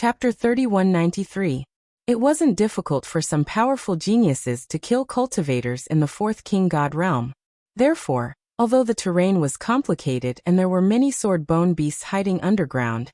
Chapter 3193. It wasn't difficult for some powerful geniuses to kill cultivators in the fourth king god realm. Therefore, although the terrain was complicated and there were many sword-bone beasts hiding underground,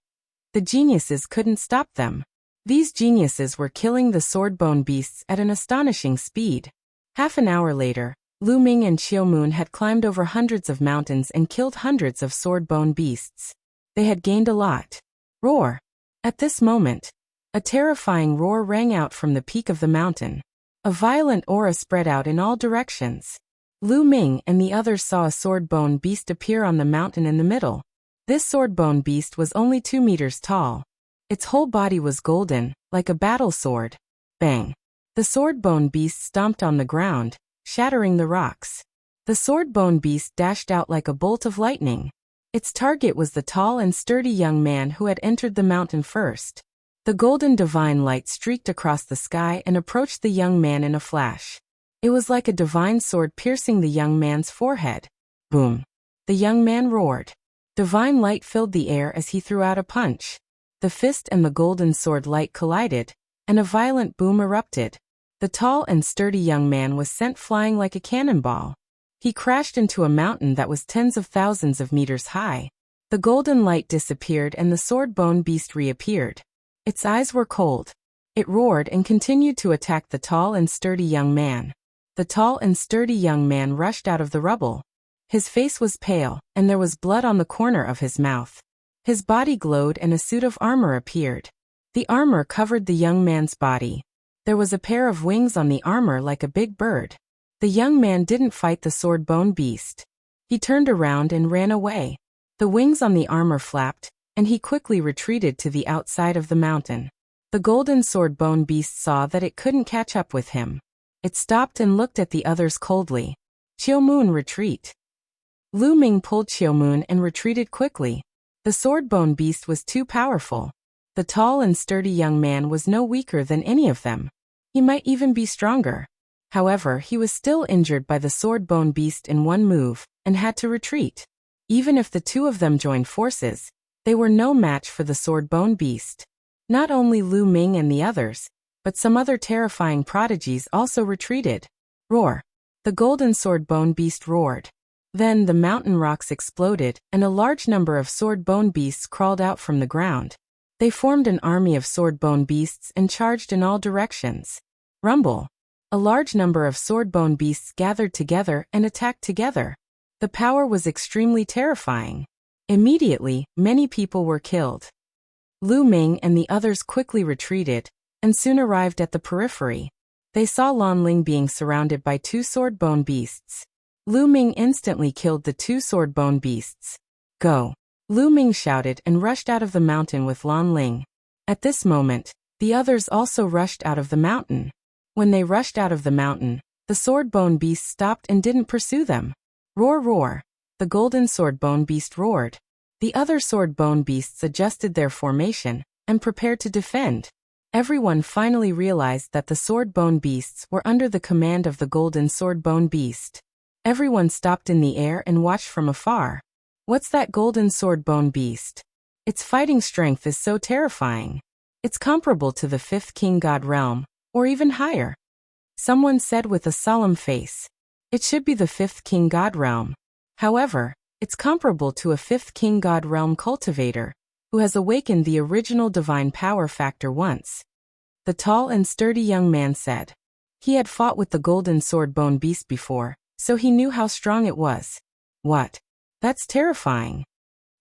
the geniuses couldn't stop them. These geniuses were killing the sword-bone beasts at an astonishing speed. Half an hour later, Lu Ming and Qiu Moon had climbed over hundreds of mountains and killed hundreds of sword-bone beasts. They had gained a lot. Roar! At this moment, a terrifying roar rang out from the peak of the mountain. A violent aura spread out in all directions. Lu Ming and the others saw a sword-bone beast appear on the mountain in the middle. This sword-bone beast was only 2 meters tall. Its whole body was golden, like a battle sword. Bang! The sword-bone beast stomped on the ground, shattering the rocks. The sword-bone beast dashed out like a bolt of lightning. Its target was the tall and sturdy young man who had entered the mountain first. The golden divine light streaked across the sky and approached the young man in a flash. It was like a divine sword piercing the young man's forehead. Boom! The young man roared. Divine light filled the air as he threw out a punch. The fist and the golden sword light collided, and a violent boom erupted. The tall and sturdy young man was sent flying like a cannonball. He crashed into a mountain that was tens of thousands of meters high. The golden light disappeared and the sword-bone beast reappeared. Its eyes were cold. It roared and continued to attack the tall and sturdy young man. The tall and sturdy young man rushed out of the rubble. His face was pale, and there was blood on the corner of his mouth. His body glowed and a suit of armor appeared. The armor covered the young man's body. There was a pair of wings on the armor like a big bird. The young man didn't fight the sword-bone beast. He turned around and ran away. The wings on the armor flapped, and he quickly retreated to the outside of the mountain. The golden sword-bone beast saw that it couldn't catch up with him. It stopped and looked at the others coldly. Qiu Moon, retreat. Lu Ming pulled Qiu Moon and retreated quickly. The sword-bone beast was too powerful. The tall and sturdy young man was no weaker than any of them. He might even be stronger. However, he was still injured by the sword-bone beast in one move, and had to retreat. Even if the two of them joined forces, they were no match for the sword-bone beast. Not only Lu Ming and the others, but some other terrifying prodigies also retreated. Roar! The golden sword-bone beast roared. Then the mountain rocks exploded, and a large number of sword-bone beasts crawled out from the ground. They formed an army of sword-bone beasts and charged in all directions. Rumble! A large number of sword-bone beasts gathered together and attacked together. The power was extremely terrifying. Immediately, many people were killed. Lu Ming and the others quickly retreated, and soon arrived at the periphery. They saw Lan Ling being surrounded by 2 sword-bone beasts. Lu Ming instantly killed the 2 sword-bone beasts. Go! Lu Ming shouted and rushed out of the mountain with Lan Ling. At this moment, the others also rushed out of the mountain. When they rushed out of the mountain, the sword-bone beast stopped and didn't pursue them. Roar, roar! The golden sword-bone beast roared. The other sword-bone beasts adjusted their formation and prepared to defend. Everyone finally realized that the sword-bone beasts were under the command of the golden sword-bone beast. Everyone stopped in the air and watched from afar. What's that golden sword-bone beast? Its fighting strength is so terrifying. It's comparable to the 5th king god realm, or even higher. Someone said with a solemn face. It should be the 5th king god realm. However, it's comparable to a 5th king god realm cultivator, who has awakened the original divine power factor once. The tall and sturdy young man said. He had fought with the golden sword-bone beast before, so he knew how strong it was. What? That's terrifying.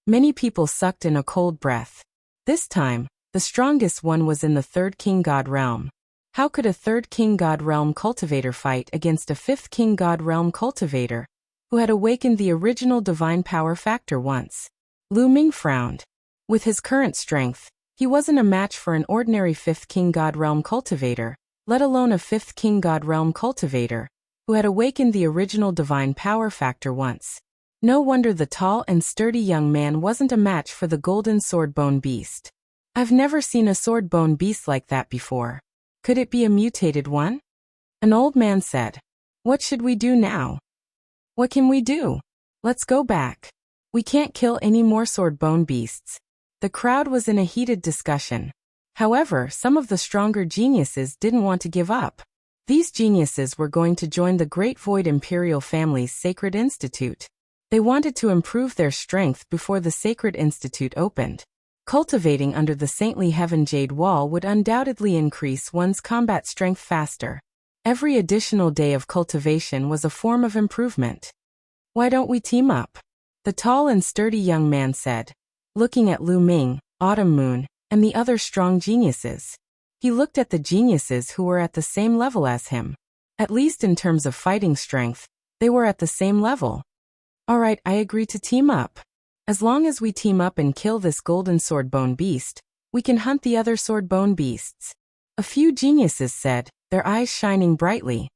Many people sucked in a cold breath. This time, the strongest one was in the 3rd king god realm. How could a 3rd king god realm cultivator fight against a 5th king god realm cultivator, who had awakened the original divine power factor once? Lu Ming frowned. With his current strength, he wasn't a match for an ordinary 5th king god realm cultivator, let alone a 5th king god realm cultivator, who had awakened the original divine power factor once. No wonder the tall and sturdy young man wasn't a match for the golden sword-bone beast. I've never seen a sword-bone beast like that before. Could it be a mutated one? An old man said. What should we do now? What can we do? Let's go back. We can't kill any more sword-bone beasts. The crowd was in a heated discussion. However, some of the stronger geniuses didn't want to give up. These geniuses were going to join the Great Void Imperial family's Sacred Institute. They wanted to improve their strength before the Sacred Institute opened. Cultivating under the Saintly Heaven Jade Wall would undoubtedly increase one's combat strength faster. Every additional day of cultivation was a form of improvement. Why don't we team up? The tall and sturdy young man said, looking at Lu Ming, Autumn Moon, and the other strong geniuses. He looked at the geniuses who were at the same level as him. At least in terms of fighting strength, they were at the same level. Alright, I agree to team up. As long as we team up and kill this golden swordbone beast, we can hunt the other swordbone beasts. A few geniuses said, their eyes shining brightly.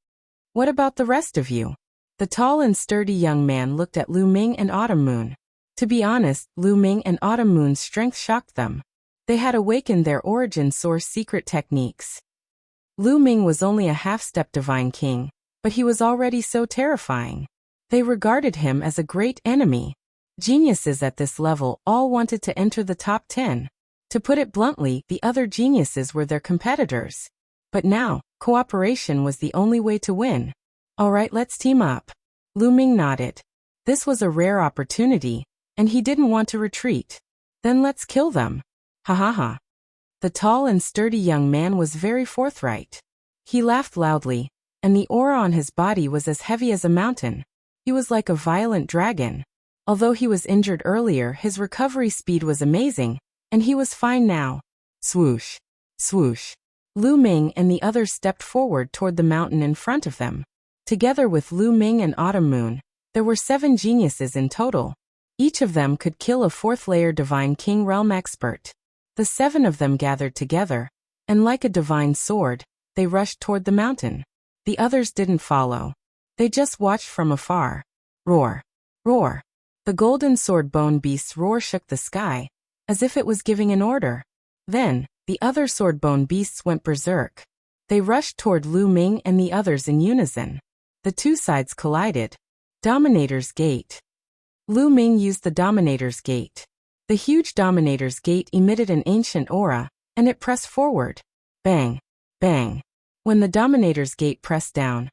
What about the rest of you? The tall and sturdy young man looked at Lu Ming and Autumn Moon. To be honest, Lu Ming and Autumn Moon's strength shocked them. They had awakened their origin source secret techniques. Lu Ming was only a half-step divine king, but he was already so terrifying. They regarded him as a great enemy. Geniuses at this level all wanted to enter the top 10. To put it bluntly, the other geniuses were their competitors. But now, cooperation was the only way to win. Alright, let's team up. Lu Ming nodded. This was a rare opportunity, and he didn't want to retreat. Then let's kill them. Ha ha ha. The tall and sturdy young man was very forthright. He laughed loudly, and the aura on his body was as heavy as a mountain. He was like a violent dragon. Although he was injured earlier, his recovery speed was amazing, and he was fine now. Swoosh. Swoosh. Lu Ming and the others stepped forward toward the mountain in front of them. Together with Lu Ming and Autumn Moon, there were 7 geniuses in total. Each of them could kill a 4th-layer Divine King Realm expert. The 7 of them gathered together, and like a divine sword, they rushed toward the mountain. The others didn't follow. They just watched from afar. Roar. Roar. The golden sword bone beast's roar shook the sky, as if it was giving an order. Then, the other sword bone beasts went berserk. They rushed toward Lu Ming and the others in unison. The two sides collided. Dominator's Gate. Lu Ming used the Dominator's Gate. The huge Dominator's Gate emitted an ancient aura, and it pressed forward. Bang. Bang. When the Dominator's Gate pressed down,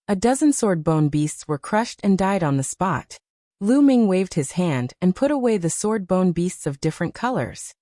a dozen sword bone beasts were crushed and died on the spot. Lu Ming waved his hand and put away the sword bone beasts of different colors.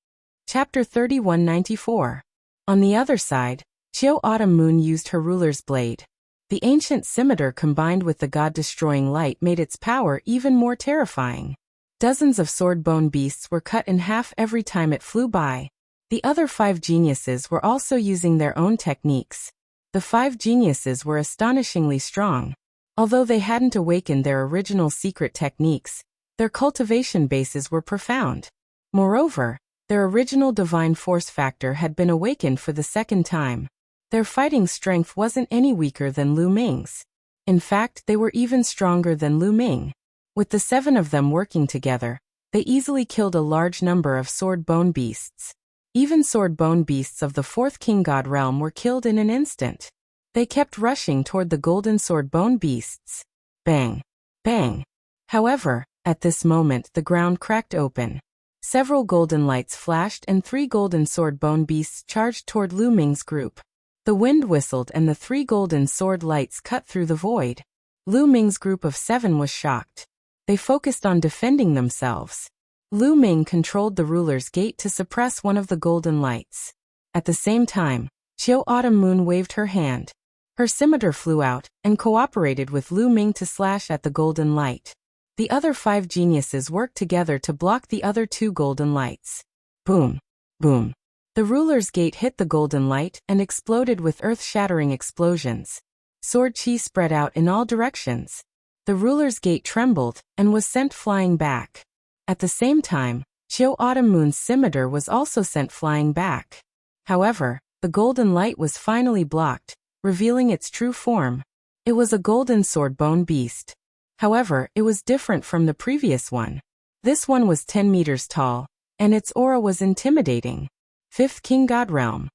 Chapter 3194. On the other side, Chiao Autumn Moon used her ruler's blade. The ancient scimitar combined with the god-destroying light made its power even more terrifying. Dozens of sword bone beasts were cut in half every time it flew by. The other 5 geniuses were also using their own techniques. The 5 geniuses were astonishingly strong. Although they hadn't awakened their original secret techniques, their cultivation bases were profound. Moreover, their original divine force factor had been awakened for the second time. Their fighting strength wasn't any weaker than Lu Ming's. In fact, they were even stronger than Lu Ming. With the 7 of them working together, they easily killed a large number of sword bone beasts. Even sword bone beasts of the 4th King God realm were killed in an instant. They kept rushing toward the golden sword bone beasts. Bang. Bang. However, at this moment the ground cracked open. Several golden lights flashed and 3 golden sword bone beasts charged toward Lu Ming's group. The wind whistled and the 3 golden sword lights cut through the void. Lu Ming's group of 7 was shocked. They focused on defending themselves. Lu Ming controlled the ruler's gate to suppress one of the golden lights. At the same time, Chiao Autumn Moon waved her hand. Her scimitar flew out and cooperated with Lu Ming to slash at the golden light. The other 5 geniuses worked together to block the other 2 golden lights. Boom. Boom. The ruler's gate hit the golden light and exploded with earth-shattering explosions. Sword chi spread out in all directions. The ruler's gate trembled and was sent flying back. At the same time, Chiao Autumn Moon's scimitar was also sent flying back. However, the golden light was finally blocked, revealing its true form. It was a golden sword bone beast. However, it was different from the previous one. This one was 10 meters tall, and its aura was intimidating. 5th King God Realm.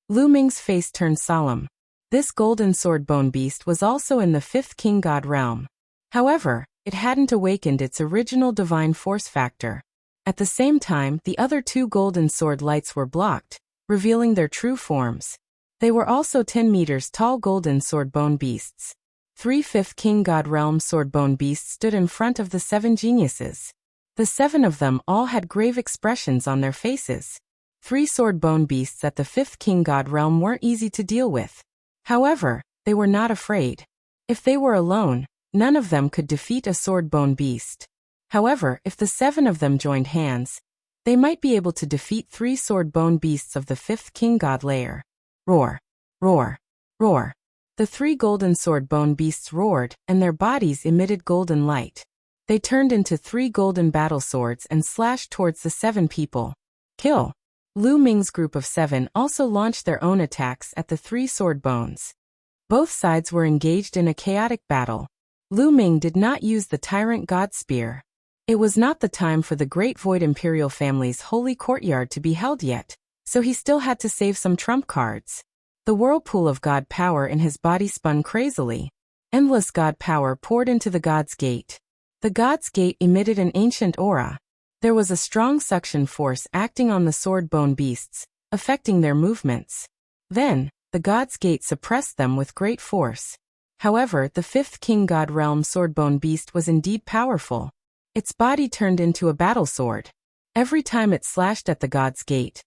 Lu Ming's face turned solemn. This golden sword bone beast was also in the 5th King God Realm. However, it hadn't awakened its original divine force factor. At the same time, the other 2 golden sword lights were blocked, revealing their true forms. They were also 10 meters tall golden sword-bone beasts. 3 fifth King God Realm sword-bone beasts stood in front of the 7 geniuses. The 7 of them all had grave expressions on their faces. 3 sword-bone beasts at the 5th King God Realm weren't easy to deal with. However, they were not afraid. If they were alone, none of them could defeat a sword-bone beast. However, if the 7 of them joined hands, they might be able to defeat 3 sword-bone beasts of the 5th King God layer. Roar! Roar! Roar! The 3 golden sword-bone beasts roared, and their bodies emitted golden light. They turned into 3 golden battle swords and slashed towards the 7 people. Kill! Lu Ming's group of 7 also launched their own attacks at the 3 sword bones. Both sides were engaged in a chaotic battle. Lu Ming did not use the Tyrant God Spear. It was not the time for the Great Void Imperial family's holy courtyard to be held yet, so he still had to save some trump cards. The whirlpool of God power in his body spun crazily. Endless God power poured into the God's Gate. The God's Gate emitted an ancient aura. There was a strong suction force acting on the sword-bone beasts, affecting their movements. Then, the God's Gate suppressed them with great force. However, the 5th King God Realm sword-bone beast was indeed powerful. Its body turned into a battle sword. Every time it slashed at the God's Gate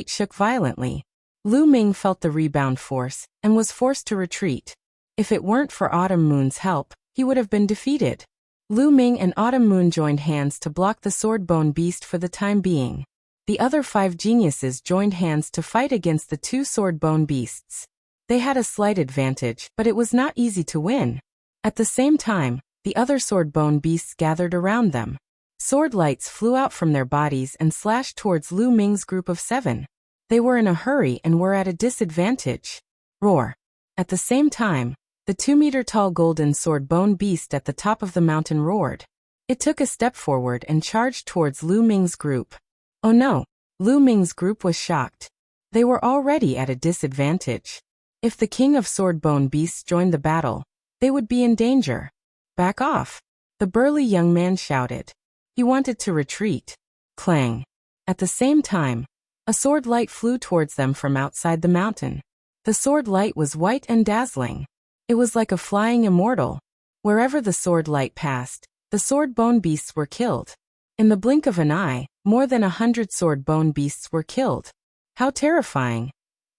shook violently. Lu Ming felt the rebound force, and was forced to retreat. If it weren't for Autumn Moon's help, he would have been defeated. Lu Ming and Autumn Moon joined hands to block the sword-bone beast for the time being. The other 5 geniuses joined hands to fight against the 2 sword-bone beasts. They had a slight advantage, but it was not easy to win. At the same time, the other sword-bone beasts gathered around them. Sword lights flew out from their bodies and slashed towards Lu Ming's group of 7. They were in a hurry and were at a disadvantage. Roar! At the same time, the 2-meter-tall golden sword-bone beast at the top of the mountain roared. It took a step forward and charged towards Lu Ming's group. Oh no! Lu Ming's group was shocked. They were already at a disadvantage. If the King of Sword-Bone Beasts joined the battle, they would be in danger. Back off! The burly young man shouted. He wanted to retreat. Clang! At the same time, a sword light flew towards them from outside the mountain. The sword light was white and dazzling. It was like a flying immortal. Wherever the sword light passed, the sword-bone beasts were killed. In the blink of an eye, more than 100 sword-bone beasts were killed. How terrifying!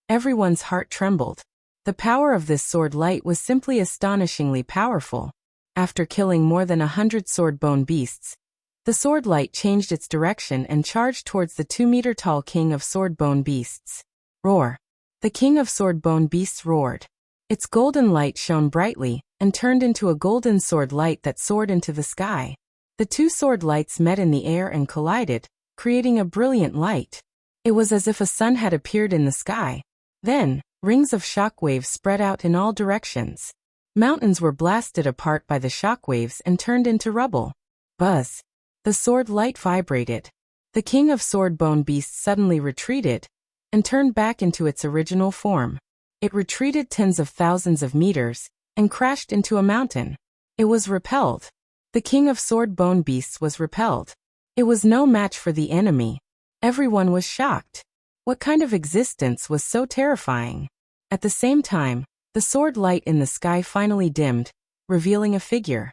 Everyone's heart trembled. The power of this sword light was simply astonishingly powerful. After killing more than 100 sword-bone beasts, the sword light changed its direction and charged towards the 2-meter-tall King of Sword-Bone Beasts. Roar! The King of Sword-Bone Beasts roared. Its golden light shone brightly, and turned into a golden sword light that soared into the sky. The 2 sword lights met in the air and collided, creating a brilliant light. It was as if a sun had appeared in the sky. Then, rings of shockwaves spread out in all directions. Mountains were blasted apart by the shockwaves and turned into rubble. Buzz! The sword light vibrated. The King of Sword-Bone Beasts suddenly retreated, and turned back into its original form. It retreated tens of thousands of meters, and crashed into a mountain. It was repelled. The King of Sword-Bone Beasts was repelled. It was no match for the enemy. Everyone was shocked. What kind of existence was so terrifying? At the same time, the sword light in the sky finally dimmed, revealing a figure.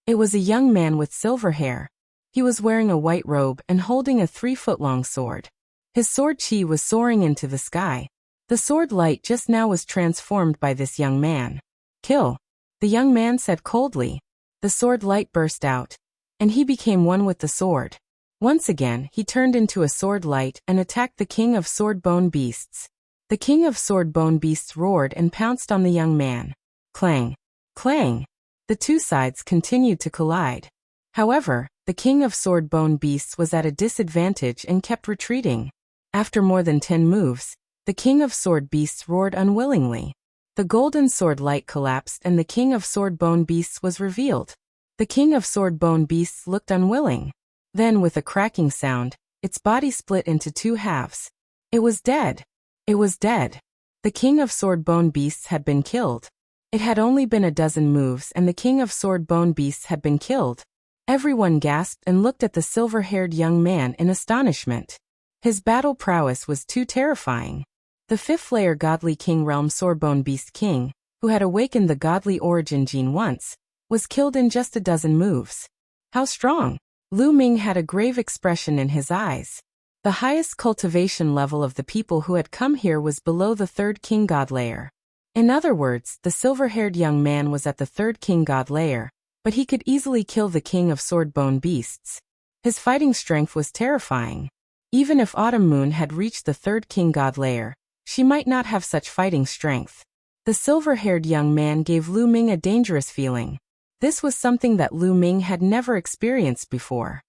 It was a young man with silver hair. He was wearing a white robe and holding a 3-foot-long sword. His sword chi was soaring into the sky. The sword light just now was transformed by this young man. Kill! The young man said coldly. The sword light burst out, and he became one with the sword. Once again, he turned into a sword light and attacked the King of Sword-Bone Beasts. The King of Sword-Bone Beasts roared and pounced on the young man. Clang! Clang! The 2 sides continued to collide. However, the King of Sword-Bone Beasts was at a disadvantage and kept retreating. After more than 10 moves, the King of Sword Beasts roared unwillingly. The golden sword light collapsed and the King of Sword-Bone Beasts was revealed. The King of Sword-Bone Beasts looked unwilling. Then, with a cracking sound, its body split into 2 halves. It was dead. It was dead. The King of Sword-Bone Beasts had been killed. It had only been a dozen moves and the King of Sword-Bone Beasts had been killed. Everyone gasped and looked at the silver-haired young man in astonishment. His battle prowess was too terrifying. The fifth-layer godly king realm Swordbone Beast King, who had awakened the godly origin gene once, was killed in just a dozen moves. How strong! Lu Ming had a grave expression in his eyes. The highest cultivation level of the people who had come here was below the third king god layer. In other words, the silver-haired young man was at the third king god layer, but he could easily kill the king of swordbone beasts. His fighting strength was terrifying. Even if Autumn Moon had reached the third king god layer, she might not have such fighting strength. The silver-haired young man gave Lu Ming a dangerous feeling. This was something that Lu Ming had never experienced before.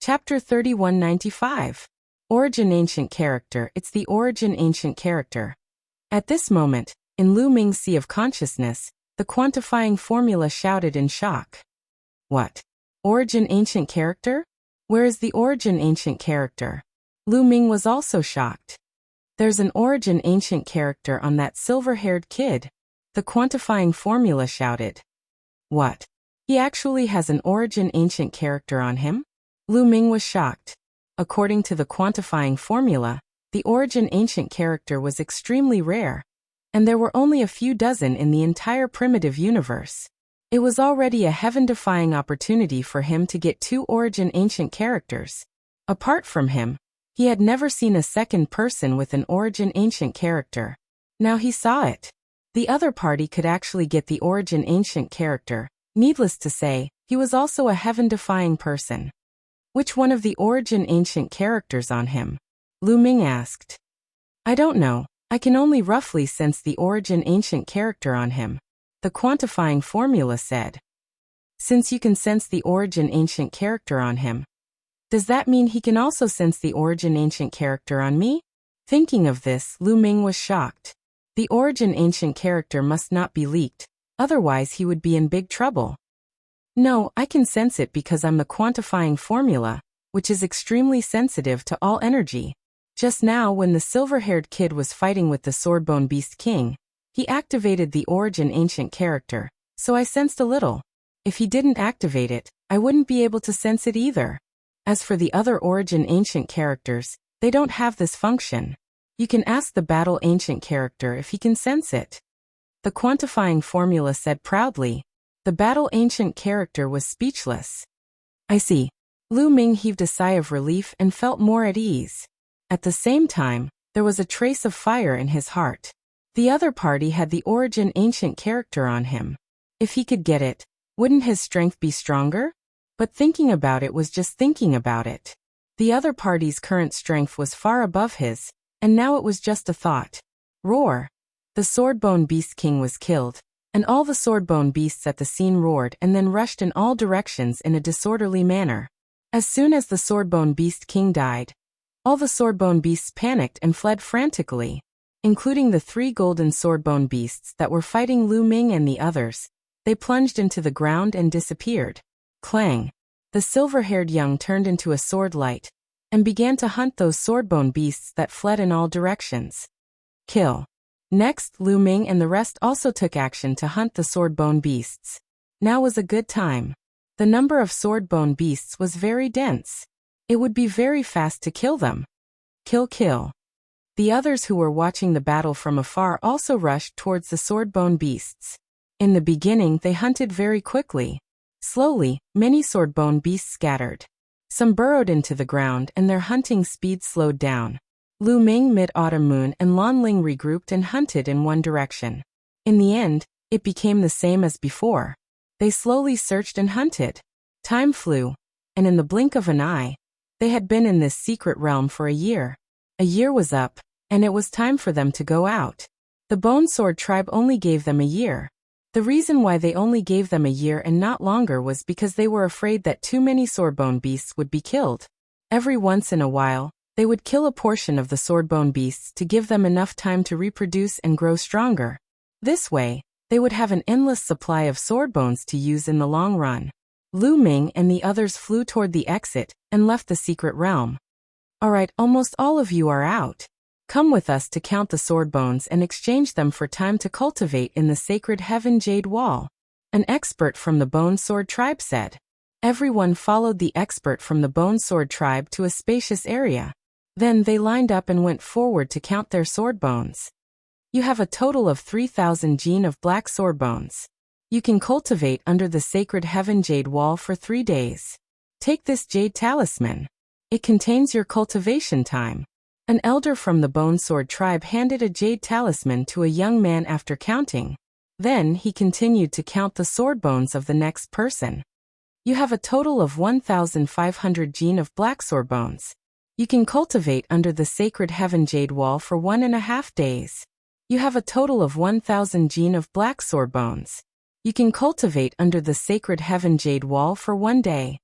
Chapter 3195. Origin Ancient Character. It's the origin ancient character. At this moment, in Lu Ming's sea of consciousness, the quantifying formula shouted in shock. What? Origin ancient character? Where is the origin ancient character? Lu Ming was also shocked. There's an origin ancient character on that silver-haired kid. The quantifying formula shouted. What? He actually has an origin ancient character on him? Lu Ming was shocked. According to the quantifying formula, the origin ancient character was extremely rare, and there were only a few dozen in the entire primitive universe. It was already a heaven-defying opportunity for him to get 2 origin ancient characters. Apart from him, he had never seen a second person with an origin ancient character. Now he saw it. The other party could actually get the origin ancient character. Needless to say, he was also a heaven-defying person. Which one of the origin ancient characters on him? Lu Ming asked. I don't know. I can only roughly sense the origin ancient character on him. The quantifying formula said. Since you can sense the origin ancient character on him, does that mean he can also sense the origin ancient character on me? Thinking of this, Lu Ming was shocked. The origin ancient character must not be leaked, otherwise he would be in big trouble. No, I can sense it because I'm the quantifying formula, which is extremely sensitive to all energy. Just now when the silver-haired kid was fighting with the Swordbone Beast King, he activated the origin ancient character, so I sensed a little. If he didn't activate it, I wouldn't be able to sense it either. As for the other origin ancient characters, they don't have this function. You can ask the battle ancient character if he can sense it. The quantifying formula said proudly. The battle ancient character was speechless. I see. Lu Ming heaved a sigh of relief and felt more at ease. At the same time, there was a trace of fire in his heart. The other party had the origin ancient character on him. If he could get it, wouldn't his strength be stronger? But thinking about it was just thinking about it. The other party's current strength was far above his, and now it was just a thought. Roar! The Swordbone Beast King was killed, and all the Swordbone Beasts at the scene roared and then rushed in all directions in a disorderly manner. As soon as the Swordbone Beast King died, all the Swordbone Beasts panicked and fled frantically, including the 3 golden Swordbone Beasts that were fighting Lu Ming and the others. They plunged into the ground and disappeared. Clang! The silver-haired young turned into a sword light and began to hunt those swordbone beasts that fled in all directions. Kill. Next, Lu Ming and the rest also took action to hunt the swordbone beasts. Now was a good time. The number of swordbone beasts was very dense. It would be very fast to kill them. Kill, kill. The others who were watching the battle from afar also rushed towards the swordbone beasts. In the beginning, they hunted very quickly. Slowly, many swordbone beasts scattered. Some burrowed into the ground and their hunting speed slowed down. Lu Ming, Mid-Autumn Moon, and Lan Ling regrouped and hunted in one direction. In the end, it became the same as before. They slowly searched and hunted. Time flew, and in the blink of an eye, they had been in this secret realm for a year. A year was up, and it was time for them to go out. The Bone Sword tribe only gave them a year. The reason why they only gave them a year and not longer was because they were afraid that too many swordbone beasts would be killed. Every once in a while, they would kill a portion of the swordbone beasts to give them enough time to reproduce and grow stronger. This way, they would have an endless supply of swordbones to use in the long run. Lu Ming and the others flew toward the exit and left the secret realm. Alright, almost all of you are out. Come with us to count the sword bones and exchange them for time to cultivate in the sacred Heaven Jade Wall. An expert from the Bone Sword tribe said. Everyone followed the expert from the Bone Sword tribe to a spacious area. Then they lined up and went forward to count their sword bones. You have a total of 3,000 gene of black sword bones. You can cultivate under the sacred heaven jade wall for 3 days. Take this jade talisman. It contains your cultivation time. An elder from the Bone Sword tribe handed a jade talisman to a young man after counting. Then he continued to count the sword bones of the next person. You have a total of 1,500 gene of black sword bones. You can cultivate under the sacred heaven jade wall for 1.5 days. You have a total of 1,000 gene of black sword bones. You can cultivate under the sacred heaven jade wall for 1 day.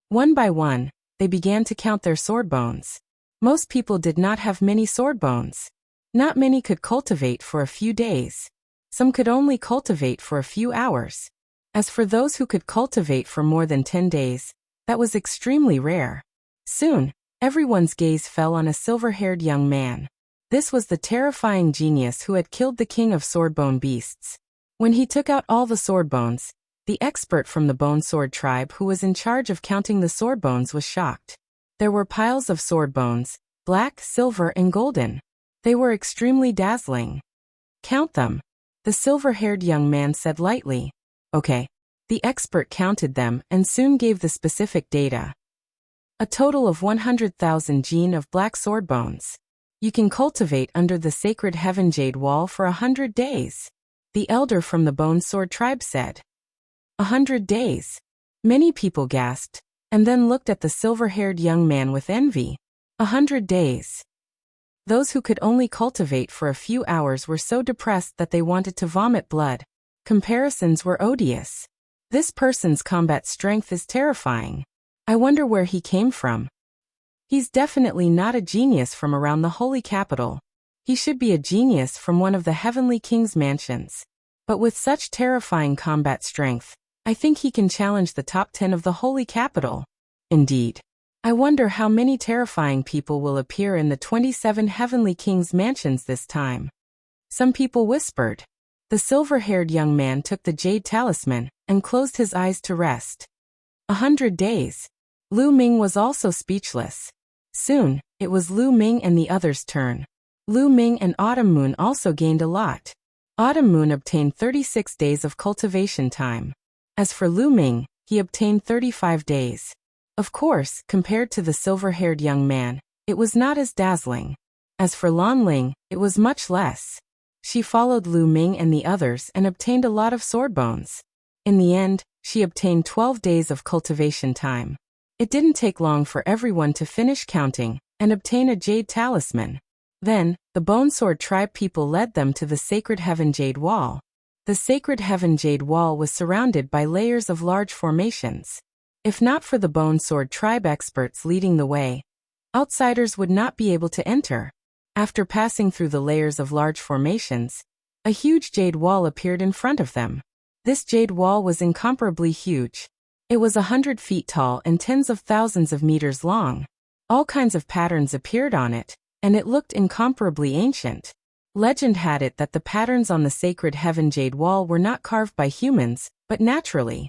One by one, they began to count their sword bones. Most people did not have many sword bones. Not many could cultivate for a few days. Some could only cultivate for a few hours. As for those who could cultivate for more than 10 days, that was extremely rare. Soon, everyone's gaze fell on a silver-haired young man. This was the terrifying genius who had killed the king of swordbone beasts. When he took out all the sword bones, the expert from the Bone Sword tribe who was in charge of counting the sword bones was shocked. There were piles of sword bones, black, silver, and golden. They were extremely dazzling. Count them, the silver-haired young man said lightly. Okay. The expert counted them and soon gave the specific data. A total of 100,000 gene of black sword bones. You can cultivate under the sacred heaven jade wall for 100 days. The elder from the Bone Sword tribe said. 100 days. Many people gasped, and then looked at the silver-haired young man with envy. 100 days. Those who could only cultivate for a few hours were so depressed that they wanted to vomit blood. Comparisons were odious. This person's combat strength is terrifying. I wonder where he came from. He's definitely not a genius from around the holy capital. He should be a genius from one of the heavenly king's mansions. But with such terrifying combat strength, I think he can challenge the top 10 of the holy capital. Indeed. I wonder how many terrifying people will appear in the 27 heavenly king's mansions this time. Some people whispered. The silver-haired young man took the jade talisman and closed his eyes to rest. 100 days. Lu Ming was also speechless. Soon, it was Lu Ming and the others' turn. Lu Ming and Autumn Moon also gained a lot. Autumn Moon obtained 36 days of cultivation time. As for Lu Ming, he obtained 35 days. Of course, compared to the silver-haired young man, it was not as dazzling. As for Lan Ling, it was much less. She followed Lu Ming and the others and obtained a lot of sword bones. In the end, she obtained 12 days of cultivation time. It didn't take long for everyone to finish counting and obtain a jade talisman. Then, the Bone Sword tribe people led them to the sacred heaven jade wall. The sacred heaven jade wall was surrounded by layers of large formations. If not for the Bone Sword tribe experts leading the way, outsiders would not be able to enter. After passing through the layers of large formations, a huge jade wall appeared in front of them. This jade wall was incomparably huge. It was 100 feet tall and tens of thousands of meters long. All kinds of patterns appeared on it, and it looked incomparably ancient. Legend had it that the patterns on the sacred heaven jade wall were not carved by humans, but naturally.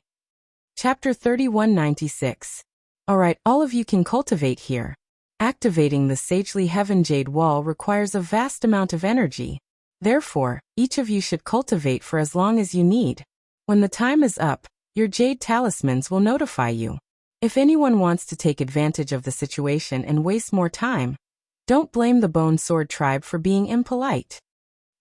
Chapter 3196. Alright, all of you can cultivate here. Activating the sagely heaven jade wall requires a vast amount of energy. Therefore, each of you should cultivate for as long as you need. When the time is up, your jade talismans will notify you. If anyone wants to take advantage of the situation and waste more time, don't blame the Bone Sword tribe for being impolite.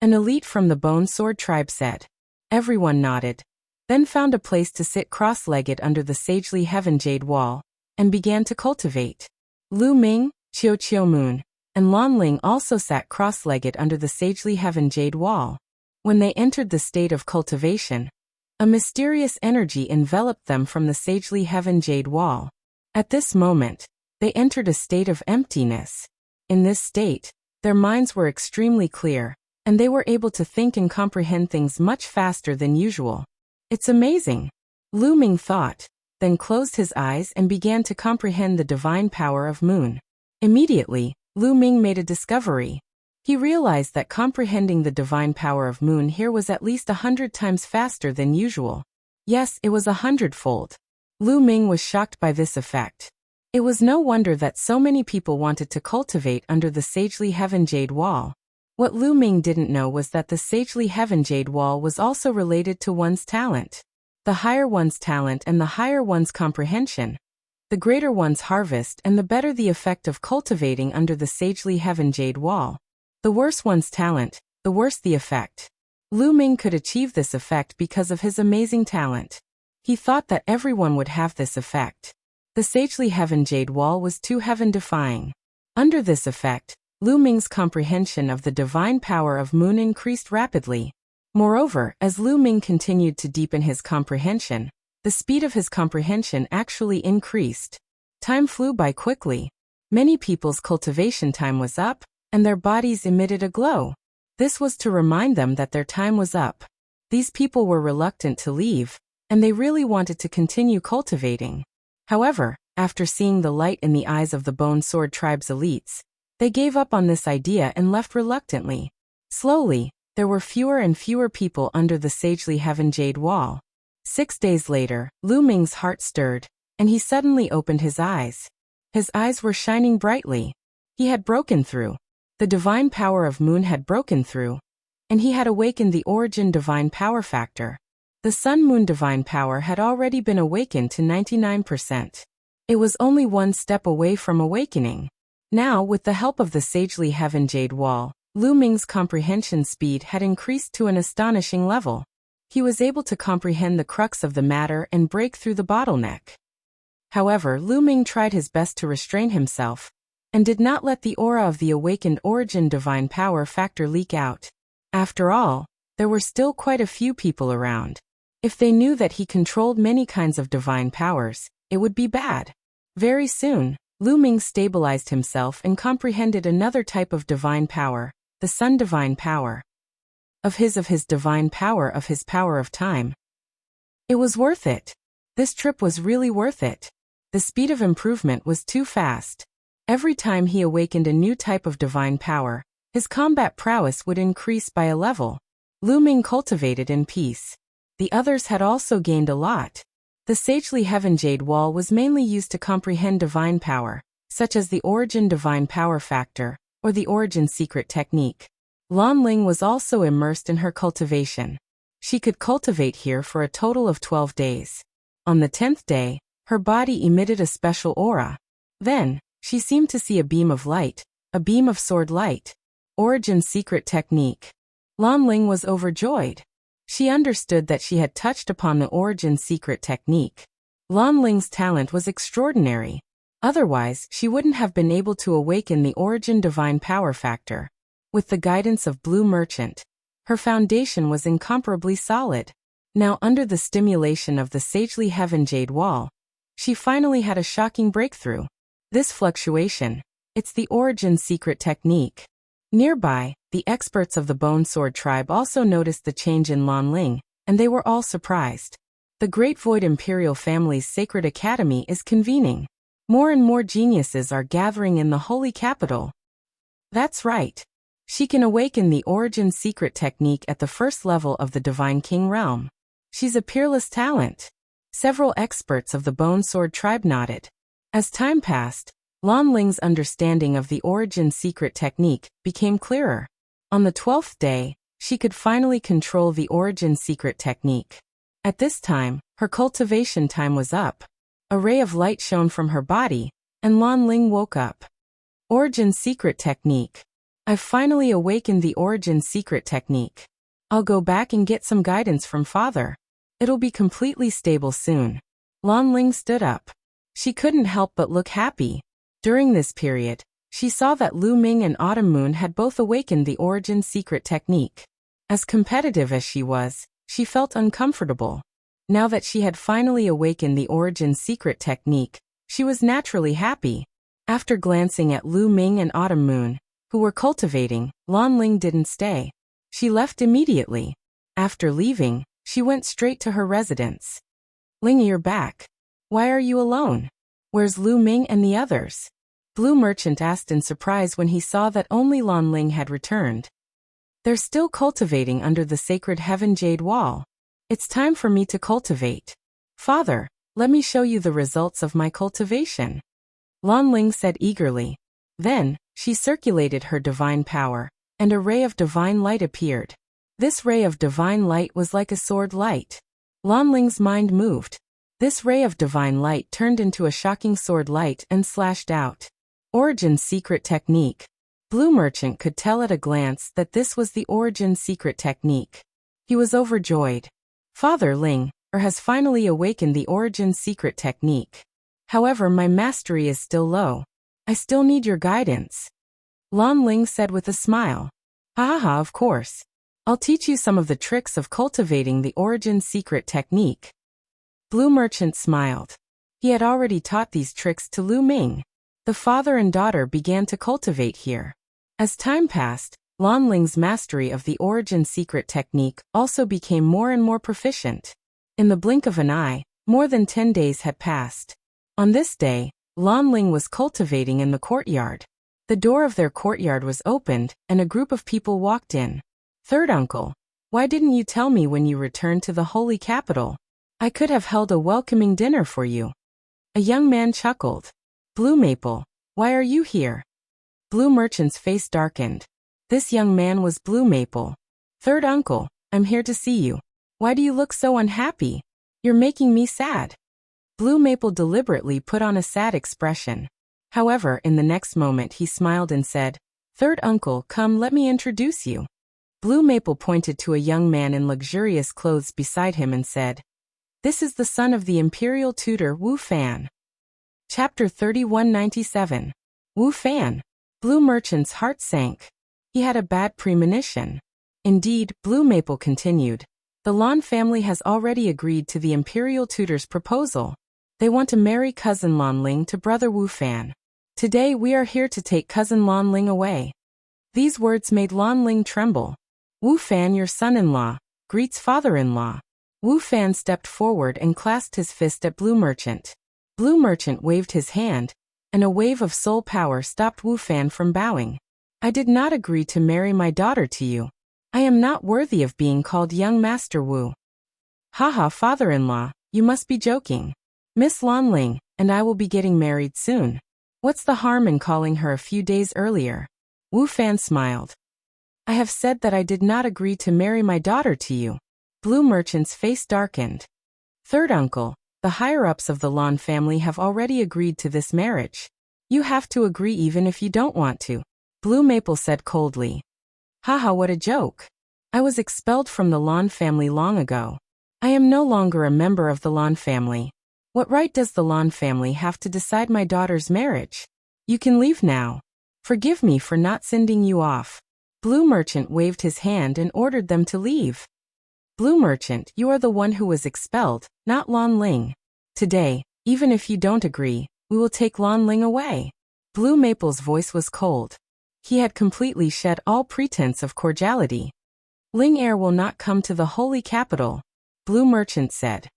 An elite from the Bone Sword tribe said. Everyone nodded, then found a place to sit cross-legged under the sagely heaven jade wall, and began to cultivate. Lu Ming, Chiu Moon, and Lan Ling also sat cross-legged under the sagely heaven jade wall. When they entered the state of cultivation, a mysterious energy enveloped them from the sagely heaven jade wall. At this moment, they entered a state of emptiness. In this state, their minds were extremely clear, and they were able to think and comprehend things much faster than usual. It's amazing, Lu Ming thought, then closed his eyes and began to comprehend the divine power of Moon. Immediately, Lu Ming made a discovery. He realized that comprehending the divine power of Moon here was at least 100 times faster than usual. Yes, it was 100-fold. Lu Ming was shocked by this effect. It was no wonder that so many people wanted to cultivate under the Sagely Heaven Jade Wall. What Lu Ming didn't know was that the Sagely Heaven Jade Wall was also related to one's talent. The higher one's talent and the higher one's comprehension, the greater one's harvest and the better the effect of cultivating under the Sagely Heaven Jade Wall. The worse one's talent, the worse the effect. Lu Ming could achieve this effect because of his amazing talent. He thought that everyone would have this effect. The Sagely Heaven Jade Wall was too heaven-defying. Under this effect, Lu Ming's comprehension of the divine power of Moon increased rapidly. Moreover, as Lu Ming continued to deepen his comprehension, the speed of his comprehension actually increased. Time flew by quickly. Many people's cultivation time was up, and their bodies emitted a glow. This was to remind them that their time was up. These people were reluctant to leave, and they really wanted to continue cultivating. However, after seeing the light in the eyes of the Bone Sword Tribe's elites, they gave up on this idea and left reluctantly. Slowly, there were fewer and fewer people under the Sagely Heaven Jade Wall. 6 days later, Lu Ming's heart stirred, and he suddenly opened his eyes. His eyes were shining brightly. He had broken through. The divine power of Moon had broken through, and he had awakened the origin divine power factor. The Sun-Moon divine power had already been awakened to 99%. It was only one step away from awakening. Now, with the help of the Sagely Heaven Jade Wall, Lu Ming's comprehension speed had increased to an astonishing level. He was able to comprehend the crux of the matter and break through the bottleneck. However, Lu Ming tried his best to restrain himself, and did not let the aura of the awakened origin divine power factor leak out. After all, there were still quite a few people around. If they knew that he controlled many kinds of divine powers, it would be bad. Very soon, Lu Ming stabilized himself and comprehended another type of divine power, the Sun divine power. Of his divine power, of his power of time. It was worth it. This trip was really worth it. The speed of improvement was too fast. Every time he awakened a new type of divine power, his combat prowess would increase by a level. Lu Ming cultivated in peace. The others had also gained a lot. The Sagely Heaven Jade Wall was mainly used to comprehend divine power, such as the origin divine power factor, or the origin secret technique. Lan Ling was also immersed in her cultivation. She could cultivate here for a total of 12 days. On the 10th day, her body emitted a special aura. Then, she seemed to see a beam of light, a beam of sword light. Origin secret technique. Lan Ling was overjoyed. She understood that she had touched upon the origin secret technique. Lan Ling's talent was extraordinary. Otherwise, she wouldn't have been able to awaken the origin divine power factor. With the guidance of Blue Merchant, her foundation was incomparably solid. Now, under the stimulation of the Sagely Heaven Jade Wall, she finally had a shocking breakthrough. This fluctuation, it's the origin secret technique. Nearby, the experts of the Bone Sword Tribe also noticed the change in Lan Ling, and they were all surprised. The Great Void Imperial Family's Sacred Academy is convening. More and more geniuses are gathering in the Holy Capital. That's right. She can awaken the origin secret technique at the first level of the Divine King realm. She's a peerless talent. Several experts of the Bone Sword Tribe nodded. As time passed, Lan Ling's understanding of the origin secret technique became clearer. On the 12th day, she could finally control the origin secret technique. At this time, her cultivation time was up. A ray of light shone from her body, and Lan Ling woke up. Origin secret technique. I've finally awakened the origin secret technique. I'll go back and get some guidance from Father. It'll be completely stable soon. Lan Ling stood up. She couldn't help but look happy. During this period, she saw that Lu Ming and Autumn Moon had both awakened the origin secret technique. As competitive as she was, she felt uncomfortable. Now that she had finally awakened the origin secret technique, she was naturally happy. After glancing at Lu Ming and Autumn Moon, who were cultivating, Lan Ling didn't stay. She left immediately. After leaving, she went straight to her residence. Ling, you're back. Why are you alone? Where's Lu Ming and the others? Blue Merchant asked in surprise when he saw that only Lan Ling had returned. They're still cultivating under the Sacred Heaven Jade Wall. It's time for me to cultivate. Father, let me show you the results of my cultivation. Lan Ling said eagerly. Then, she circulated her divine power, and a ray of divine light appeared. This ray of divine light was like a sword light. Lan Ling's mind moved. This ray of divine light turned into a shocking sword light and slashed out. Origin's secret technique. Blue Merchant could tell at a glance that this was the Origin secret technique. He was overjoyed. Father Ling, has finally awakened the Origin secret technique. However, my mastery is still low. I still need your guidance. Lan Ling said with a smile. Ha, of course. I'll teach you some of the tricks of cultivating the Origin secret technique. Blue Merchant smiled. He had already taught these tricks to Lu Ming. The father and daughter began to cultivate here. As time passed, Lan Ling's mastery of the Origin secret technique also became more and more proficient. In the blink of an eye, more than 10 days had passed. On this day, Lan Ling was cultivating in the courtyard. The door of their courtyard was opened, and a group of people walked in. Third uncle, why didn't you tell me when you returned to the holy capital? I could have held a welcoming dinner for you. A young man chuckled. Blue Maple, why are you here? Blue Merchant's face darkened. This young man was Blue Maple. Third uncle, I'm here to see you. Why do you look so unhappy? You're making me sad. Blue Maple deliberately put on a sad expression. However, in the next moment he smiled and said, Third uncle, come let me introduce you. Blue Maple pointed to a young man in luxurious clothes beside him and said, This is the son of the imperial tutor Wu Fan. Chapter 3197. Wu Fan. Blue Merchant's heart sank. He had a bad premonition. Indeed, Blue Maple continued, the Lan family has already agreed to the imperial tutor's proposal. They want to marry cousin Lan Ling to brother Wu Fan. Today we are here to take cousin Lan Ling away. These words made Lan Ling tremble. Wu Fan, your son-in-law, greets father-in-law. Wu Fan stepped forward and clasped his fist at Blue Merchant. Blue Merchant waved his hand, and a wave of soul power stopped Wu Fan from bowing. I did not agree to marry my daughter to you. I am not worthy of being called young Master Wu. Haha, father-in-law, you must be joking. Miss Lan Ling and I will be getting married soon. What's the harm in calling her a few days earlier? Wu Fan smiled. I have said that I did not agree to marry my daughter to you. Blue Merchant's face darkened. Third uncle, the higher-ups of the Lan family have already agreed to this marriage. You have to agree even if you don't want to. Blue Maple said coldly. Haha, what a joke. I was expelled from the Lan family long ago. I am no longer a member of the Lan family. What right does the Lan family have to decide my daughter's marriage? You can leave now. Forgive me for not sending you off. Blue Merchant waved his hand and ordered them to leave. Blue Merchant, you are the one who was expelled, not Lan Ling. Today, even if you don't agree, we will take Lan Ling away. Blue Maple's voice was cold. He had completely shed all pretense of cordiality. Ling heir will not come to the holy capital, Blue Merchant said.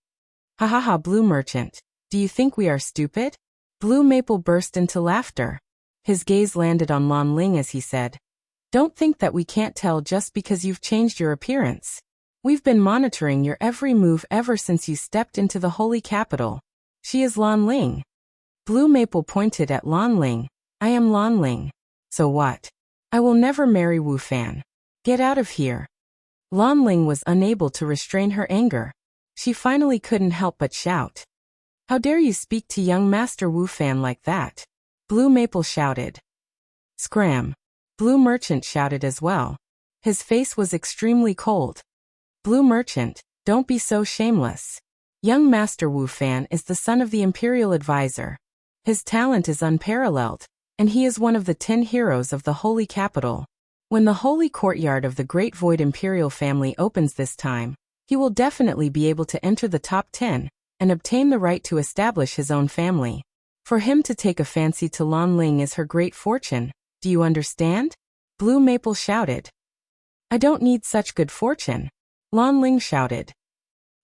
Ha ha ha, Blue Merchant, do you think we are stupid? Blue Maple burst into laughter. His gaze landed on Lan Ling as he said, Don't think that we can't tell just because you've changed your appearance. We've been monitoring your every move ever since you stepped into the holy capital. She is Lan Ling. Blue Maple pointed at Lan Ling. I am Lan Ling. So what? I will never marry Wu Fan. Get out of here. Lan Ling was unable to restrain her anger. She finally couldn't help but shout. How dare you speak to young Master Wu Fan like that? Blue Maple shouted. Scram. Blue Merchant shouted as well. His face was extremely cold. Blue Merchant, don't be so shameless. Young Master Wu Fan is the son of the Imperial Advisor. His talent is unparalleled, and he is one of the 10 heroes of the Holy Capital. When the Holy Courtyard of the Great Void Imperial family opens this time, he will definitely be able to enter the top 10 and obtain the right to establish his own family. For him to take a fancy to Lan Ling is her great fortune, do you understand? Blue Maple shouted. I don't need such good fortune. Lan Ling shouted.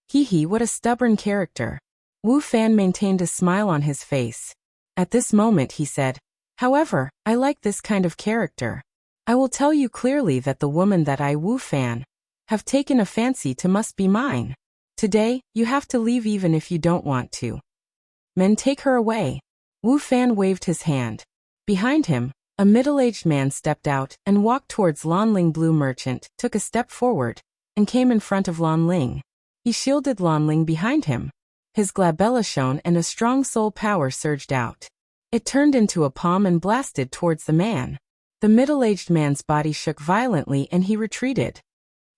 Hee hee, what a stubborn character. Wu Fan maintained a smile on his face. At this moment he said, However, I like this kind of character. I will tell you clearly that the woman that I, Wu Fan, have taken a fancy to must be mine. Today, you have to leave even if you don't want to. Men, take her away. Wu Fan waved his hand. Behind him, a middle-aged man stepped out and walked towards Lan Ling. Blue Merchant took a step forward and came in front of Lan Ling. He shielded Lan Ling behind him. His glabella shone and a strong soul power surged out. It turned into a palm and blasted towards the man. The middle-aged man's body shook violently and he retreated.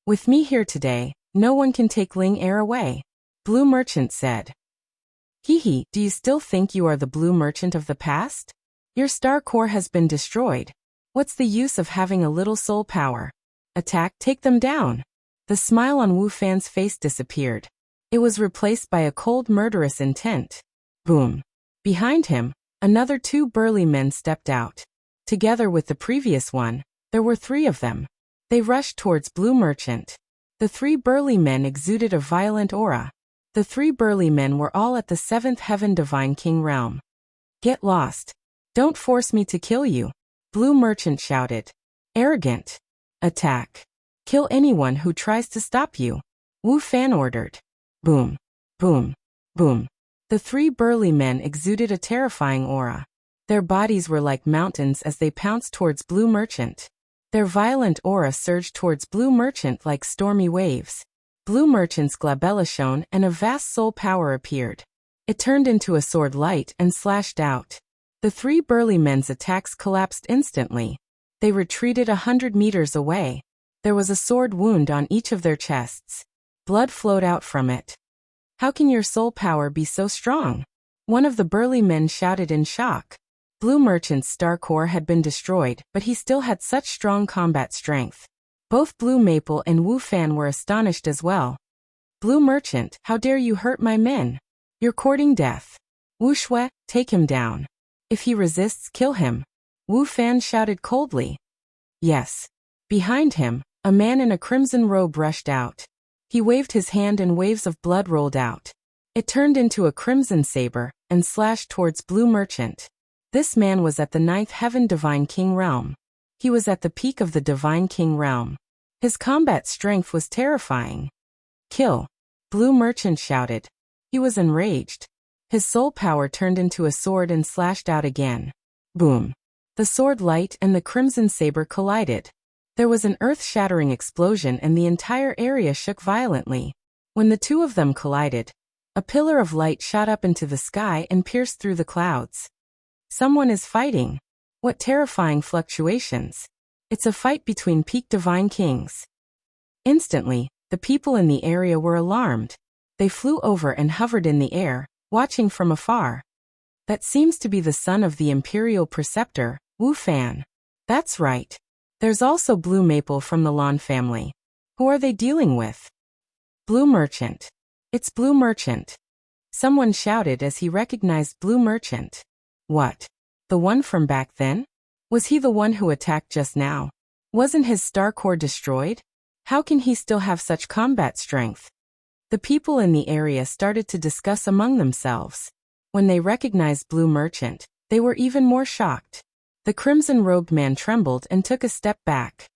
With me here today, no one can take Ling Air away, Blue Merchant said. Hee, do you still think you are the Blue Merchant of the past? Your star core has been destroyed. What's the use of having a little soul power? Attack, take them down. The smile on Wu Fan's face disappeared. It was replaced by a cold murderous intent. Boom. Behind him, another 2 burly men stepped out. Together with the previous one, there were 3 of them. They rushed towards Blue Merchant. The 3 burly men exuded a violent aura. The 3 burly men were all at the 7th Heaven Divine King realm. Get lost. Don't force me to kill you, Blue Merchant shouted. Arrogant. Attack. Kill anyone who tries to stop you, Wu Fan ordered. Boom. Boom. Boom. The 3 burly men exuded a terrifying aura. Their bodies were like mountains as they pounced towards Blue Merchant. Their violent aura surged towards Blue Merchant like stormy waves. Blue Merchant's glabella shone and a vast soul power appeared. It turned into a sword light and slashed out. The 3 burly men's attacks collapsed instantly. They retreated 100 meters away. There was a sword wound on each of their chests. Blood flowed out from it. How can your soul power be so strong? One of the burly men shouted in shock. Blue Merchant's star core had been destroyed, but he still had such strong combat strength. Both Blue Maple and Wu Fan were astonished as well. Blue Merchant, how dare you hurt my men? You're courting death. Wu Shui, take him down. If he resists, kill him. Wu Fan shouted coldly. Yes. Behind him, a man in a crimson robe rushed out. He waved his hand and waves of blood rolled out. It turned into a crimson saber and slashed towards Blue Merchant. This man was at the 9th Heaven Divine King realm. He was at the peak of the Divine King realm. His combat strength was terrifying. Kill. Blue Merchant shouted. He was enraged. His soul power turned into a sword and slashed out again. Boom. The sword light and the crimson saber collided. There was an earth-shattering explosion and the entire area shook violently. When the 2 of them collided, a pillar of light shot up into the sky and pierced through the clouds. Someone is fighting. What terrifying fluctuations. It's a fight between peak divine kings. Instantly, the people in the area were alarmed. They flew over and hovered in the air, watching from afar. That seems to be the son of the Imperial Preceptor, Wu Fan. That's right. There's also Blue Maple from the Lan family. Who are they dealing with? Blue Merchant. It's Blue Merchant. Someone shouted as he recognized Blue Merchant. What? The one from back then? Was he the one who attacked just now? Wasn't his star core destroyed? How can he still have such combat strength? The people in the area started to discuss among themselves. When they recognized Blue Merchant, they were even more shocked. The crimson-robed man trembled and took a step back.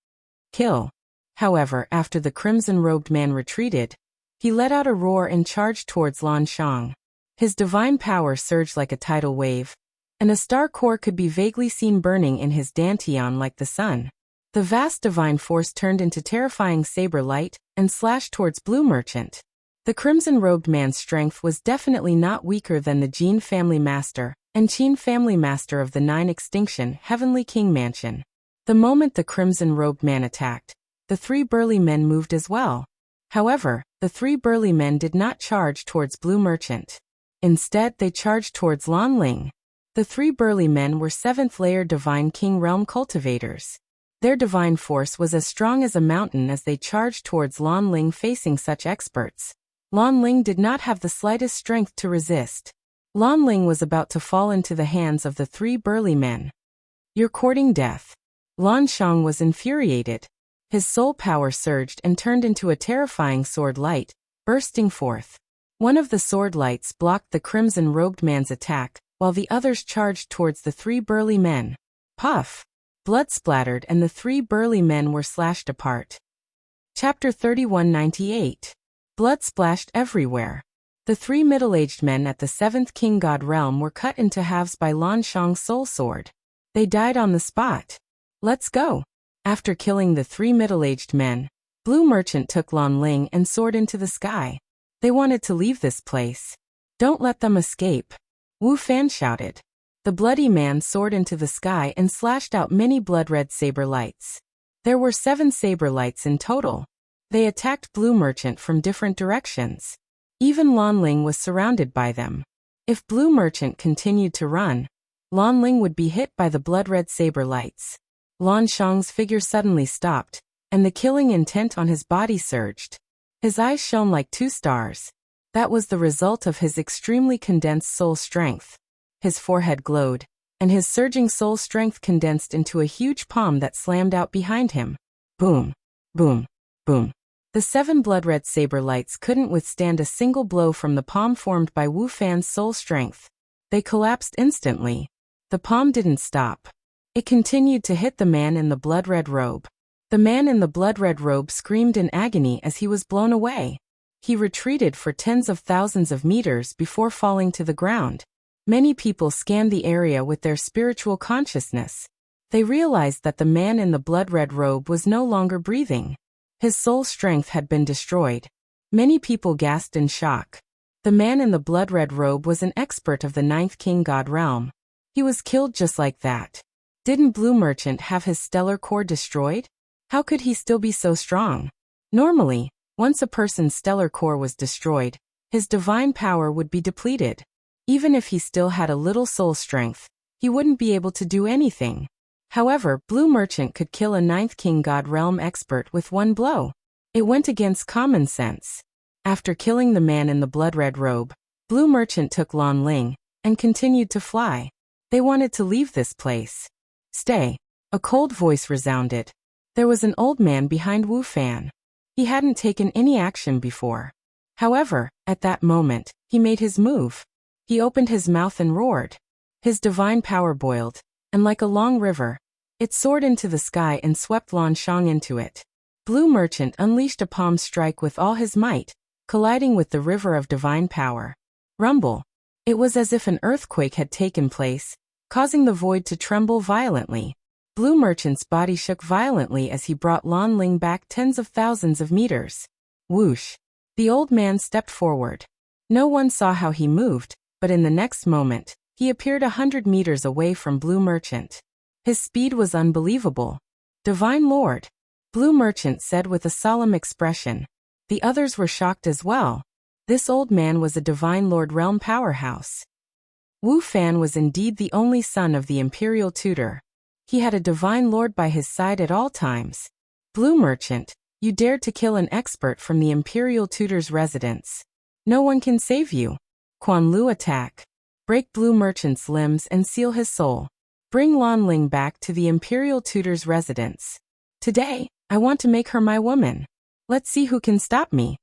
Kill. However, after the crimson-robed man retreated, he let out a roar and charged towards Lan Shang. His divine power surged like a tidal wave, and a star core could be vaguely seen burning in his dantian like the sun. The vast divine force turned into terrifying saber light and slashed towards Blue Merchant. The crimson-robed man's strength was definitely not weaker than the Jin family master and Qin family master of the 9 Extinction Heavenly King Mansion. The moment the crimson-robed man attacked, the 3 burly men moved as well. However, the 3 burly men did not charge towards Blue Merchant. Instead, they charged towards Lan Ling. The 3 burly men were 7th-layer Divine King Realm cultivators. Their divine force was as strong as a mountain as they charged towards Lan Ling facing such experts. Lan Ling did not have the slightest strength to resist. Lan Ling was about to fall into the hands of the 3 burly men. You're courting death. Lan Shang was infuriated. His soul power surged and turned into a terrifying sword light, bursting forth. One of the sword lights blocked the crimson-robed man's attack, while the others charged towards the 3 burly men. Puff! Blood splattered and the 3 burly men were slashed apart. Chapter 3198. Blood splashed everywhere. The three middle-aged men at the seventh King God realm were cut into halves by Lan Shang's soul sword. They died on the spot. Let's go. After killing the three middle-aged men, Blue Merchant took Lan Ling and soared into the sky. They wanted to leave this place. Don't let them escape. Wu Fan shouted. The bloody man soared into the sky and slashed out many blood-red saber lights. There were 7 saber lights in total. They attacked Blue Merchant from different directions. Even Lan Ling was surrounded by them. If Blue Merchant continued to run, Lan Ling would be hit by the blood-red saber lights. Lan Shang's figure suddenly stopped, and the killing intent on his body surged. His eyes shone like 2 stars. That was the result of his extremely condensed soul strength. His forehead glowed, and his surging soul strength condensed into a huge palm that slammed out behind him. Boom, boom, boom. The 7 blood-red saber lights couldn't withstand a single blow from the palm formed by Wu Fan's soul strength. They collapsed instantly. The palm didn't stop. It continued to hit the man in the blood-red robe. The man in the blood-red robe screamed in agony as he was blown away. He retreated for tens of thousands of meters before falling to the ground. Many people scanned the area with their spiritual consciousness. They realized that the man in the blood-red robe was no longer breathing. His soul strength had been destroyed. Many people gasped in shock. The man in the blood-red robe was an expert of the 9th King God realm. He was killed just like that. Didn't Blue Merchant have his stellar core destroyed? How could he still be so strong? Normally, once a person's stellar core was destroyed, his divine power would be depleted. Even if he still had a little soul strength, he wouldn't be able to do anything. However, Blue Merchant could kill a 9th King God realm expert with one blow. It went against common sense. After killing the man in the blood-red robe, Blue Merchant took Lan Ling and continued to fly. They wanted to leave this place. Stay. A cold voice resounded. There was an old man behind Wu Fan. He hadn't taken any action before. However, at that moment, he made his move. He opened his mouth and roared. His divine power boiled, and like a long river, it soared into the sky and swept Lan Shang into it. Blue Merchant unleashed a palm strike with all his might, colliding with the river of divine power. Rumble. It was as if an earthquake had taken place, causing the void to tremble violently. Blue Merchant's body shook violently as he brought Lan Ling back tens of thousands of meters. Whoosh. The old man stepped forward. No one saw how he moved, but in the next moment, he appeared 100 meters away from Blue Merchant. His speed was unbelievable. Divine Lord, Blue Merchant said with a solemn expression. The others were shocked as well. This old man was a Divine Lord realm powerhouse. Wu Fan was indeed the only son of the Imperial Tutor. He had a Divine Lord by his side at all times. Blue Merchant, you dared to kill an expert from the Imperial Tutor's residence. No one can save you. Quan Lu attack. Break Blue Merchant's limbs and seal his soul. Bring Lan Ling back to the Imperial Tutor's residence. Today, I want to make her my woman. Let's see who can stop me.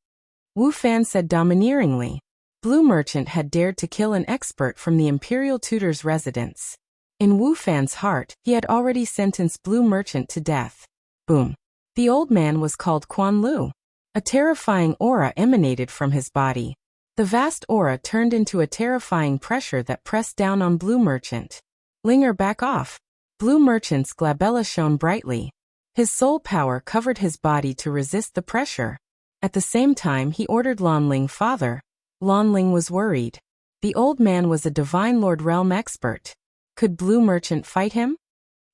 Wu Fan said domineeringly. Blue Merchant had dared to kill an expert from the Imperial Tutor's residence. In Wu Fan's heart, he had already sentenced Blue Merchant to death. Boom. The old man was called Quan Lu. A terrifying aura emanated from his body. The vast aura turned into a terrifying pressure that pressed down on Blue Merchant. Linger, back off. Blue Merchant's glabella shone brightly. His soul power covered his body to resist the pressure. At the same time, he ordered Lan Ling father. Lan Ling was worried. The old man was a Divine Lord realm expert. Could Blue Merchant fight him?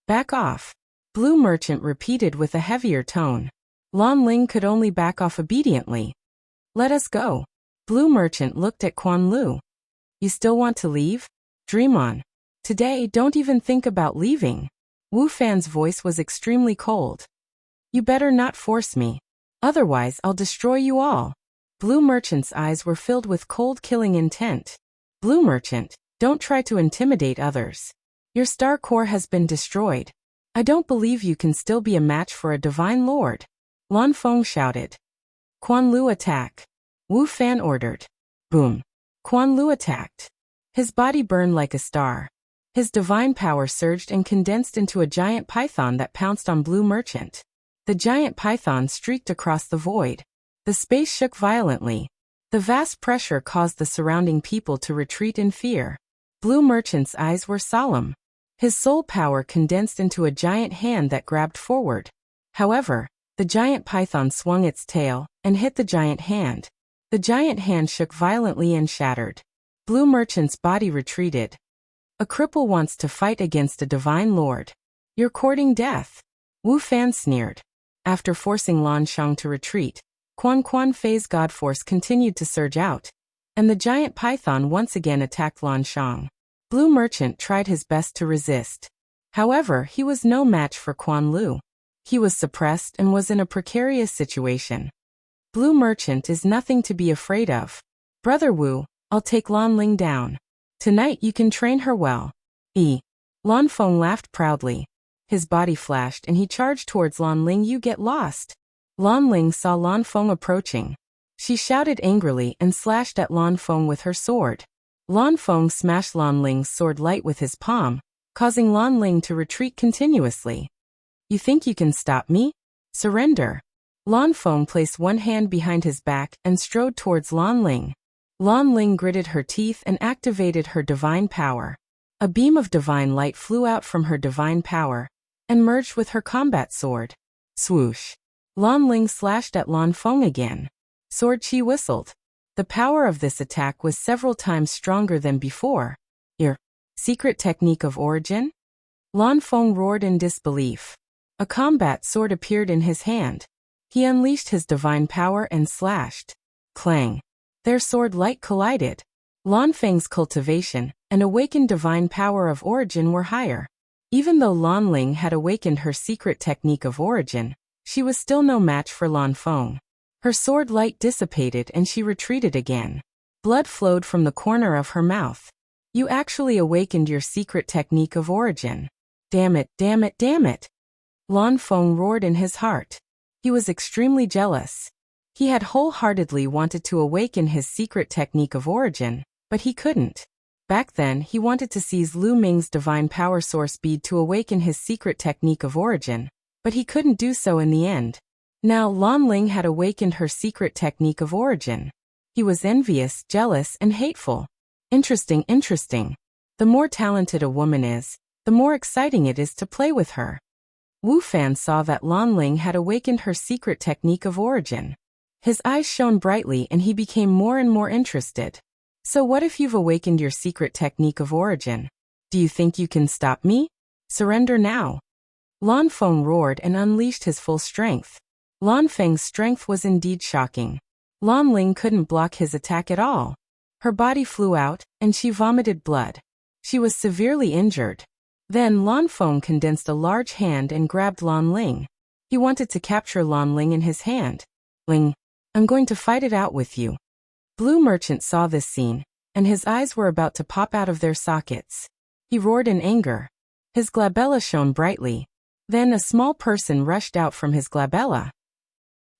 Back off. Blue Merchant repeated with a heavier tone. Lan Ling could only back off obediently. Let us go. Blue Merchant looked at Quan Lu. You still want to leave? Dream on. Today, don't even think about leaving. Wu Fan's voice was extremely cold. You better not force me. Otherwise, I'll destroy you all. Blue Merchant's eyes were filled with cold killing intent. Blue Merchant, don't try to intimidate others. Your star core has been destroyed. I don't believe you can still be a match for a Divine Lord. Lan Feng shouted. Quan Lu attack. Wu Fan ordered. Boom. Quan Lu attacked. His body burned like a star. His divine power surged and condensed into a giant python that pounced on Blue Merchant. The giant python streaked across the void. The space shook violently. The vast pressure caused the surrounding people to retreat in fear. Blue Merchant's eyes were solemn. His soul power condensed into a giant hand that grabbed forward. However, the giant python swung its tail and hit the giant hand. The giant hand shook violently and shattered. Blue Merchant's body retreated. A cripple wants to fight against a divine lord. You're courting death. Wu Fan sneered. After forcing Lan Shang to retreat, Quan Fei's god force continued to surge out, and the giant python once again attacked Lan Shang. Blue Merchant tried his best to resist. However, he was no match for Quan Lu. He was suppressed and was in a precarious situation. Blue Merchant is nothing to be afraid of. Brother Wu, I'll take Lan Ling down. Tonight you can train her well. Lan Feng laughed proudly. His body flashed and he charged towards Lan Ling. You get lost. Lan Ling saw Lan Feng approaching. She shouted angrily and slashed at Lan Feng with her sword. Lan Feng smashed Lan Ling's sword light with his palm, causing Lan Ling to retreat continuously. You think you can stop me? Surrender. Lan Feng placed one hand behind his back and strode towards Lan Ling. Lan Ling gritted her teeth and activated her divine power. A beam of divine light flew out from her divine power and merged with her combat sword. Swoosh. Lan Ling slashed at Lan Feng again. Sword Chi whistled. The power of this attack was several times stronger than before. Your secret technique of origin? Lan Feng roared in disbelief. A combat sword appeared in his hand. He unleashed his divine power and slashed. Clang. Their sword light collided. Lan Feng's cultivation and awakened divine power of origin were higher. Even though Lan Ling had awakened her secret technique of origin, she was still no match for Lan Feng. Her sword light dissipated and she retreated again. Blood flowed from the corner of her mouth. You actually awakened your secret technique of origin. Damn it, damn it, damn it. Lan Feng roared in his heart. He was extremely jealous. He had wholeheartedly wanted to awaken his secret technique of origin, but he couldn't. Back then, he wanted to seize Lu Ming's divine power source bead to awaken his secret technique of origin, but he couldn't do so in the end. Now Lan Ling had awakened her secret technique of origin. He was envious, jealous, and hateful. Interesting. The more talented a woman is, the more exciting it is to play with her. Wu Fan saw that Lan Ling had awakened her secret technique of origin. His eyes shone brightly and he became more and more interested. So what if you've awakened your secret technique of origin? Do you think you can stop me? Surrender now. Lan Feng roared and unleashed his full strength. Lan Feng's strength was indeed shocking. Lan Ling couldn't block his attack at all. Her body flew out, and she vomited blood. She was severely injured. Then Lan Feng condensed a large hand and grabbed Lan Ling. He wanted to capture Lan Ling in his hand. Ling, I'm going to fight it out with you. Blue Merchant saw this scene, and his eyes were about to pop out of their sockets. He roared in anger. His glabella shone brightly. Then a small person rushed out from his glabella.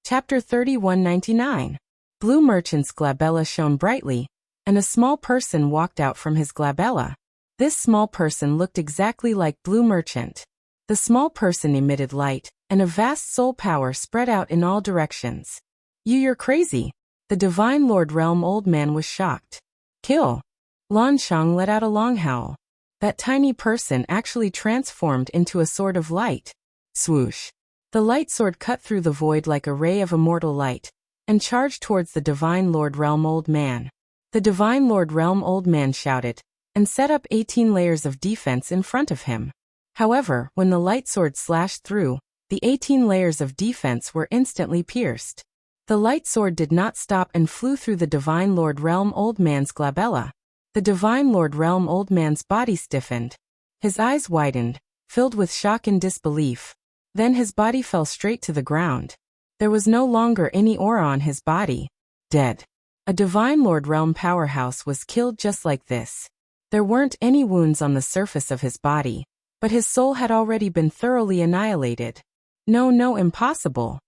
Chapter 3199. Blue Merchant's glabella shone brightly, and a small person walked out from his glabella. This small person looked exactly like Blue Merchant. The small person emitted light, and a vast soul power spread out in all directions. You're crazy. The Divine Lord Realm Old Man was shocked. Kill. Lan Shang let out a long howl. That tiny person actually transformed into a sword of light. Swoosh. The light sword cut through the void like a ray of immortal light, and charged towards the Divine Lord Realm Old Man. The Divine Lord Realm Old Man shouted, and set up 18 layers of defense in front of him. However, when the light sword slashed through, the 18 layers of defense were instantly pierced. The light sword did not stop and flew through the Divine Lord Realm Old Man's glabella. The Divine Lord Realm Old Man's body stiffened. His eyes widened, filled with shock and disbelief. Then his body fell straight to the ground. There was no longer any aura on his body. Dead. A Divine Lord Realm powerhouse was killed just like this. There weren't any wounds on the surface of his body, but his soul had already been thoroughly annihilated. No, impossible.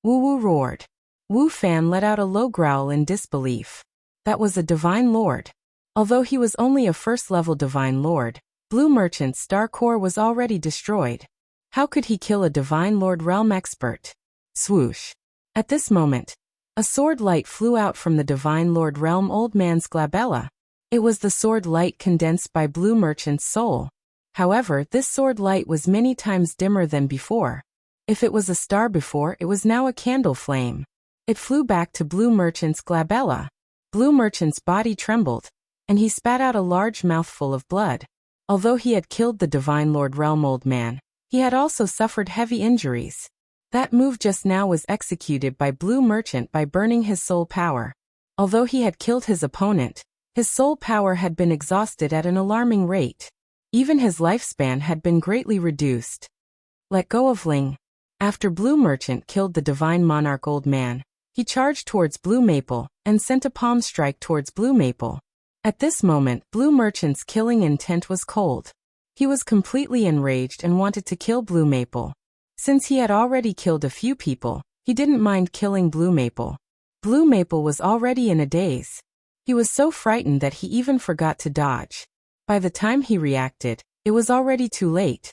Wu Wu roared. Wu Fan let out a low growl in disbelief. That was a Divine Lord. Although he was only a first-level Divine Lord, Blue Merchant's star core was already destroyed. How could he kill a Divine Lord Realm expert? Swoosh. At this moment, A sword light flew out from the Divine Lord Realm Old Man's glabella. It was the sword light condensed by Blue Merchant's soul. However, this sword light was many times dimmer than before. If it was a star before, it was now a candle flame. It flew back to Blue Merchant's glabella. Blue Merchant's body trembled, and he spat out a large mouthful of blood. Although he had killed the Divine Lord Realm Old Man, he had also suffered heavy injuries. That move just now was executed by Blue Merchant by burning his soul power. Although he had killed his opponent, his soul power had been exhausted at an alarming rate. Even his lifespan had been greatly reduced. Let go of Ling. After Blue Merchant killed the Divine Monarch Old Man, he charged towards Blue Maple and sent a palm strike towards Blue Maple. At this moment, Blue Merchant's killing intent was cold. He was completely enraged and wanted to kill Blue Maple. Since he had already killed a few people, he didn't mind killing Blue Maple. Blue Maple was already in a daze. He was so frightened that he even forgot to dodge. By the time he reacted, it was already too late.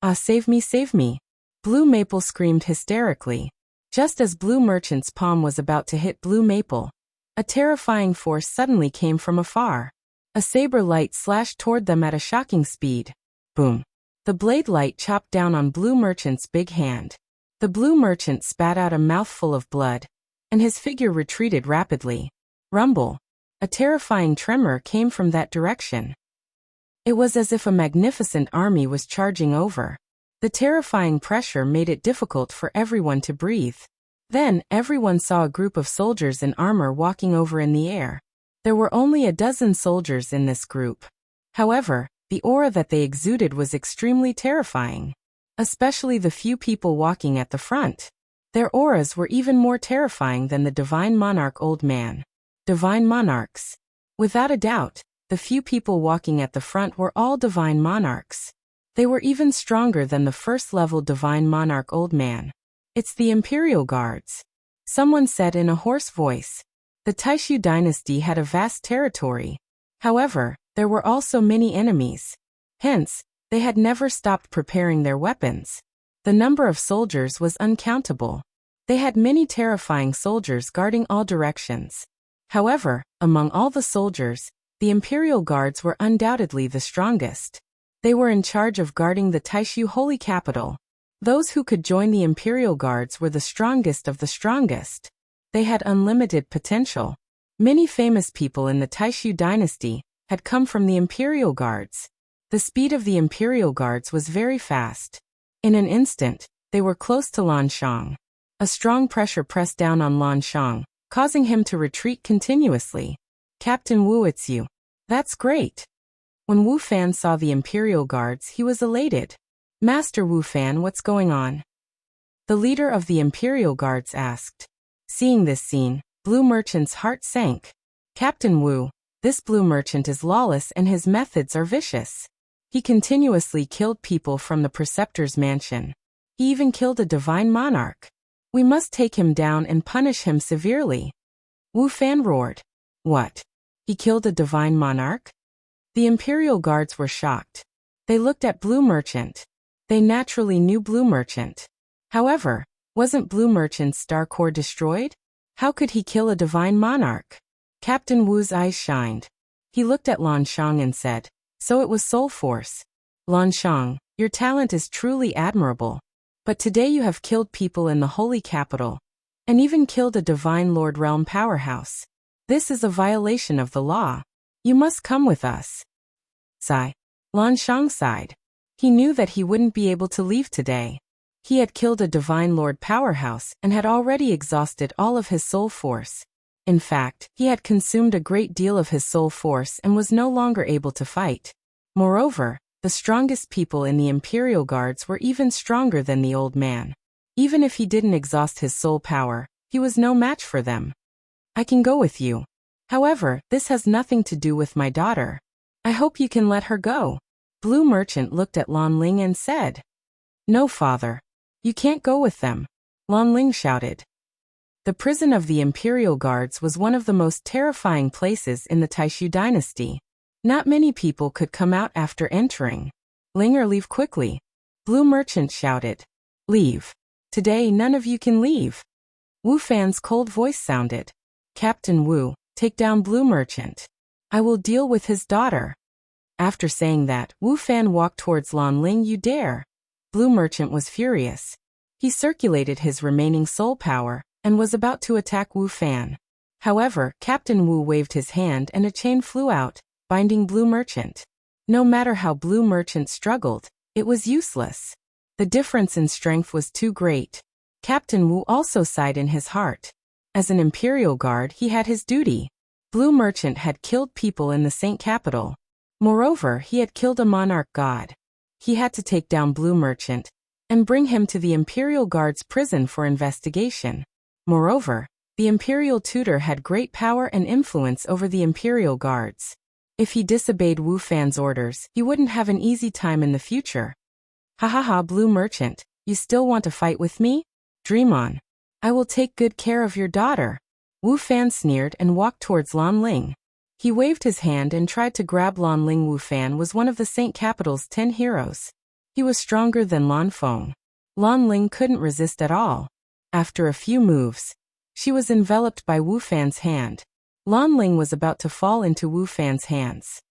"Ah, save me, save me!" Blue Maple screamed hysterically. Just as Blue Merchant's palm was about to hit Blue Maple, a terrifying force suddenly came from afar. A saber light slashed toward them at a shocking speed. Boom! The blade light chopped down on Blue Merchant's big hand. The Blue Merchant spat out a mouthful of blood, and his figure retreated rapidly. Rumble! A terrifying tremor came from that direction. It was as if a magnificent army was charging over. The terrifying pressure made it difficult for everyone to breathe. Then, everyone saw a group of soldiers in armor walking over in the air. There were only a dozen soldiers in this group. However, the aura that they exuded was extremely terrifying. Especially the few people walking at the front. Their auras were even more terrifying than the Divine Monarch Old Man. Divine Monarchs. Without a doubt, the few people walking at the front were all Divine Monarchs. They were even stronger than the first-level Divine Monarch Old Man. "It's the Imperial Guards," someone said in a hoarse voice. The Taishu dynasty had a vast territory. However, there were also many enemies. Hence, they had never stopped preparing their weapons. The number of soldiers was uncountable. They had many terrifying soldiers guarding all directions. However, among all the soldiers, the Imperial Guards were undoubtedly the strongest. They were in charge of guarding the Taishu holy capital. Those who could join the Imperial Guards were the strongest of the strongest. They had unlimited potential. Many famous people in the Taishu dynasty had come from the Imperial Guards. The speed of the Imperial Guards was very fast. In an instant, they were close to Lan Shang. A strong pressure pressed down on Lan Shang, causing him to retreat continuously. "Captain Wu, it's you. That's great." When Wu Fan saw the Imperial Guards, he was elated. "Master Wu Fan, what's going on?" The leader of the Imperial Guards asked. Seeing this scene, Blue Merchant's heart sank. "Captain Wu, this Blue Merchant is lawless and his methods are vicious. He continuously killed people from the Preceptor's mansion. He even killed a Divine Monarch. We must take him down and punish him severely." Wu Fan roared. "What? He killed a Divine Monarch?" The Imperial Guards were shocked. They looked at Blue Merchant. They naturally knew Blue Merchant. However, wasn't Blue Merchant's star core destroyed? How could he kill a Divine Monarch? Captain Wu's eyes shined. He looked at Lan Shang and said, "So it was Soul Force. Lan Shang, your talent is truly admirable. But today you have killed people in the holy capital, and even killed a Divine Lord Realm powerhouse. This is a violation of the law. You must come with us." Sigh. Lan Shang sighed. He knew that he wouldn't be able to leave today. He had killed a Divine Lord powerhouse and had already exhausted all of his soul force. In fact, he had consumed a great deal of his soul force and was no longer able to fight. Moreover, the strongest people in the Imperial Guards were even stronger than the old man. Even if he didn't exhaust his soul power, he was no match for them. "I can go with you. However, this has nothing to do with my daughter. I hope you can let her go." Blue Merchant looked at Lan Ling and said, "No, father. You can't go with them." Lan Ling shouted. The prison of the Imperial Guards was one of the most terrifying places in the Taishu dynasty. Not many people could come out after entering. "Linger, leave quickly." Blue Merchant shouted. "Leave. Today none of you can leave." Wu Fan's cold voice sounded. Captain Wu, take down Blue Merchant. I will deal with his daughter. After saying that, Wu Fan walked towards Lan Ling. You dare? Blue Merchant was furious. He circulated his remaining soul power, and was about to attack Wu Fan. However, Captain Wu waved his hand and a chain flew out, binding Blue Merchant. No matter how Blue Merchant struggled, it was useless. The difference in strength was too great. Captain Wu also sighed in his heart. As an Imperial Guard, he had his duty. Blue Merchant had killed people in the Saint Capital. Moreover, he had killed a Monarch god. He had to take down Blue Merchant and bring him to the Imperial Guard's prison for investigation. Moreover, the Imperial Tutor had great power and influence over the Imperial Guards. If he disobeyed Wu Fan's orders, he wouldn't have an easy time in the future. Ha ha ha, Blue Merchant, you still want to fight with me? Dream on. I will take good care of your daughter. Wu Fan sneered and walked towards Lan Ling. He waved his hand and tried to grab Lan Ling. Wu Fan was one of the Saint Capital's 10 heroes. He was stronger than Lan Feng. Lan Ling couldn't resist at all. After a few moves, she was enveloped by Wu Fan's hand. Lan Ling was about to fall into Wu Fan's hands.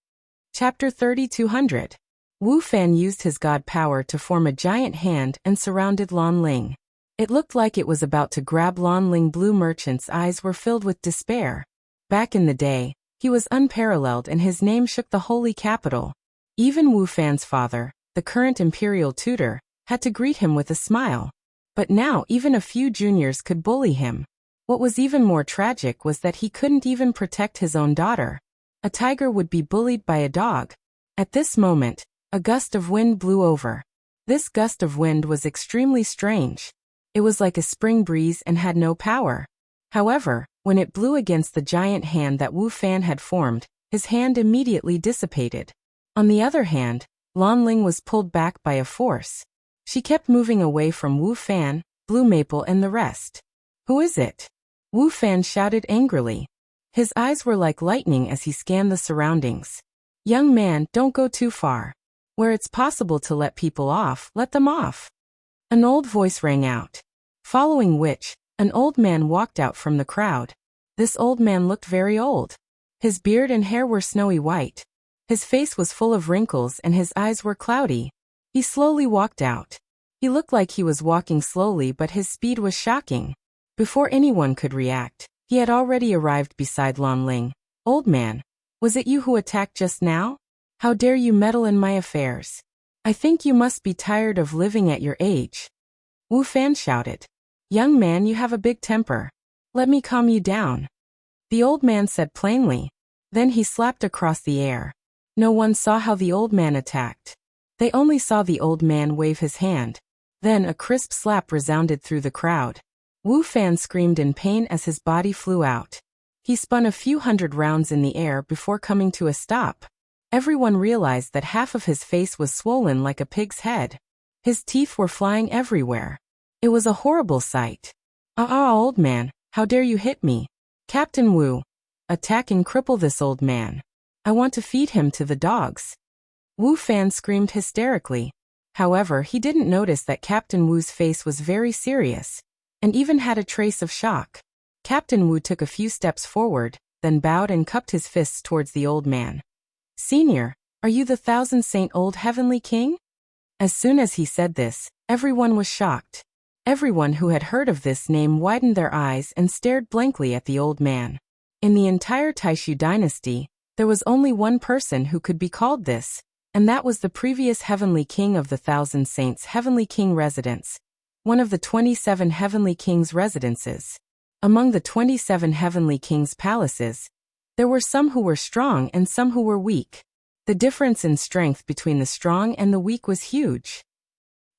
Chapter 3200. Wu Fan used his god power to form a giant hand and surrounded Lan Ling. It looked like it was about to grab Lan Ling. Blue Merchant's eyes were filled with despair. Back in the day, he was unparalleled and his name shook the holy capital. Even Wu Fan's father, the current Imperial Tutor, had to greet him with a smile. But now even a few juniors could bully him. What was even more tragic was that he couldn't even protect his own daughter. A tiger would be bullied by a dog. At this moment, a gust of wind blew over. This gust of wind was extremely strange. It was like a spring breeze and had no power. However, when it blew against the giant hand that Wu Fan had formed, his hand immediately dissipated. On the other hand, Lan Ling was pulled back by a force. She kept moving away from Wu Fan, Blue Maple and the rest. Who is it? Wu Fan shouted angrily. His eyes were like lightning as he scanned the surroundings. Young man, don't go too far. Where it's possible to let people off, let them off. An old voice rang out. Following which, an old man walked out from the crowd. This old man looked very old. His beard and hair were snowy white. His face was full of wrinkles and his eyes were cloudy. He slowly walked out. He looked like he was walking slowly, but his speed was shocking. Before anyone could react, he had already arrived beside Lan Ling. Old man, was it you who attacked just now? How dare you meddle in my affairs? I think you must be tired of living at your age. Wu Fan shouted. Young man, you have a big temper. Let me calm you down. The old man said plainly. Then he slapped across the air. No one saw how the old man attacked. They only saw the old man wave his hand. Then a crisp slap resounded through the crowd. Wu Fan screamed in pain as his body flew out. He spun a few hundred rounds in the air before coming to a stop. Everyone realized that half of his face was swollen like a pig's head. His teeth were flying everywhere. It was a horrible sight. Old man, how dare you hit me? Captain Wu, attack and cripple this old man. I want to feed him to the dogs. Wu Fan screamed hysterically. However, he didn't notice that Captain Wu's face was very serious, and even had a trace of shock. Captain Wu took a few steps forward, then bowed and cupped his fists towards the old man. Senior, are you the Thousand Saint Old Heavenly King? As soon as he said this, everyone was shocked. Everyone who had heard of this name widened their eyes and stared blankly at the old man. In the entire Taishu dynasty, there was only one person who could be called this, and that was the previous Heavenly King of the Thousand Saints' Heavenly King residence, one of the 27 Heavenly King's residences. Among the 27 Heavenly King's palaces, there were some who were strong and some who were weak. The difference in strength between the strong and the weak was huge.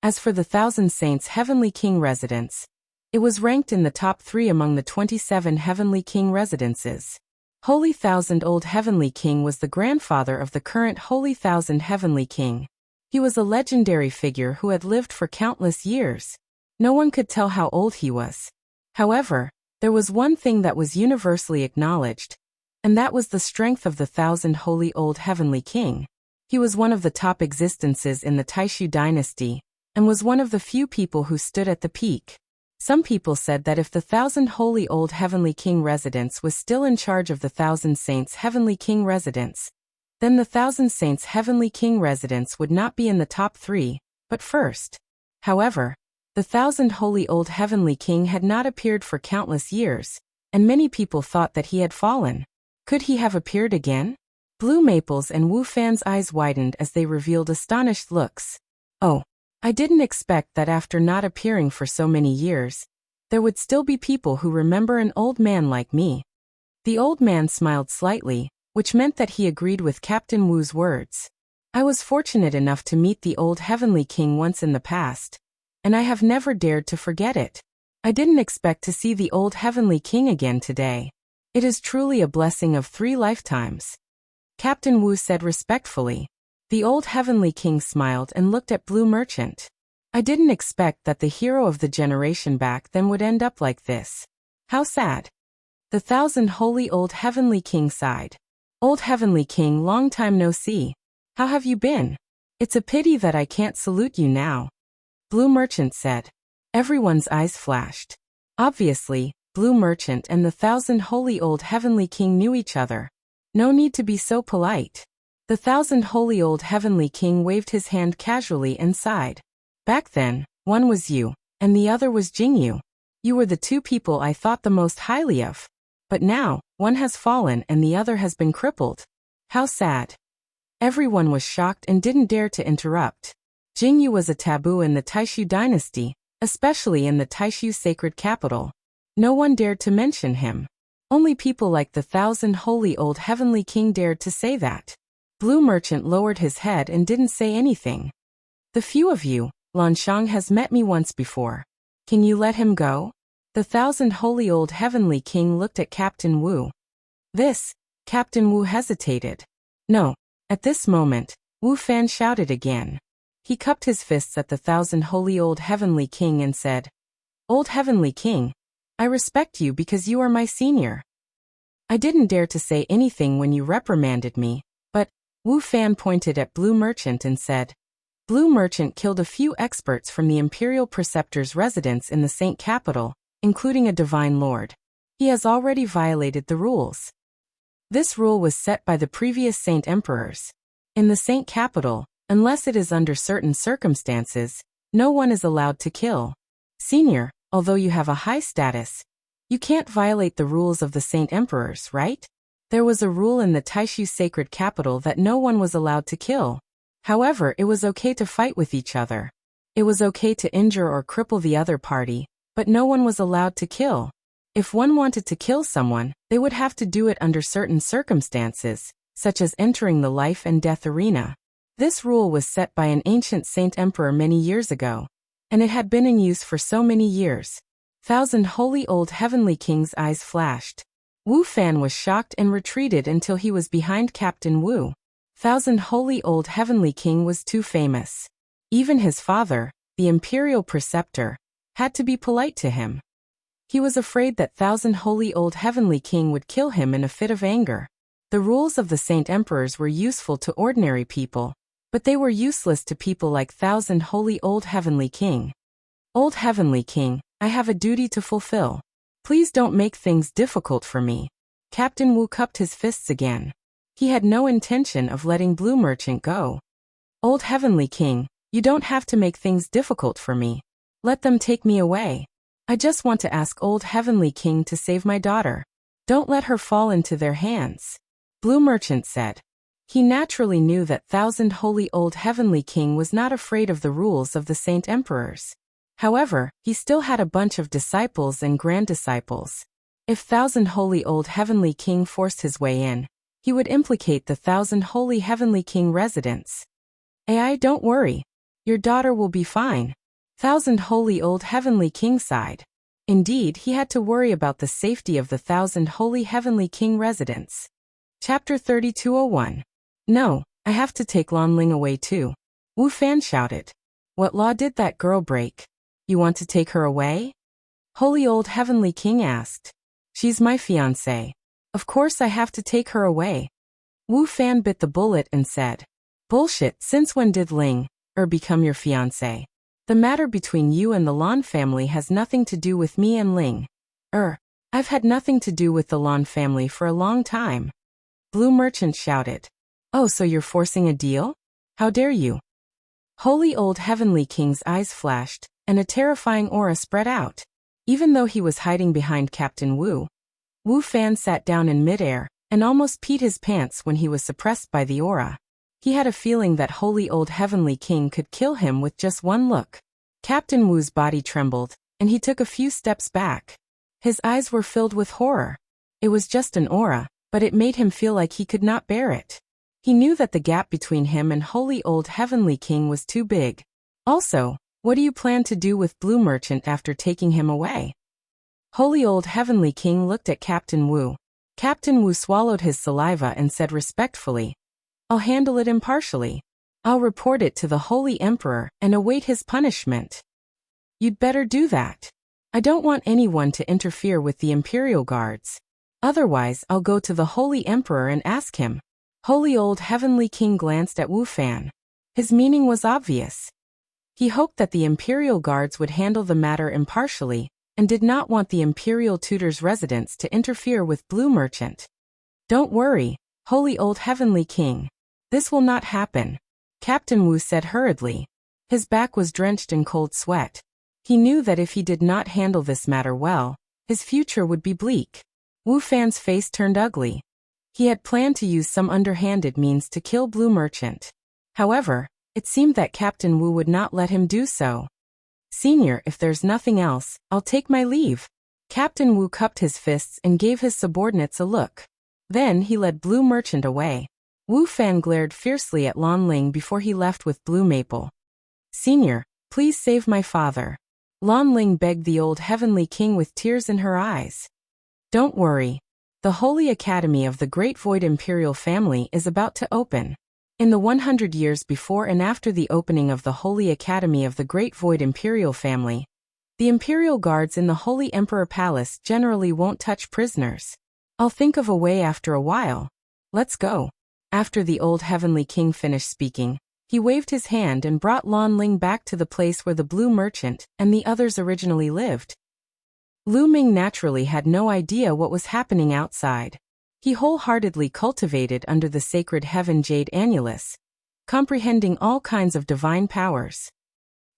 As for the Thousand Saints' Heavenly King residence, it was ranked in the top 3 among the 27 Heavenly King residences. Holy Thousand Old Heavenly King was the grandfather of the current Holy Thousand Heavenly King. He was a legendary figure who had lived for countless years. No one could tell how old he was. However, there was one thing that was universally acknowledged, and that was the strength of the Thousand Holy Old Heavenly King. He was one of the top existences in the Taishu dynasty, and was one of the few people who stood at the peak. Some people said that if the 1,000 holy old heavenly king residence was still in charge of the 1,000 saints heavenly king residence, then the 1,000 saints heavenly king residence would not be in the top 3, but first. However, the 1,000 holy old heavenly king had not appeared for countless years, and many people thought that he had fallen. Could he have appeared again? Blue Maple's and Wu Fan's eyes widened as they revealed astonished looks. Oh, I didn't expect that after not appearing for so many years, there would still be people who remember an old man like me. The old man smiled slightly, which meant that he agreed with Captain Wu's words. I was fortunate enough to meet the old heavenly king once in the past, and I have never dared to forget it. I didn't expect to see the old heavenly king again today. It is truly a blessing of 3 lifetimes. Captain Wu said respectfully. The old heavenly king smiled and looked at Blue Merchant. I didn't expect that the hero of the generation back then would end up like this. How sad. The 1,000 holy old heavenly king sighed. Old heavenly king, long time no see. How have you been? It's a pity that I can't salute you now. Blue Merchant said. Everyone's eyes flashed. Obviously, Blue Merchant and the 1,000 holy old heavenly king knew each other. No need to be so polite. The 1,000 holy old heavenly king waved his hand casually and sighed. Back then, one was you, and the other was Jingyu. You were the 2 people I thought the most highly of. But now, one has fallen and the other has been crippled. How sad. Everyone was shocked and didn't dare to interrupt. Jingyu was a taboo in the Taishu dynasty, especially in the Taishu sacred capital. No one dared to mention him. Only people like the 1,000 holy old heavenly king dared to say that. Blue Merchant lowered his head and didn't say anything. The few of you, Lanshang has met me once before. Can you let him go? The 1,000 holy old heavenly king looked at Captain Wu. Captain Wu hesitated. No. At this moment, Wu Fan shouted again. He cupped his fists at the 1,000 holy old heavenly king and said, Old heavenly king, I respect you because you are my senior. I didn't dare to say anything when you reprimanded me, but, Wu Fan pointed at Blue Merchant and said, Blue Merchant killed a few experts from the Imperial Preceptor's residence in the Saint Capital, including a Divine Lord. He has already violated the rules. This rule was set by the previous Saint Emperors. In the Saint Capital, unless it is under certain circumstances, no one is allowed to kill. Senior, although you have a high status, you can't violate the rules of the Saint Emperors, right? There was a rule in the Taishu sacred capital that no one was allowed to kill. However, it was okay to fight with each other. It was okay to injure or cripple the other party, but no one was allowed to kill. If one wanted to kill someone, they would have to do it under certain circumstances, such as entering the life and death arena. This rule was set by an ancient Saint Emperor many years ago, and it had been in use for so many years. 1,000 holy old heavenly king's eyes flashed. Wu Fan was shocked and retreated until he was behind Captain Wu. 1,000 holy old heavenly king was too famous. Even his father, the imperial preceptor, had to be polite to him. He was afraid that 1,000 holy old heavenly king would kill him in a fit of anger. The rules of the Saint Emperors were useful to ordinary people, but they were useless to people like 1,000 holy old heavenly king. Old heavenly king, I have a duty to fulfill. Please don't make things difficult for me. Captain Wu cupped his fists again. He had no intention of letting Blue Merchant go. Old heavenly king, you don't have to make things difficult for me. Let them take me away. I just want to ask old heavenly king to save my daughter. Don't let her fall into their hands. Blue Merchant said. He naturally knew that 1,000 holy old heavenly king was not afraid of the rules of the Saint Emperors. However, he still had a bunch of disciples and grand disciples. If 1,000 holy old heavenly king forced his way in, he would implicate the 1,000 holy heavenly king residents. Ai, don't worry. Your daughter will be fine. 1,000 holy old heavenly king sighed. Indeed, he had to worry about the safety of the 1,000 holy heavenly king residents. Chapter 3201. No, I have to take Lan Ling away too. Wu Fan shouted. What law did that girl break? You want to take her away? Holy old heavenly king asked. She's my fiancée. Of course I have to take her away. Wu Fan bit the bullet and said. Bullshit, since when did Ling become your fiancée? The matter between you and the Lan family has nothing to do with me and Ling. I've had nothing to do with the Lan family for a long time. Blue Merchant shouted. Oh, so you're forcing a deal? How dare you? Holy Old Heavenly King's eyes flashed, and a terrifying aura spread out. Even though he was hiding behind Captain Wu, Wu Fan sat down in midair, and almost peed his pants when he was suppressed by the aura. He had a feeling that Holy Old Heavenly King could kill him with just one look. Captain Wu's body trembled, and he took a few steps back. His eyes were filled with horror. It was just an aura, but it made him feel like he could not bear it. He knew that the gap between him and Holy Old Heavenly King was too big. Also, what do you plan to do with Blue Merchant after taking him away? Holy Old Heavenly King looked at Captain Wu. Captain Wu swallowed his saliva and said respectfully, I'll handle it impartially. I'll report it to the Holy Emperor and await his punishment. You'd better do that. I don't want anyone to interfere with the Imperial Guards. Otherwise, I'll go to the Holy Emperor and ask him. Holy Old Heavenly King glanced at Wu Fan. His meaning was obvious. He hoped that the Imperial Guards would handle the matter impartially, and did not want the Imperial Tutor's residence to interfere with Blue Merchant. Don't worry, Holy Old Heavenly King. This will not happen, Captain Wu said hurriedly. His back was drenched in cold sweat. He knew that if he did not handle this matter well, his future would be bleak. Wu Fan's face turned ugly. He had planned to use some underhanded means to kill Blue Merchant. However, it seemed that Captain Wu would not let him do so. Senior, if there's nothing else, I'll take my leave. Captain Wu cupped his fists and gave his subordinates a look. Then he led Blue Merchant away. Wu Fan glared fiercely at Lan Ling before he left with Blue Maple. Senior, please save my father. Lan Ling begged the Old Heavenly King with tears in her eyes. Don't worry. The Holy Academy of the Great Void Imperial Family is about to open. In the 100 years before and after the opening of the Holy Academy of the Great Void Imperial Family, the Imperial Guards in the Holy Emperor Palace generally won't touch prisoners. I'll think of a way after a while. Let's go. After the Old Heavenly King finished speaking, he waved his hand and brought Lan Ling back to the place where the Blue Merchant and the others originally lived. Lu Ming naturally had no idea what was happening outside. He wholeheartedly cultivated under the sacred heaven jade annulus, comprehending all kinds of divine powers.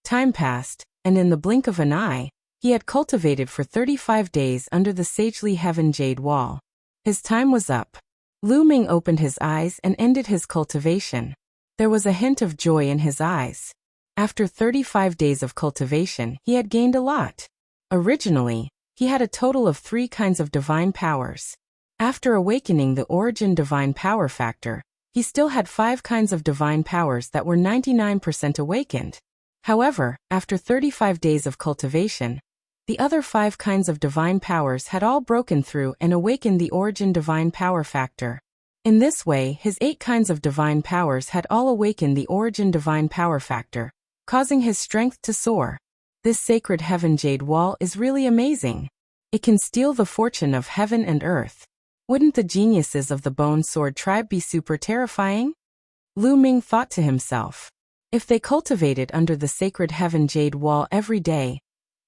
Time passed, and in the blink of an eye, he had cultivated for 35 days under the sagely heaven jade wall. His time was up. Lu Ming opened his eyes and ended his cultivation. There was a hint of joy in his eyes. After 35 days of cultivation, he had gained a lot. Originally, he had a total of 3 kinds of divine powers. After awakening the origin divine power factor, he still had 5 kinds of divine powers that were 99% awakened. However, after 35 days of cultivation, the other 5 kinds of divine powers had all broken through and awakened the origin divine power factor. In this way, his 8 kinds of divine powers had all awakened the origin divine power factor, causing his strength to soar. This sacred heaven jade wall is really amazing. It can steal the fortune of heaven and earth. Wouldn't the geniuses of the Bone Sword tribe be super terrifying? Lu Ming thought to himself. If they cultivated under the sacred heaven jade wall every day,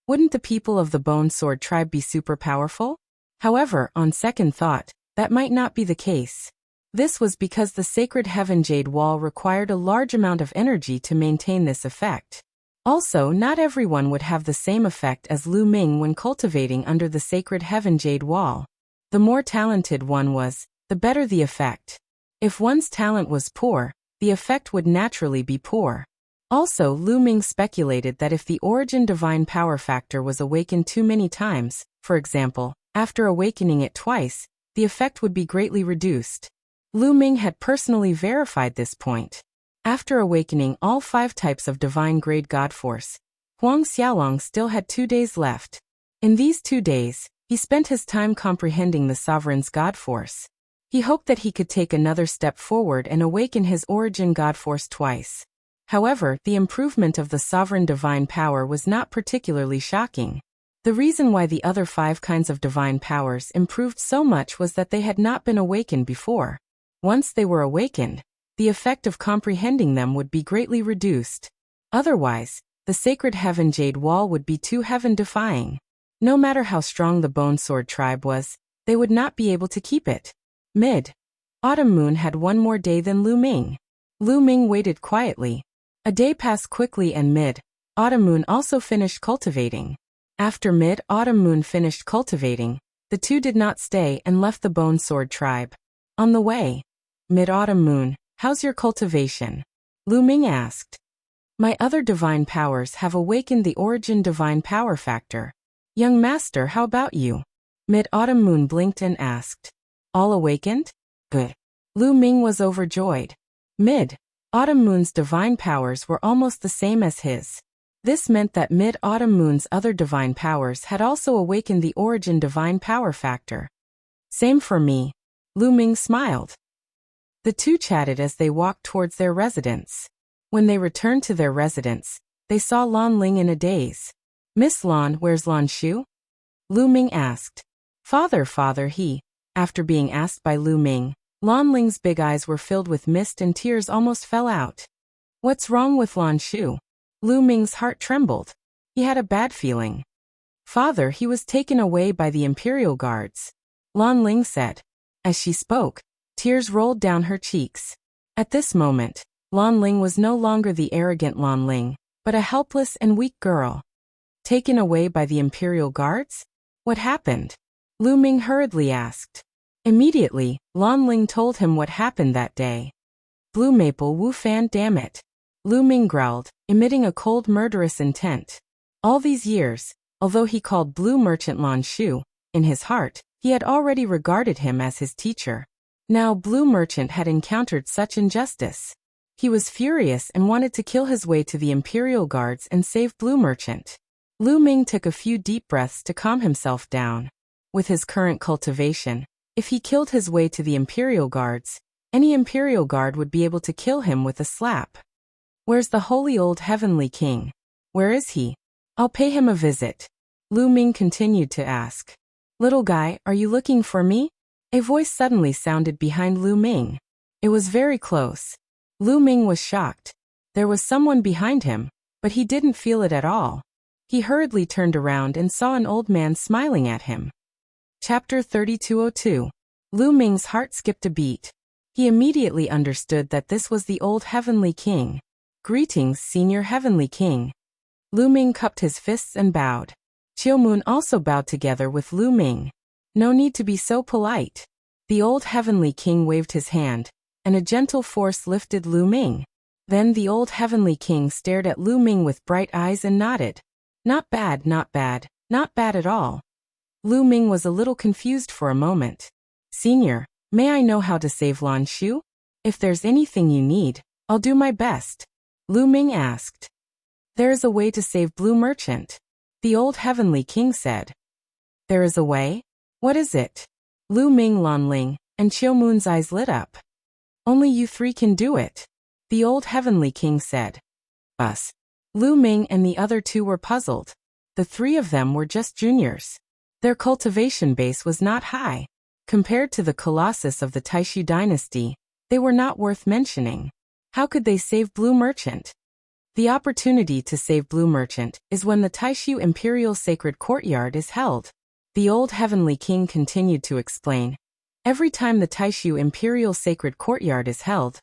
wouldn't the people of the Bone Sword tribe be super powerful? However, on second thought, that might not be the case. This was because the sacred heaven jade wall required a large amount of energy to maintain this effect. Also, not everyone would have the same effect as Lu Ming when cultivating under the sacred heaven jade wall. The more talented one was, the better the effect. If one's talent was poor, the effect would naturally be poor. Also, Lu Ming speculated that if the origin divine power factor was awakened too many times, for example, after awakening it twice, the effect would be greatly reduced. Lu Ming had personally verified this point. After awakening all 5 types of divine grade god force, Huang Xiaolong still had 2 days left. In these 2 days, he spent his time comprehending the sovereign's god force. He hoped that he could take another step forward and awaken his origin god force twice. However, the improvement of the sovereign divine power was not particularly shocking. The reason why the other 5 kinds of divine powers improved so much was that they had not been awakened before. Once they were awakened, the effect of comprehending them would be greatly reduced. Otherwise, the sacred heaven jade wall would be too heaven-defying. No matter how strong the Bone Sword tribe was, they would not be able to keep it. Mid-Autumn Moon had one more day than Lu Ming. Lu Ming waited quietly. A day passed quickly and Mid-Autumn Moon also finished cultivating. After Mid-Autumn Moon finished cultivating, the two did not stay and left the Bone Sword tribe. On the way, Mid-Autumn Moon, how's your cultivation? Lu Ming asked. My other divine powers have awakened the origin divine power factor. Young master, how about you? Mid-Autumn Moon blinked and asked. All awakened? Good. Lu Ming was overjoyed. Mid-Autumn Moon's divine powers were almost the same as his. This meant that Mid-Autumn Moon's other divine powers had also awakened the origin divine power factor. Same for me. Lu Ming smiled. The two chatted as they walked towards their residence. When they returned to their residence, they saw Lan Ling in a daze. Miss Lan, where's Lan Shu? Lu Ming asked. Father, after being asked by Lu Ming, Lan Ling's big eyes were filled with mist and tears almost fell out. What's wrong with Lan Shu? Lu Ming's heart trembled. He had a bad feeling. Father, he was taken away by the Imperial Guards. Lan Ling said. As she spoke, tears rolled down her cheeks. At this moment, Lan Ling was no longer the arrogant Lan Ling, but a helpless and weak girl. Taken away by the Imperial Guards? What happened? Lu Ming hurriedly asked. Immediately, Lan Ling told him what happened that day. Blue Maple Wu Fan, damn it. Lu Ming growled, emitting a cold murderous intent. All these years, although he called Blue Merchant Lan Shu, in his heart, he had already regarded him as his teacher. Now Blue Merchant had encountered such injustice. He was furious and wanted to kill his way to the Imperial Guards and save Blue Merchant. Lu Ming took a few deep breaths to calm himself down. With his current cultivation, if he killed his way to the Imperial Guards, any Imperial Guard would be able to kill him with a slap. Where's the holy old heavenly king? Where is he? I'll pay him a visit. Lu Ming continued to ask. Little guy, are you looking for me? A voice suddenly sounded behind Lu Ming. It was very close. Lu Ming was shocked. There was someone behind him, but he didn't feel it at all. He hurriedly turned around and saw an old man smiling at him. Chapter 3202. Lu Ming's heart skipped a beat. He immediately understood that this was the old heavenly king. Greetings, senior heavenly king. Lu Ming cupped his fists and bowed. Qiu Moon also bowed together with Lu Ming. No need to be so polite. The old heavenly king waved his hand, and a gentle force lifted Lu Ming. Then the old heavenly king stared at Lu Ming with bright eyes and nodded. Not bad, not bad, not bad at all. Lu Ming was a little confused for a moment. Senior, may I know how to save Lan Shu? If there's anything you need, I'll do my best. Lu Ming asked. There is a way to save Blue Merchant. The old heavenly king said. There is a way? What is it? Lu Ming, Lan Ling, and Qiu Moon's eyes lit up. Only you three can do it. The old heavenly king said. Us. Lu Ming and the other two were puzzled. The three of them were just juniors. Their cultivation base was not high. Compared to the colossus of the Taishu dynasty, they were not worth mentioning. How could they save Blue Merchant? The opportunity to save Blue Merchant is when the Taishu Imperial Sacred Courtyard is held. The old heavenly king continued to explain. Every time the Taishu Imperial Sacred Courtyard is held,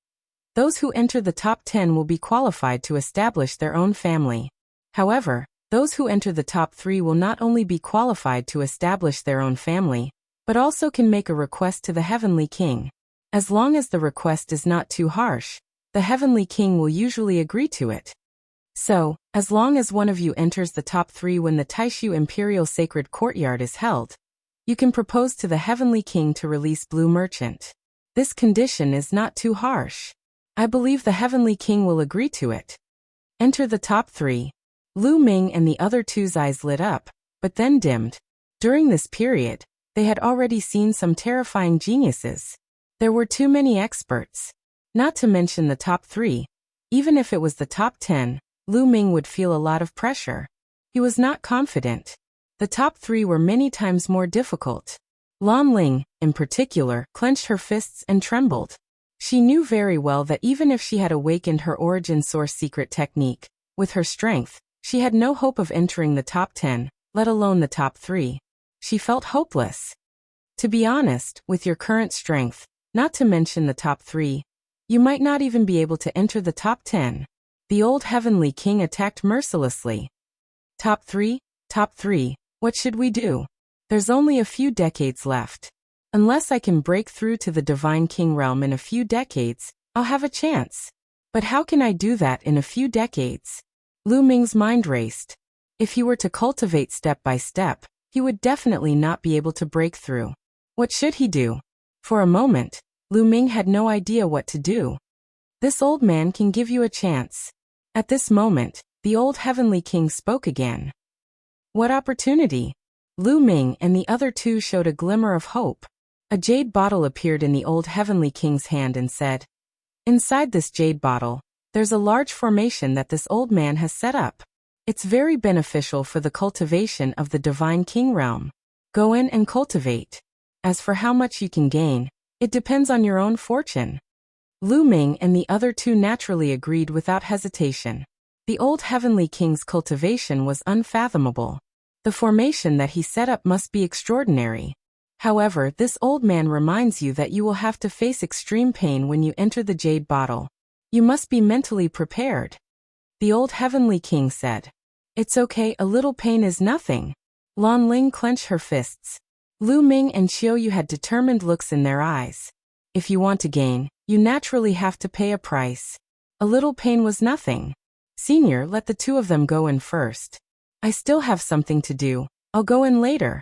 those who enter the top 10 will be qualified to establish their own family. However, those who enter the top 3 will not only be qualified to establish their own family, but also can make a request to the heavenly king. As long as the request is not too harsh, the heavenly king will usually agree to it. So, as long as one of you enters the top 3 when the Taishu Imperial Sacred Courtyard is held, you can propose to the heavenly king to release Blue Merchant. This condition is not too harsh. I believe the heavenly king will agree to it. Enter the top 3. Lu Ming and the other two's eyes lit up, but then dimmed. During this period, they had already seen some terrifying geniuses. There were too many experts. Not to mention the top 3. Even if it was the top 10, Lu Ming would feel a lot of pressure. He was not confident. The top 3 were many times more difficult. Lan Ling, in particular, clenched her fists and trembled. She knew very well that even if she had awakened her origin source secret technique, with her strength, She had no hope of entering the top 10, let alone the top 3. She felt hopeless. To be honest, with your current strength, not to mention the top 3, you might not even be able to enter the top 10. The old Heavenly King attacked mercilessly. Top 3? Top 3, what should we do? There's only a few decades left. Unless I can break through to the Divine King realm in a few decades, I'll have a chance. But how can I do that in a few decades? Lu Ming's mind raced. If he were to cultivate step by step, he would definitely not be able to break through. What should he do? For a moment, Lu Ming had no idea what to do. This old man can give you a chance. At this moment, the old Heavenly King spoke again. What opportunity? Lu Ming and the other two showed a glimmer of hope. A jade bottle appeared in the old Heavenly King's hand and said, "Inside this jade bottle, there's a large formation that this old man has set up. It's very beneficial for the cultivation of the Divine King realm. Go in and cultivate. As for how much you can gain, it depends on your own fortune." Lu Ming and the other two naturally agreed without hesitation. The old Heavenly King's cultivation was unfathomable. The formation that he set up must be extraordinary. However, this old man reminds you that you will have to face extreme pain when you enter the jade bottle. You must be mentally prepared. The old Heavenly King said, "It's okay, a little pain is nothing." Lan Ling clenched her fists. Lu Ming and Qiuyu had determined looks in their eyes. If you want to gain, you naturally have to pay a price. A little pain was nothing. Senior, let the two of them go in first. I still have something to do. I'll go in later.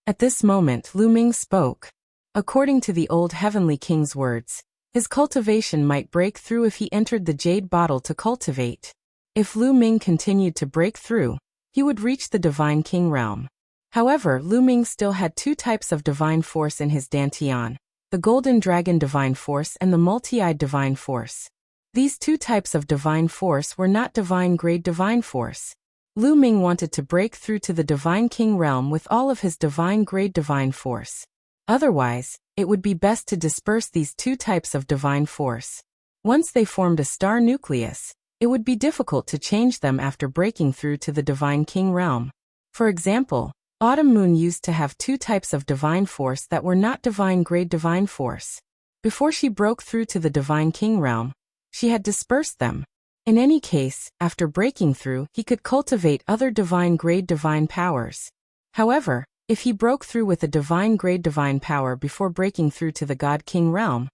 At this moment, Lu Ming spoke. According to the old Heavenly King's words, his cultivation might break through if he entered the jade bottle to cultivate. If Lu Ming continued to break through, he would reach the Divine King realm. However, Lu Ming still had two types of divine force in his dantian, the Golden Dragon Divine Force and the Multi-Eyed Divine Force. These two types of divine force were not divine-grade divine force. Lu Ming wanted to break through to the Divine King realm with all of his divine-grade divine force. Otherwise, it would be best to disperse these two types of divine force. Once they formed a star nucleus, it would be difficult to change them after breaking through to the Divine King realm. For example, Autumn Moon used to have two types of divine force that were not divine-grade divine force. Before she broke through to the Divine King realm, she had dispersed them. In any case, after breaking through, he could cultivate other divine-grade divine powers. However, if he broke through with a divine-grade divine power before breaking through to the God King realm,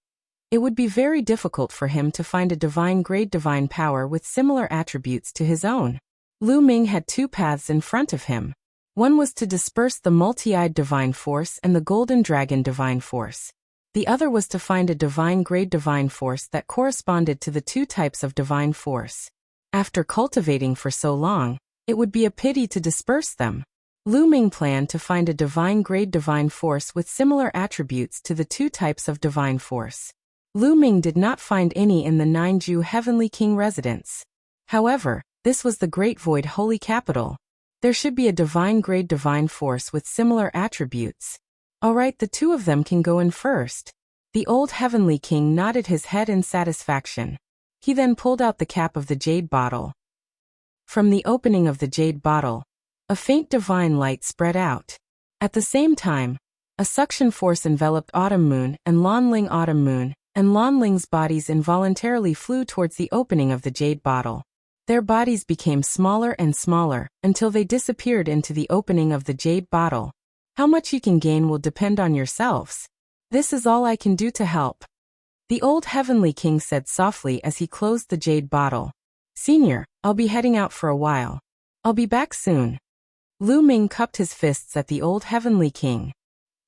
it would be very difficult for him to find a divine-grade divine power with similar attributes to his own. Lu Ming had two paths in front of him. One was to disperse the Multi-Eyed Divine Force and the Golden Dragon Divine Force. The other was to find a divine-grade divine force that corresponded to the two types of divine force. After cultivating for so long, it would be a pity to disperse them. Lu Ming planned to find a divine-grade divine force with similar attributes to the two types of divine force. Lu Ming did not find any in the Ninju Heavenly King residence. However, this was the Great Void Holy Capital. There should be a divine-grade divine force with similar attributes. Alright, the two of them can go in first. The old Heavenly King nodded his head in satisfaction. He then pulled out the cap of the jade bottle. From the opening of the jade bottle, a faint divine light spread out. At the same time, a suction force enveloped Autumn Moon and Lan Ling. Autumn Moon and Lan Ling's bodies involuntarily flew towards the opening of the jade bottle. Their bodies became smaller and smaller until they disappeared into the opening of the jade bottle. How much you can gain will depend on yourselves. This is all I can do to help. The old Heavenly King said softly as he closed the jade bottle. Senior, I'll be heading out for a while. I'll be back soon. Lu Ming cupped his fists at the old Heavenly King.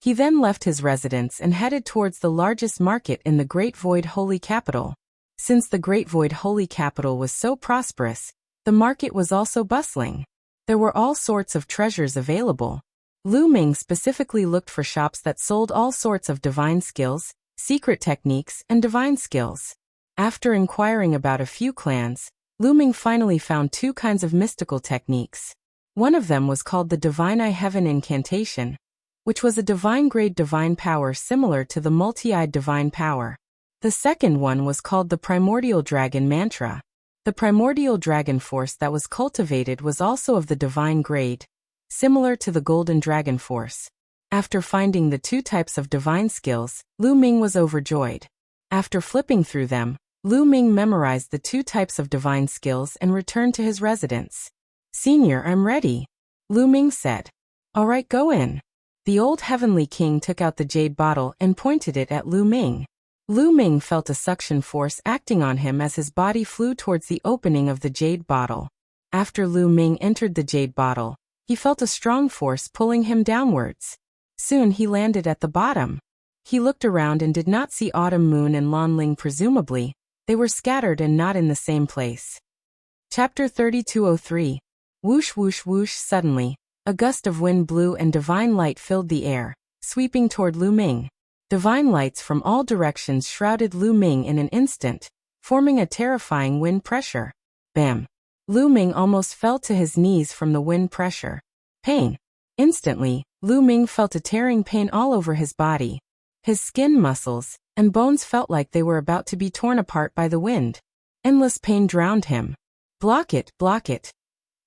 He then left his residence and headed towards the largest market in the Great Void Holy Capital. Since the Great Void Holy Capital was so prosperous, the market was also bustling. There were all sorts of treasures available. Lu Ming specifically looked for shops that sold all sorts of divine skills, secret techniques, and divine skills. After inquiring about a few clans, Lu Ming finally found two kinds of mystical techniques. One of them was called the Divine Eye Heaven Incantation, which was a divine-grade divine power similar to the Multi-Eyed Divine Power. The second one was called the Primordial Dragon Mantra. The primordial dragon force that was cultivated was also of the divine grade, similar to the golden dragon force. After finding the two types of divine skills, Lu Ming was overjoyed. After flipping through them, Lu Ming memorized the two types of divine skills and returned to his residence. "Senior, I'm ready," Lu Ming said. "All right, go in." The old heavenly king took out the jade bottle and pointed it at Lu Ming. Lu Ming felt a suction force acting on him as his body flew towards the opening of the jade bottle. After Lu Ming entered the jade bottle, he felt a strong force pulling him downwards. Soon he landed at the bottom. He looked around and did not see Autumn Moon and Lan Ling presumably. They were scattered and not in the same place. Chapter 3203. Whoosh whoosh whoosh. Suddenly, a gust of wind blew and divine light filled the air, sweeping toward Lu Ming. Divine lights from all directions shrouded Lu Ming in an instant, forming a terrifying wind pressure. Bam! Lu Ming almost fell to his knees from the wind pressure. Pain. Instantly, Lu Ming felt a tearing pain all over his body. His skin, muscles, and bones felt like they were about to be torn apart by the wind. Endless pain drowned him. "Block it, block it."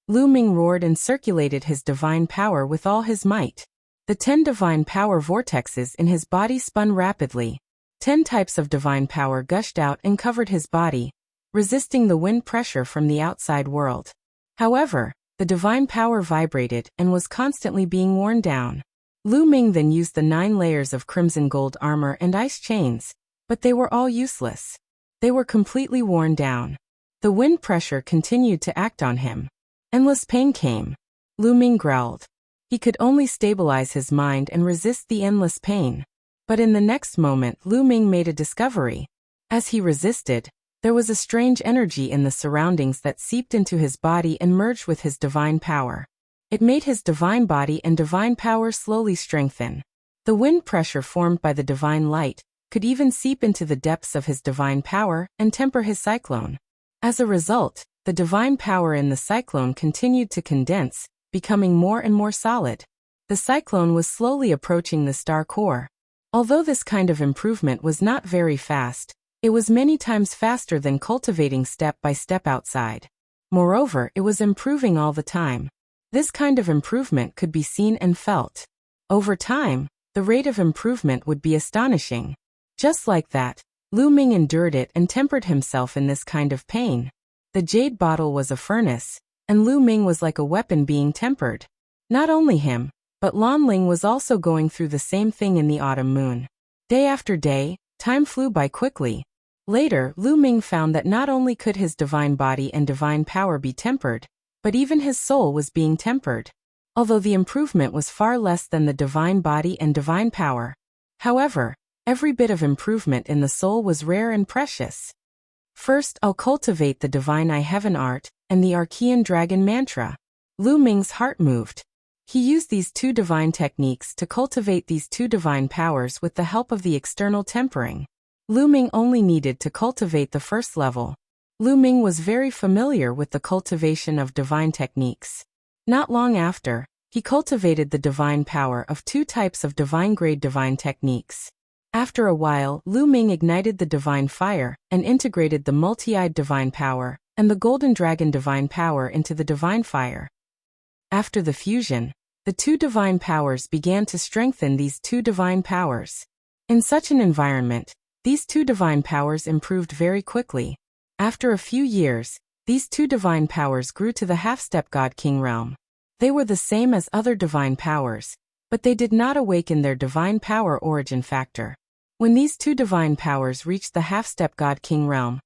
Lu Ming roared and circulated his divine power with all his might. The 10 divine power vortexes in his body spun rapidly. 10 types of divine power gushed out and covered his body, resisting the wind pressure from the outside world. However, the divine power vibrated and was constantly being worn down. Lu Ming then used the 9 layers of crimson gold armor and ice chains, but they were all useless. They were completely worn down. The wind pressure continued to act on him. Endless pain came. Lu Ming growled. He could only stabilize his mind and resist the endless pain. But in the next moment, Lu Ming made a discovery. As he resisted, there was a strange energy in the surroundings that seeped into his body and merged with his divine power. It made his divine body and divine power slowly strengthen. The wind pressure formed by the divine light could even seep into the depths of his divine power and temper his cyclone. As a result, the divine power in the cyclone continued to condense, becoming more and more solid. The cyclone was slowly approaching the star core. Although this kind of improvement was not very fast, it was many times faster than cultivating step by step outside. Moreover, it was improving all the time. This kind of improvement could be seen and felt. Over time, the rate of improvement would be astonishing. Just like that, Lu Ming endured it and tempered himself in this kind of pain. The jade bottle was a furnace, and Lu Ming was like a weapon being tempered. Not only him, but Lan Ling was also going through the same thing in the autumn moon. Day after day, time flew by quickly. Later, Lu Ming found that not only could his divine body and divine power be tempered, but even his soul was being tempered. Although the improvement was far less than the divine body and divine power. However, every bit of improvement in the soul was rare and precious. First, I'll cultivate the divine I Heaven art and the Archean Dragon mantra. Lu Ming's heart moved. He used these 2 divine techniques to cultivate these 2 divine powers with the help of the external tempering. Lu Ming only needed to cultivate the first level. Lu Ming was very familiar with the cultivation of divine techniques. Not long after, he cultivated the divine power of 2 types of divine-grade divine techniques. After a while, Lu Ming ignited the divine fire and integrated the multi-eyed divine power and the golden dragon divine power into the divine fire. After the fusion, the 2 divine powers began to strengthen these 2 divine powers. In such an environment, these 2 divine powers improved very quickly. After a few years, these 2 divine powers grew to the half-step God-King realm. They were the same as other divine powers, but they did not awaken their divine power origin factor. When these 2 divine powers reached the half-step God-King realm,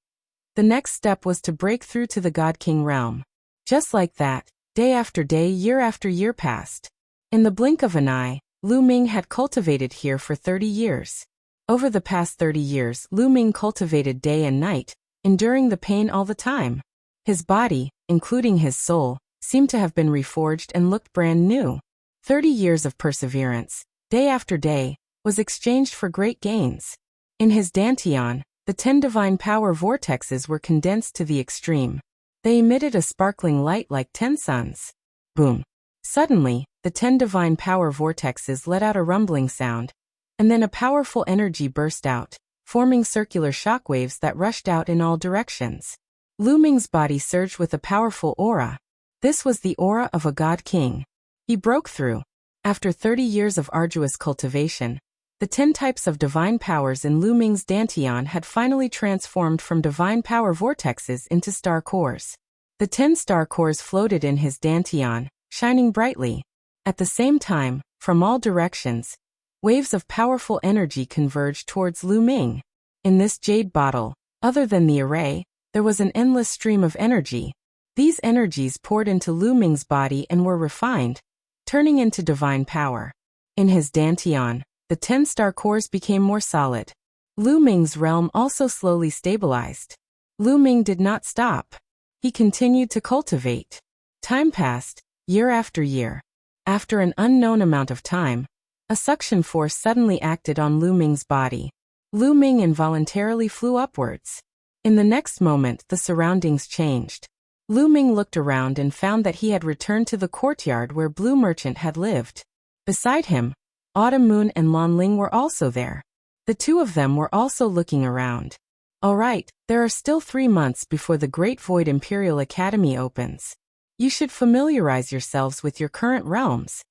the next step was to break through to the God-King realm. Just like that, day after day, year after year passed. In the blink of an eye, Lu Ming had cultivated here for 30 years. Over the past 30 years, Lu Ming cultivated day and night, enduring the pain all the time. His body, including his soul, seemed to have been reforged and looked brand new. 30 years of perseverance, day after day, was exchanged for great gains. In his dantian, the 10 divine power vortexes were condensed to the extreme. They emitted a sparkling light like 10 suns. Boom! Suddenly, the 10 divine power vortexes let out a rumbling sound, and then a powerful energy burst out, forming circular shockwaves that rushed out in all directions. Lu Ming's body surged with a powerful aura. This was the aura of a god king. He broke through. After 30 years of arduous cultivation, the 10 types of divine powers in Lu Ming's dantian had finally transformed from divine power vortexes into star cores. The 10 star cores floated in his dantian, shining brightly. At the same time, from all directions, waves of powerful energy converged towards Lu Ming. In this jade bottle, other than the array, there was an endless stream of energy. These energies poured into Lu Ming's body and were refined, turning into divine power. In his dantian, the 10 star cores became more solid. Lu Ming's realm also slowly stabilized. Lu Ming did not stop. He continued to cultivate. Time passed, year after year. After an unknown amount of time, a suction force suddenly acted on Lu Ming's body. Lu Ming involuntarily flew upwards. In the next moment, the surroundings changed. Lu Ming looked around and found that he had returned to the courtyard where Blue Merchant had lived. Beside him, Autumn Moon and Lan Ling were also there. The two of them were also looking around. All right, there are still 3 months before the Great Void Imperial Academy opens. You should familiarize yourselves with your current realms.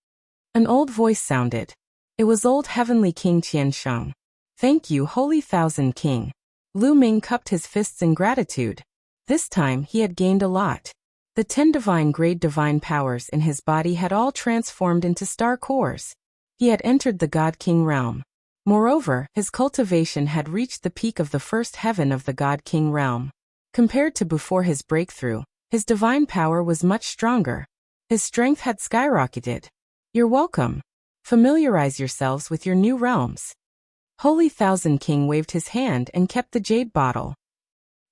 An old voice sounded. It was old Heavenly King Qiansheng. Thank you, Holy Thousand King. Lu Ming cupped his fists in gratitude. This time he had gained a lot. The 10 divine grade divine powers in his body had all transformed into star cores. He had entered the God King realm. Moreover, his cultivation had reached the peak of the first heaven of the God King realm. Compared to before his breakthrough, his divine power was much stronger. His strength had skyrocketed. You're welcome. Familiarize yourselves with your new realms. Holy Thousand King waved his hand and kept the jade bottle.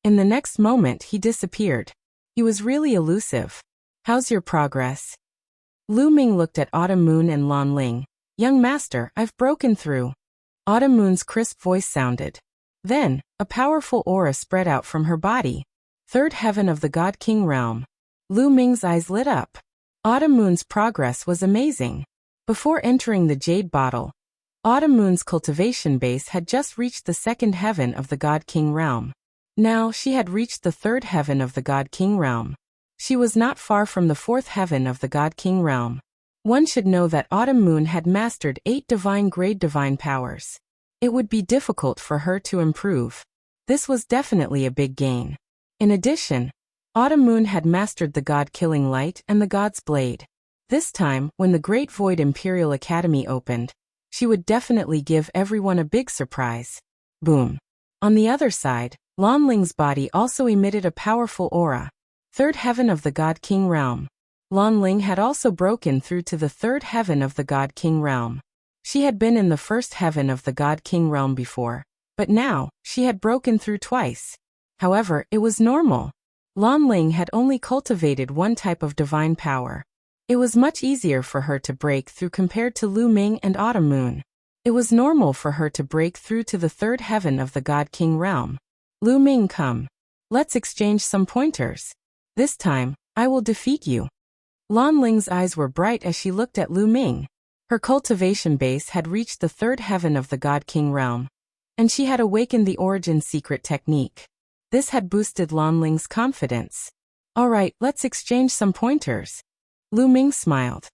In the next moment he disappeared. He was really elusive. How's your progress? Lu Ming looked at Autumn Moon and Lan Ling. Young master, I've broken through. Autumn Moon's crisp voice sounded. Then, a powerful aura spread out from her body. Third heaven of the God King realm. Lu Ming's eyes lit up. Autumn Moon's progress was amazing. Before entering the jade bottle, Autumn Moon's cultivation base had just reached the second heaven of the God King realm. Now she had reached the third heaven of the God King realm. She was not far from the fourth heaven of the God King realm. One should know that Autumn Moon had mastered 8 divine grade divine powers. It would be difficult for her to improve. This was definitely a big gain. In addition, Autumn Moon had mastered the God-killing light and the God's blade. This time, when the Great Void Imperial Academy opened, she would definitely give everyone a big surprise. Boom. On the other side, Lan Ling's body also emitted a powerful aura. Third heaven of the God King realm. Lan Ling had also broken through to the third heaven of the God King realm. She had been in the first heaven of the God King realm before, but now, she had broken through twice. However, it was normal. Lan Ling had only cultivated one type of divine power. It was much easier for her to break through compared to Lu Ming and Autumn Moon. It was normal for her to break through to the third heaven of the God King realm. Lu Ming, come. Let's exchange some pointers. This time, I will defeat you. Lan Ling's eyes were bright as she looked at Lu Ming. Her cultivation base had reached the third heaven of the God King realm, and she had awakened the origin secret technique. This had boosted Lan Ling's confidence. Alright, let's exchange some pointers. Lu Ming smiled.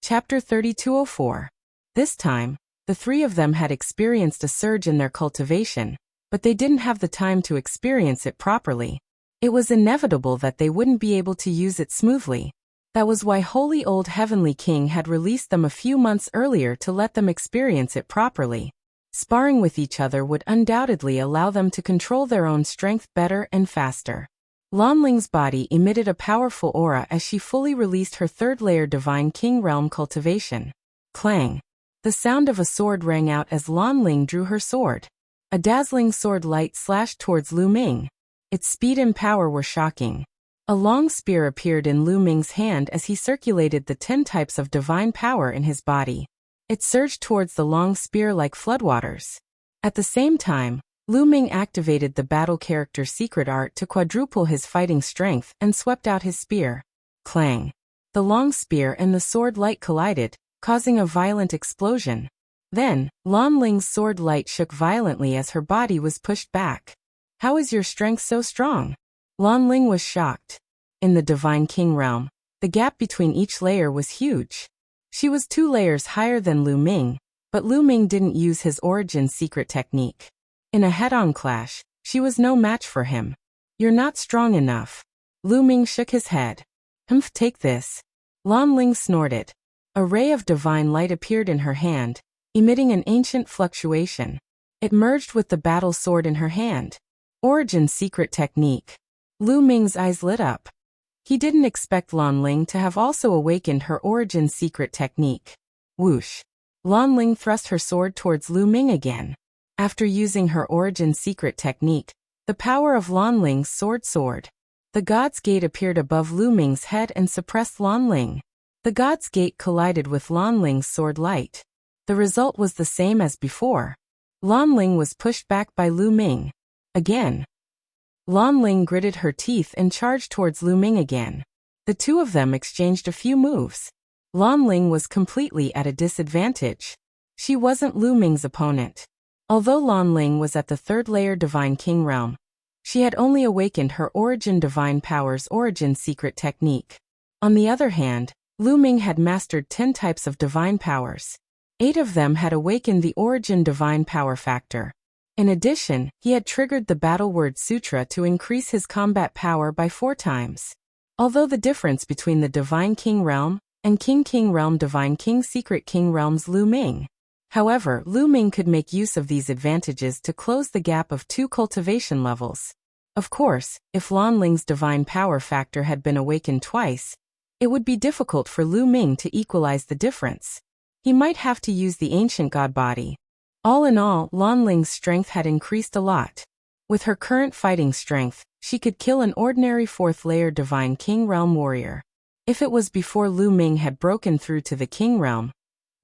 Chapter 3204. This time, the three of them had experienced a surge in their cultivation, but they didn't have the time to experience it properly. It was inevitable that they wouldn't be able to use it smoothly. That was why Holy Old Heavenly King had released them a few months earlier to let them experience it properly. Sparring with each other would undoubtedly allow them to control their own strength better and faster. Lan Ling's body emitted a powerful aura as she fully released her third-layer Divine King Realm cultivation. Clang! The sound of a sword rang out as Lan Ling drew her sword. A dazzling sword light slashed towards Lu Ming. Its speed and power were shocking. A long spear appeared in Lu Ming's hand as he circulated the 10 types of divine power in his body. It surged towards the long spear like floodwaters. At the same time, Lu Ming activated the battle character secret art to quadruple his fighting strength and swept out his spear. Clang! The long spear and the sword light collided, causing a violent explosion. Then, Lan Ling's sword light shook violently as her body was pushed back. How is your strength so strong? Lan Ling was shocked. In the Divine King realm, the gap between each layer was huge. She was 2 layers higher than Lu Ming, but Lu Ming didn't use his origin secret technique. In a head-on clash, she was no match for him. You're not strong enough. Lu Ming shook his head. Take this. Lan Ling snorted. A ray of divine light appeared in her hand, emitting an ancient fluctuation. It merged with the battle sword in her hand. Origin secret technique. Lu Ming's eyes lit up. He didn't expect Lan Ling to have also awakened her origin secret technique. Whoosh. Lan Ling thrust her sword towards Lu Ming again. After using her origin secret technique, the power of Lan Ling's sword soared. The God's Gate appeared above Lu Ming's head and suppressed Lan Ling. The God's Gate collided with Lan Ling's sword light. The result was the same as before. Lan Ling was pushed back by Lu Ming. Again. Lan Ling gritted her teeth and charged towards Lu Ming again. The 2 of them exchanged a few moves. Lan Ling was completely at a disadvantage. She wasn't Lu Ming's opponent. Although Lan Ling was at the 3rd layer Divine King realm, she had only awakened her origin divine powers origin secret technique. On the other hand, Lu Ming had mastered 10 types of divine powers. 8 of them had awakened the origin divine power factor. In addition, he had triggered the Battle Word Sutra to increase his combat power by 4 times. Although the difference between the Divine King realm and King realm Divine King Secret King realms Lu Ming. However, Lu Ming could make use of these advantages to close the gap of 2 cultivation levels. Of course, if Lan Ling's divine power factor had been awakened twice, it would be difficult for Lu Ming to equalize the difference. He might have to use the ancient god body. All in all, Lan Ling's strength had increased a lot. With her current fighting strength, she could kill an ordinary 4th layer Divine King realm warrior. If it was before Lu Ming had broken through to the King realm,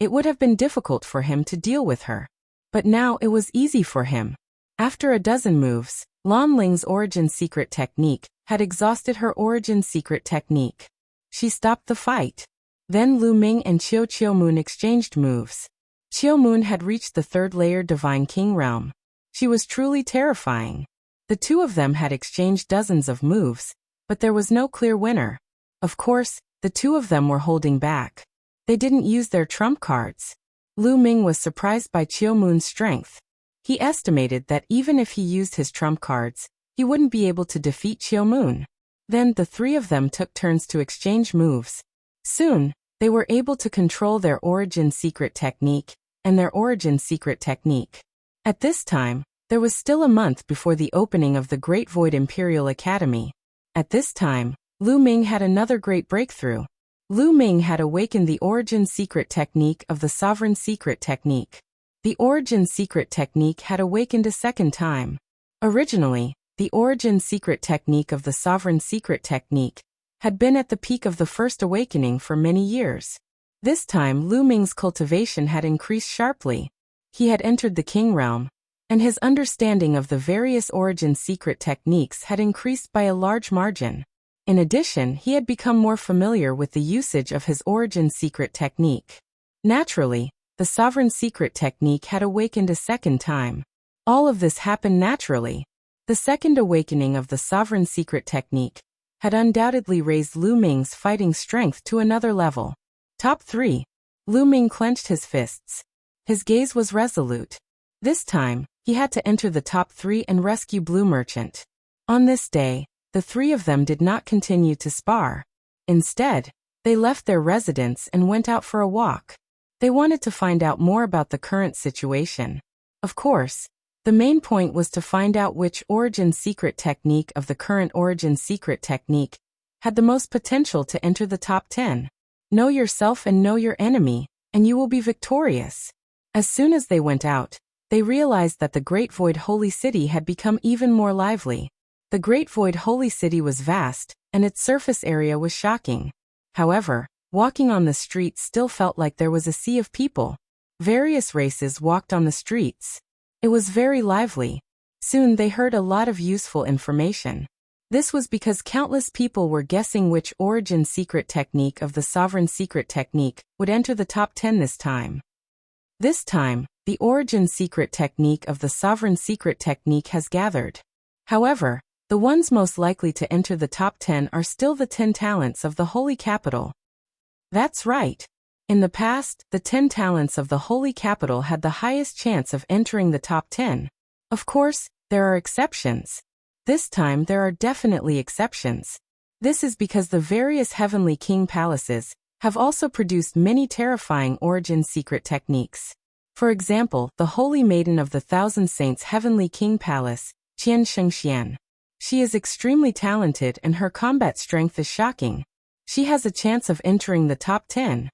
it would have been difficult for him to deal with her. But now it was easy for him. After a dozen moves, Lan Ling's origin secret technique had exhausted her origin secret technique. She stopped the fight. Then Lu Ming and Qiu Moon exchanged moves. Qiu Moon had reached the 3rd layer Divine King realm. She was truly terrifying. The 2 of them had exchanged dozens of moves, but there was no clear winner. Of course, the 2 of them were holding back. They didn't use their trump cards. Lu Ming was surprised by Qiu Moon's strength. He estimated that even if he used his trump cards, he wouldn't be able to defeat Qiu Moon. Then the 3 of them took turns to exchange moves. Soon, they were able to control their origin secret technique and their origin secret technique. At this time, there was still a month before the opening of the Great Void Imperial Academy. At this time, Lu Ming had another great breakthrough. Lu Ming had awakened the origin secret technique of the Sovereign Secret Technique. The origin secret technique had awakened a 2nd time. Originally, the origin secret technique of the Sovereign Secret Technique had been at the peak of the first awakening for many years. This time Lu Ming's cultivation had increased sharply. He had entered the King realm, and his understanding of the various origin secret techniques had increased by a large margin. In addition, he had become more familiar with the usage of his origin secret technique. Naturally, the Sovereign Secret Technique had awakened a 2nd time. All of this happened naturally. The 2nd awakening of the Sovereign Secret Technique had undoubtedly raised Lu Ming's fighting strength to another level. Top 3. Lu Ming clenched his fists. His gaze was resolute. This time, he had to enter the top 3 and rescue Blue Merchant. On this day, the 3 of them did not continue to spar. Instead, they left their residence and went out for a walk. They wanted to find out more about the current situation. Of course, the main point was to find out which origin secret technique of the current origin secret technique had the most potential to enter the top 10. Know yourself and know your enemy, and you will be victorious. As soon as they went out, they realized that the Great Void Holy City had become even more lively. The Great Void Holy City was vast, and its surface area was shocking. However, walking on the streets still felt like there was a sea of people. Various races walked on the streets. It was very lively. Soon they heard a lot of useful information. This was because countless people were guessing which origin secret technique of the Sovereign Secret Technique would enter the top 10 this time. This time, the origin secret technique of the Sovereign Secret Technique has gathered. However, The ones most likely to enter the top 10 are still the 10 talents of the Holy Capital. That's right. In the past, the 10 talents of the Holy Capital had the highest chance of entering the top 10. Of course, there are exceptions. This time there are definitely exceptions. This is because the various heavenly king palaces have also produced many terrifying origin secret techniques. For example, the Holy Maiden of the Thousand Saints Heavenly King Palace, Qian Shengxian. She is extremely talented and her combat strength is shocking. She has a chance of entering the top 10.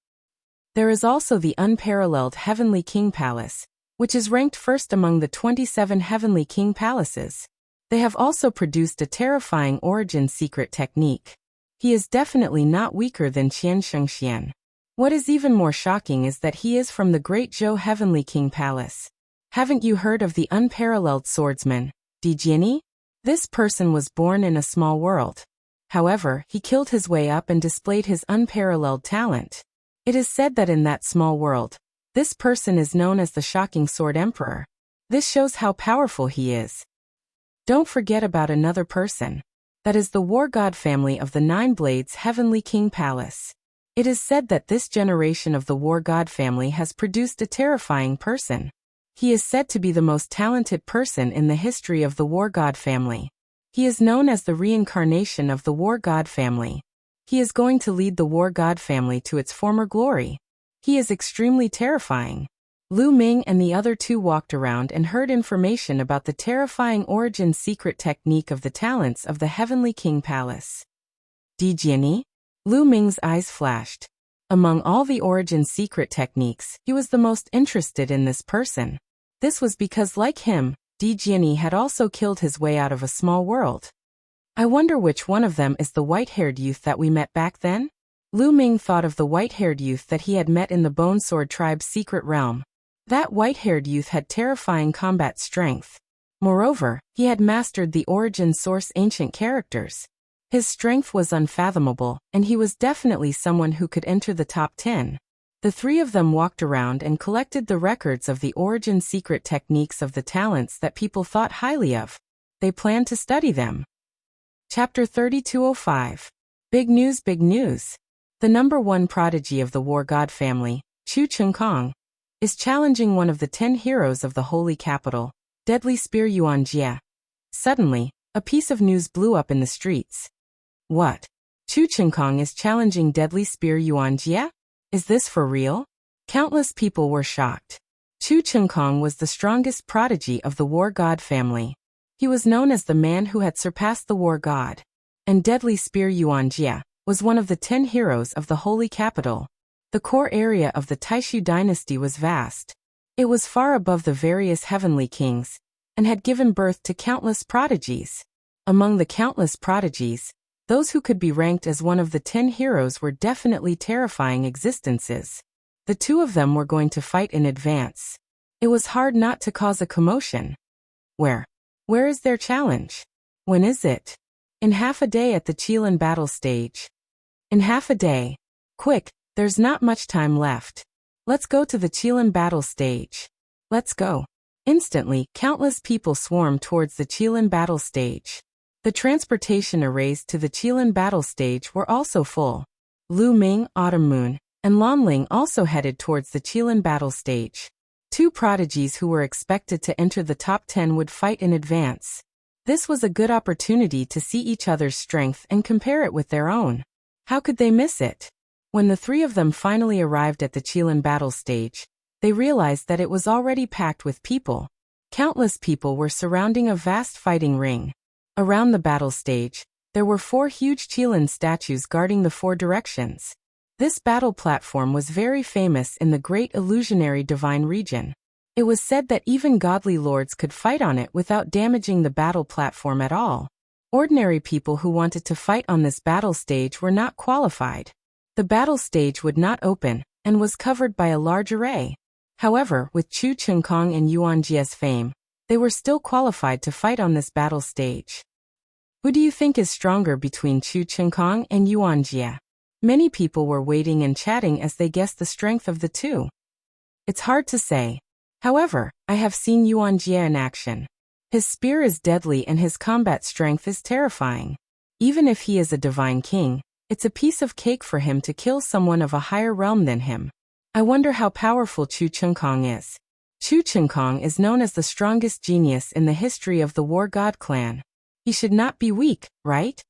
There is also the Unparalleled Heavenly King Palace, which is ranked first among the 27 Heavenly King Palaces. They have also produced a terrifying origin secret technique. He is definitely not weaker than Qian Shengxian. What is even more shocking is that he is from the Great Zhou Heavenly King Palace. Haven't you heard of the Unparalleled Swordsman, Di Jiani? This person was born in a small world. However, he killed his way up and displayed his unparalleled talent. It is said that in that small world, this person is known as the Shocking Sword Emperor. This shows how powerful he is. Don't forget about another person. That is the War God family of the Nine Blades Heavenly King Palace. It is said that this generation of the War God family has produced a terrifying person. He is said to be the most talented person in the history of the War God family. He is known as the reincarnation of the War God family. He is going to lead the War God family to its former glory. He is extremely terrifying. Lu Ming and the other two walked around and heard information about the terrifying origin secret technique of the talents of the Heavenly King Palace. Di Jiani? Lu Ming's eyes flashed. Among all the origin secret techniques, he was the most interested in this person. This was because, like him, Di Jiani had also killed his way out of a small world. I wonder which one of them is the white-haired youth that we met back then? Lu Ming thought of the white-haired youth that he had met in the Bone Sword Tribe's secret realm. That white-haired youth had terrifying combat strength. Moreover, he had mastered the origin source ancient characters. His strength was unfathomable, and he was definitely someone who could enter the top 10. The three of them walked around and collected the records of the origin secret techniques of the talents that people thought highly of. They planned to study them. Chapter 3205. Big news, big news. The number one prodigy of the War God family, Chu Chengkong, is challenging one of the 10 heroes of the Holy Capital, Deadly Spear Yuan Jie. Suddenly, a piece of news blew up in the streets. What? Chu Chengkong is challenging Deadly Spear Yuan Jie? Is this for real? Countless people were shocked. Chu Chengkong was the strongest prodigy of the War God family. He was known as the man who had surpassed the War God. And Deadly Spear Yuan Jie was one of the 10 heroes of the Holy Capital. The core area of the Taishu dynasty was vast. It was far above the various heavenly kings, and had given birth to countless prodigies. Among the countless prodigies, those who could be ranked as one of the 10 heroes were definitely terrifying existences. The two of them were going to fight in advance. It was hard not to cause a commotion. Where is their challenge? When is it? In half a day at the Qilin battle stage. In half a day. Quick, there's not much time left. Let's go to the Qilin battle stage. Let's go. Instantly, countless people swarmed towards the Qilin battle stage. The transportation arrays to the Qilin battle stage were also full. Lu Ming, Autumn Moon, and Lan Ling also headed towards the Qilin battle stage. Two prodigies who were expected to enter the top 10 would fight in advance. This was a good opportunity to see each other's strength and compare it with their own. How could they miss it? When the three of them finally arrived at the Qilin battle stage, they realized that it was already packed with people. Countless people were surrounding a vast fighting ring. Around the battle stage, there were 4 huge Qilin statues guarding the 4 directions. This battle platform was very famous in the Great Illusionary Divine region. It was said that even godly lords could fight on it without damaging the battle platform at all. Ordinary people who wanted to fight on this battle stage were not qualified. The battle stage would not open, and was covered by a large array. However, with Chu Chengkong and Yuan Jie's fame, they were still qualified to fight on this battle stage. Who do you think is stronger between Chu Chengkong and Yuan Jie? Many people were waiting and chatting as they guessed the strength of the two. It's hard to say. However, I have seen Yuan Jie in action. His spear is deadly and his combat strength is terrifying. Even if he is a divine king, it's a piece of cake for him to kill someone of a higher realm than him. I wonder how powerful Chu Chengkong is. Chu Chengkong is known as the strongest genius in the history of the War God clan. He should not be weak, right?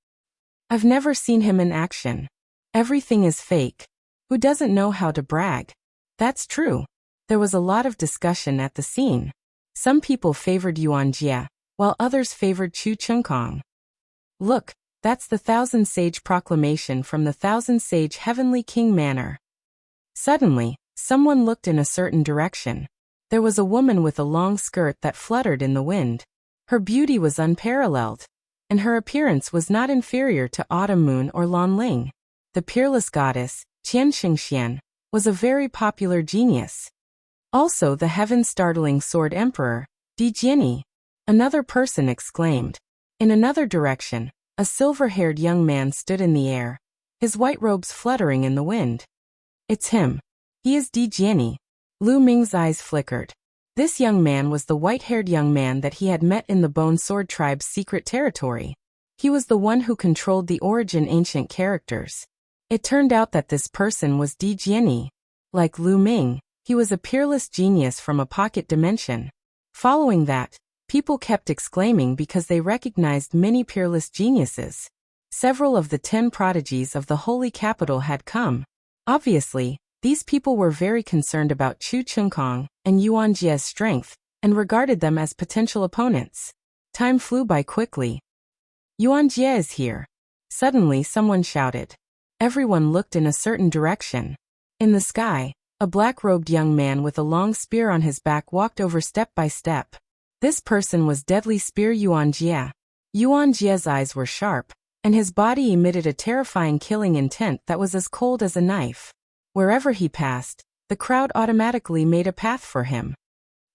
I've never seen him in action. Everything is fake. Who doesn't know how to brag? That's true. There was a lot of discussion at the scene. Some people favored Yuan Jie, while others favored Chu Chengkong. Look, that's the Thousand Sage proclamation from the Thousand Sage Heavenly King Manor. Suddenly, someone looked in a certain direction. There was a woman with a long skirt that fluttered in the wind. Her beauty was unparalleled, and her appearance was not inferior to Autumn Moon or Lan Ling. The peerless goddess, Qian Xingxian, was a very popular genius. Also the heaven-startling sword emperor, Di Jiani. Another person exclaimed. In another direction, a silver-haired young man stood in the air, his white robes fluttering in the wind. It's him. He is Di Jiani. Lu Ming's eyes flickered. This young man was the white-haired young man that he had met in the Bone Sword Tribe's secret territory. He was the one who controlled the Origin ancient characters. It turned out that this person was Di Jiani. Like Lu Ming, he was a peerless genius from a pocket dimension. Following that, people kept exclaiming because they recognized many peerless geniuses. Several of the 10 prodigies of the Holy Capital had come. Obviously, these people were very concerned about Chu Chengkong and Yuan Jie's strength, and regarded them as potential opponents. Time flew by quickly. Yuan Jie is here. Suddenly someone shouted. Everyone looked in a certain direction. In the sky, a black-robed young man with a long spear on his back walked over step by step. This person was Deadly Spear Yuan Jie. Yuan Jie's eyes were sharp, and his body emitted a terrifying killing intent that was as cold as a knife. Wherever he passed, the crowd automatically made a path for him.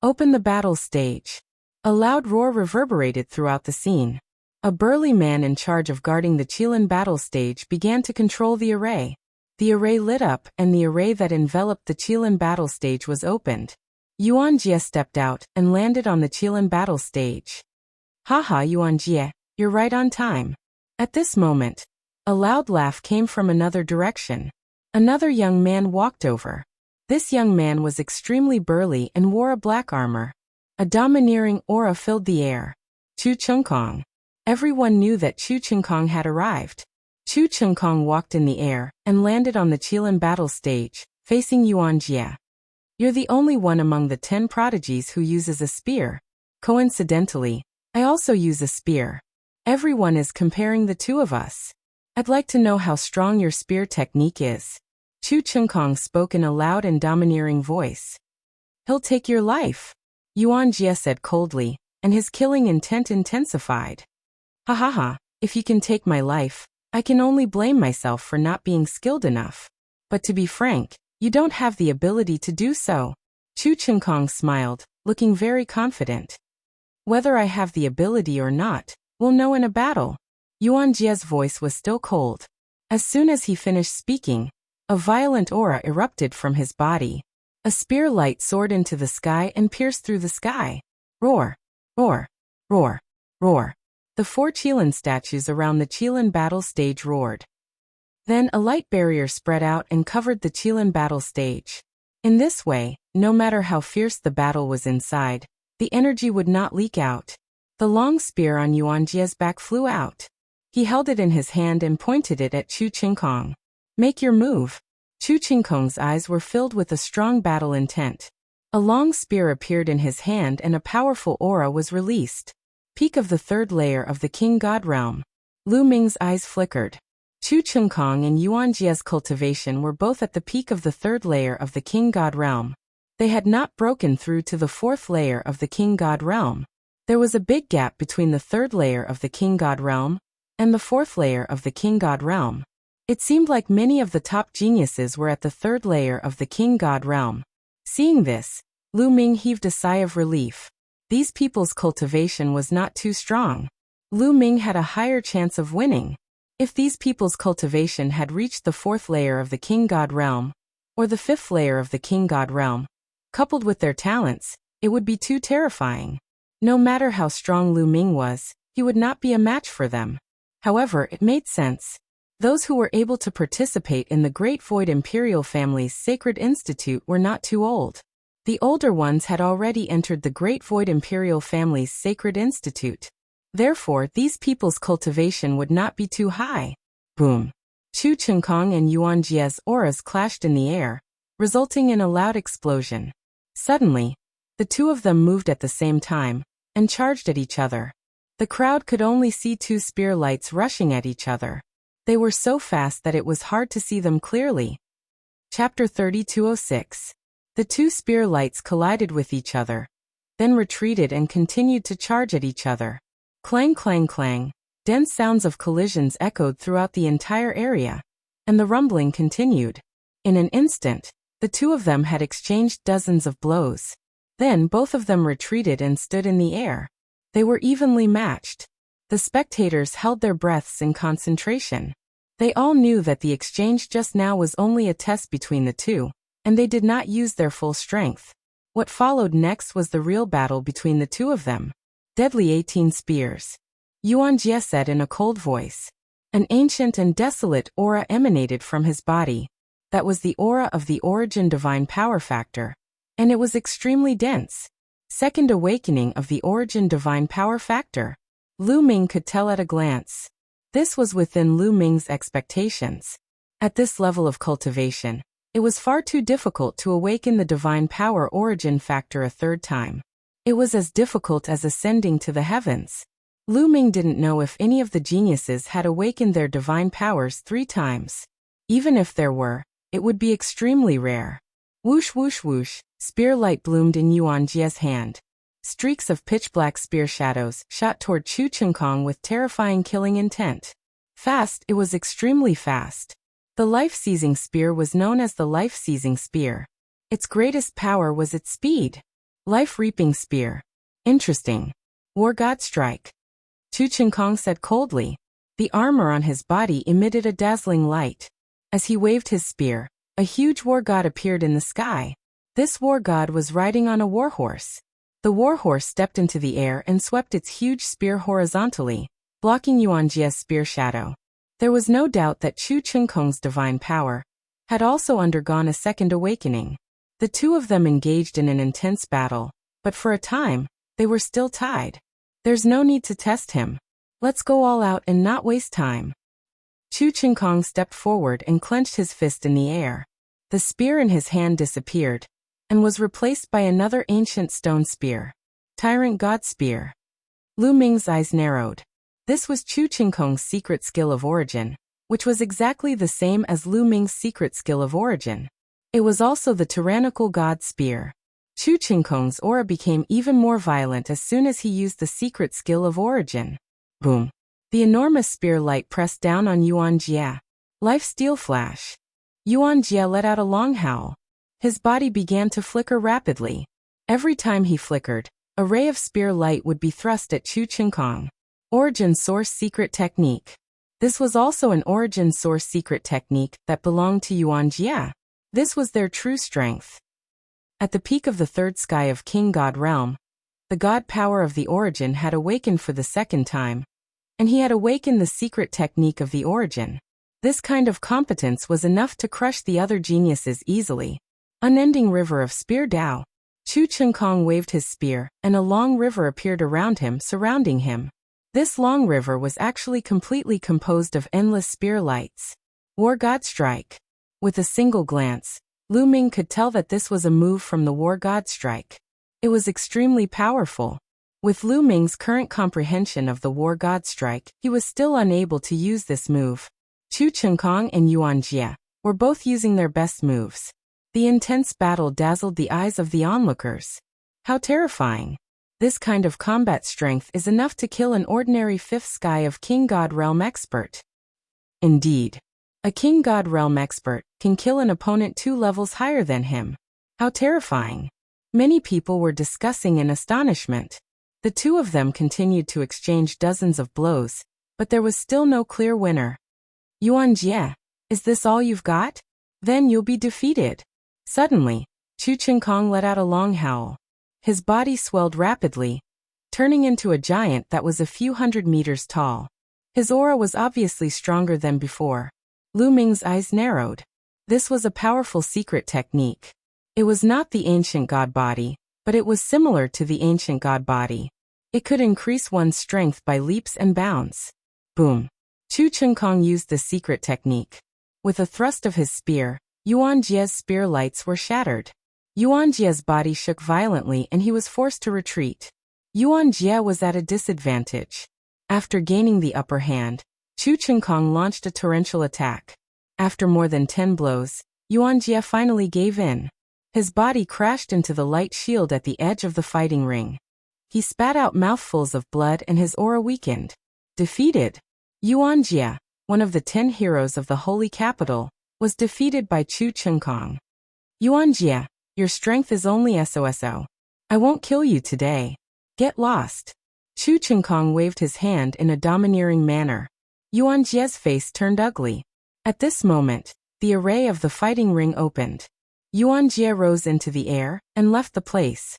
Open the battle stage. A loud roar reverberated throughout the scene. A burly man in charge of guarding the Qilin battle stage began to control the array. The array lit up and the array that enveloped the Qilin battle stage was opened. Yuan Jie stepped out and landed on the Qilin battle stage. Haha, Yuan Jie, you're right on time. At this moment, a loud laugh came from another direction. Another young man walked over. This young man was extremely burly and wore a black armor. A domineering aura filled the air. Chu Chengkong. Everyone knew that Chu Chengkong had arrived. Chu Chengkong walked in the air and landed on the Qilin battle stage, facing Yuan Jie. You're the only one among the 10 prodigies who uses a spear. Coincidentally, I also use a spear. Everyone is comparing the two of us. I'd like to know how strong your spear technique is. Chu Chengkong spoke in a loud and domineering voice. He'll take your life, Yuan Jie said coldly, and his killing intent intensified. Ha ha ha, if you can take my life, I can only blame myself for not being skilled enough. But to be frank, you don't have the ability to do so. Chu Chengkong smiled, looking very confident. Whether I have the ability or not, we'll know in a battle. Yuan Jie's voice was still cold. As soon as he finished speaking, a violent aura erupted from his body. A spear light soared into the sky and pierced through the sky. Roar! Roar! Roar! Roar! The 4 Qilin statues around the Qilin battle stage roared. Then a light barrier spread out and covered the Qilin battle stage. In this way, no matter how fierce the battle was inside, the energy would not leak out. The long spear on Yuan Jie's back flew out. He held it in his hand and pointed it at Chu Chengkong. Make your move. Chu Chengkong's eyes were filled with a strong battle intent. A long spear appeared in his hand and a powerful aura was released. Peak of the 3rd layer of the King God realm. Lu Ming's eyes flickered. Chu Chengkong and Yuan Jie's cultivation were both at the peak of the 3rd layer of the King God realm. They had not broken through to the 4th layer of the King God realm. There was a big gap between the 3rd layer of the King God realm and the 4th layer of the King God realm. It seemed like many of the top geniuses were at the 3rd layer of the King God realm. Seeing this, Lu Ming heaved a sigh of relief. These people's cultivation was not too strong. Lu Ming had a higher chance of winning. If these people's cultivation had reached the 4th layer of the King God realm, or the 5th layer of the King God realm, coupled with their talents, it would be too terrifying. No matter how strong Lu Ming was, he would not be a match for them. However, it made sense. Those who were able to participate in the Great Void Imperial family's Sacred Institute were not too old. The older ones had already entered the Great Void Imperial family's Sacred Institute. Therefore, these people's cultivation would not be too high. Boom! Chu Chenkong and Yuan Jie's auras clashed in the air, resulting in a loud explosion. Suddenly, the two of them moved at the same time, and charged at each other. The crowd could only see two spear lights rushing at each other. They were so fast that it was hard to see them clearly. Chapter 3206. The two spear lights collided with each other, then retreated and continued to charge at each other. Clang clang clang. Dense sounds of collisions echoed throughout the entire area, and the rumbling continued. In an instant, the two of them had exchanged dozens of blows. Then both of them retreated and stood in the air. They were evenly matched. The spectators held their breaths in concentration. They all knew that the exchange just now was only a test between the two, and they did not use their full strength. What followed next was the real battle between the two of them. Deadly 18 spears. Yuan Jie said in a cold voice. An ancient and desolate aura emanated from his body. That was the aura of the Origin Divine Power Factor, and it was extremely dense. Second awakening of the Origin Divine Power Factor. Lu Ming could tell at a glance. This was within Lu Ming's expectations. At this level of cultivation, it was far too difficult to awaken the Divine Power Origin Factor a third time. It was as difficult as ascending to the heavens. Lu Ming didn't know if any of the geniuses had awakened their divine powers 3 times. Even if there were, it would be extremely rare. Whoosh whoosh whoosh, spear light bloomed in Yuan Jie's hand. Streaks of pitch-black spear shadows shot toward Chu Chenkong with terrifying killing intent. Fast, it was extremely fast. The life-seizing spear was known as the life-seizing spear. Its greatest power was its speed. Life-reaping spear. Interesting. War God strike. Chu Chenkong said coldly. The armor on his body emitted a dazzling light. As he waved his spear, a huge war god appeared in the sky. This war god was riding on a warhorse. The warhorse stepped into the air and swept its huge spear horizontally, blocking Yuan Jie's spear shadow. There was no doubt that Chu Chenkong's divine power had also undergone a second awakening. The two of them engaged in an intense battle, but for a time, they were still tied. There's no need to test him. Let's go all out and not waste time. Chu Chenkong stepped forward and clenched his fist in the air. The spear in his hand disappeared, and was replaced by another ancient stone spear. Tyrant God Spear. Lu Ming's eyes narrowed. This was Chu Chenkong's secret skill of origin, which was exactly the same as Lu Ming's secret skill of origin. It was also the tyrannical God Spear. Chu Chenkong's aura became even more violent as soon as he used the secret skill of origin. Boom. The enormous spear light pressed down on Yuan Jie. Life Steel Flash. Yuan Jie let out a long howl. His body began to flicker rapidly. Every time he flickered, a ray of spear light would be thrust at Chu Chenkong. Origin Source Secret Technique. This was also an Origin Source Secret Technique that belonged to Yuan Jie. This was their true strength. At the peak of the third sky of King God Realm, the god power of the Origin had awakened for the second time, and he had awakened the secret technique of the Origin. This kind of competence was enough to crush the other geniuses easily. Unending river of spear Dao. Chu Chenkong waved his spear, and a long river appeared around him, surrounding him. This long river was actually completely composed of endless spear lights. War God Strike. With a single glance, Lu Ming could tell that this was a move from the War God Strike. It was extremely powerful. With Lu Ming's current comprehension of the War God Strike, he was still unable to use this move. Chu Chenkong and Yuan Jie were both using their best moves. The intense battle dazzled the eyes of the onlookers. How terrifying! This kind of combat strength is enough to kill an ordinary fifth sky of King God Realm expert. Indeed. A King God Realm expert can kill an opponent 2 levels higher than him. How terrifying! Many people were discussing in astonishment. The two of them continued to exchange dozens of blows, but there was still no clear winner. Yuan Jie, is this all you've got? Then you'll be defeated. Suddenly, Chu Chenkong let out a long howl. His body swelled rapidly, turning into a giant that was a few hundred meters tall. His aura was obviously stronger than before. Lu Ming's eyes narrowed. This was a powerful secret technique. It was not the ancient god body, but it was similar to the ancient god body. It could increase one's strength by leaps and bounds. Boom. Chu Chengkong used the secret technique. With a thrust of his spear, Yuan Jie's spear lights were shattered. Yuan Jie's body shook violently and he was forced to retreat. Yuan Jie was at a disadvantage. After gaining the upper hand, Chu Chengkong launched a torrential attack. After more than 10 blows, Yuan Jie finally gave in. His body crashed into the light shield at the edge of the fighting ring. He spat out mouthfuls of blood and his aura weakened. Defeated. Yuan Jie, one of the 10 heroes of the holy capital, was defeated by Chu Chengkong. Yuan Jie, your strength is only SOSO. I won't kill you today. Get lost. Chu Chengkong waved his hand in a domineering manner. Yuan Jie's face turned ugly. At this moment, the array of the fighting ring opened. Yuan Jie rose into the air and left the place.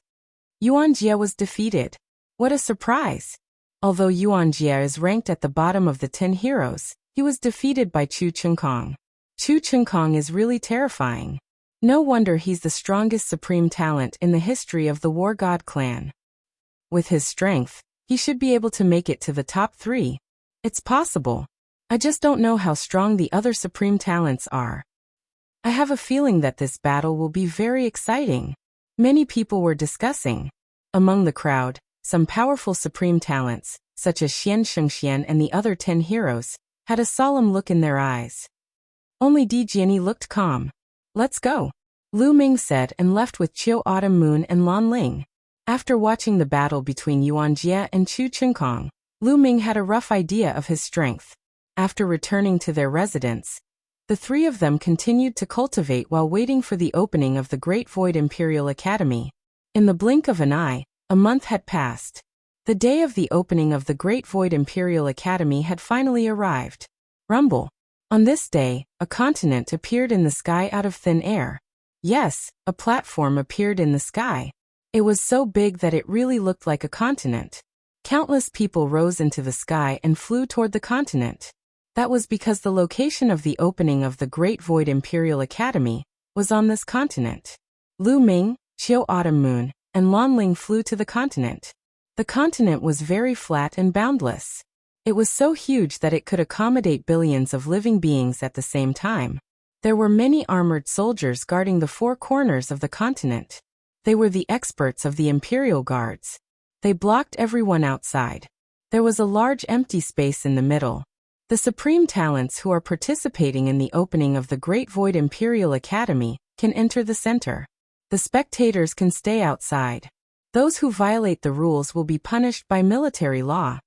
Yuan Jie was defeated. What a surprise! Although Yuan Jie is ranked at the bottom of the 10 heroes, he was defeated by Chu Chengkong. Chu Chengkong is really terrifying. No wonder he's the strongest supreme talent in the history of the War God clan. With his strength, he should be able to make it to the top 3. It's possible. I just don't know how strong the other supreme talents are. I have a feeling that this battle will be very exciting. Many people were discussing. Among the crowd, some powerful supreme talents, such as Xian Shengxian and the other 10 heroes, had a solemn look in their eyes. Only Di Jiani looked calm. Let's go, Lu Ming said and left with Qiu Autumn Moon and Lan Ling. After watching the battle between Yuan Jie and Chu Chengkong, Lu Ming had a rough idea of his strength. After returning to their residence, the 3 of them continued to cultivate while waiting for the opening of the Great Void Imperial Academy. In the blink of an eye, a month had passed. The day of the opening of the Great Void Imperial Academy had finally arrived. Rumble. On this day, a continent appeared in the sky out of thin air. Yes, a platform appeared in the sky. It was so big that it really looked like a continent. Countless people rose into the sky and flew toward the continent. That was because the location of the opening of the Great Void Imperial Academy was on this continent. Lu Ming, Qiu Autumn Moon, and Lan Ling flew to the continent. The continent was very flat and boundless. It was so huge that it could accommodate billions of living beings at the same time. There were many armored soldiers guarding the 4 corners of the continent. They were the experts of the Imperial Guards. They blocked everyone outside. There was a large empty space in the middle. The supreme talents who are participating in the opening of the Great Void Imperial Academy can enter the center. The spectators can stay outside. Those who violate the rules will be punished by military law.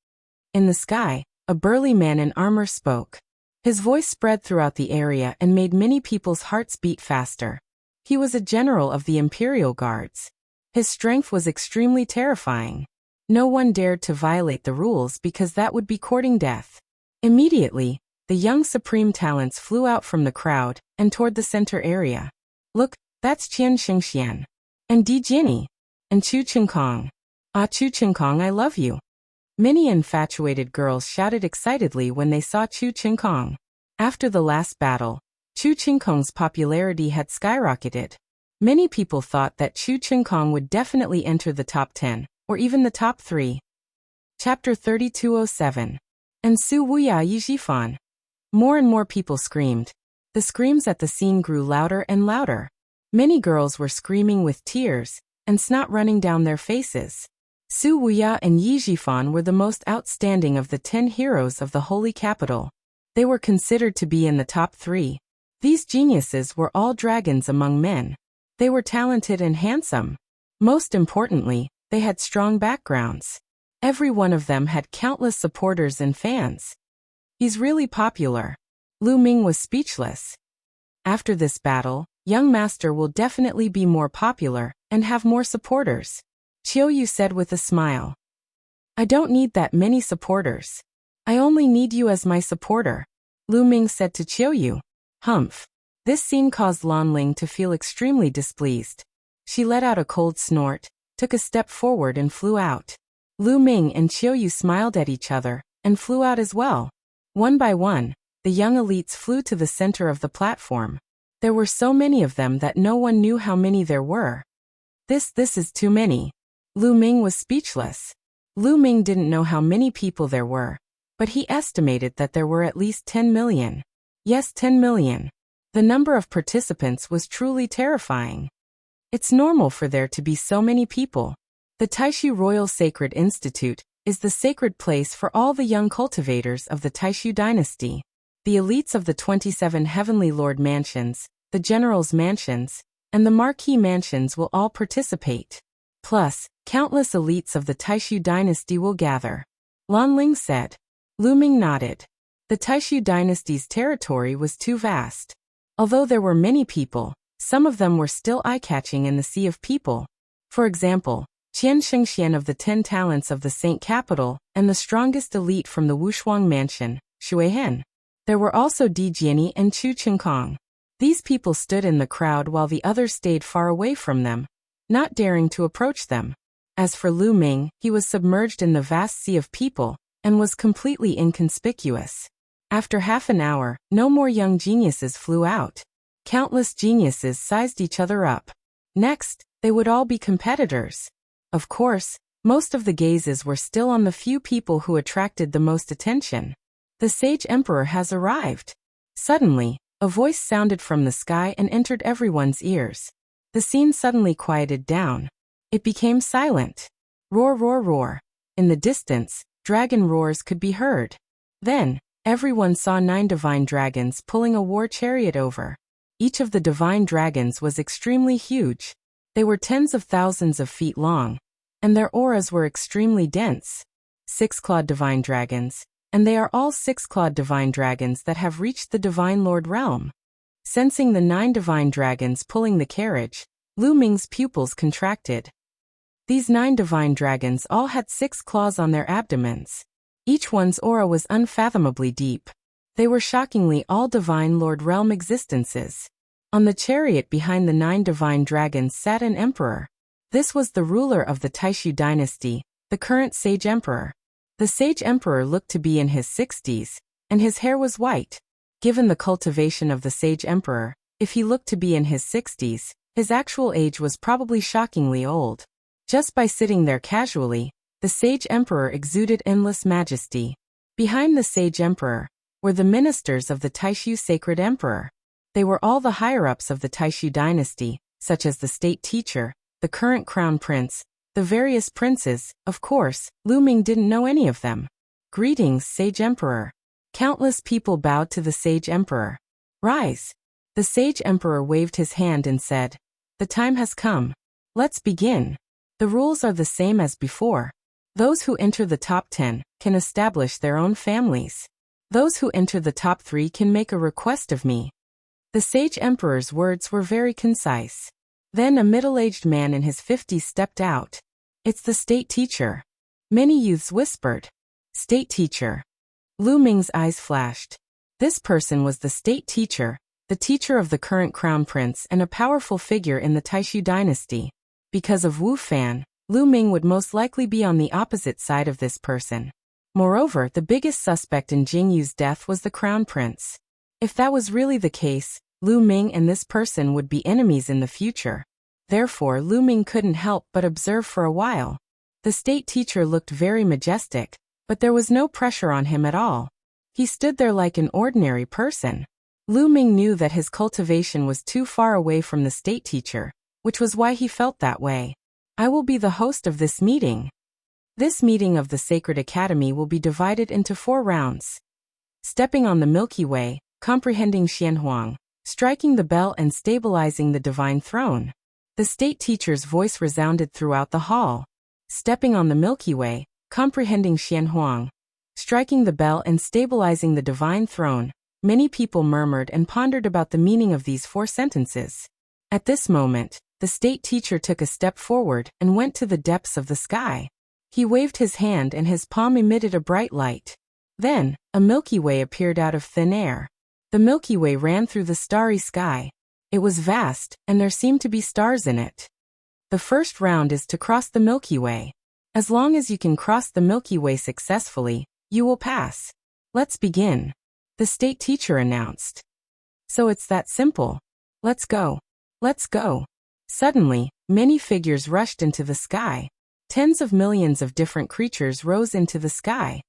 In the sky, a burly man in armor spoke. His voice spread throughout the area and made many people's hearts beat faster. He was a general of the Imperial Guards. His strength was extremely terrifying. No one dared to violate the rules because that would be courting death. Immediately, the young supreme talents flew out from the crowd and toward the center area. Look, that's Qian Shengxian. And Di Jiani. And Chu Chengkong. Ah, Chu Chengkong, I love you. Many infatuated girls shouted excitedly when they saw Chu Chengkong. After the last battle, Chu Chengkong's popularity had skyrocketed. Many people thought that Chu Chengkong would definitely enter the top 10, or even the top 3. Chapter 3207. And Su Wuya Yi Jifan. More and more people screamed. The screams at the scene grew louder and louder. Many girls were screaming with tears and snot running down their faces. Su Wuya and Yi Jifan were the most outstanding of the 10 heroes of the holy capital. They were considered to be in the top 3. These geniuses were all dragons among men. They were talented and handsome. Most importantly, they had strong backgrounds. Every one of them had countless supporters and fans. He's really popular. Lu Ming was speechless. After this battle, young master will definitely be more popular and have more supporters. Qiu Yu said with a smile. I don't need that many supporters. I only need you as my supporter, Lu Ming said to Qiu Yu. Humph. This scene caused Lan Ling to feel extremely displeased. She let out a cold snort, took a step forward and flew out. Lu Ming and Qiuyu smiled at each other, and flew out as well. One by one, the young elites flew to the center of the platform. There were so many of them that no one knew how many there were. This is too many. Lu Ming was speechless. Lu Ming didn't know how many people there were, but he estimated that there were at least 10 million. Yes, 10 million. The number of participants was truly terrifying. It's normal for there to be so many people. The Taishu Royal Sacred Institute is the sacred place for all the young cultivators of the Taishu dynasty. The elites of the 27 Heavenly Lord mansions, the generals' mansions, and the marquis mansions will all participate. Plus, countless elites of the Taishu dynasty will gather. Lan Ling said. Lu Ming nodded. The Taishu dynasty's territory was too vast. Although there were many people, some of them were still eye-catching in the sea of people. For example, Qian Shengxian of the 10 Talents of the Saint Capital, and the strongest elite from the Wushuang Mansion, Shuihen. There were also Di Jiani and Chu Qingkong. These people stood in the crowd while the others stayed far away from them, not daring to approach them. As for Lu Ming, he was submerged in the vast sea of people, and was completely inconspicuous. After half an hour, no more young geniuses flew out. Countless geniuses sized each other up. Next, they would all be competitors. Of course, most of the gazes were still on the few people who attracted the most attention. The Sage Emperor has arrived. Suddenly, a voice sounded from the sky and entered everyone's ears. The scene suddenly quieted down. It became silent. Roar, roar, roar. In the distance, dragon roars could be heard. Then, everyone saw 9 divine dragons pulling a war chariot over. Each of the divine dragons was extremely huge. They were tens of thousands of feet long, and their auras were extremely dense. 6-clawed divine dragons, and they are all 6-clawed divine dragons that have reached the Divine Lord realm. Sensing the 9 divine dragons pulling the carriage, Lu Ming's pupils contracted. These 9 divine dragons all had 6 claws on their abdomens. Each one's aura was unfathomably deep. They were shockingly all Divine Lord realm existences. On the chariot behind the 9 divine dragons sat an emperor. This was the ruler of the Taishu dynasty, the current Sage Emperor. The Sage Emperor looked to be in his 60s, and his hair was white. Given the cultivation of the Sage Emperor, if he looked to be in his 60s, his actual age was probably shockingly old. Just by sitting there casually, the Sage Emperor exuded endless majesty. Behind the Sage Emperor were the ministers of the Taishu Sacred Emperor. They were all the higher-ups of the Taishu dynasty, such as the state teacher, the current crown prince, the various princes. Of course, Lu Ming didn't know any of them. Greetings, Sage Emperor. Countless people bowed to the Sage Emperor. Rise. The Sage Emperor waved his hand and said, "The time has come. Let's begin. The rules are the same as before. Those who enter the top 10 can establish their own families. Those who enter the top 3 can make a request of me." The Sage Emperor's words were very concise. Then a middle-aged man in his 50s stepped out. "It's the state teacher." Many youths whispered, "State teacher." Lu Ming's eyes flashed. This person was the state teacher, the teacher of the current crown prince and a powerful figure in the Taishu dynasty. Because of Wu Fan, Lu Ming would most likely be on the opposite side of this person. Moreover, the biggest suspect in Jing Yu's death was the crown prince. If that was really the case, Lu Ming and this person would be enemies in the future. Therefore, Lu Ming couldn't help but observe for a while. The state teacher looked very majestic, but there was no pressure on him at all. He stood there like an ordinary person. Lu Ming knew that his cultivation was too far away from the state teacher, which was why he felt that way. "I will be the host of this meeting. This meeting of the Sacred Academy will be divided into 4 rounds. Stepping on the Milky Way, comprehending Xianhuang, striking the bell and stabilizing the divine throne." The state teacher's voice resounded throughout the hall. Stepping on the Milky Way, comprehending Xianhuang, striking the bell and stabilizing the divine throne. Many people murmured and pondered about the meaning of these 4 sentences. At this moment, the state teacher took a step forward and went to the depths of the sky. He waved his hand and his palm emitted a bright light. Then, a Milky Way appeared out of thin air. The Milky Way ran through the starry sky. It was vast, and there seemed to be stars in it. The first round is to cross the Milky Way. As long as you can cross the Milky Way successfully, you will pass. Let's begin, the state teacher announced. So it's that simple. Let's go. Let's go. Suddenly, many figures rushed into the sky. Tens of millions of different creatures rose into the sky.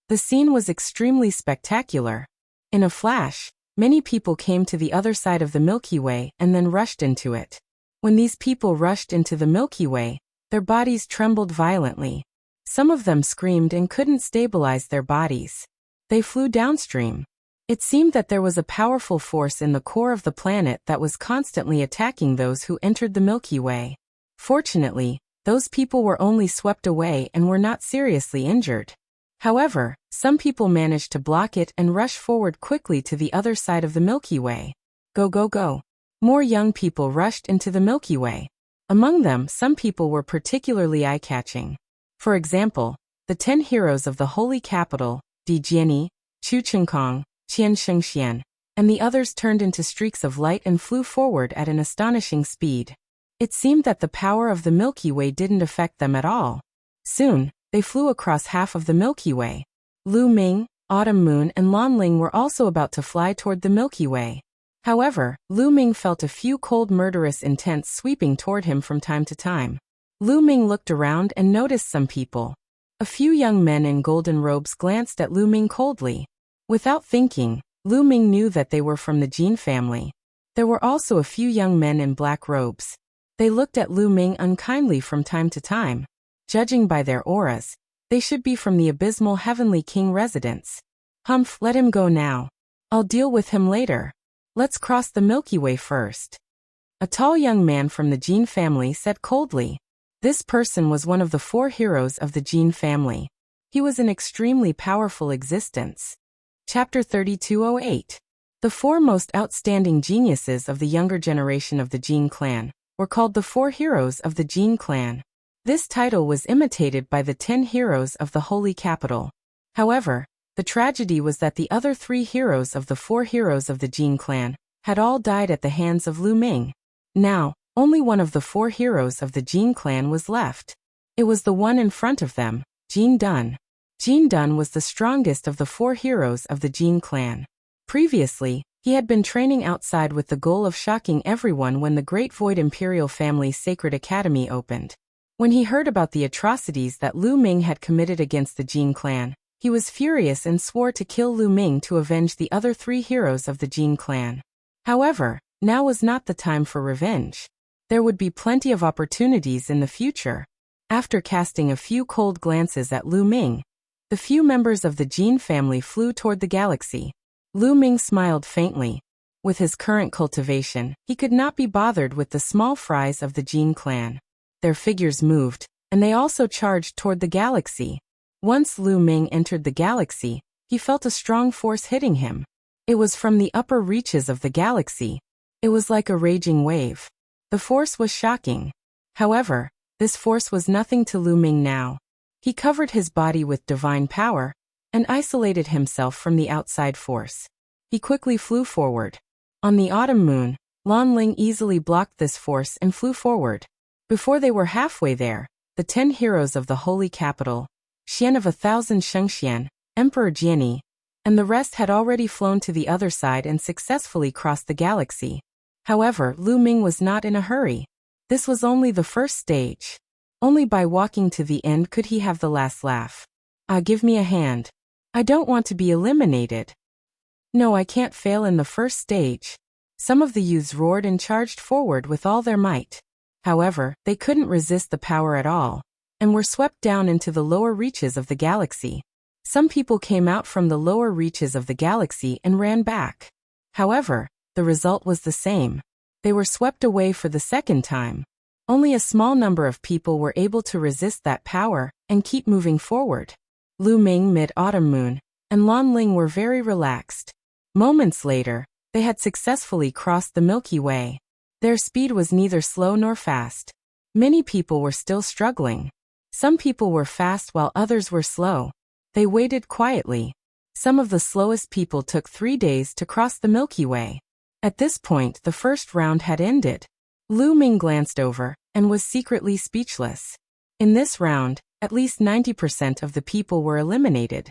The scene was extremely spectacular. In a flash, many people came to the other side of the Milky Way and then rushed into it. When these people rushed into the Milky Way, their bodies trembled violently. Some of them screamed and couldn't stabilize their bodies. They flew downstream. It seemed that there was a powerful force in the core of the planet that was constantly attacking those who entered the Milky Way. Fortunately, those people were only swept away and were not seriously injured. However, some people managed to block it and rush forward quickly to the other side of the Milky Way. Go, go, go. More young people rushed into the Milky Way. Among them, some people were particularly eye-catching. For example, the 10 heroes of the holy capital, Di Jiani, Chu Chengkong, Qian Shengxian, and the others turned into streaks of light and flew forward at an astonishing speed. It seemed that the power of the Milky Way didn't affect them at all. Soon, they flew across half of the Milky Way. Lu Ming, Autumn Moon and Lan Ling were also about to fly toward the Milky Way. However, Lu Ming felt a few cold murderous intents sweeping toward him from time to time. Lu Ming looked around and noticed some people. A few young men in golden robes glanced at Lu Ming coldly. Without thinking, Lu Ming knew that they were from the Jin family. There were also a few young men in black robes. They looked at Lu Ming unkindly from time to time. Judging by their auras, they should be from the abysmal Heavenly King residence. Humph, let him go now. I'll deal with him later. Let's cross the Milky Way first. A tall young man from the Jin family said coldly. This person was one of the 4 heroes of the Jin family. He was an extremely powerful existence. Chapter 3208. The 4 most outstanding geniuses of the younger generation of the Jin clan were called the 4 heroes of the Jin clan. This title was imitated by the 10 heroes of the holy capital. However, the tragedy was that the other 3 heroes of the 4 heroes of the Jin clan had all died at the hands of Lu Ming. Now, only one of the 4 heroes of the Jin clan was left. It was the one in front of them, Jin Dun. Jin Dun was the strongest of the 4 heroes of the Jin clan. Previously, he had been training outside with the goal of shocking everyone when the Great Void Imperial Family's Sacred Academy opened. When he heard about the atrocities that Lu Ming had committed against the Jin clan, he was furious and swore to kill Lu Ming to avenge the other 3 heroes of the Jin clan. However, now was not the time for revenge. There would be plenty of opportunities in the future. After casting a few cold glances at Lu Ming, the few members of the Jin family flew toward the galaxy. Lu Ming smiled faintly. With his current cultivation, he could not be bothered with the small fries of the Jin clan. Their figures moved, and they also charged toward the galaxy. Once Lu Ming entered the galaxy, he felt a strong force hitting him. It was from the upper reaches of the galaxy. It was like a raging wave. The force was shocking. However, this force was nothing to Lu Ming now. He covered his body with divine power and isolated himself from the outside force. He quickly flew forward. On the autumn moon, Lan Ling easily blocked this force and flew forward. Before they were halfway there, the 10 heroes of the holy capital, Xian of 1,000 Shengxian, Emperor Jiani, and the rest had already flown to the other side and successfully crossed the galaxy. However, Lu Ming was not in a hurry. This was only the first stage. Only by walking to the end could he have the last laugh. Give me a hand. I don't want to be eliminated. No, I can't fail in the first stage. Some of the youths roared and charged forward with all their might. However, they couldn't resist the power at all, and were swept down into the lower reaches of the galaxy. Some people came out from the lower reaches of the galaxy and ran back. However, the result was the same. They were swept away for the second time. Only a small number of people were able to resist that power and keep moving forward. Lu Ming, Mid-Autumn Moon, and Lan Ling were very relaxed. Moments later, they had successfully crossed the Milky Way. Their speed was neither slow nor fast. Many people were still struggling. Some people were fast while others were slow. They waited quietly. Some of the slowest people took 3 days to cross the Milky Way. At this point, the first round had ended. Lu Ming glanced over and was secretly speechless. In this round, At least 90% of the people were eliminated.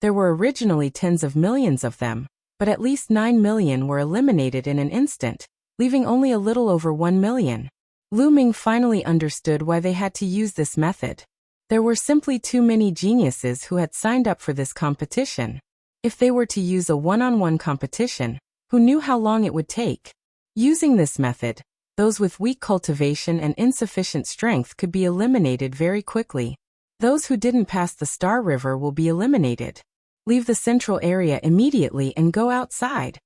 There were originally tens of millions of them, but at least 9 million were eliminated in an instant, leaving only a little over 1 million. Lu Ming finally understood why they had to use this method. There were simply too many geniuses who had signed up for this competition. If they were to use a one-on-one competition, who knew how long it would take? Using this method, those with weak cultivation and insufficient strength could be eliminated very quickly. Those who didn't pass the Star River will be eliminated. Leave the central area immediately and go outside.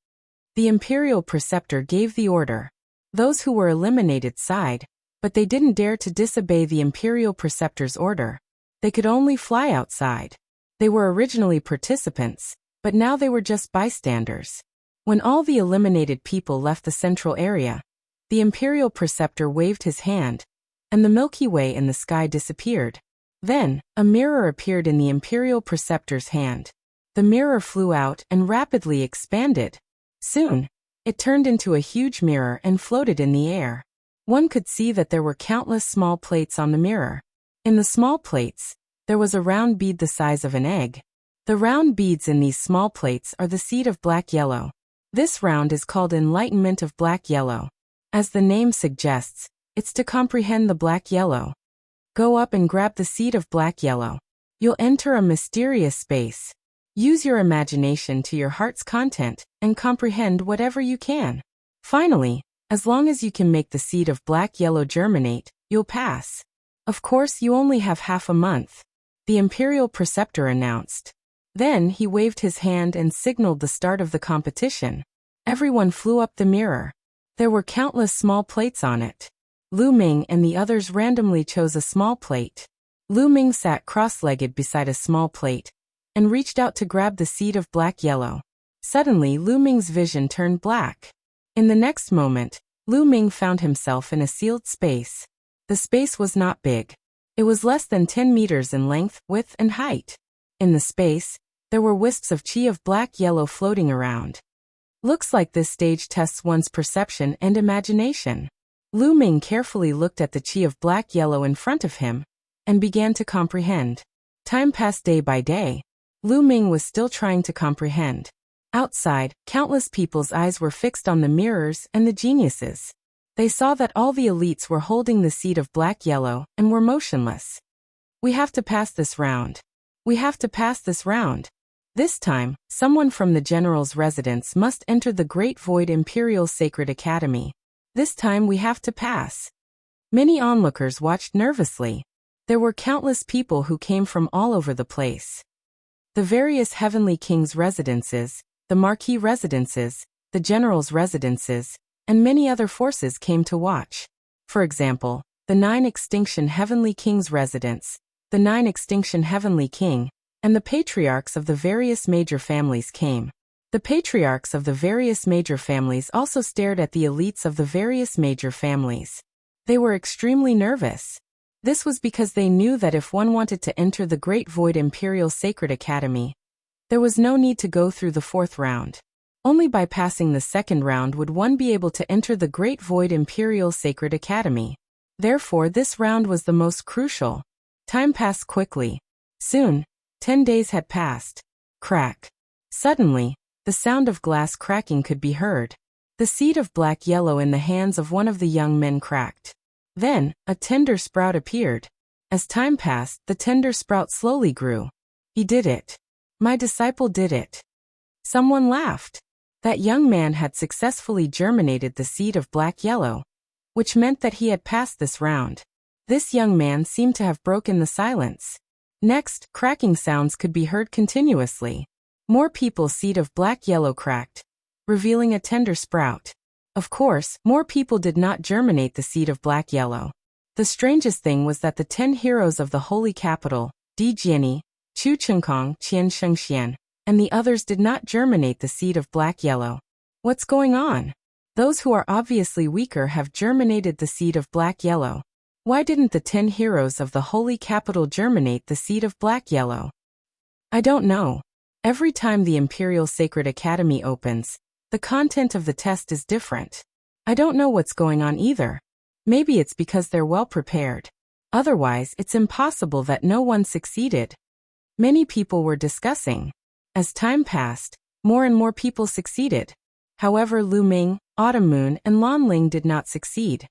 The Imperial Preceptor gave the order. Those who were eliminated sighed, but they didn't dare to disobey the Imperial Preceptor's order. They could only fly outside. They were originally participants, but now they were just bystanders. When all the eliminated people left the central area, the Imperial Preceptor waved his hand, and the Milky Way in the sky disappeared. Then, a mirror appeared in the Imperial Preceptor's hand. The mirror flew out and rapidly expanded. Soon, it turned into a huge mirror and floated in the air. One could see that there were countless small plates on the mirror. In the small plates, there was a round bead the size of an egg. The round beads in these small plates are the seed of black-yellow. This round is called enlightenment of black-yellow. As the name suggests, it's to comprehend the black-yellow. Go up and grab the seed of black-yellow. You'll enter a mysterious space. Use your imagination to your heart's content and comprehend whatever you can. Finally, as long as you can make the seed of black-yellow germinate, you'll pass. Of course, you only have half a month, the Imperial Preceptor announced. Then he waved his hand and signaled the start of the competition. Everyone flew up the mirror. There were countless small plates on it. Lu Ming and the others randomly chose a small plate. Lu Ming sat cross-legged beside a small plate and reached out to grab the seed of black-yellow. Suddenly, Lu Ming's vision turned black. In the next moment, Lu Ming found himself in a sealed space. The space was not big. It was less than 10 meters in length, width, and height. In the space, there were wisps of chi of black-yellow floating around. Looks like this stage tests one's perception and imagination. Lu Ming carefully looked at the chi of black-yellow in front of him and began to comprehend. Time passed day by day. Lu Ming was still trying to comprehend. Outside, countless people's eyes were fixed on the mirrors and the geniuses. They saw that all the elites were holding the seed of black-yellow and were motionless. We have to pass this round. We have to pass this round. This time, someone from the general's residence must enter the Great Void Imperial Sacred Academy. This time we have to pass. Many onlookers watched nervously. There were countless people who came from all over the place. The various Heavenly Kings' residences, the Marquis residences, the General's residences, and many other forces came to watch. For example, the 9 Extinction Heavenly Kings' residence, the 9 Extinction Heavenly King, and the patriarchs of the various major families came. The patriarchs of the various major families also stared at the elites of the various major families. They were extremely nervous. This was because they knew that if one wanted to enter the Great Void Imperial Sacred Academy, there was no need to go through the 4th round. Only by passing the 2nd round would one be able to enter the Great Void Imperial Sacred Academy. Therefore, this round was the most crucial. Time passed quickly. Soon, 10 days had passed. Crack. Suddenly, the sound of glass cracking could be heard. The seed of black-yellow in the hands of one of the young men cracked. Then, a tender sprout appeared. As time passed, the tender sprout slowly grew. He did it. My disciple did it. Someone laughed. That young man had successfully germinated the seed of black-yellow, which meant that he had passed this round. This young man seemed to have broken the silence. Next, cracking sounds could be heard continuously. More people's seed of black-yellow cracked, revealing a tender sprout. Of course, more people did not germinate the seed of black-yellow. The strangest thing was that the 10 heroes of the holy capital, Di Jiani, Chu Chengkong, Qian Shengxian, and the others did not germinate the seed of black-yellow. What's going on? Those who are obviously weaker have germinated the seed of black-yellow. Why didn't the 10 heroes of the holy capital germinate the seed of black-yellow? I don't know. Every time the Imperial Sacred Academy opens, the content of the test is different. I don't know what's going on either. Maybe it's because they're well prepared. Otherwise, it's impossible that no one succeeded. Many people were discussing. As time passed, more and more people succeeded. However, Lu Ming, Autumn Moon, and Lan Ling did not succeed.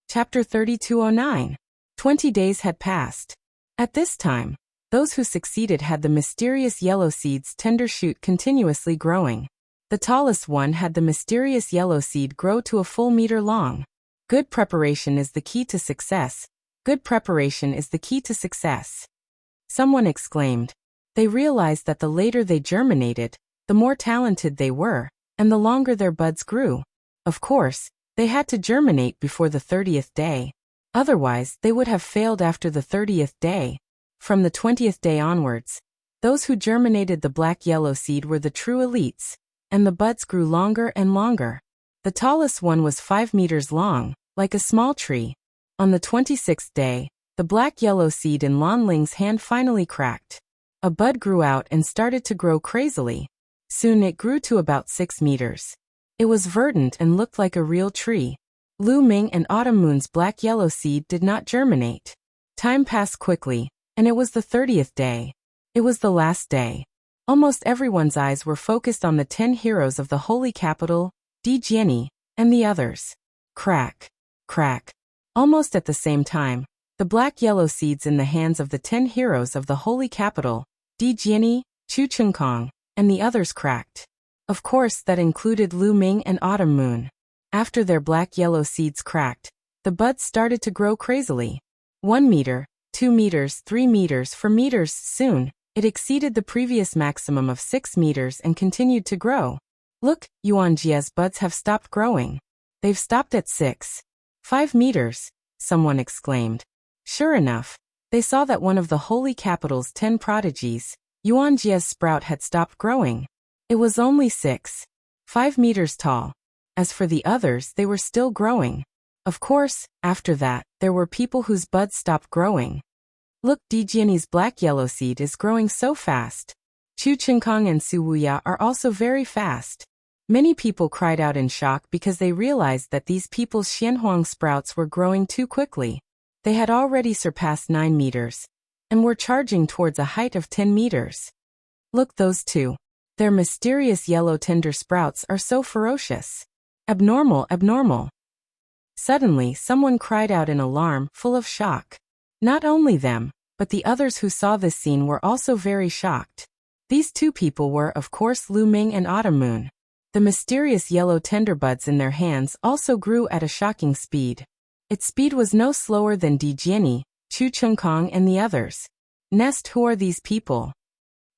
Chapter 3209. 20 days had passed. At this time, those who succeeded had the mysterious yellow seed's tender shoot continuously growing. The tallest one had the mysterious yellow seed grow to a full meter long. Good preparation is the key to success. Good preparation is the key to success. Someone exclaimed. They realized that the later they germinated, the more talented they were, and the longer their buds grew. Of course, they had to germinate before the 30th day. Otherwise, they would have failed after the 30th day. From the 20th day onwards, those who germinated the black-yellow seed were the true elites, and the buds grew longer and longer. The tallest one was 5 meters long, like a small tree. On the 26th day, the black-yellow seed in Lan Ling's hand finally cracked. A bud grew out and started to grow crazily. Soon it grew to about 6 meters. It was verdant and looked like a real tree. Lu Ming and Autumn Moon's black-yellow seed did not germinate. Time passed quickly, and it was the 30th day. It was the last day. Almost everyone's eyes were focused on the 10 heroes of the holy capital, Di Jiani, and the others. Crack, crack. Almost at the same time, the black-yellow seeds in the hands of the 10 heroes of the holy capital, Di Jiani, Chu Chengkong, and the others cracked. Of course, that included Lu Ming and Autumn Moon. After their black-yellow seeds cracked, the buds started to grow crazily. 1 meter, 2 meters, 3 meters, 4 meters. Soon, it exceeded the previous maximum of 6 meters and continued to grow. Look, Yuanjia's buds have stopped growing. They've stopped at 6. 5 meters, someone exclaimed. Sure enough, they saw that one of the holy capital's 10 prodigies, Yuanjia's sprout, had stopped growing. It was only 5 meters tall. As for the others, they were still growing. Of course, after that, there were people whose buds stopped growing. Look, Di Jiani's black-yellow seed is growing so fast. Chu Chengkong and Su Wuya are also very fast. Many people cried out in shock because they realized that these people's Xianhuang sprouts were growing too quickly. They had already surpassed 9 meters, and were charging towards a height of 10 meters. Look, those two. Their mysterious yellow tender sprouts are so ferocious. Abnormal, abnormal. Suddenly, someone cried out in alarm, full of shock. Not only them, but the others who saw this scene were also very shocked. These two people were, of course, Lu Ming and Autumn Moon. The mysterious yellow tender buds in their hands also grew at a shocking speed. Its speed was no slower than Di Jiani, Chu Chengkong, and the others. Nest, who are these people?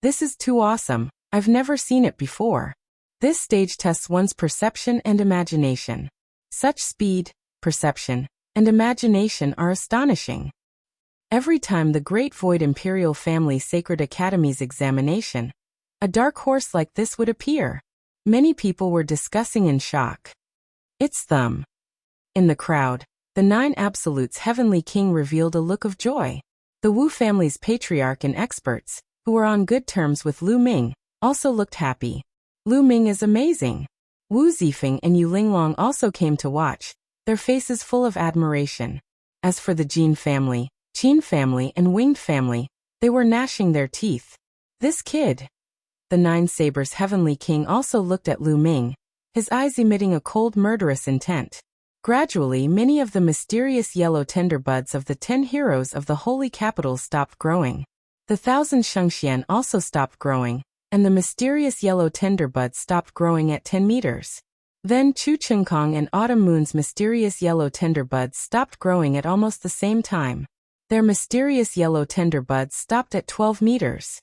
This is too awesome. I've never seen it before. This stage tests one's perception and imagination. Such speed, perception, and imagination are astonishing. Every time the Great Void Imperial Family Sacred Academy's examination, a dark horse like this would appear. Many people were discussing in shock. It's them. In the crowd, the 9 Absolutes' Heavenly King revealed a look of joy. The Wu family's patriarch and experts, who were on good terms with Lu Ming, also looked happy. Lu Ming is amazing. Wu Zifeng and Yu Linglong also came to watch, their faces full of admiration. As for the Jin family, Qin family, and Winged family, they were gnashing their teeth. This kid. The 9 Sabers' Heavenly King also looked at Lu Ming, his eyes emitting a cold, murderous intent. Gradually, many of the mysterious yellow tender buds of the 10 heroes of the holy capital stopped growing. The 1,000 Shengxian also stopped growing, and the mysterious yellow tender buds stopped growing at 10 meters. Then Chu Chengkong and Autumn Moon's mysterious yellow tender buds stopped growing at almost the same time. Their mysterious yellow tender buds stopped at 12 meters.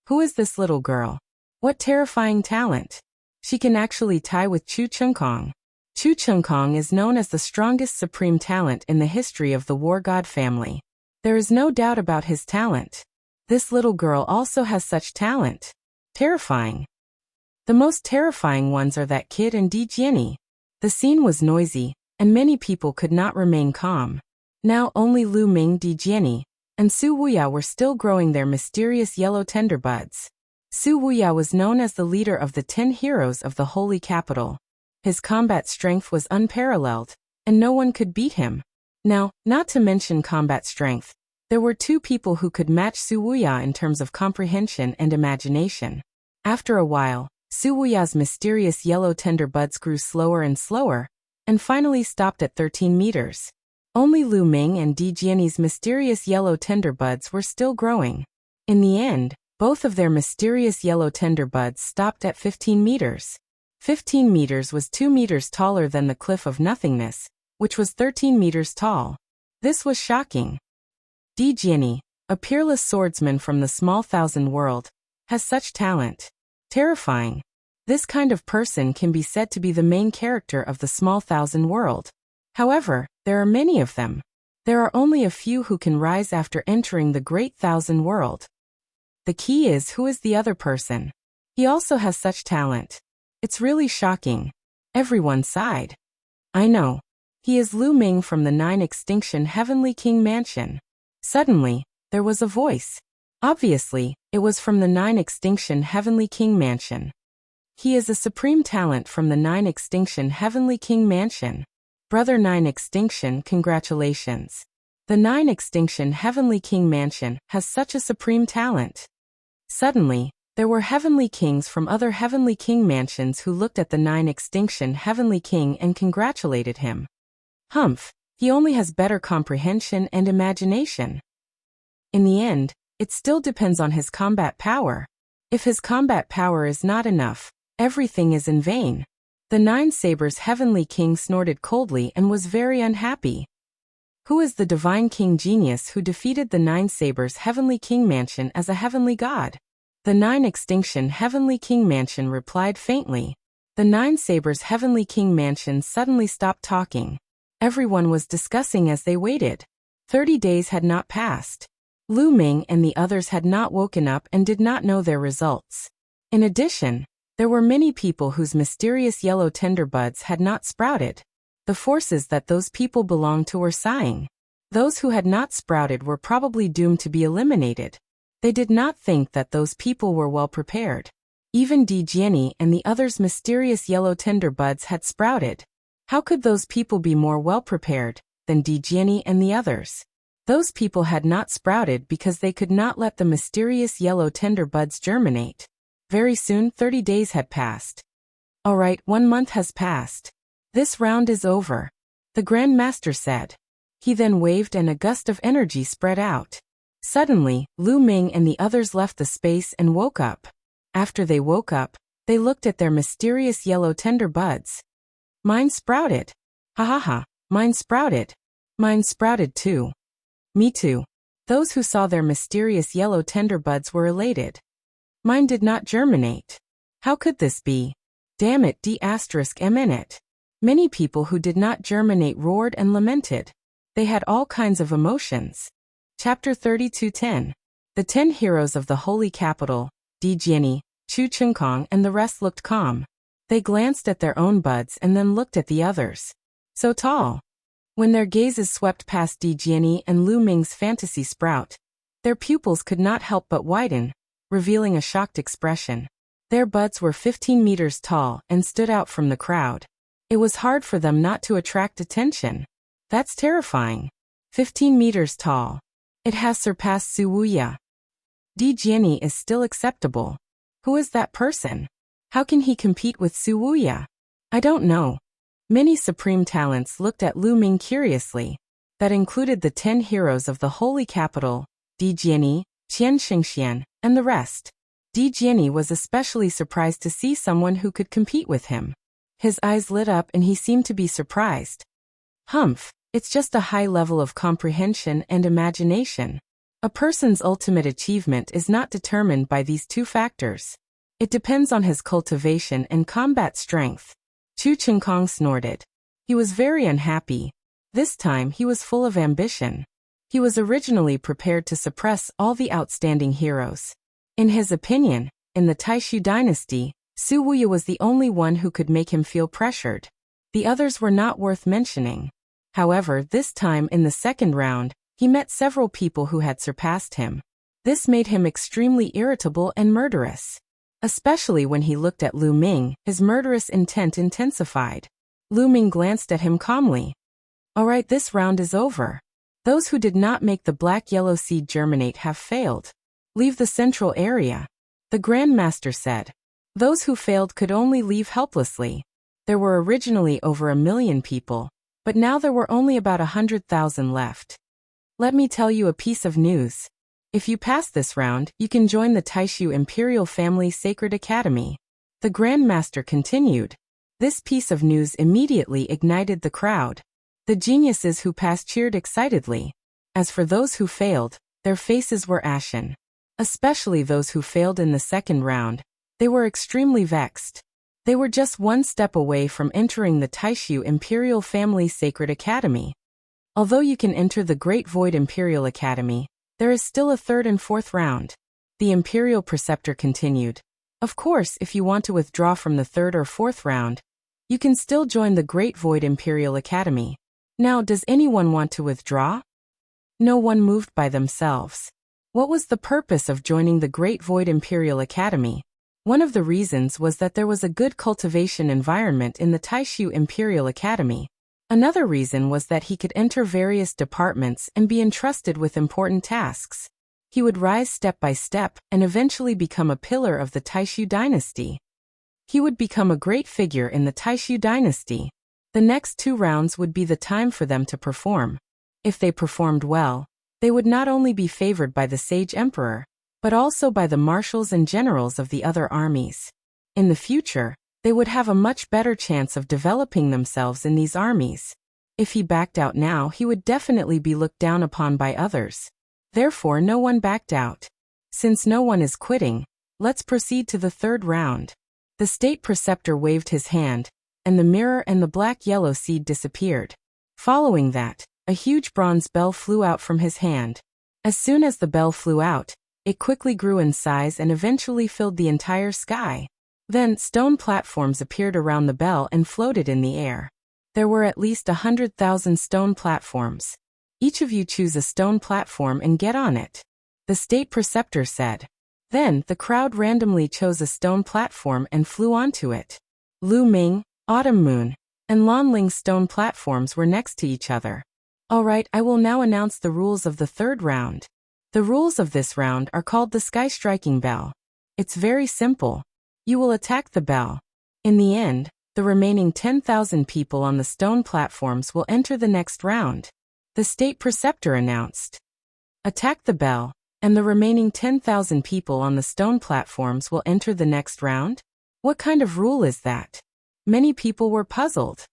Who is this little girl? What terrifying talent! She can actually tie with Chu Chengkong. Chu Chengkong is known as the strongest supreme talent in the history of the War God family. There is no doubt about his talent. This little girl also has such talent. Terrifying. The most terrifying ones are that kid and Di Jiani. The scene was noisy, and many people could not remain calm. Now only Lu Ming, Di Jiani, and Su Wuya were still growing their mysterious yellow tender buds. Su Wuya was known as the leader of the 10 heroes of the holy capital. His combat strength was unparalleled, and no one could beat him. Now, not to mention combat strength, there were two people who could match Su Wuya in terms of comprehension and imagination. After a while, Su Wuya's mysterious yellow tender buds grew slower and slower, and finally stopped at 13 meters. Only Lu Ming and Di Jianyi's mysterious yellow tender buds were still growing. In the end, both of their mysterious yellow tender buds stopped at 15 meters. 15 meters was 2 meters taller than the cliff of nothingness, which was 13 meters tall. This was shocking. Di Jianyi, a peerless swordsman from the small thousand world, has such talent. Terrifying. This kind of person can be said to be the main character of the small thousand world. However, there are many of them. There are only a few who can rise after entering the great thousand world. The key is who is the other person. He also has such talent. It's really shocking. Everyone sighed. I know. He is Lu Ming from the 9 Extinction Heavenly King Mansion. Suddenly, there was a voice. Obviously, it was from the 9 Extinction Heavenly King Mansion. He is a supreme talent from the 9 Extinction Heavenly King Mansion. Brother 9 Extinction, congratulations. The 9 Extinction Heavenly King Mansion has such a supreme talent. Suddenly, there were heavenly kings from other heavenly king mansions who looked at the 9 Extinction Heavenly King and congratulated him. Humph, he only has better comprehension and imagination. In the end, it still depends on his combat power. If his combat power is not enough, everything is in vain. The 9 Sabers Heavenly King snorted coldly and was very unhappy. Who is the divine king genius who defeated the 9 Sabers Heavenly King Mansion as a heavenly god? The 9 Extinction Heavenly King Mansion replied faintly. The 9 Sabers Heavenly King Mansion suddenly stopped talking. Everyone was discussing as they waited. 30 days had not passed. Lu Ming and the others had not woken up and did not know their results. In addition, there were many people whose mysterious yellow tender buds had not sprouted. The forces that those people belonged to were sighing. Those who had not sprouted were probably doomed to be eliminated. They did not think that those people were well prepared. Even Di Jianyi and the others' mysterious yellow tender buds had sprouted. How could those people be more well prepared than Di Jianyi and the others? Those people had not sprouted because they could not let the mysterious yellow tender buds germinate. Very soon 30 days had passed. All right, 1 month has passed. This round is over, the Grand Master said. He then waved and a gust of energy spread out. Suddenly, Lu Ming and the others left the space and woke up. After they woke up, they looked at their mysterious yellow tender buds. Mine sprouted. Ha ha ha, mine sprouted. Mine sprouted too. Me too. Those who saw their mysterious yellow tender buds were elated. Mine did not germinate. How could this be? Damn it, D*MN. Many people who did not germinate roared and lamented. They had all kinds of emotions. Chapter 32:10. The 10 heroes of the holy capital, Di Jianyi, Chu Chengkong and the rest looked calm. They glanced at their own buds and then looked at the others. So tall. When their gazes swept past Di Jianyi and Lu Ming's fantasy sprout, their pupils could not help but widen, revealing a shocked expression. Their buds were 15 meters tall and stood out from the crowd. It was hard for them not to attract attention. That's terrifying. 15 meters tall. It has surpassed Su Wuya. Di Jianyi is still acceptable. Who is that person? How can he compete with Su Wuya? I don't know. Many supreme talents looked at Lu Ming curiously. That included the 10 heroes of the holy capital, Di Jianyi, Qian Xingxian, and the rest. Di Jianyi was especially surprised to see someone who could compete with him. His eyes lit up and he seemed to be surprised. Humph, it's just a high level of comprehension and imagination. A person's ultimate achievement is not determined by these two factors. It depends on his cultivation and combat strength. Chu Chengkong snorted. He was very unhappy. This time he was full of ambition. He was originally prepared to suppress all the outstanding heroes. In his opinion, in the Taishu dynasty, Su Wuya was the only one who could make him feel pressured. The others were not worth mentioning. However, this time in the second round, he met several people who had surpassed him. This made him extremely irritable and murderous. Especially when he looked at Lu Ming, his murderous intent intensified. Lu Ming glanced at him calmly. Alright, this round is over. Those who did not make the black-yellow seed germinate have failed. Leave the central area. The Grand Master said. Those who failed could only leave helplessly. There were originally over 1 million people, but now there were only about 100,000 left. Let me tell you a piece of news. If you pass this round, you can join the Taishu Imperial Family Sacred Academy. The Grand Master continued. This piece of news immediately ignited the crowd. The geniuses who passed cheered excitedly. As for those who failed, their faces were ashen. Especially those who failed in the second round. They were extremely vexed. They were just one step away from entering the Taishu Imperial Family Sacred Academy. Although you can enter the Great Void Imperial Academy, there is still a third and fourth round. The Imperial Preceptor continued. Of course, if you want to withdraw from the third or fourth round, you can still join the Great Void Imperial Academy. Now, does anyone want to withdraw? No one moved by themselves. What was the purpose of joining the Great Void Imperial Academy? One of the reasons was that there was a good cultivation environment in the Taishu Imperial Academy. Another reason was that he could enter various departments and be entrusted with important tasks. He would rise step by step and eventually become a pillar of the Taishu dynasty. He would become a great figure in the Taishu dynasty. The next 2 rounds would be the time for them to perform. If they performed well, they would not only be favored by the Sage Emperor, but also by the marshals and generals of the other armies. In the future, they would have a much better chance of developing themselves in these armies. If he backed out now, he would definitely be looked down upon by others. Therefore, no one backed out. Since no one is quitting, let's proceed to the third round. The State Preceptor waved his hand, and the mirror and the black-yellow seed disappeared. Following that, a huge bronze bell flew out from his hand. As soon as the bell flew out, it quickly grew in size and eventually filled the entire sky. Then, stone platforms appeared around the bell and floated in the air. There were at least 100,000 stone platforms. Each of you choose a stone platform and get on it. The State Preceptor said. Then, the crowd randomly chose a stone platform and flew onto it. Lu Ming, Autumn Moon, and Lan Ling's stone platforms were next to each other. Alright, I will now announce the rules of the third round. The rules of this round are called the Sky Striking Bell. It's very simple. You will attack the bell. In the end, the remaining 10,000 people on the stone platforms will enter the next round. The State Preceptor announced. Attack the bell, and the remaining 10,000 people on the stone platforms will enter the next round? What kind of rule is that? Many people were puzzled.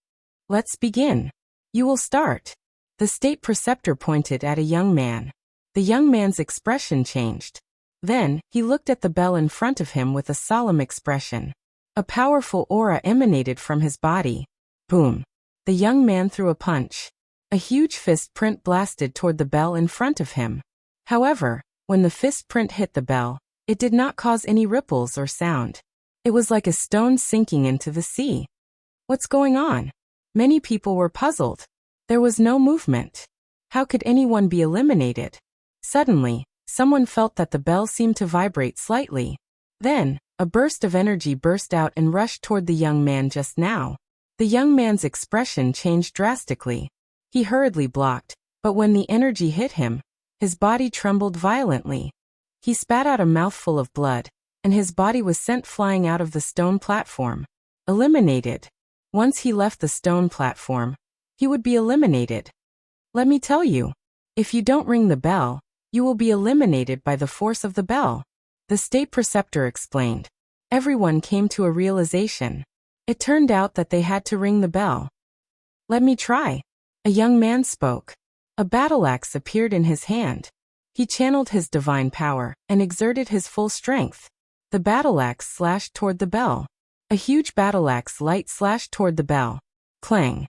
Let's begin. You will start. The State Preceptor pointed at a young man. The young man's expression changed. Then, he looked at the bell in front of him with a solemn expression. A powerful aura emanated from his body. Boom. The young man threw a punch. A huge fist print blasted toward the bell in front of him. However, when the fist print hit the bell, it did not cause any ripples or sound. It was like a stone sinking into the sea. What's going on? Many people were puzzled. There was no movement. How could anyone be eliminated? Suddenly, someone felt that the bell seemed to vibrate slightly. Then, a burst of energy burst out and rushed toward the young man just now. The young man's expression changed drastically. He hurriedly blocked, but when the energy hit him, his body trembled violently. He spat out a mouthful of blood, and his body was sent flying out of the stone platform. Eliminated. Once he left the stone platform, he would be eliminated. Let me tell you, if you don't ring the bell, you will be eliminated by the force of the bell. The State Preceptor explained. Everyone came to a realization. It turned out that they had to ring the bell. Let me try. A young man spoke. A battle axe appeared in his hand. He channeled his divine power and exerted his full strength. The battle axe slashed toward the bell. A huge battle axe light slashed toward the bell. Clang.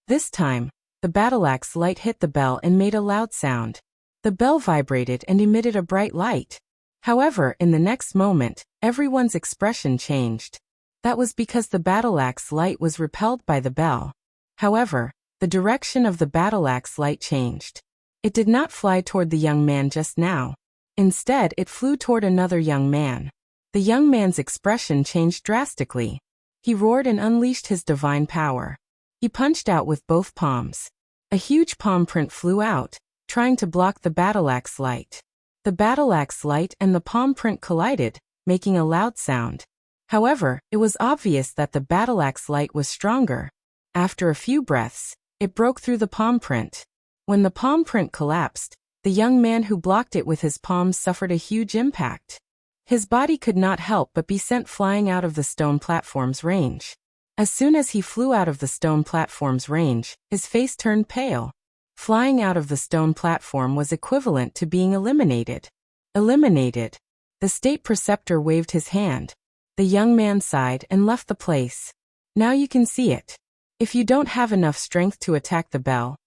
This time, the battle axe light hit the bell and made a loud sound. The bell vibrated and emitted a bright light. However, in the next moment, everyone's expression changed. That was because the battle axe light was repelled by the bell. However, the direction of the battle axe light changed. It did not fly toward the young man just now. Instead, it flew toward another young man. The young man's expression changed drastically. He roared and unleashed his divine power. He punched out with both palms. A huge palm print flew out, trying to block the battle-axe light. The battle-axe light and the palm print collided, making a loud sound. However, it was obvious that the battle-axe light was stronger. After a few breaths, it broke through the palm print. When the palm print collapsed, the young man who blocked it with his palms suffered a huge impact. His body could not help but be sent flying out of the stone platform's range. As soon as he flew out of the stone platform's range, his face turned pale. Flying out of the stone platform was equivalent to being eliminated. Eliminated. The state preceptor waved his hand. The young man sighed and left the place. Now you can see it. If you don't have enough strength to attack the bell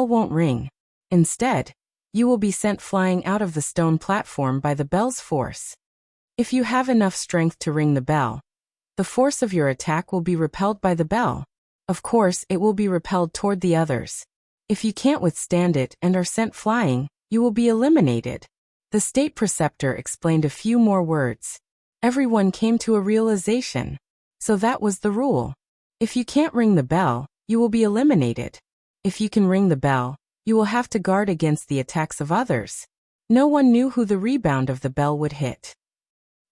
won't ring. Instead, you will be sent flying out of the stone platform by the bell's force. If you have enough strength to ring the bell, the force of your attack will be repelled by the bell. Of course, it will be repelled toward the others. If you can't withstand it and are sent flying, you will be eliminated. The state preceptor explained a few more words. Everyone came to a realization. So that was the rule. If you can't ring the bell, you will be eliminated. If you can ring the bell, you will have to guard against the attacks of others. No one knew who the rebound of the bell would hit.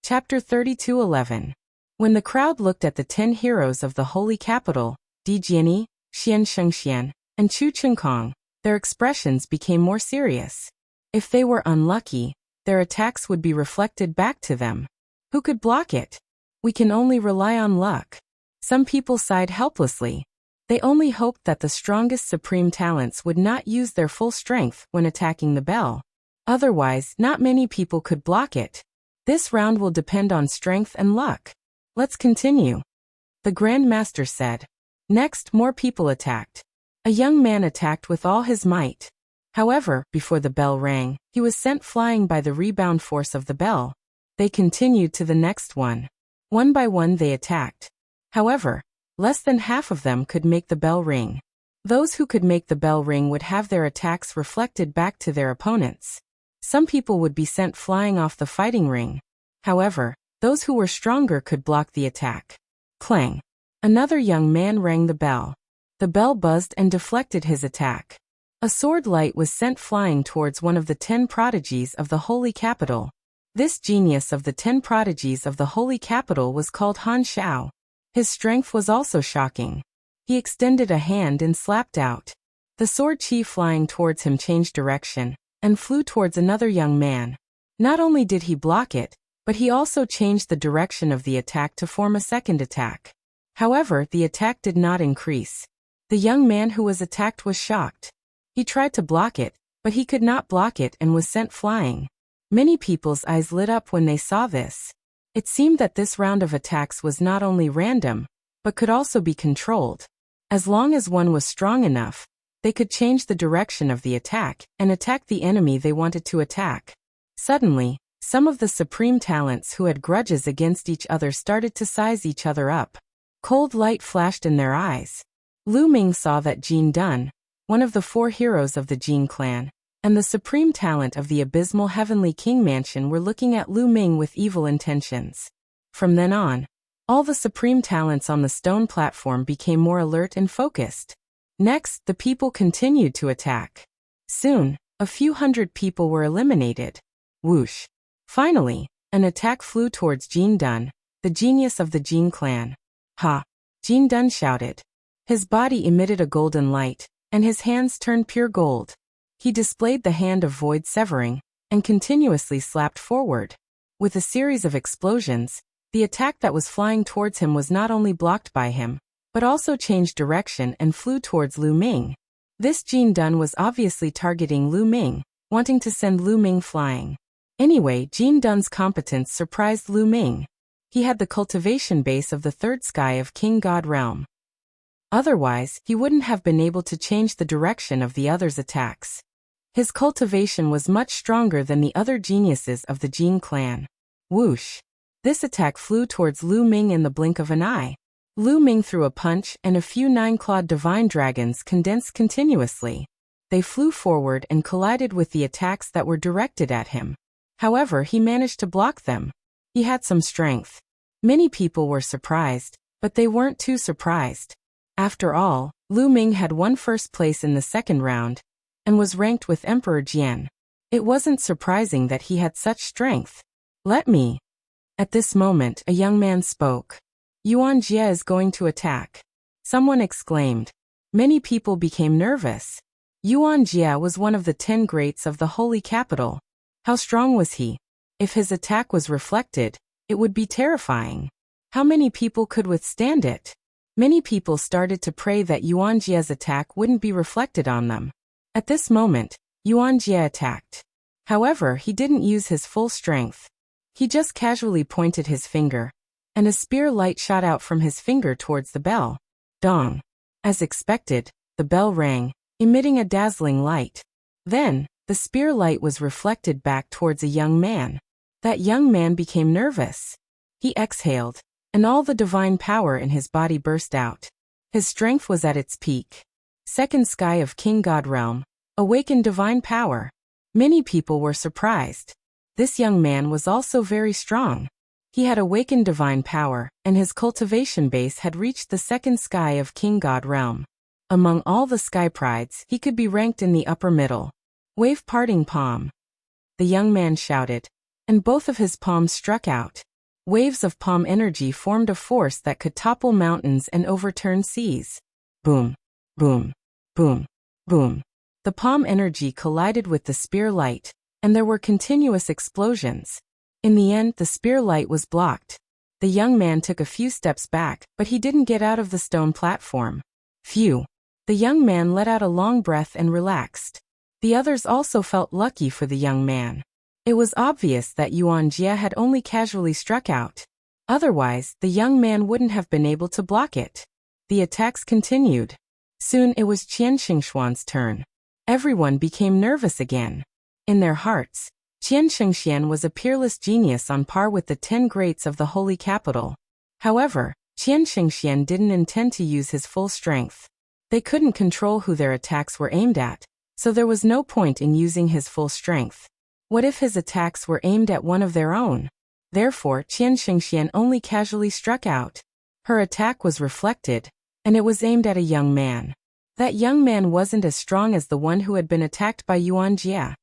Chapter 32:11. When the crowd looked at the 10 heroes of the holy capital, Di Jiani, Xian Shengxian, and Chu Chengkong, their expressions became more serious. If they were unlucky, their attacks would be reflected back to them. Who could block it? We can only rely on luck. Some people sighed helplessly. They only hoped that the strongest supreme talents would not use their full strength when attacking the bell. Otherwise, not many people could block it. This round will depend on strength and luck. Let's continue. The Grand Master said. Next, more people attacked. A young man attacked with all his might. However, before the bell rang, he was sent flying by the rebound force of the bell. They continued to the next one. One by one they attacked. However, less than half of them could make the bell ring. Those who could make the bell ring would have their attacks reflected back to their opponents. Some people would be sent flying off the fighting ring. However, those who were stronger could block the attack. Clang. Another young man rang the bell. The bell buzzed and deflected his attack. A sword light was sent flying towards one of the 10 prodigies of the holy capital. This genius of the 10 prodigies of the holy capital was called Han Shao. His strength was also shocking. He extended a hand and slapped out. The sword chi flying towards him changed direction and flew towards another young man. Not only did he block it, but he also changed the direction of the attack to form a second attack. However, the attack did not increase. The young man who was attacked was shocked. He tried to block it, but he could not block it and was sent flying. Many people's eyes lit up when they saw this. It seemed that this round of attacks was not only random, but could also be controlled. As long as one was strong enough, they could change the direction of the attack and attack the enemy they wanted to attack. Suddenly, some of the supreme talents who had grudges against each other started to size each other up. Cold light flashed in their eyes. Lu Ming saw that Jin Dun, one of the 4 heroes of the Jin clan, and the supreme talent of the abysmal heavenly king mansion were looking at Lu Ming with evil intentions. From then on, all the supreme talents on the stone platform became more alert and focused. Next, the people continued to attack. Soon, a few hundred people were eliminated. Whoosh. Finally, an attack flew towards Jin Dun, the genius of the Jin clan. Ha! Jin Dun shouted. His body emitted a golden light, and his hands turned pure gold. He displayed the hand of void severing, and continuously slapped forward. With a series of explosions, the attack that was flying towards him was not only blocked by him, but also changed direction and flew towards Lu Ming. This Jin Dun was obviously targeting Lu Ming, wanting to send Lu Ming flying. Anyway, Jin Dun's competence surprised Lu Ming. He had the cultivation base of the 3rd sky of King God realm. Otherwise, he wouldn't have been able to change the direction of the others' attacks. His cultivation was much stronger than the other geniuses of the Jin clan. Whoosh! This attack flew towards Lu Ming in the blink of an eye. Lu Ming threw a punch and a few 9-clawed divine dragons condensed continuously. They flew forward and collided with the attacks that were directed at him. However, he managed to block them. He had some strength. Many people were surprised, but they weren't too surprised. After all, Lu Ming had won first place in the second round and was ranked with Emperor Jian. It wasn't surprising that he had such strength. Let me. At this moment, a young man spoke. Yuan Jie is going to attack. Someone exclaimed. Many people became nervous. Yuan Jie was one of the 10 greats of the holy capital. How strong was he? If his attack was reflected, it would be terrifying. How many people could withstand it? Many people started to pray that Yuan Jie's attack wouldn't be reflected on them. At this moment, Yuan Jie attacked. However, he didn't use his full strength. He just casually pointed his finger, and a spear light shot out from his finger towards the bell. Dong. As expected, the bell rang, emitting a dazzling light. Then, the spear light was reflected back towards a young man. That young man became nervous. He exhaled, and all the divine power in his body burst out. His strength was at its peak. Second sky of King God Realm. Awakened divine power. Many people were surprised. This young man was also very strong. He had awakened divine power, and his cultivation base had reached the second sky of King God Realm. Among all the sky prides, he could be ranked in the upper middle. Wave parting palm. The young man shouted, and both of his palms struck out. Waves of palm energy formed a force that could topple mountains and overturn seas. Boom, boom, boom, boom. The palm energy collided with the spear light, and there were continuous explosions. In the end, the spear light was blocked. The young man took a few steps back, but he didn't get out of the stone platform. Phew. The young man let out a long breath and relaxed. The others also felt lucky for the young man. It was obvious that Yuan Jie had only casually struck out. Otherwise, the young man wouldn't have been able to block it. The attacks continued. Soon it was Qian Xingxuan's turn. Everyone became nervous again. In their hearts, Qian Xingxian was a peerless genius on par with the 10 greats of the holy capital. However, Qian Xingxian didn't intend to use his full strength. They couldn't control who their attacks were aimed at, so there was no point in using his full strength. What if his attacks were aimed at one of their own? Therefore, Qian Xingxian only casually struck out. Her attack was reflected, and it was aimed at a young man. That young man wasn't as strong as the one who had been attacked by Yuan Jie.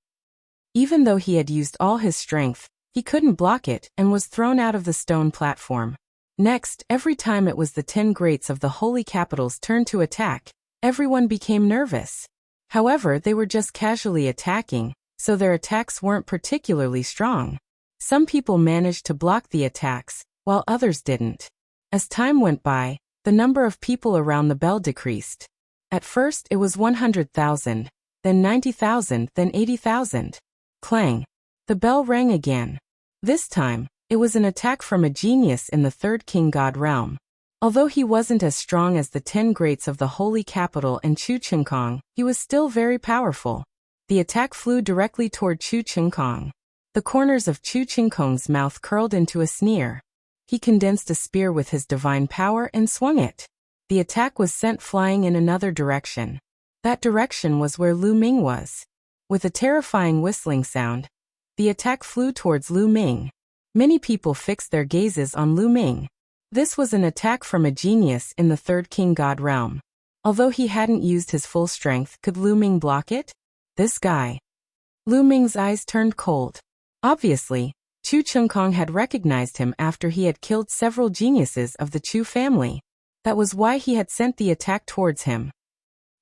Even though he had used all his strength, he couldn't block it and was thrown out of the stone platform. Next, every time it was the 10 greats of the holy capital's turn to attack, everyone became nervous. However, they were just casually attacking, so their attacks weren't particularly strong. Some people managed to block the attacks, while others didn't. As time went by, the number of people around the bell decreased. At first it was 100,000, then 90,000, then 80,000. Clang. The bell rang again. This time, it was an attack from a genius in the third King God realm. Although he wasn't as strong as the 10 greats of the holy capital and Chu Qingkong, he was still very powerful. The attack flew directly toward Chu Qingkong. The corners of Chu Qingkong's mouth curled into a sneer. He condensed a spear with his divine power and swung it. The attack was sent flying in another direction. That direction was where Lu Ming was. With a terrifying whistling sound, the attack flew towards Lu Ming. Many people fixed their gazes on Lu Ming. This was an attack from a genius in the third King God realm. Although he hadn't used his full strength, could Lu Ming block it? This guy. Lu Ming's eyes turned cold. Obviously, Chu Qingkong had recognized him after he had killed several geniuses of the Chu family. That was why he had sent the attack towards him.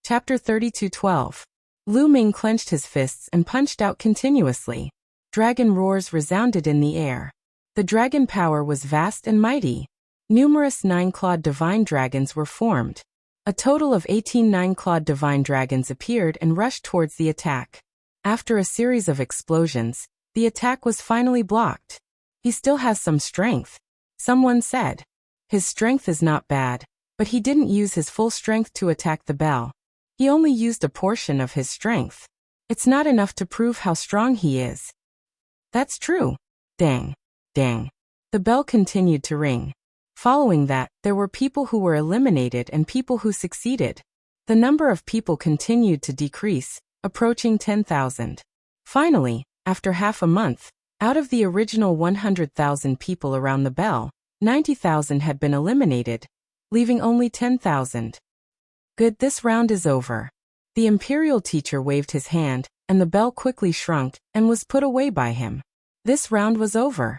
Chapter 32:12. Lu Ming clenched his fists and punched out continuously. Dragon roars resounded in the air. The dragon power was vast and mighty. Numerous 9-clawed divine dragons were formed. A total of 18 9-clawed divine dragons appeared and rushed towards the attack. After a series of explosions, the attack was finally blocked. He still has some strength, someone said. His strength is not bad, but he didn't use his full strength to attack the bell. He only used a portion of his strength. It's not enough to prove how strong he is. That's true. Dang. Dang. The bell continued to ring. Following that, there were people who were eliminated and people who succeeded. The number of people continued to decrease, approaching 10,000. Finally, after half a month, out of the original 100,000 people around the bell, 90,000 had been eliminated, leaving only 10,000. Good, this round is over. The imperial teacher waved his hand, and the bell quickly shrunk and was put away by him. This round was over.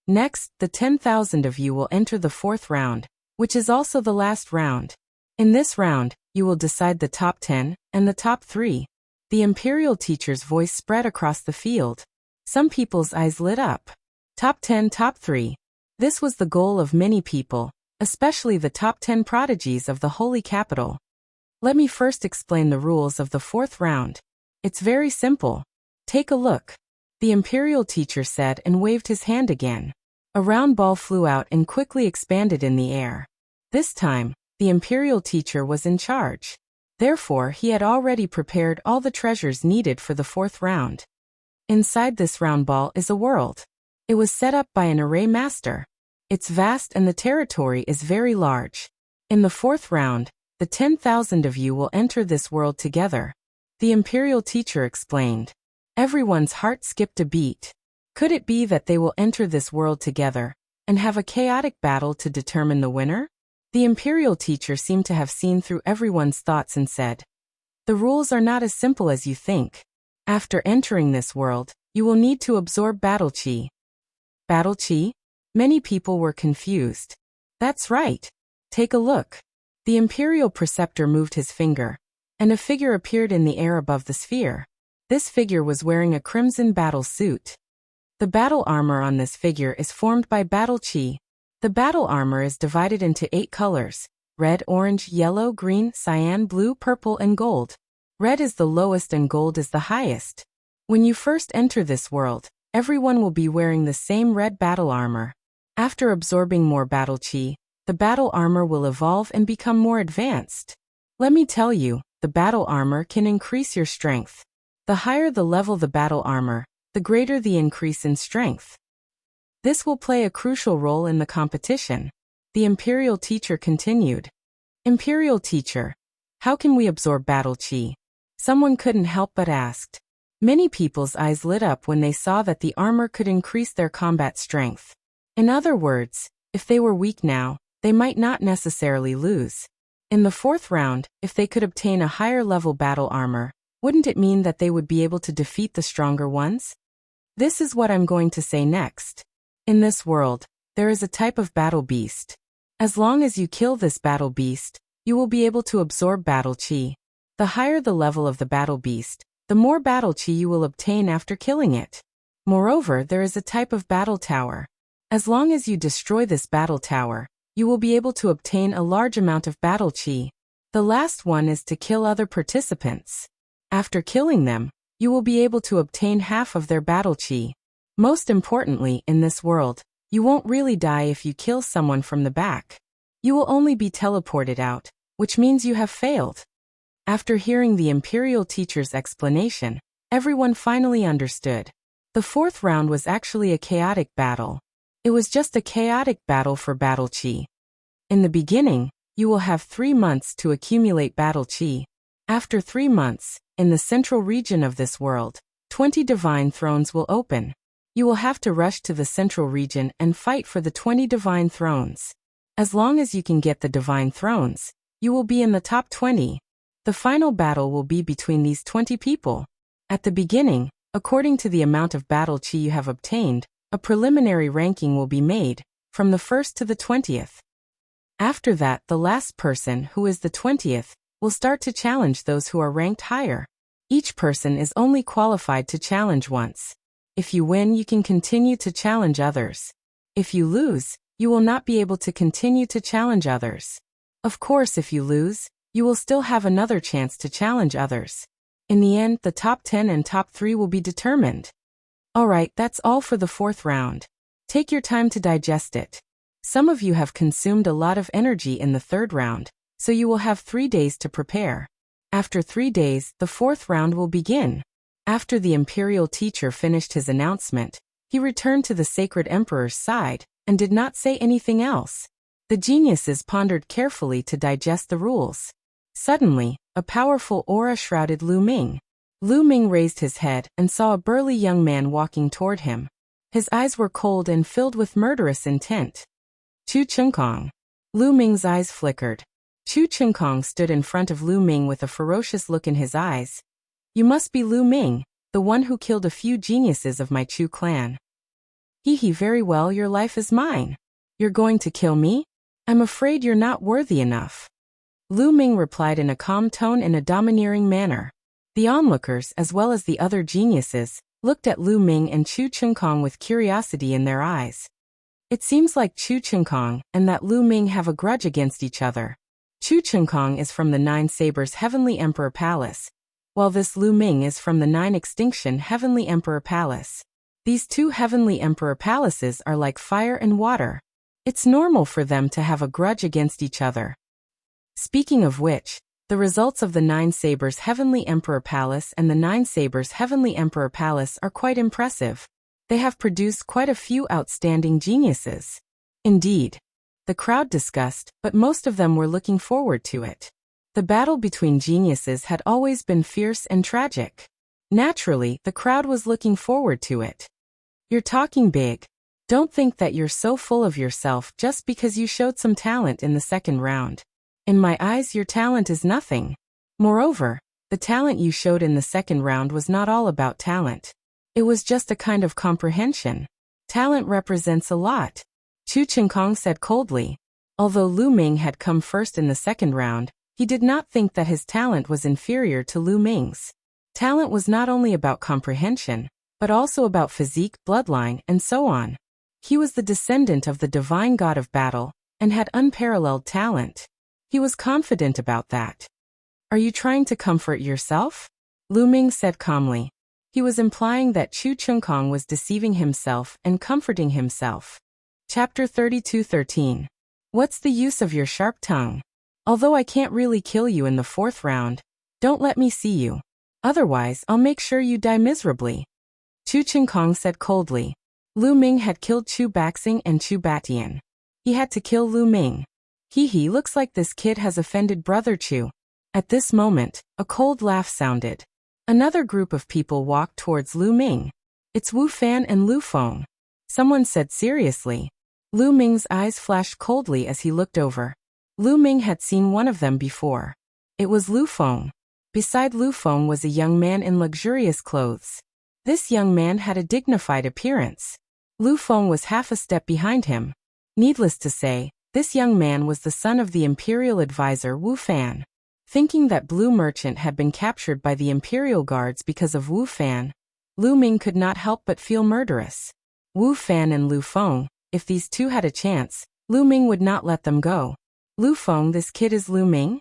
Next, the 10,000 of you will enter the fourth round, which is also the last round. In this round, you will decide the top 10 and the top 3. The imperial teacher's voice spread across the field. Some people's eyes lit up. Top 10, top 3. This was the goal of many people, especially the top 10 prodigies of the holy capital. Let me first explain the rules of the fourth round. It's very simple. Take a look. The imperial teacher said and waved his hand again. A round ball flew out and quickly expanded in the air. This time, the imperial teacher was in charge. Therefore, he had already prepared all the treasures needed for the fourth round. Inside this round ball is a world. It was set up by an array master. It's vast and the territory is very large. In the fourth round, the 10,000 of you will enter this world together. The imperial teacher explained. Everyone's heart skipped a beat. Could it be that they will enter this world together and have a chaotic battle to determine the winner? The imperial teacher seemed to have seen through everyone's thoughts and said, "The rules are not as simple as you think. After entering this world, you will need to absorb battle chi." Battle chi? Many people were confused. That's right. Take a look. The imperial preceptor moved his finger, and a figure appeared in the air above the sphere. This figure was wearing a crimson battle suit. The battle armor on this figure is formed by battle chi. The battle armor is divided into 8 colors: red, orange, yellow, green, cyan, blue, purple, and gold. Red is the lowest and gold is the highest. When you first enter this world, everyone will be wearing the same red battle armor. After absorbing more battle chi, the battle armor will evolve and become more advanced. Let me tell you, the battle armor can increase your strength. The higher the level the battle armor, the greater the increase in strength. This will play a crucial role in the competition. The imperial teacher continued. Imperial teacher, how can we absorb battle chi? Someone couldn't help but asked. Many people's eyes lit up when they saw that the armor could increase their combat strength. In other words, if they were weak now, they might not necessarily lose. In the fourth round, if they could obtain a higher level battle armor, wouldn't it mean that they would be able to defeat the stronger ones? This is what I'm going to say next. In this world, there is a type of battle beast. As long as you kill this battle beast, you will be able to absorb battle chi. The higher the level of the battle beast, the more battle chi you will obtain after killing it. Moreover, there is a type of battle tower. As long as you destroy this battle tower, you will be able to obtain a large amount of battle chi. The last one is to kill other participants. After killing them, you will be able to obtain half of their battle chi. Most importantly, in this world, you won't really die if you kill someone from the back. You will only be teleported out, which means you have failed. After hearing the imperial teacher's explanation, everyone finally understood. The fourth round was actually a chaotic battle. It was just a chaotic battle for battle chi. In the beginning, you will have 3 months to accumulate battle chi. After 3 months, in the central region of this world, 20 divine thrones will open. You will have to rush to the central region and fight for the 20 divine thrones. As long as you can get the divine thrones, you will be in the top 20. The final battle will be between these 20 people. At the beginning, according to the amount of battle chi you have obtained, a preliminary ranking will be made, from the 1st to the 20th. After that, the last person, who is the 20th, will start to challenge those who are ranked higher. Each person is only qualified to challenge once. If you win, you can continue to challenge others. If you lose, you will not be able to continue to challenge others. Of course, if you lose, you will still have another chance to challenge others. In the end, the top 10 and top 3 will be determined. Alright, that's all for the fourth round. Take your time to digest it. Some of you have consumed a lot of energy in the third round, so you will have 3 days to prepare. After 3 days, the fourth round will begin. After the imperial teacher finished his announcement, he returned to the sacred emperor's side and did not say anything else. The geniuses pondered carefully to digest the rules. Suddenly, a powerful aura shrouded Lu Ming. Lu Ming raised his head and saw a burly young man walking toward him. His eyes were cold and filled with murderous intent. Chu Chengkong. Lu Ming's eyes flickered. Chu Chengkong stood in front of Lu Ming with a ferocious look in his eyes. You must be Lu Ming, the one who killed a few geniuses of my Chu clan. He, very well, your life is mine. You're going to kill me? I'm afraid you're not worthy enough. Lu Ming replied in a calm tone in a domineering manner. The onlookers, as well as the other geniuses, looked at Lu Ming and Chu Chengkong with curiosity in their eyes. It seems like Chu Chengkong and that Lu Ming have a grudge against each other. Chu Chengkong is from the Nine Sabers Heavenly Emperor Palace, while this Lu Ming is from the Nine Extinction Heavenly Emperor Palace. These two Heavenly Emperor Palaces are like fire and water. It's normal for them to have a grudge against each other. Speaking of which, the results of the Nine Sabers Heavenly Emperor Palace and the Nine Sabers Heavenly Emperor Palace are quite impressive. They have produced quite a few outstanding geniuses. Indeed. The crowd discussed, but most of them were looking forward to it. The battle between geniuses had always been fierce and tragic. Naturally, the crowd was looking forward to it. You're talking big. Don't think that you're so full of yourself just because you showed some talent in the second round. In my eyes, your talent is nothing. Moreover, the talent you showed in the second round was not all about talent. It was just a kind of comprehension. Talent represents a lot. Chu Chengkong said coldly. Although Lu Ming had come first in the second round, he did not think that his talent was inferior to Lu Ming's. Talent was not only about comprehension, but also about physique, bloodline, and so on. He was the descendant of the divine god of battle, and had unparalleled talent. He was confident about that. Are you trying to comfort yourself? Lu Ming said calmly. He was implying that Chu Chengkong was deceiving himself and comforting himself. Chapter 32:13. What's the use of your sharp tongue? Although I can't really kill you in the fourth round, don't let me see you. Otherwise, I'll make sure you die miserably. Chu Chengkong said coldly. Lu Ming had killed Chu Baxing and Chu Batian. He had to kill Lu Ming. Looks like this kid has offended Brother Chu. At this moment, a cold laugh sounded. Another group of people walked towards Lu Ming. It's Wu Fan and Lu Feng. Someone said seriously. Lu Ming's eyes flashed coldly as he looked over. Lu Ming had seen one of them before. It was Lu Feng. Beside Lu Feng was a young man in luxurious clothes. This young man had a dignified appearance. Lu Feng was half a step behind him. Needless to say, this young man was the son of the imperial advisor Wu Fan. Thinking that Blue Merchant had been captured by the imperial guards because of Wu Fan, Lu Ming could not help but feel murderous. Wu Fan and Lu Feng, if these two had a chance, Lu Ming would not let them go. Lu Feng, this kid is Lu Ming?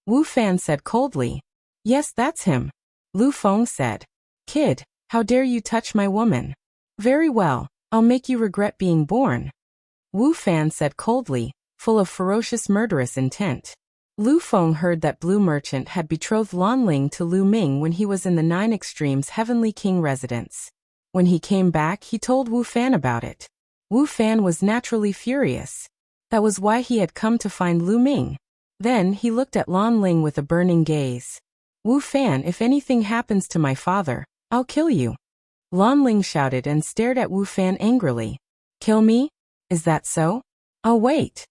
Wu Fan said coldly. Yes, that's him. Lu Feng said. Kid, how dare you touch my woman? Very well, I'll make you regret being born. Wu Fan said coldly, full of ferocious murderous intent. Lu Feng heard that Blue Merchant had betrothed Lan Ling to Lu Ming when he was in the Nine Extremes Heavenly King residence. When he came back, he told Wu Fan about it. Wu Fan was naturally furious. That was why he had come to find Lu Ming. Then he looked at Lan Ling with a burning gaze. Wu Fan, if anything happens to my father, I'll kill you. Lan Ling shouted and stared at Wu Fan angrily. Kill me? Is that so? I'll wait.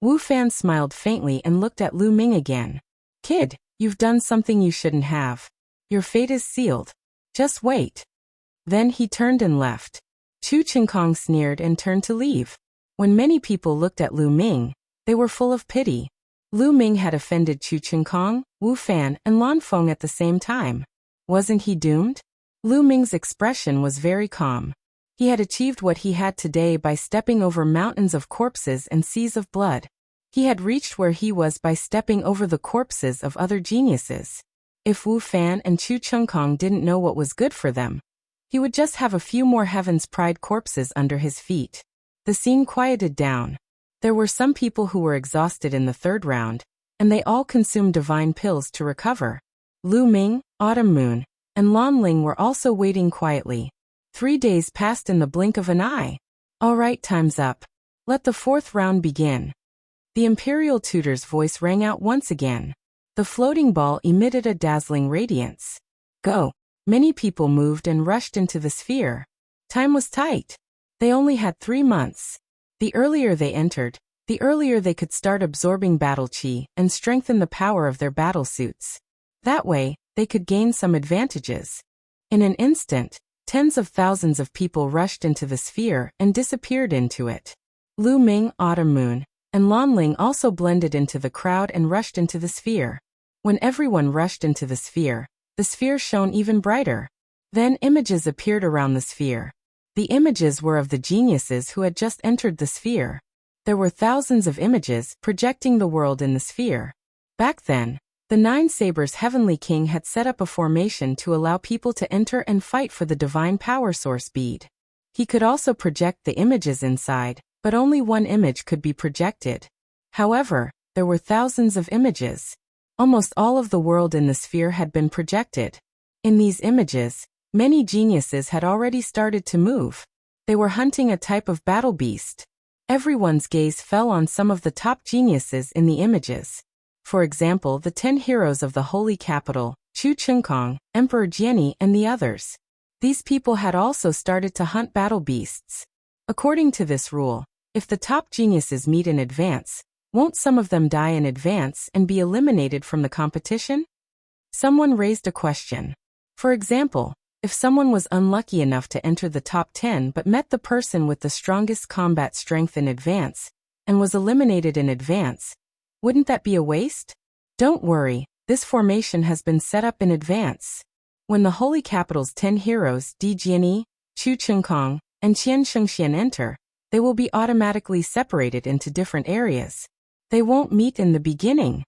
Wu Fan smiled faintly and looked at Lu Ming again. Kid, you've done something you shouldn't have. Your fate is sealed. Just wait. Then he turned and left. Chu Chengkong sneered and turned to leave. When many people looked at Lu Ming, they were full of pity. Lu Ming had offended Chu Chengkong, Wu Fan, and Lan Feng at the same time. Wasn't he doomed? Lu Ming's expression was very calm. He had achieved what he had today by stepping over mountains of corpses and seas of blood. He had reached where he was by stepping over the corpses of other geniuses. If Wu Fan and Chu Chengkong didn't know what was good for them, he would just have a few more Heaven's Pride corpses under his feet. The scene quieted down. There were some people who were exhausted in the third round, and they all consumed divine pills to recover. Lu Ming, Autumn Moon, and Lan Ling were also waiting quietly. 3 days passed in the blink of an eye. All right, time's up. Let the fourth round begin. The imperial tutor's voice rang out once again. The floating ball emitted a dazzling radiance. Go. Many people moved and rushed into the sphere. Time was tight. They only had 3 months. The earlier they entered, the earlier they could start absorbing battle chi and strengthen the power of their battle suits. That way, they could gain some advantages. In an instant, tens of thousands of people rushed into the sphere and disappeared into it. Lu Ming, Autumn Moon, and Lan Ling also blended into the crowd and rushed into the sphere. When everyone rushed into the sphere shone even brighter. Then images appeared around the sphere. The images were of the geniuses who had just entered the sphere. There were thousands of images projecting the world in the sphere. Back then, the Nine Sabers Heavenly King had set up a formation to allow people to enter and fight for the divine power source bead. He could also project the images inside, but only one image could be projected. However, there were thousands of images. Almost all of the world in the sphere had been projected. In these images, many geniuses had already started to move. They were hunting a type of battle beast. Everyone's gaze fell on some of the top geniuses in the images. For example, the 10 heroes of the Holy Capital, Chu Chengkong, Emperor Jiani, and the others. These people had also started to hunt battle beasts. According to this rule, if the top geniuses meet in advance, won't some of them die in advance and be eliminated from the competition? Someone raised a question. For example, if someone was unlucky enough to enter the top 10 but met the person with the strongest combat strength in advance, and was eliminated in advance, wouldn't that be a waste? Don't worry, this formation has been set up in advance. When the Holy Capital's 10 heroes Di Jiani, Chu Chengkong, and Qian Shengxian enter, they will be automatically separated into different areas. They won't meet in the beginning.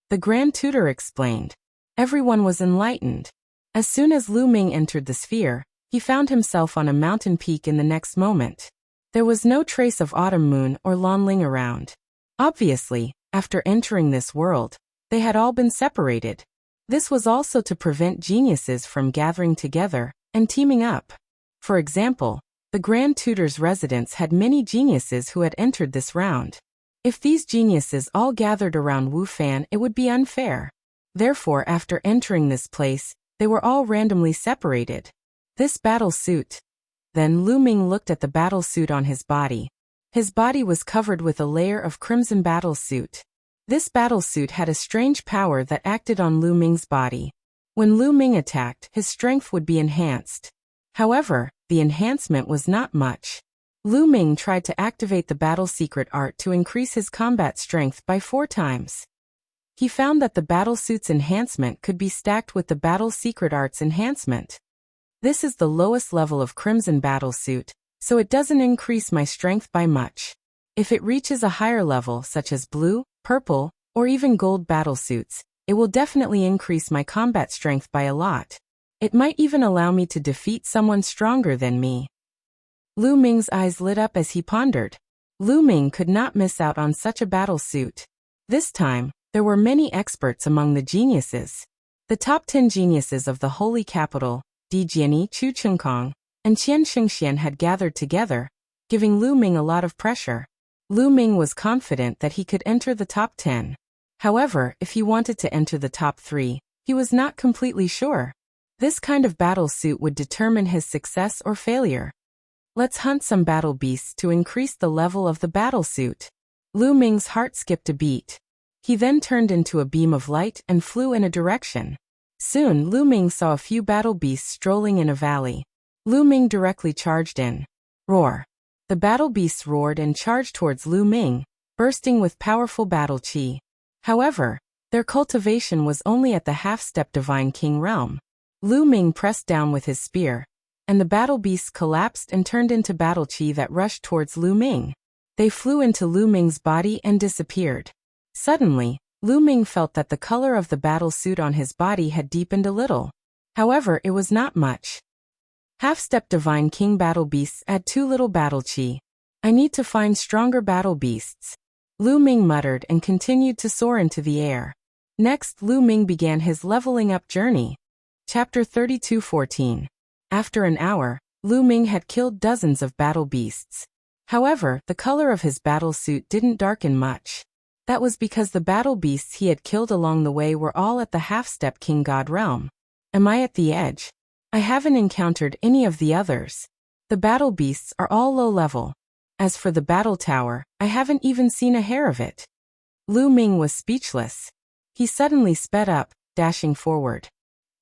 The Grand Tutor explained. Everyone was enlightened. As soon as Lu Ming entered the sphere, he found himself on a mountain peak in the next moment. There was no trace of Autumn Moon or Lan Ling around. Obviously, after entering this world, they had all been separated. This was also to prevent geniuses from gathering together and teaming up. For example, the Grand Tutor's residence had many geniuses who had entered this round. If these geniuses all gathered around Wu Fan, it would be unfair. Therefore, after entering this place, they were all randomly separated. This battle suit. Then Lu Ming looked at the battle suit on his body. His body was covered with a layer of crimson battle suit. This battle suit had a strange power that acted on Lu Ming's body. When Lu Ming attacked, his strength would be enhanced. However, the enhancement was not much. Lu Ming tried to activate the battle secret art to increase his combat strength by 4 times. He found that the battle suit's enhancement could be stacked with the battle secret art's enhancement. This is the lowest level of crimson battle suit, so it doesn't increase my strength by much. If it reaches a higher level such as blue, purple, or even gold battle suits, it will definitely increase my combat strength by a lot. It might even allow me to defeat someone stronger than me. Lu Ming's eyes lit up as he pondered. Lu Ming could not miss out on such a battle suit. This time, there were many experts among the geniuses. The top 10 geniuses of the Holy Capital, Di Jiani, Chu Chengkong, and Qian Shengxian had gathered together, giving Lu Ming a lot of pressure. Lu Ming was confident that he could enter the top 10. However, if he wanted to enter the top 3, he was not completely sure. This kind of battle suit would determine his success or failure. Let's hunt some battle beasts to increase the level of the battle suit. Lu Ming's heart skipped a beat. He then turned into a beam of light and flew in a direction. Soon, Lu Ming saw a few battle beasts strolling in a valley. Lu Ming directly charged in. Roar! The battle beasts roared and charged towards Lu Ming, bursting with powerful battle chi. However, their cultivation was only at the half-step Divine King realm. Lu Ming pressed down with his spear, and the battle beasts collapsed and turned into battle chi that rushed towards Lu Ming. They flew into Lu Ming's body and disappeared. Suddenly, Lu Ming felt that the color of the battle suit on his body had deepened a little. However, it was not much. Half-step Divine King battle beasts add too little battle chi. I need to find stronger battle beasts. Lu Ming muttered and continued to soar into the air. Next, Lu Ming began his leveling up journey. Chapter 32:14. After an hour, Lu Ming had killed dozens of battle beasts. However, the color of his battle suit didn't darken much. That was because the battle beasts he had killed along the way were all at the half-step King God realm. Am I at the edge? I haven't encountered any of the others. The battle beasts are all low level. As for the battle tower, I haven't even seen a hair of it. Lu Ming was speechless. He suddenly sped up, dashing forward.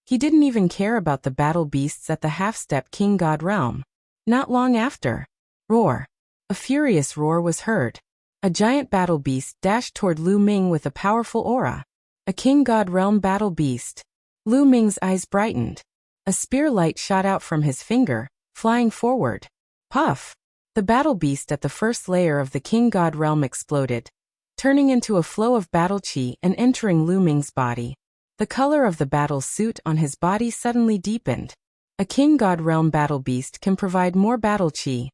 He didn't even care about the battle beasts at the half-step king god realm. Not long after. Roar. A furious roar was heard. A giant battle beast dashed toward Lu Ming with a powerful aura. A king god realm battle beast. Lu Ming's eyes brightened. A spear light shot out from his finger, flying forward. Puff! The battle beast at the first layer of the king god realm exploded, turning into a flow of battle chi and entering Lu Ming's body. The color of the battle suit on his body suddenly deepened. A king god realm battle beast can provide more battle chi.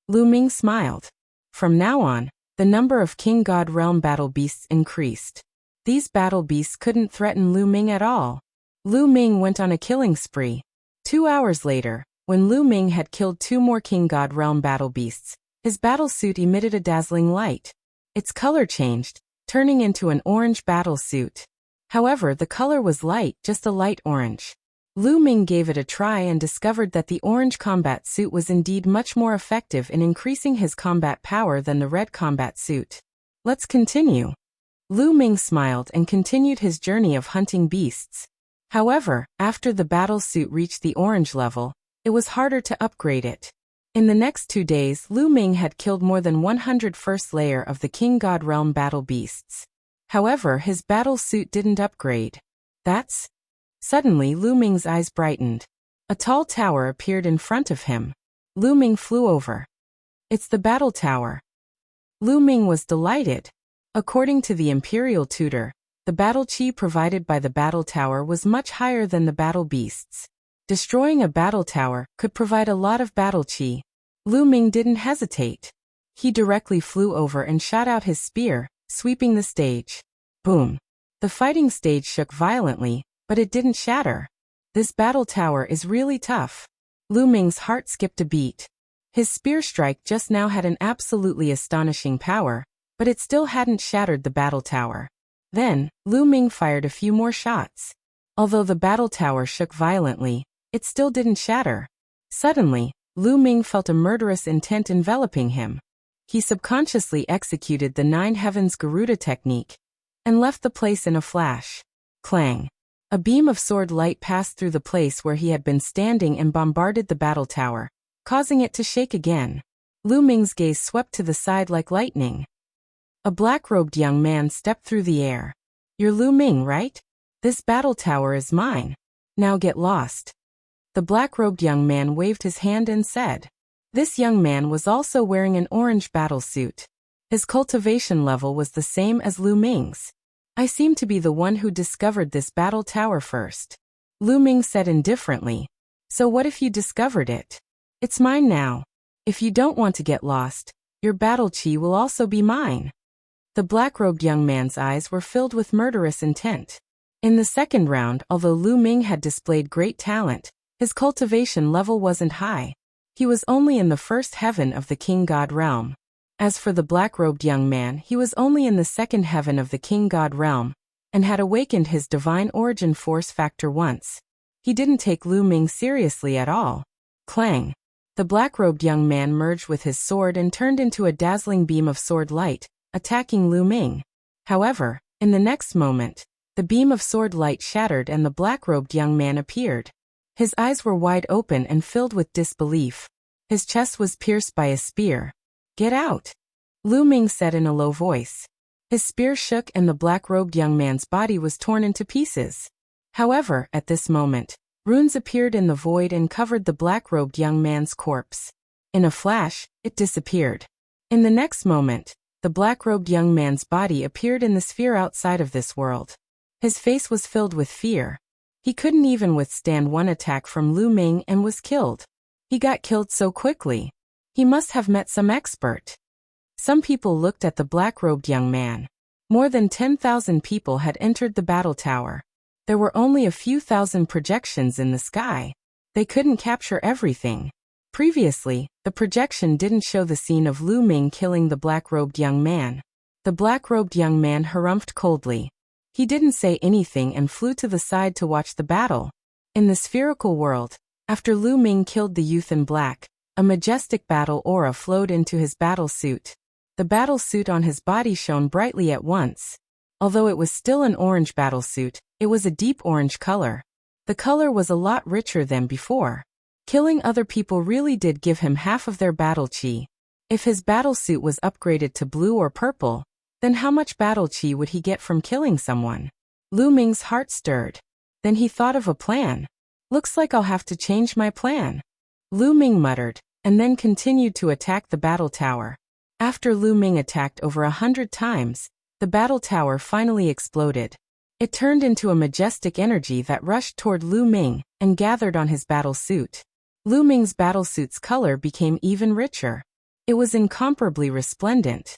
Lu Ming smiled. From now on, the number of king god realm battle beasts increased. These battle beasts couldn't threaten Lu Ming at all. Lu Ming went on a killing spree. 2 hours later, when Lu Ming had killed 2 more king god realm battle beasts, his battle suit emitted a dazzling light. Its color changed, turning into an orange battle suit. However, the color was light, just a light orange. Lu Ming gave it a try and discovered that the orange combat suit was indeed much more effective in increasing his combat power than the red combat suit. Let's continue. Lu Ming smiled and continued his journey of hunting beasts. However, after the battle suit reached the orange level, it was harder to upgrade it. In the next 2 days, Lu Ming had killed more than 100 first layer of the king god realm battle beasts. However, his battle suit didn't upgrade. That's... Suddenly, Lu Ming's eyes brightened. A tall tower appeared in front of him. Lu Ming flew over. It's the battle tower. Lu Ming was delighted. According to the imperial tutor, the battle chi provided by the battle tower was much higher than the battle beasts. Destroying a battle tower could provide a lot of battle chi. Lu Ming didn't hesitate. He directly flew over and shot out his spear, sweeping the stage. Boom! The fighting stage shook violently, but it didn't shatter. This battle tower is really tough. Lu Ming's heart skipped a beat. His spear strike just now had an absolutely astonishing power, but it still hadn't shattered the battle tower. Then, Lu Ming fired a few more shots. Although the battle tower shook violently, it still didn't shatter. Suddenly, Lu Ming felt a murderous intent enveloping him. He subconsciously executed the 9 Heavens Garuda technique and left the place in a flash. Clang! A beam of sword light passed through the place where he had been standing and bombarded the battle tower, causing it to shake again. Lu Ming's gaze swept to the side like lightning. A black-robed young man stepped through the air. You're Lu Ming, right? This battle tower is mine. Now get lost. The black-robed young man waved his hand and said. This young man was also wearing an orange battle suit. His cultivation level was the same as Lu Ming's. I seem to be the one who discovered this battle tower first. Lu Ming said indifferently. So what if you discovered it? It's mine now. If you don't want to get lost, your battle chi will also be mine. The black-robed young man's eyes were filled with murderous intent. In the second round, although Lu Ming had displayed great talent, his cultivation level wasn't high. He was only in the first heaven of the king god realm. As for the black-robed young man, he was only in the second heaven of the king god realm, and had awakened his divine origin force factor once. He didn't take Lu Ming seriously at all. Clang! The black-robed young man merged with his sword and turned into a dazzling beam of sword light, attacking Lu Ming. However, in the next moment, the beam of sword light shattered and the black-robed young man appeared. His eyes were wide open and filled with disbelief. His chest was pierced by a spear. Get out! Lu Ming said in a low voice. His spear shook and the black-robed young man's body was torn into pieces. However, at this moment, runes appeared in the void and covered the black-robed young man's corpse. In a flash, it disappeared. In the next moment, the black-robed young man's body appeared in the sphere outside of this world. His face was filled with fear. He couldn't even withstand one attack from Lu Ming and was killed. He got killed so quickly. He must have met some expert. Some people looked at the black-robed young man. More than 10,000 people had entered the battle tower. There were only a few thousand projections in the sky. They couldn't capture everything. Previously, the projection didn't show the scene of Lu Ming killing the black-robed young man. The black-robed young man harumphed coldly. He didn't say anything and flew to the side to watch the battle. In the spherical world, after Lu Ming killed the youth in black, A majestic battle aura flowed into his battle suit. The battle suit on his body shone brightly at once. Although it was still an orange battle suit, it was a deep orange color. The color was a lot richer than before. Killing other people really did give him half of their battle chi. If his battle suit was upgraded to blue or purple, then how much battle chi would he get from killing someone? Lu Ming's heart stirred. Then he thought of a plan. Looks like I'll have to change my plan. Lu Ming muttered, and then continued to attack the battle tower. After Lu Ming attacked over 100 times, the battle tower finally exploded. It turned into a majestic energy that rushed toward Lu Ming and gathered on his battle suit. Lu Ming's battle suit's color became even richer. It was incomparably resplendent.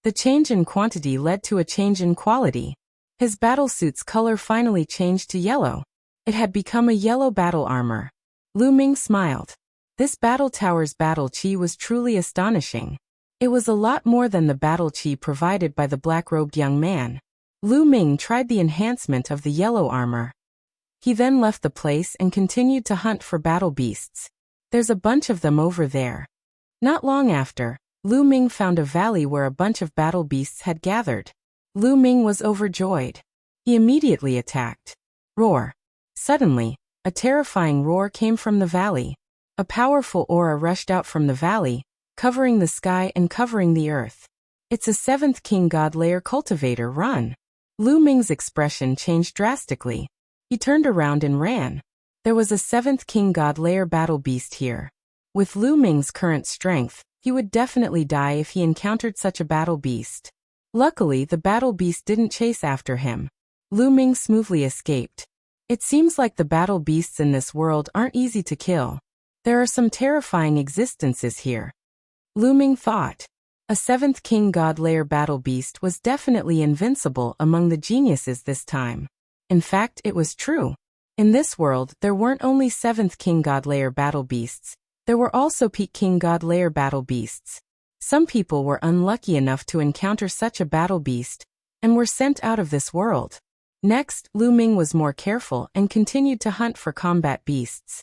The change in quantity led to a change in quality. His battle suit's color finally changed to yellow. It had become a yellow battle armor. Lu Ming smiled. This battle tower's battle chi was truly astonishing. It was a lot more than the battle chi provided by the black-robed young man. Lu Ming tried the enhancement of the yellow armor. He then left the place and continued to hunt for battle beasts. There's a bunch of them over there. Not long after, Lu Ming found a valley where a bunch of battle beasts had gathered. Lu Ming was overjoyed. He immediately attacked. Roar. Suddenly, a terrifying roar came from the valley. A powerful aura rushed out from the valley, covering the sky and covering the earth. It's a 7th King God Layer cultivator, run. Lu Ming's expression changed drastically. He turned around and ran. There was a 7th King God Layer battle beast here. With Lu Ming's current strength, he would definitely die if he encountered such a battle beast. Luckily, the battle beast didn't chase after him. Lu Ming smoothly escaped. It seems like the battle beasts in this world aren't easy to kill. There are some terrifying existences here. Lu Ming thought. A 7th King God Layer battle beast was definitely invincible among the geniuses this time. In fact, it was true. In this world, there weren't only 7th King God Layer battle beasts. There were also Peak King God Layer battle beasts. Some people were unlucky enough to encounter such a battle beast, and were sent out of this world. Next, Lu Ming was more careful and continued to hunt for combat beasts.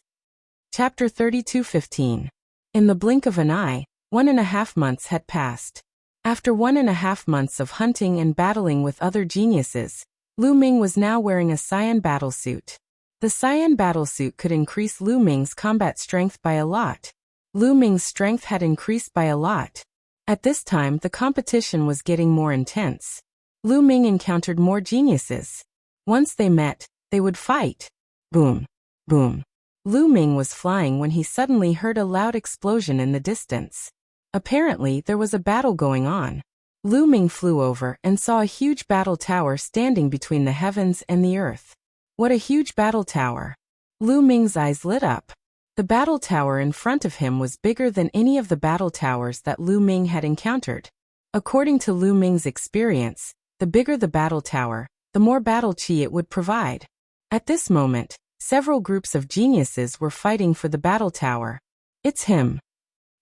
Chapter 32:15. In the blink of an eye, 1.5 months had passed. After 1.5 months of hunting and battling with other geniuses, Lu Ming was now wearing a cyan battlesuit. The cyan battlesuit could increase Lu Ming's combat strength by a lot. Lu Ming's strength had increased by a lot. At this time, the competition was getting more intense. Lu Ming encountered more geniuses. Once they met, they would fight. Boom. Boom. Lu Ming was flying when he suddenly heard a loud explosion in the distance. Apparently, there was a battle going on. Lu Ming flew over and saw a huge battle tower standing between the heavens and the earth. What a huge battle tower! Lu Ming's eyes lit up. The battle tower in front of him was bigger than any of the battle towers that Lu Ming had encountered. According to Lu Ming's experience, the bigger the battle tower, the more battle chi it would provide. At this moment, several groups of geniuses were fighting for the battle tower. It's him.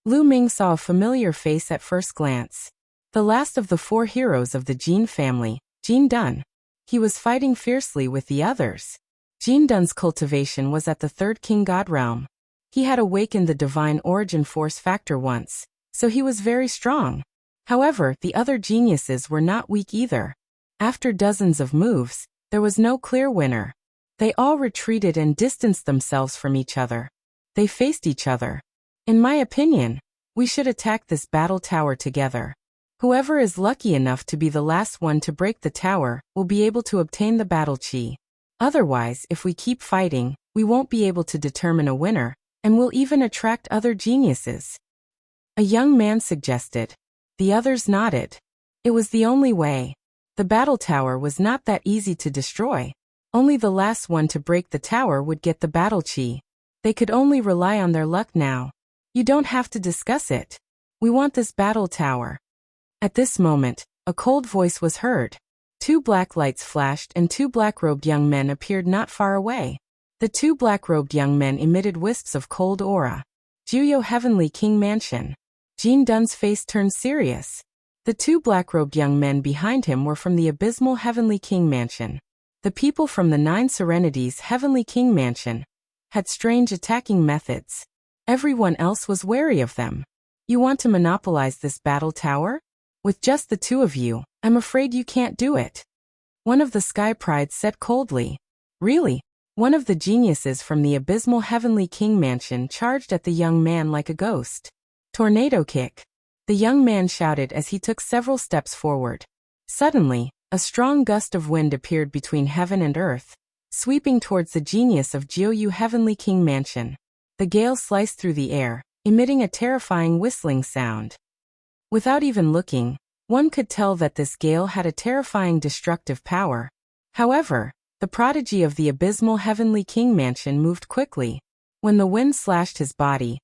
Lu Ming saw a familiar face at first glance. The last of the 4 heroes of the Jin family, Jin Dun. He was fighting fiercely with the others. Jin Dun's cultivation was at the 3rd King God realm. He had awakened the divine origin force factor once, so he was very strong. However, the other geniuses were not weak either. After dozens of moves, there was no clear winner. They all retreated and distanced themselves from each other. They faced each other. In my opinion, we should attack this battle tower together. Whoever is lucky enough to be the last one to break the tower will be able to obtain the battle chi. Otherwise, if we keep fighting, we won't be able to determine a winner, and will even attract other geniuses. A young man suggested. The others nodded. It was the only way. The battle tower was not that easy to destroy. Only the last one to break the tower would get the battle chi. They could only rely on their luck now. You don't have to discuss it. We want this battle tower. At this moment, a cold voice was heard. 2 black lights flashed and 2 black-robed young men appeared not far away. The 2 black-robed young men emitted wisps of cold aura. Juyo Heavenly King Mansion. Jin Dun's face turned serious. The 2 black-robed young men behind him were from the abysmal Heavenly King Mansion. The people from the 9 Serenities Heavenly King Mansion had strange attacking methods. Everyone else was wary of them. You want to monopolize this battle tower? With just the two of you, I'm afraid you can't do it. One of the Sky Prides said coldly. Really? One of the geniuses from the abysmal Heavenly King Mansion charged at the young man like a ghost. Tornado kick. The young man shouted as he took several steps forward. Suddenly, a strong gust of wind appeared between heaven and earth, sweeping towards the genius of Jiu Heavenly King Mansion. The gale sliced through the air, emitting a terrifying whistling sound. Without even looking, one could tell that this gale had a terrifying destructive power. However, the prodigy of the abysmal Heavenly King Mansion moved quickly. When the wind slashed his body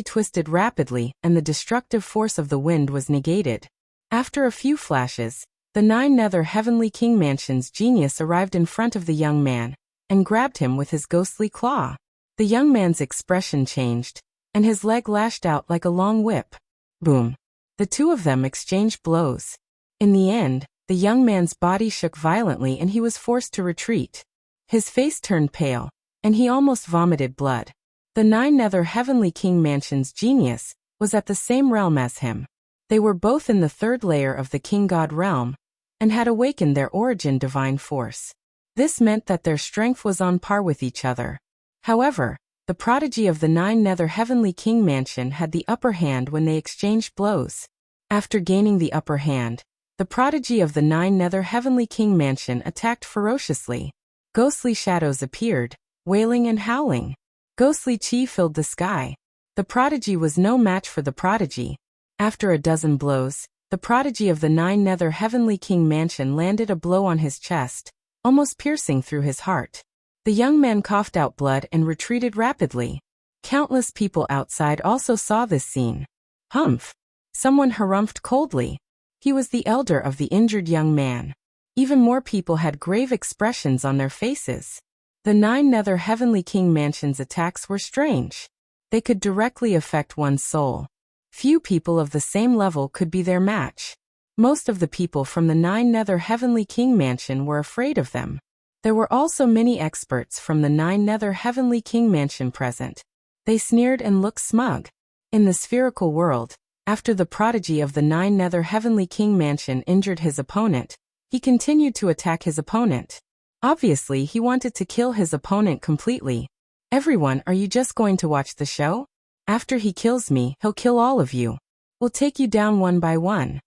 twisted rapidly and the destructive force of the wind was negated. After a few flashes, the Nine Nether Heavenly King Mansion's genius arrived in front of the young man and grabbed him with his ghostly claw. The young man's expression changed, and his leg lashed out like a long whip. Boom. The two of them exchanged blows. In the end, the young man's body shook violently and he was forced to retreat. His face turned pale, and he almost vomited blood. The Nine Nether Heavenly King Mansion's genius was at the same realm as him. They were both in the third layer of the King God realm, and had awakened their origin divine force. This meant that their strength was on par with each other. However, the prodigy of the Nine Nether Heavenly King Mansion had the upper hand when they exchanged blows. After gaining the upper hand, the prodigy of the Nine Nether Heavenly King Mansion attacked ferociously. Ghostly shadows appeared, wailing and howling. Ghostly chi filled the sky. The prodigy was no match for the prodigy. After a dozen blows, the prodigy of the Nine Nether Heavenly King Mansion landed a blow on his chest, almost piercing through his heart. The young man coughed out blood and retreated rapidly. Countless people outside also saw this scene. Humph! Someone harumphed coldly. He was the elder of the injured young man. Even more people had grave expressions on their faces. The Nine Nether Heavenly King Mansion's attacks were strange. They could directly affect one's soul. Few people of the same level could be their match. Most of the people from the Nine Nether Heavenly King Mansion were afraid of them. There were also many experts from the Nine Nether Heavenly King Mansion present. They sneered and looked smug. In the spherical world, after the prodigy of the Nine Nether Heavenly King Mansion injured his opponent, he continued to attack his opponent. Obviously, he wanted to kill his opponent completely. Everyone, are you just going to watch the show? After he kills me, he'll kill all of you. We'll take you down one by one.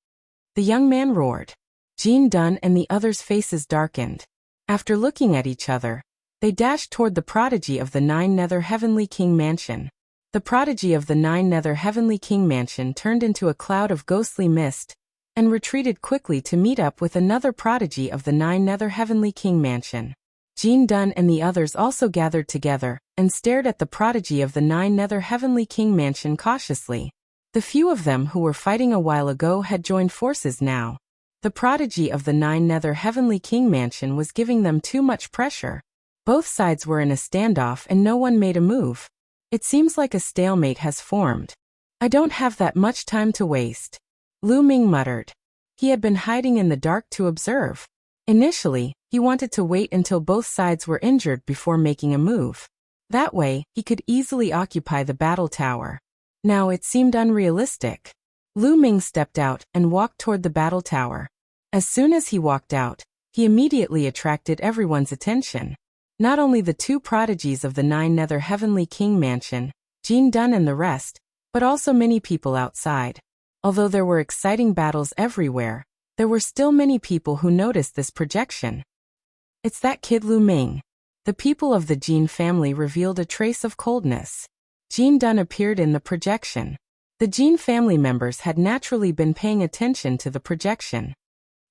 The young man roared. Jean Dunn and the others' faces darkened. After looking at each other, they dashed toward the prodigy of the Nine Nether Heavenly King Mansion. The prodigy of the Nine Nether Heavenly King Mansion turned into a cloud of ghostly mist, and retreated quickly to meet up with another prodigy of the Nine Nether Heavenly King Mansion. Jean Dunn and the others also gathered together, and stared at the prodigy of the Nine Nether Heavenly King Mansion cautiously. The few of them who were fighting a while ago had joined forces now. The prodigy of the Nine Nether Heavenly King Mansion was giving them too much pressure. Both sides were in a standoff and no one made a move. It seems like a stalemate has formed. I don't have that much time to waste. Lu Ming muttered. He had been hiding in the dark to observe. Initially, he wanted to wait until both sides were injured before making a move. That way, he could easily occupy the battle tower. Now it seemed unrealistic. Lu Ming stepped out and walked toward the battle tower. As soon as he walked out, he immediately attracted everyone's attention. Not only the two prodigies of the Nine Nether Heavenly King Mansion, Jean Dunn and the rest, but also many people outside. Although there were exciting battles everywhere, there were still many people who noticed this projection. It's that kid Lu Ming. The people of the Jean family revealed a trace of coldness. Jean Dunn appeared in the projection. The Jean family members had naturally been paying attention to the projection.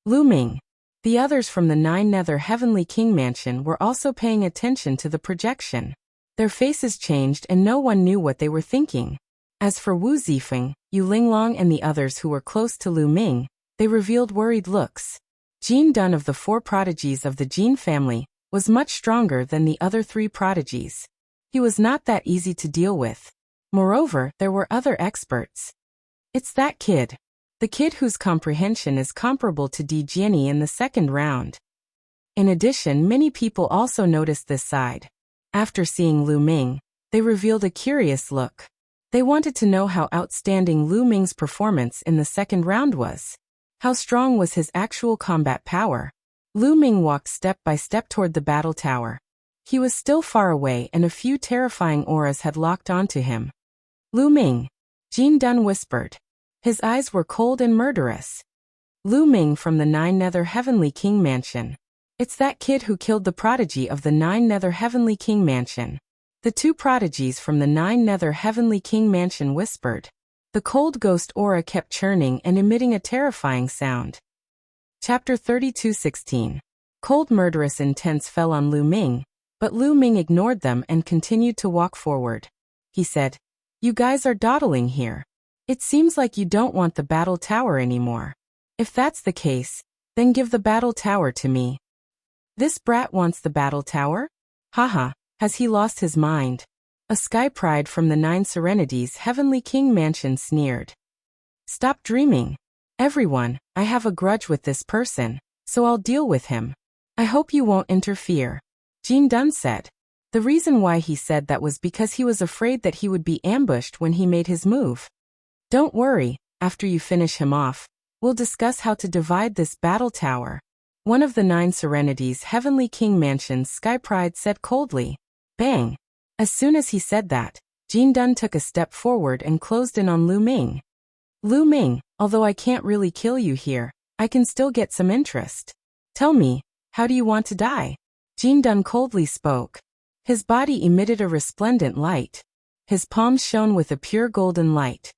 Lu Ming. The others from the Nine Nether Heavenly King Mansion were also paying attention to the projection. Their faces changed and no one knew what they were thinking. As for Wu Zifeng, Yu Linglong and the others who were close to Lu Ming, they revealed worried looks. Jean Dunn of the four prodigies of the Jean family was much stronger than the other three prodigies. He was not that easy to deal with. Moreover, there were other experts. It's that kid. The kid whose comprehension is comparable to Di Jiani in the second round. In addition, many people also noticed this side. After seeing Lu Ming, They revealed a curious look. They wanted to know how outstanding Lu Ming's performance in the second round was. How strong was his actual combat power? Lu Ming walked step by step toward the battle tower. He was still far away and a few terrifying auras had locked onto him. Lu Ming, Jin Dun whispered. His eyes were cold and murderous. Lu Ming from the Nine Nether Heavenly King Mansion. It's that kid who killed the prodigy of the Nine Nether Heavenly King Mansion. The two prodigies from the Nine Nether Heavenly King Mansion whispered. The cold ghost aura kept churning and emitting a terrifying sound. Chapter 32:16. Cold murderous intense fell on Lu Ming, but Lu Ming ignored them and continued to walk forward. He said, "You guys are dawdling here. It seems like you don't want the battle tower anymore. If that's the case, then give the battle tower to me." This brat wants the battle tower? Haha, has he lost his mind? A sky pride from the Nine Serenities Heavenly King Mansion sneered. Stop dreaming. Everyone, I have a grudge with this person, so I'll deal with him. I hope you won't interfere. Jin Dun said. The reason why he said that was because he was afraid that he would be ambushed when he made his move. Don't worry, after you finish him off, we'll discuss how to divide this battle tower. One of the Nine Serenities Heavenly King Mansion's Sky Pride said coldly. Bang! As soon as he said that, Jin Dun took a step forward and closed in on Lu Ming. Lu Ming, although I can't really kill you here, I can still get some interest. Tell me, how do you want to die? Jin Dun coldly spoke. His body emitted a resplendent light. His palms shone with a pure golden light.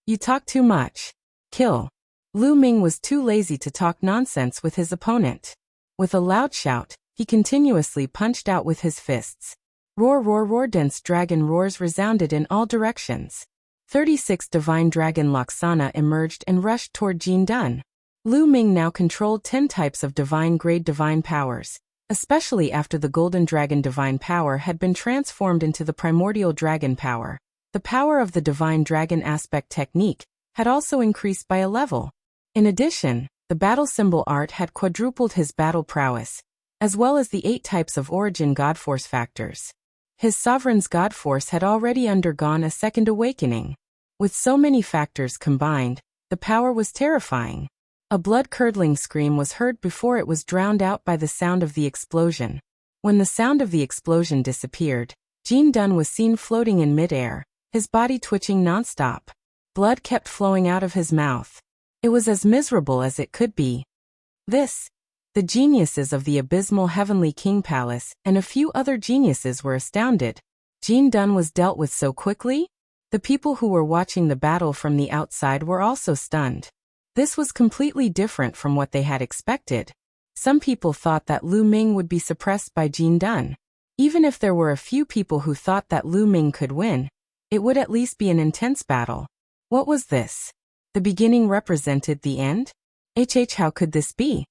You talk too much. Kill. Lu Ming was too lazy to talk nonsense with his opponent. With a loud shout, he continuously punched out with his fists. Roar roar roar, dense dragon roars resounded in all directions. 36 divine dragon Loxana emerged and rushed toward Jin Dun. Lu Ming now controlled 10 types of divine grade divine powers, especially after the golden dragon divine power had been transformed into the primordial dragon power. The power of the divine dragon aspect technique had also increased by a level. In addition, the battle symbol art had quadrupled his battle prowess, as well as the 8 types of origin god force factors. His sovereign's god force had already undergone a second awakening. With so many factors combined, the power was terrifying. A blood-curdling scream was heard before it was drowned out by the sound of the explosion. When the sound of the explosion disappeared, Jin Dun was seen floating in midair, his body twitching nonstop. Blood kept flowing out of his mouth. It was as miserable as it could be. The geniuses of the abysmal Heavenly King Palace and a few other geniuses were astounded. Jin Dun was dealt with so quickly? The people who were watching the battle from the outside were also stunned. This was completely different from what they had expected. Some people thought that Lu Ming would be suppressed by Jin Dun. Even if there were a few people who thought that Lu Ming could win, it would at least be an intense battle. What was this? The beginning represented the end? How could this be?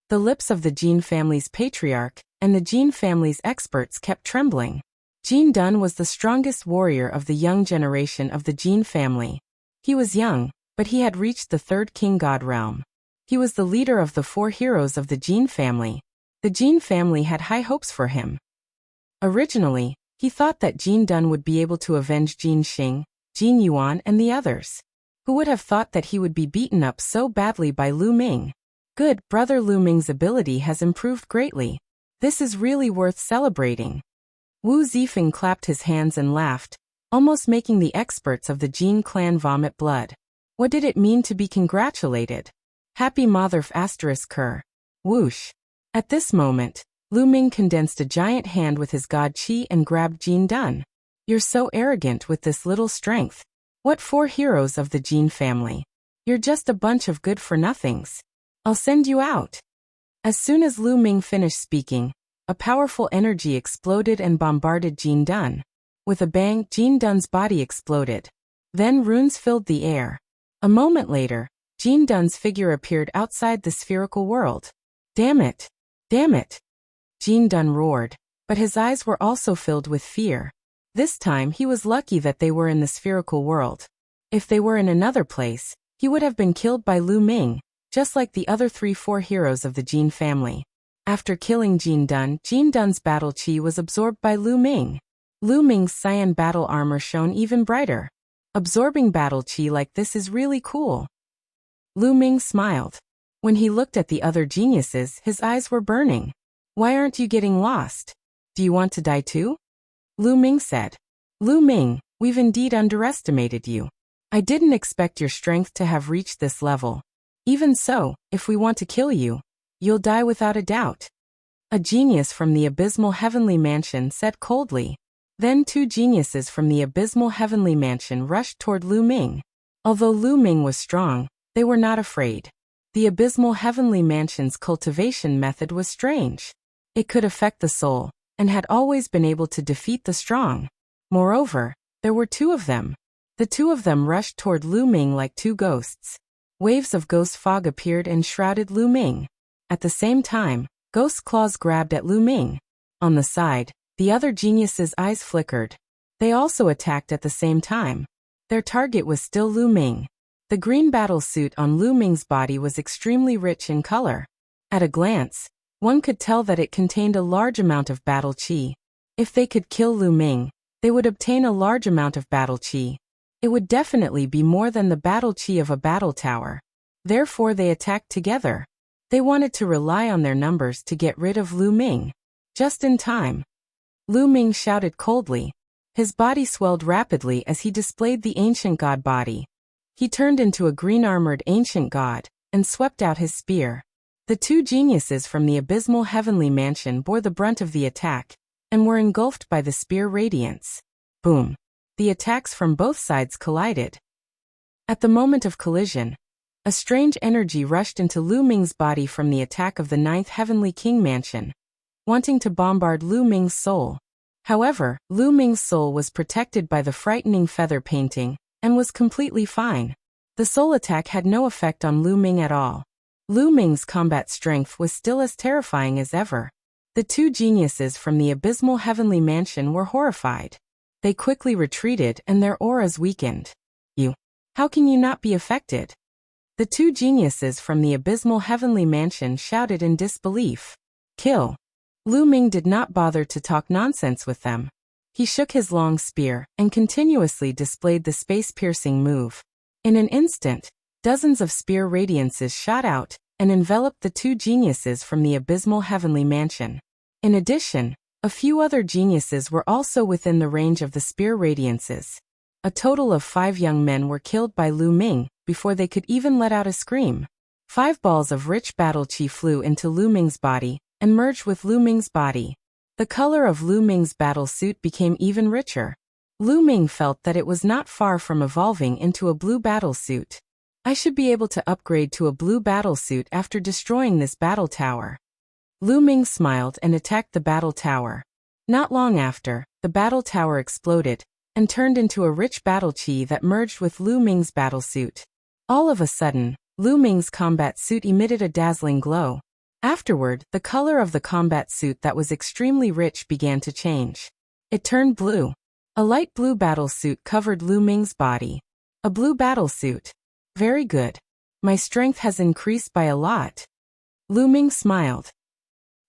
The lips of the Jin family's patriarch and the Jin family's experts kept trembling. Jin Dun was the strongest warrior of the young generation of the Jin family. He was young, but he had reached the third king god realm. He was the leader of the 4 heroes of the Jin family. The Jin family had high hopes for him. Originally, he thought that Jin Dun would be able to avenge Jin Xing, Jin Yuan and the others. Who would have thought that he would be beaten up so badly by Lu Ming? Good, brother Lu Ming's ability has improved greatly. This is really worth celebrating. Wu Zifeng clapped his hands and laughed, almost making the experts of the Jin clan vomit blood. What did it mean to be congratulated? Happy Motherf *Ker. Whoosh. At this moment, Lu Ming condensed a giant hand with his god Qi and grabbed Jin Dun. You're so arrogant with this little strength. What 4 heroes of the Jin family? You're just a bunch of good-for-nothings. I'll send you out. As soon as Lu Ming finished speaking, a powerful energy exploded and bombarded Jin Dun. With a bang, Jin Dun's body exploded. Then runes filled the air. A moment later, Jin Dun's figure appeared outside the spherical world. Damn it! Damn it! Jin Dun roared, but his eyes were also filled with fear. This time he was lucky that they were in the spherical world. If they were in another place, he would have been killed by Lu Ming, just like the other 4 heroes of the Jin family. After killing Jin Dun's battle chi was absorbed by Lu Ming. Lu Ming's cyan battle armor shone even brighter. Absorbing battle chi like this is really cool. Lu Ming smiled. When he looked at the other geniuses, his eyes were burning. Why aren't you getting lost? Do you want to die too? Lu Ming said. Lu Ming, we've indeed underestimated you. I didn't expect your strength to have reached this level. Even so, if we want to kill you, you'll die without a doubt. A genius from the abysmal heavenly mansion said coldly. Then 2 geniuses from the abysmal heavenly mansion rushed toward Lu Ming. Although Lu Ming was strong, they were not afraid. The abysmal heavenly mansion's cultivation method was strange. It could affect the soul, and had always been able to defeat the strong. Moreover, there were 2 of them. The 2 of them rushed toward Lu Ming like 2 ghosts. Waves of ghost fog appeared and shrouded Lu Ming. At the same time, ghost claws grabbed at Lu Ming. On the side, the other geniuses' eyes flickered. They also attacked at the same time. Their target was still Lu Ming. The green battle suit on Lu Ming's body was extremely rich in color. At a glance, one could tell that it contained a large amount of battle chi. If they could kill Lu Ming, they would obtain a large amount of battle chi. It would definitely be more than the battle chi of a battle tower. Therefore they attacked together. They wanted to rely on their numbers to get rid of Lu Ming. Just in time. Lu Ming shouted coldly. His body swelled rapidly as he displayed the ancient god body. He turned into a green-armored ancient god, and swept out his spear. The 2 geniuses from the abysmal heavenly mansion bore the brunt of the attack, and were engulfed by the spear radiance. Boom! The attacks from both sides collided. At the moment of collision, a strange energy rushed into Lu Ming's body from the attack of the 9th Heavenly King Mansion, wanting to bombard Lu Ming's soul. However, Lu Ming's soul was protected by the frightening feather painting, and was completely fine. The soul attack had no effect on Lu Ming at all. Lu Ming's combat strength was still as terrifying as ever. The 2 geniuses from the abysmal heavenly mansion were horrified. They quickly retreated and their auras weakened. How can you not be affected? The 2 geniuses from the abysmal heavenly mansion shouted in disbelief. Kill. Lu Ming did not bother to talk nonsense with them. He shook his long spear and continuously displayed the space-piercing move. In an instant, dozens of spear radiances shot out and enveloped the 2 geniuses from the abysmal heavenly mansion. In addition, a few other geniuses were also within the range of the spear radiances. A total of 5 young men were killed by Lu Ming before they could even let out a scream. 5 balls of rich battle chi flew into Lu Ming's body and merged with Lu Ming's body. The color of Lu Ming's battle suit became even richer. Lu Ming felt that it was not far from evolving into a blue battle suit. I should be able to upgrade to a blue battle suit after destroying this battle tower. Lu Ming smiled and attacked the battle tower. Not long after, the battle tower exploded and turned into a rich battle chi that merged with Lu Ming's battle suit. All of a sudden, Lu Ming's combat suit emitted a dazzling glow. Afterward, the color of the combat suit that was extremely rich began to change. It turned blue. A light blue battle suit covered Lu Ming's body. A blue battle suit. Very good. My strength has increased by a lot. Lu Ming smiled.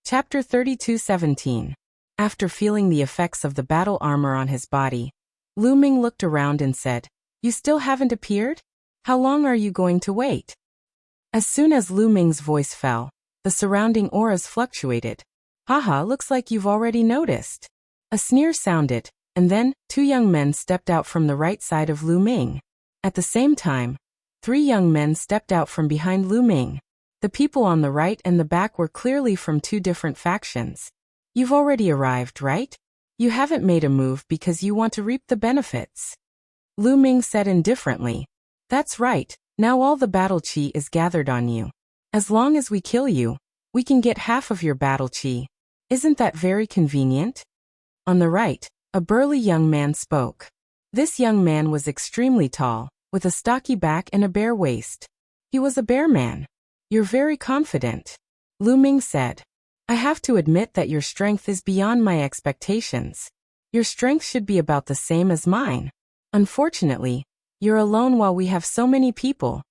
Chapter 32:17. After feeling the effects of the battle armor on his body, Lu Ming looked around and said, You still haven't appeared? How long are you going to wait? As soon as Lu Ming's voice fell, the surrounding auras fluctuated. Haha, looks like you've already noticed. A sneer sounded, and then 2 young men stepped out from the right side of Lu Ming. At the same time, 3 young men stepped out from behind Lu Ming. The people on the right and the back were clearly from 2 different factions. You've already arrived, right? You haven't made a move because you want to reap the benefits. Lu Ming said indifferently. That's right, now all the battle chi is gathered on you. As long as we kill you, we can get half of your battle chi. Isn't that very convenient? On the right, a burly young man spoke. This young man was extremely tall, with a stocky back and a bare waist. He was a bear man. You're very confident. Lu Ming said. I have to admit that your strength is beyond my expectations. Your strength should be about the same as mine. Unfortunately, you're alone while we have so many people.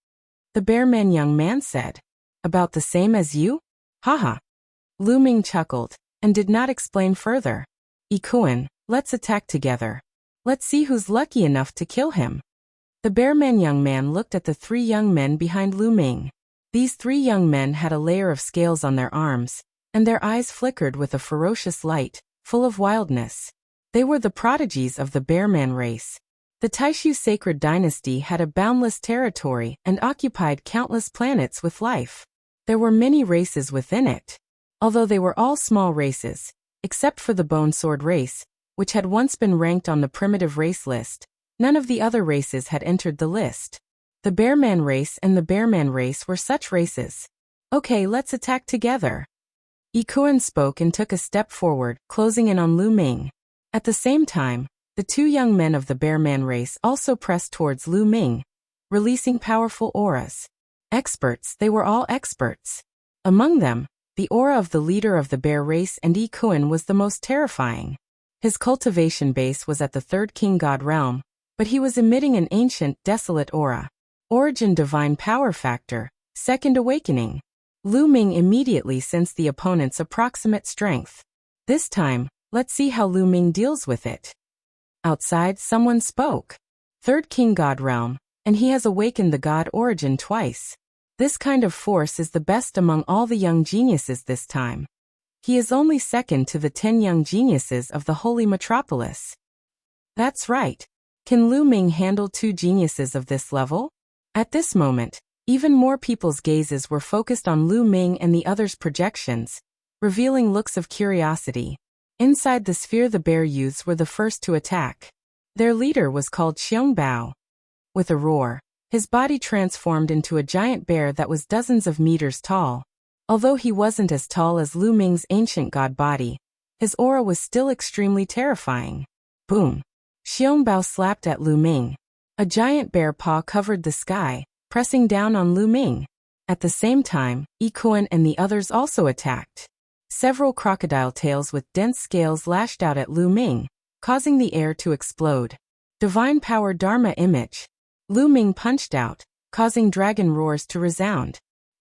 The bearman young man said. About the same as you? Haha. Lu Ming chuckled, and did not explain further. Ikuan, Let's attack together. Let's see who's lucky enough to kill him. The bearman young man looked at the three young men behind Lu Ming. These three young men had a layer of scales on their arms, and their eyes flickered with a ferocious light, full of wildness. They were the prodigies of the bearman race. The Taishu sacred dynasty had a boundless territory and occupied countless planets with life. There were many races within it. Although they were all small races, except for the bone sword race, which had once been ranked on the primitive race list, none of the other races had entered the list. The bearman race and the bearman race were such races. Okay, let's attack together. Ikuan spoke and took a step forward, closing in on Lu Ming. At the same time, the two young men of the bearman race also pressed towards Lu Ming, releasing powerful auras. Experts, they were all experts. Among them, the aura of the leader of the bear race and Ikuan was the most terrifying. His cultivation base was at the third king god realm, but he was emitting an ancient, desolate aura. Origin divine power factor, second awakening. Lu Ming immediately sensed the opponent's approximate strength. This time, let's see how Lu Ming deals with it. Outside, someone spoke. Third king god realm, and he has awakened the god origin twice. This kind of force is the best among all the young geniuses this time. He is only second to the 10 young geniuses of the holy metropolis. That's right. Can Lu Ming handle 2 geniuses of this level? At this moment, even more people's gazes were focused on Lu Ming and the others' projections, revealing looks of curiosity. Inside the sphere, the bear youths were the first to attack. Their leader was called Xiong Bao. With a roar, his body transformed into a giant bear that was dozens of meters tall. Although he wasn't as tall as Lu Ming's ancient god body, his aura was still extremely terrifying. Boom! Xiong Bao slapped at Lu Ming. A giant bear paw covered the sky, pressing down on Lu Ming. At the same time, Ikuan and the others also attacked. Several crocodile tails with dense scales lashed out at Lu Ming, causing the air to explode. Divine power Dharma image. Lu Ming punched out, causing dragon roars to resound.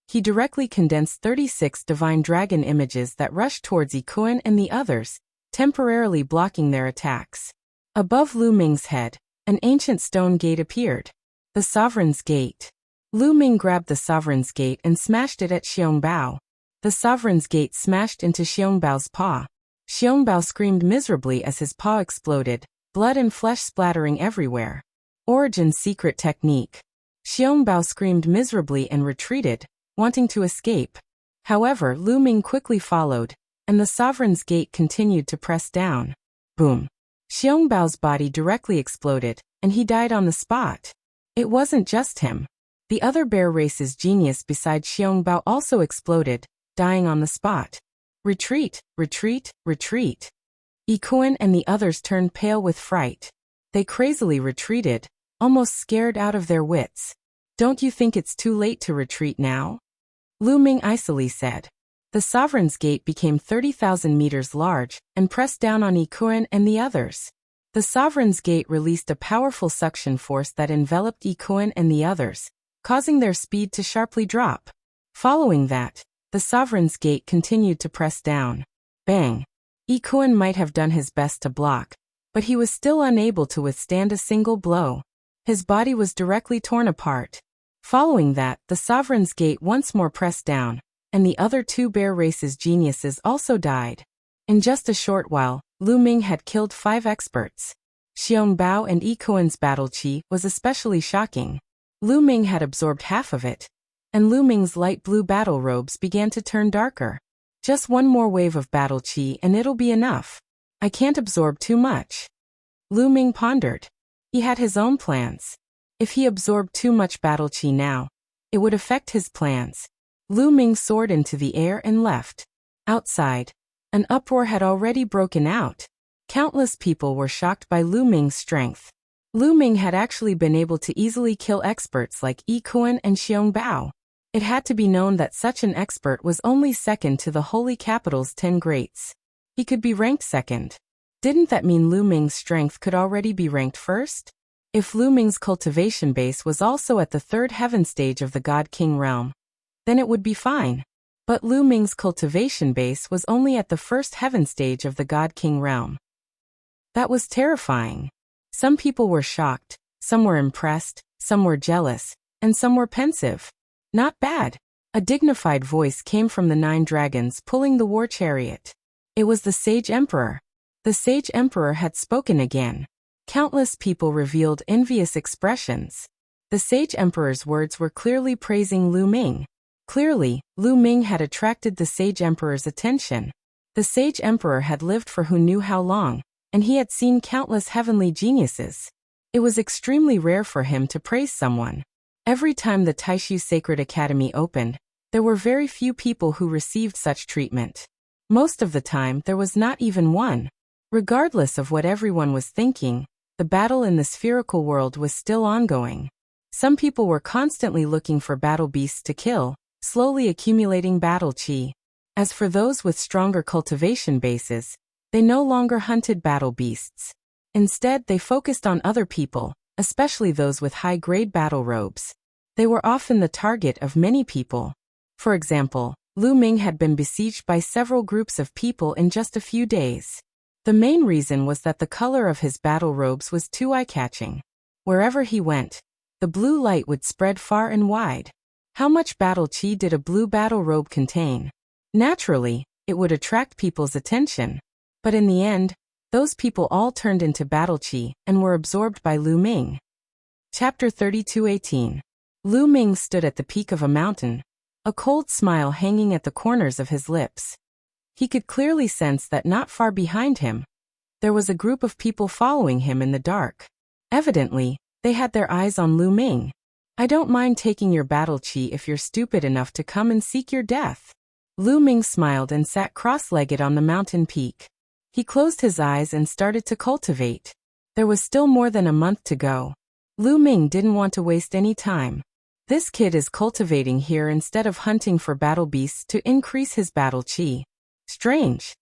He directly condensed 36 divine dragon images that rushed towards Ikuan and the others, temporarily blocking their attacks. Above Lu Ming's head, an ancient stone gate appeared. The Sovereign's Gate. Lu Ming grabbed the Sovereign's Gate and smashed it at Xiong Bao. The Sovereign's Gate smashed into Xiong Bao's paw. Xiong Bao screamed miserably as his paw exploded, blood and flesh splattering everywhere. Origin's secret technique. Xiong Bao screamed miserably and retreated, wanting to escape. However, Lu Ming quickly followed, and the Sovereign's Gate continued to press down. Boom! Xiong Bao's body directly exploded, and he died on the spot. It wasn't just him. The other bear race's genius besides Xiong Bao also exploded, dying on the spot. Retreat, retreat, retreat. Ikuan and the others turned pale with fright. They crazily retreated, almost scared out of their wits. Don't you think it's too late to retreat now? Lu Ming icily said. The Sovereign's Gate became 30,000 meters large and pressed down on Ikuan and the others. The Sovereign's Gate released a powerful suction force that enveloped Ikuan and the others, causing their speed to sharply drop. Following that, the Sovereign's Gate continued to press down. Bang! Ikuan might have done his best to block, but he was still unable to withstand a single blow. His body was directly torn apart. Following that, the Sovereign's Gate once more pressed down, and the other 2 bear race's geniuses also died. In just a short while, Lu Ming had killed 5 experts. Xiong Bao and Ikuan's battle chi was especially shocking. Lu Ming had absorbed half of it, and Lu Ming's light blue battle robes began to turn darker. Just one more wave of battle chi and it'll be enough. I can't absorb too much. Lu Ming pondered. He had his own plans. If he absorbed too much battle chi now, it would affect his plans. Lu Ming soared into the air and left. Outside, an uproar had already broken out. Countless people were shocked by Lu Ming's strength. Lu Ming had actually been able to easily kill experts like Ikuan and Xiong Bao. It had to be known that such an expert was only second to the holy capital's 10 greats. He could be ranked second. Didn't that mean Lu Ming's strength could already be ranked first? If Lu Ming's cultivation base was also at the 3rd heaven stage of the God King realm, then it would be fine. But Lu Ming's cultivation base was only at the 1st heaven stage of the God King realm. That was terrifying. Some people were shocked, some were impressed, some were jealous, and some were pensive. Not bad. A dignified voice came from the 9 dragons pulling the war chariot. It was the Sage Emperor. The Sage Emperor had spoken again. Countless people revealed envious expressions. The Sage Emperor's words were clearly praising Lu Ming. Clearly, Lu Ming had attracted the Sage Emperor's attention. The Sage Emperor had lived for who knew how long, and he had seen countless heavenly geniuses. It was extremely rare for him to praise someone. Every time the Taishu Sacred Academy opened, there were very few people who received such treatment. Most of the time, there was not even one. Regardless of what everyone was thinking, the battle in the spherical world was still ongoing. Some people were constantly looking for battle beasts to kill, slowly accumulating battle chi. As for those with stronger cultivation bases, they no longer hunted battle beasts. Instead, they focused on other people, especially those with high-grade battle robes. They were often the target of many people. For example, Lu Ming had been besieged by several groups of people in just a few days. The main reason was that the color of his battle robes was too eye-catching. Wherever he went, the blue light would spread far and wide. How much battle chi did a blue battle robe contain? Naturally, it would attract people's attention. But in the end, those people all turned into battle chi and were absorbed by Lu Ming. Chapter 32:18. Lu Ming stood at the peak of a mountain, a cold smile hanging at the corners of his lips. He could clearly sense that not far behind him, there was a group of people following him in the dark. Evidently, they had their eyes on Lu Ming. I don't mind taking your battle chi if you're stupid enough to come and seek your death. Lu Ming smiled and sat cross-legged on the mountain peak. He closed his eyes and started to cultivate. There was still more than a month to go. Lu Ming didn't want to waste any time. This kid is cultivating here instead of hunting for battle beasts to increase his battle chi. Strange.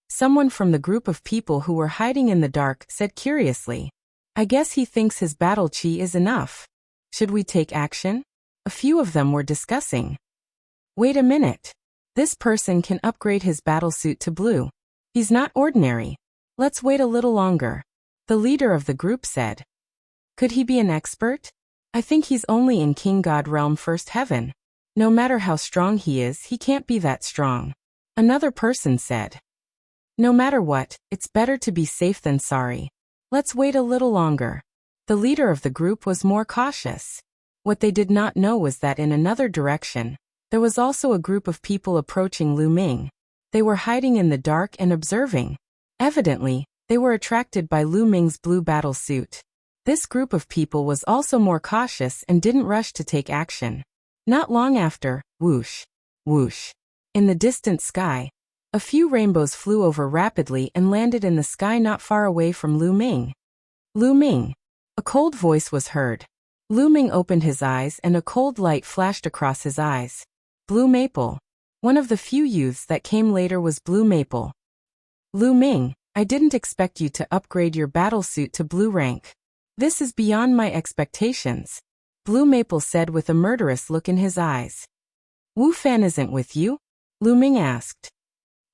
Someone from the group of people who were hiding in the dark said curiously, I guess he thinks his battle chi is enough. Should we take action? A few of them were discussing. Wait a minute. This person can upgrade his battle suit to blue. He's not ordinary. Let's wait a little longer. The leader of the group said. Could he be an expert? I think he's only in King God Realm First Heaven. No matter how strong he is, he can't be that strong. Another person said. No matter what, it's better to be safe than sorry. Let's wait a little longer. The leader of the group was more cautious. What they did not know was that in another direction, there was also a group of people approaching Lu Ming. They were hiding in the dark and observing. Evidently, they were attracted by Lu Ming's blue battle suit. This group of people was also more cautious and didn't rush to take action. Not long after, whoosh, whoosh. In the distant sky, a few rainbows flew over rapidly and landed in the sky not far away from Lu Ming. Lu Ming. A cold voice was heard. Lu Ming opened his eyes and a cold light flashed across his eyes. Blue Maple. One of the few youths that came later was Blue Maple. Lu Ming, I didn't expect you to upgrade your battle suit to blue rank. This is beyond my expectations, Blue Maple said with a murderous look in his eyes. Wu Fan isn't with you? Lu Ming asked.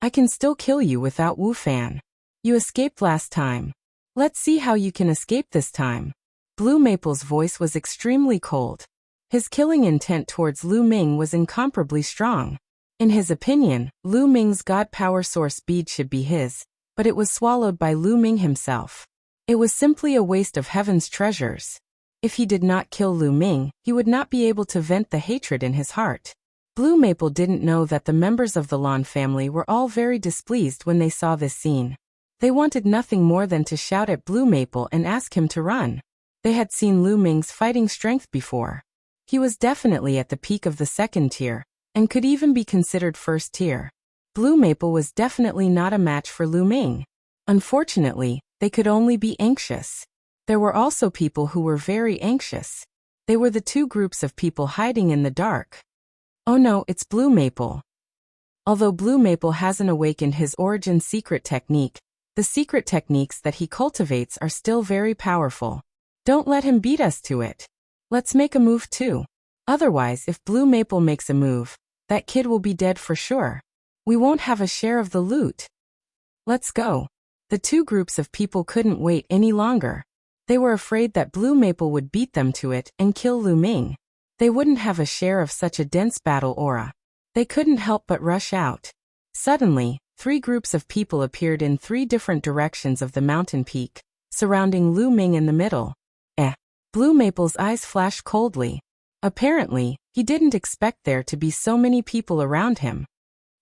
I can still kill you without Wu Fan. You escaped last time. Let's see how you can escape this time. Blue Maple's voice was extremely cold. His killing intent towards Lu Ming was incomparably strong. In his opinion, Lu Ming's God Power Source bead should be his, but it was swallowed by Lu Ming himself. It was simply a waste of heaven's treasures. If he did not kill Lu Ming, he would not be able to vent the hatred in his heart. Blue Maple didn't know that the members of the Lan family were all very displeased when they saw this scene. They wanted nothing more than to shout at Blue Maple and ask him to run. They had seen Lu Ming's fighting strength before. He was definitely at the peak of the second tier, and could even be considered first tier. Blue Maple was definitely not a match for Lu Ming. Unfortunately, they could only be anxious. There were also people who were very anxious. They were the two groups of people hiding in the dark. Oh no, it's Blue Maple. Although Blue Maple hasn't awakened his origin secret technique, the secret techniques that he cultivates are still very powerful. Don't let him beat us to it. Let's make a move too. Otherwise, if Blue Maple makes a move, that kid will be dead for sure. We won't have a share of the loot. Let's go. The two groups of people couldn't wait any longer. They were afraid that Blue Maple would beat them to it and kill Lu Ming. They wouldn't have a share of such a dense battle aura. They couldn't help but rush out. Suddenly, 3 groups of people appeared in 3 different directions of the mountain peak, surrounding Lu Ming in the middle. Blue Maple's eyes flashed coldly. Apparently, he didn't expect there to be so many people around him.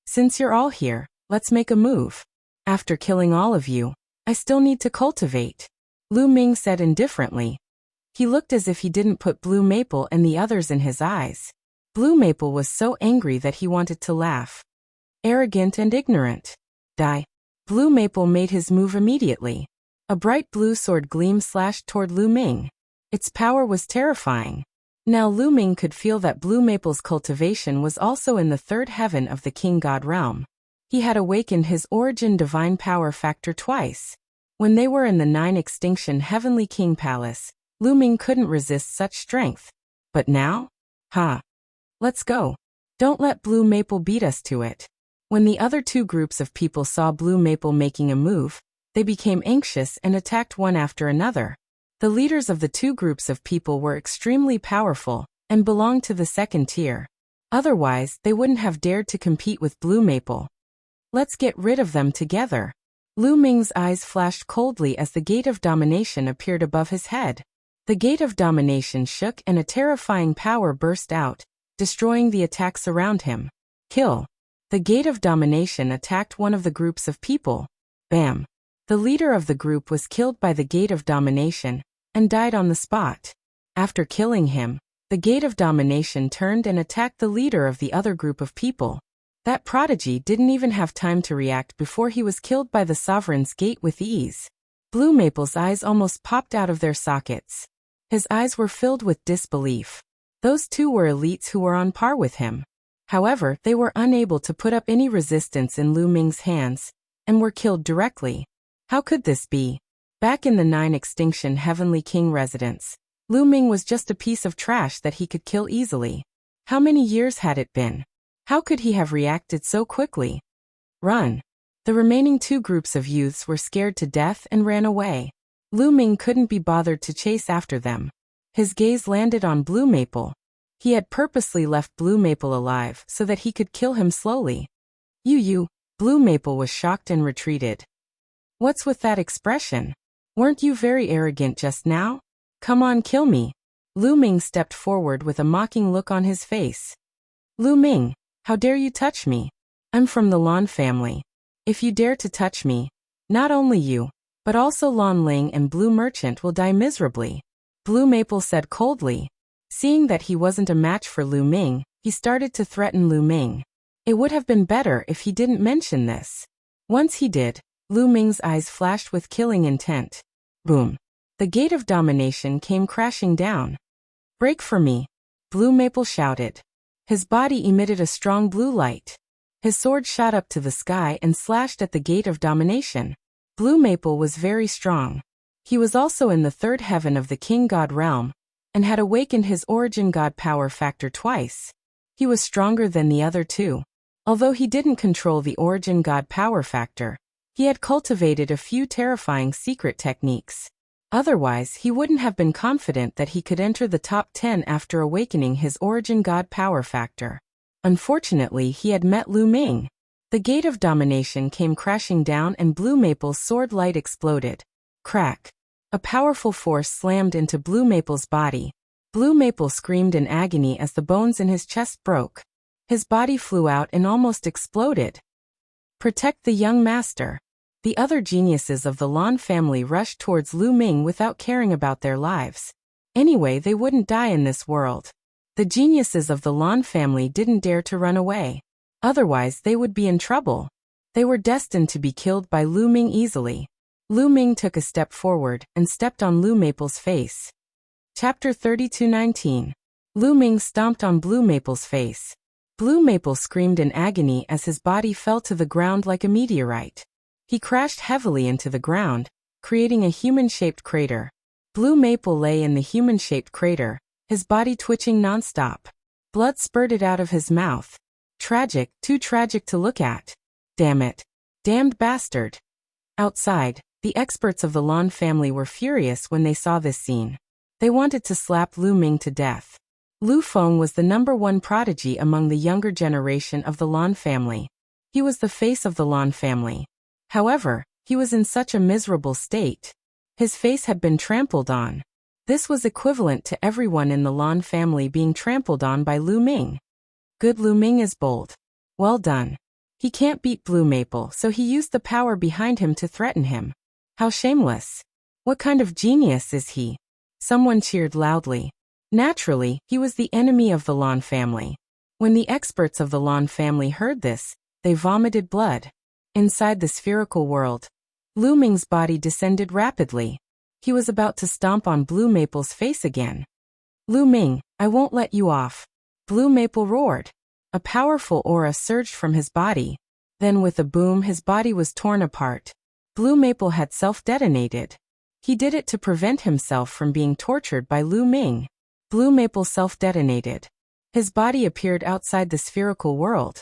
Since you're all here, let's make a move. After killing all of you, I still need to cultivate, Lu Ming said indifferently. He looked as if he didn't put Blue Maple and the others in his eyes. Blue Maple was so angry that he wanted to laugh. Arrogant and ignorant. Die. Blue Maple made his move immediately. A bright blue sword gleam slashed toward Lu Ming. Its power was terrifying. Now Lu Ming could feel that Blue Maple's cultivation was also in the 3rd heaven of the King God realm. He had awakened his origin divine power factor twice. When they were in the 9 extinction Heavenly King Palace, Lu Ming couldn't resist such strength. But now? Let's go. Don't let Blue Maple beat us to it. When the other 2 groups of people saw Blue Maple making a move, they became anxious and attacked one after another. The leaders of the 2 groups of people were extremely powerful and belonged to the 2nd tier. Otherwise, they wouldn't have dared to compete with Blue Maple. Let's get rid of them together. Lu Ming's eyes flashed coldly as the Gate of Domination appeared above his head. The Gate of Domination shook and a terrifying power burst out, destroying the attacks around him. Kill. The Gate of Domination attacked one of the groups of people. Bam. The leader of the group was killed by the Gate of Domination and died on the spot. After killing him, the Gate of Domination turned and attacked the leader of the other group of people. That prodigy didn't even have time to react before he was killed by the Sovereign's Gate with ease. Blue Maple's eyes almost popped out of their sockets. His eyes were filled with disbelief. Those 2 were elites who were on par with him. However, they were unable to put up any resistance in Lu Ming's hands, and were killed directly. How could this be? Back in the 9 extinction Heavenly King residence, Lu Ming was just a piece of trash that he could kill easily. How many years had it been? How could he have reacted so quickly? Run. The remaining 2 groups of youths were scared to death and ran away. Lu Ming couldn't be bothered to chase after them. His gaze landed on Blue Maple. He had purposely left Blue Maple alive so that he could kill him slowly. Blue Maple was shocked and retreated. What's with that expression? Weren't you very arrogant just now? Come on, kill me. Lu Ming stepped forward with a mocking look on his face. Lu Ming, how dare you touch me? I'm from the Lan family. If you dare to touch me, not only you, but also Lan Ling and Blue Merchant will die miserably. Blue Maple said coldly. Seeing that he wasn't a match for Lu Ming, he started to threaten Lu Ming. It would have been better if he didn't mention this. Once he did, Lu Ming's eyes flashed with killing intent. Boom. The Gate of Domination came crashing down. Break for me, Blue Maple shouted. His body emitted a strong blue light. His sword shot up to the sky and slashed at the Gate of Domination. Blue Maple was very strong. He was also in the 3rd heaven of the King God realm, and had awakened his origin God power factor twice. He was stronger than the other 2. Although he didn't control the origin God power factor, he had cultivated a few terrifying secret techniques. Otherwise, he wouldn't have been confident that he could enter the top 10 after awakening his origin God power factor. Unfortunately, he had met Lu Ming. The Gate of Domination came crashing down and Blue Maple's sword light exploded. Crack. A powerful force slammed into Blue Maple's body. Blue Maple screamed in agony as the bones in his chest broke. His body flew out and almost exploded. Protect the young master. The other geniuses of the Lan family rushed towards Lu Ming without caring about their lives. Anyway, they wouldn't die in this world. The geniuses of the Lan family didn't dare to run away. Otherwise, they would be in trouble. They were destined to be killed by Lu Ming easily. Lu Ming took a step forward and stepped on Blue Maple's face. Chapter 32:19. Lu Ming stomped on Blue Maple's face. Blue Maple screamed in agony as his body fell to the ground like a meteorite. He crashed heavily into the ground, creating a human-shaped crater. Blue Maple lay in the human-shaped crater, his body twitching nonstop. Blood spurted out of his mouth. Tragic, too tragic to look at. Damn it. Damned bastard. Outside, the experts of the Lan family were furious when they saw this scene. They wanted to slap Lu Ming to death. Lu Feng was the #1 prodigy among the younger generation of the Lan family. He was the face of the Lan family. However, he was in such a miserable state. His face had been trampled on. This was equivalent to everyone in the Lan family being trampled on by Lu Ming. Good, Lu Ming is bold. Well done. He can't beat Blue Maple, so he used the power behind him to threaten him. How shameless. What kind of genius is he? Someone cheered loudly. Naturally, he was the enemy of the Lan family. When the experts of the Lan family heard this, they vomited blood. Inside the spherical world, Lu Ming's body descended rapidly. He was about to stomp on Blue Maple's face again. Lu Ming, I won't let you off. Blue Maple roared. A powerful aura surged from his body. Then with a boom, his body was torn apart. Blue Maple had self-detonated. He did it to prevent himself from being tortured by Lu Ming. Blue Maple self-detonated. His body appeared outside the spherical world.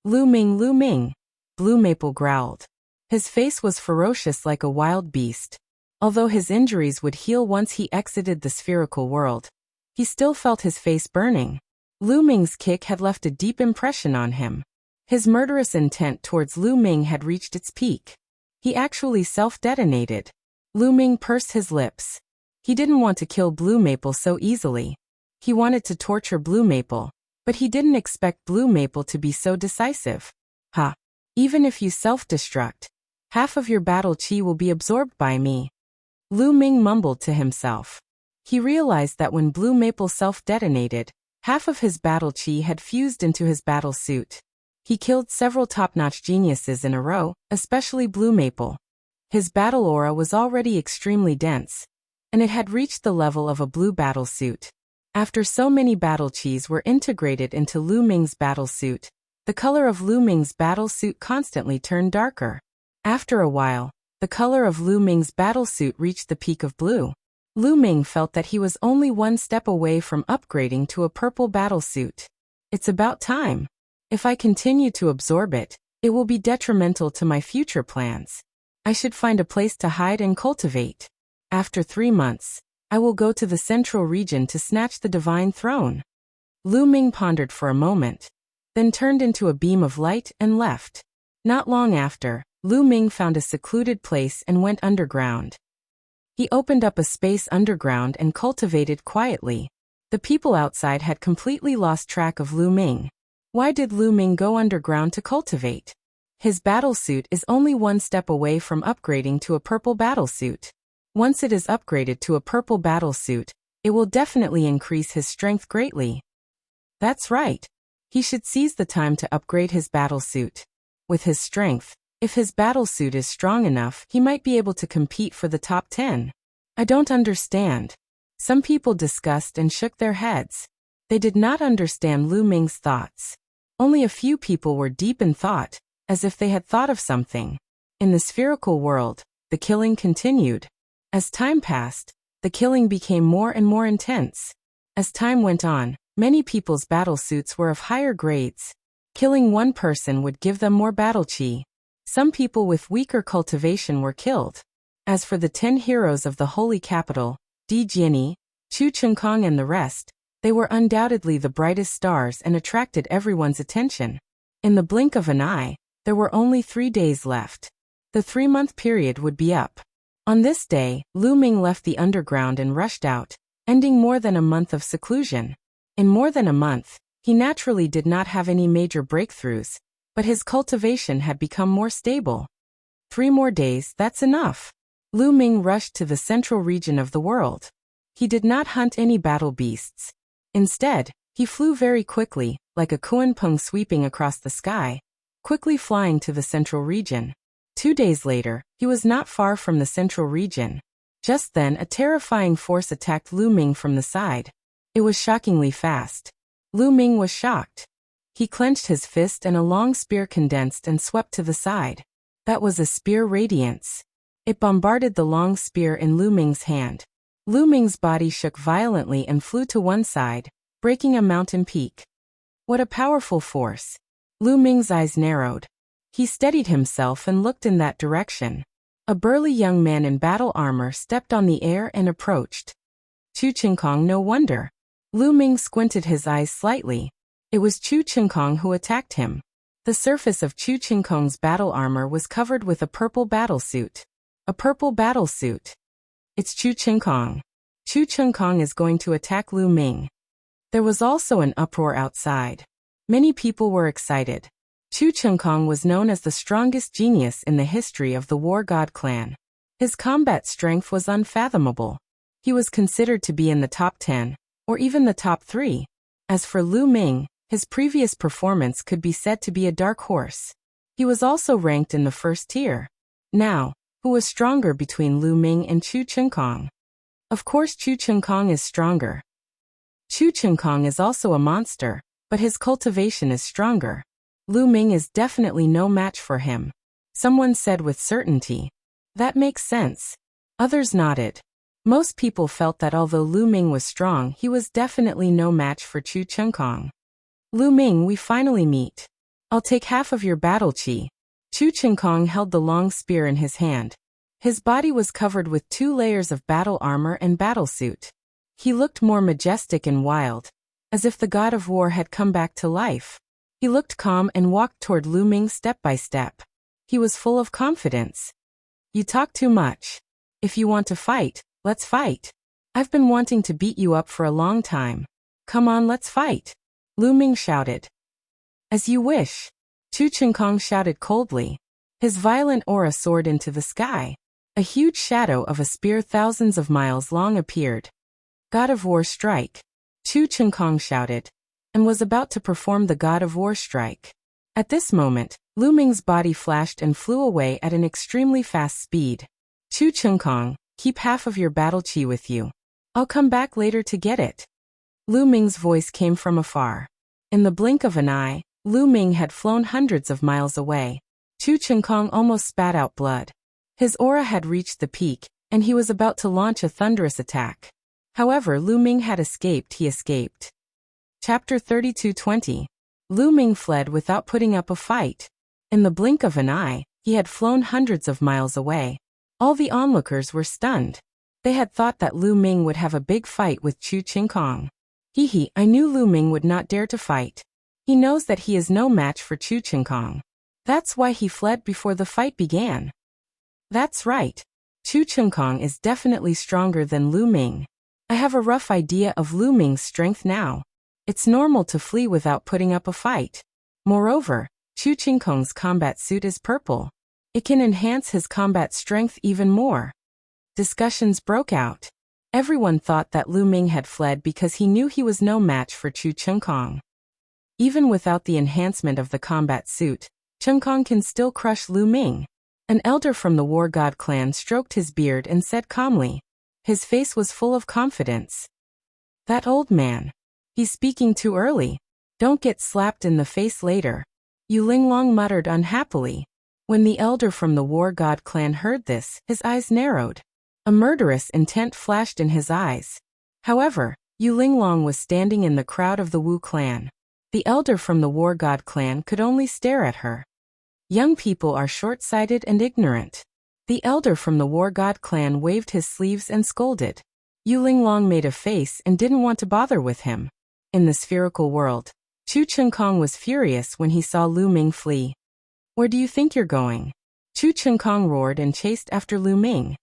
Lu Ming, Blue Maple growled. His face was ferocious like a wild beast. Although his injuries would heal once he exited the spherical world, he still felt his face burning. Lu Ming's kick had left a deep impression on him. His murderous intent towards Lu Ming had reached its peak. He actually self-detonated. Lu Ming pursed his lips. He didn't want to kill Blue Maple so easily. He wanted to torture Blue Maple, but he didn't expect Blue Maple to be so decisive. Ha! Even if you self-destruct, half of your battle chi will be absorbed by me. Lu Ming mumbled to himself. He realized that when Blue Maple self-detonated, half of his battle chi had fused into his battle suit. He killed several top-notch geniuses in a row, especially Blue Maple. His battle aura was already extremely dense, and it had reached the level of a blue battle suit. After so many battle chis were integrated into Lu Ming's battle suit, the color of Lu Ming's battle suit constantly turned darker. After a while, the color of Lu Ming's battle suit reached the peak of blue. Lu Ming felt that he was only one step away from upgrading to a purple battle suit. It's about time. If I continue to absorb it, it will be detrimental to my future plans. I should find a place to hide and cultivate. After 3 months, I will go to the central region to snatch the divine throne. Lu Ming pondered for a moment, then turned into a beam of light and left. Not long after, Lu Ming found a secluded place and went underground. He opened up a space underground and cultivated quietly. The people outside had completely lost track of Lu Ming. Why did Lu Ming go underground to cultivate? His battlesuit is only one step away from upgrading to a purple battlesuit. Once it is upgraded to a purple battlesuit, it will definitely increase his strength greatly. That's right. He should seize the time to upgrade his battlesuit. With his strength, if his battlesuit is strong enough, he might be able to compete for the top 10. I don't understand. Some people discussed and shook their heads. They did not understand Lu Ming's thoughts. Only a few people were deep in thought, as if they had thought of something. In the spherical world, the killing continued. As time passed, the killing became more and more intense. As time went on, many people's battlesuits were of higher grades. Killing one person would give them more battle chi. Some people with weaker cultivation were killed. As for the 10 heroes of the holy capital, Di Jiani, Chu Chengkong and the rest, they were undoubtedly the brightest stars and attracted everyone's attention. In the blink of an eye, there were only 3 days left. The 3-month period would be up. On this day, Lu Ming left the underground and rushed out, ending more than a month of seclusion. In more than a month, he naturally did not have any major breakthroughs, but his cultivation had become more stable. 3 more days, that's enough. Lu Ming rushed to the central region of the world. He did not hunt any battle beasts. Instead, he flew very quickly, like a kuan-peng sweeping across the sky, quickly flying to the central region. 2 days later, he was not far from the central region. Just then, a terrifying force attacked Lu Ming from the side. It was shockingly fast. Lu Ming was shocked. He clenched his fist and a long spear condensed and swept to the side. That was a spear radiance. It bombarded the long spear in Lu Ming's hand. Lu Ming's body shook violently and flew to one side, breaking a mountain peak. What a powerful force! Lu Ming's eyes narrowed. He steadied himself and looked in that direction. A burly young man in battle armor stepped on the air and approached. Chu Qingkong, no wonder. Lu Ming squinted his eyes slightly. It was Chu Qingkong who attacked him. The surface of Chu Qingkong's battle armor was covered with a purple battlesuit. A purple battlesuit. It's Chu Qingkong. Chu Qingkong is going to attack Lu Ming. There was also an uproar outside. Many people were excited. Chu Qingkong was known as the strongest genius in the history of the War God clan. His combat strength was unfathomable. He was considered to be in the top 10, or even the top 3. As for Lu Ming, his previous performance could be said to be a dark horse. He was also ranked in the first tier. Now, who was stronger between Lu Ming and Chu Qingkong? Of course Chu Qingkong is stronger. Chu Qingkong is also a monster, but his cultivation is stronger. Lu Ming is definitely no match for him. Someone said with certainty. That makes sense. Others nodded. Most people felt that although Lu Ming was strong, he was definitely no match for Chu Qingkong. Lu Ming, we finally meet. I'll take half of your battle chi. Chu Qingkong held the long spear in his hand. His body was covered with 2 layers of battle armor and battlesuit. He looked more majestic and wild, as if the god of war had come back to life. He looked calm and walked toward Lu Ming step by step. He was full of confidence. You talk too much. If you want to fight, let's fight. I've been wanting to beat you up for a long time. Come on, let's fight. Lu Ming shouted. As you wish. Chu Qingkong shouted coldly. His violent aura soared into the sky. A huge shadow of a spear thousands of miles long appeared. God of War strike. Chu Qingkong shouted, and was about to perform the God of War strike. At this moment, Lu Ming's body flashed and flew away at an extremely fast speed. Chu Qingkong, keep half of your battle chi with you. I'll come back later to get it. Lu Ming's voice came from afar. In the blink of an eye, Lu Ming had flown hundreds of miles away. Chu Qingkong almost spat out blood. His aura had reached the peak, and he was about to launch a thunderous attack. However, Lu Ming had escaped. He escaped. Chapter 32:20. Lu Ming fled without putting up a fight. In the blink of an eye, he had flown hundreds of miles away. All the onlookers were stunned. They had thought that Lu Ming would have a big fight with Chu Qingkong. I knew Lu Ming would not dare to fight. He knows that he is no match for Chu Qingkong. That's why he fled before the fight began. That's right. Chu Qingkong is definitely stronger than Lu Ming. I have a rough idea of Lu Ming's strength now. It's normal to flee without putting up a fight. Moreover, Chu Qingkong's combat suit is purple. It can enhance his combat strength even more. Discussions broke out. Everyone thought that Lu Ming had fled because he knew he was no match for Chu Qingkong. Even without the enhancement of the combat suit, Qingkong can still crush Lu Ming. An elder from the War God clan stroked his beard and said calmly. His face was full of confidence. That old man. He's speaking too early. Don't get slapped in the face later. Yu Linglong muttered unhappily. When the elder from the War God clan heard this, his eyes narrowed. A murderous intent flashed in his eyes. However, Yu Linglong was standing in the crowd of the Wu clan. The elder from the War God clan could only stare at her. Young people are short-sighted and ignorant. The elder from the War God clan waved his sleeves and scolded. Yu Linglong made a face and didn't want to bother with him. In the spherical world, Chu Qingkong was furious when he saw Lu Ming flee. Where do you think you're going? Chu Qingkong roared and chased after Lu Ming.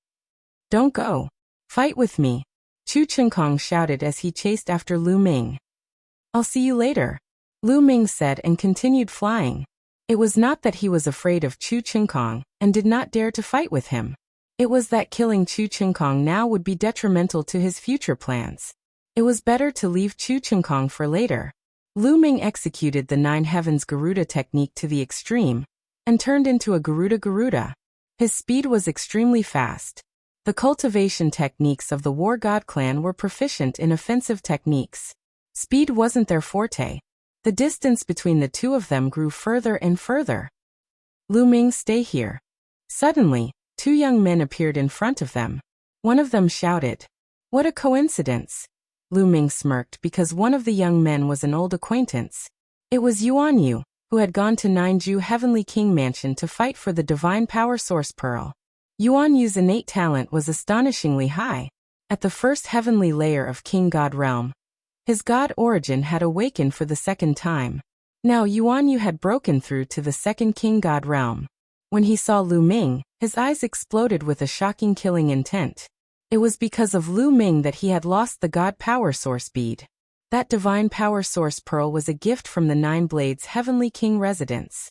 Don't go. Fight with me. Chu Qingkong shouted as he chased after Lu Ming. I'll see you later. Lu Ming said and continued flying. It was not that he was afraid of Chu Qingkong and did not dare to fight with him. It was that killing Chu Qingkong now would be detrimental to his future plans. It was better to leave Chu Qingkong for later. Lu Ming executed the Nine Heavens Garuda technique to the extreme and turned into a Garuda. His speed was extremely fast. The cultivation techniques of the War God clan were proficient in offensive techniques. Speed wasn't their forte. The distance between the two of them grew further and further. Lu Ming, stay here. Suddenly, 2 young men appeared in front of them. One of them shouted, "What a coincidence!" Lu Ming smirked because one of the young men was an old acquaintance. It was Yuan Yu, who had gone to Ninju Heavenly King Mansion to fight for the Divine Power Source Pearl. Yuan Yu's innate talent was astonishingly high. At the first heavenly layer of King God realm, his god origin had awakened for the second time. Now Yuan Yu had broken through to the second King God realm. When he saw Lu Ming, his eyes exploded with a shocking killing intent. It was because of Lu Ming that he had lost the God Power Source bead. That divine power source pearl was a gift from the Nine Blades Heavenly King residence.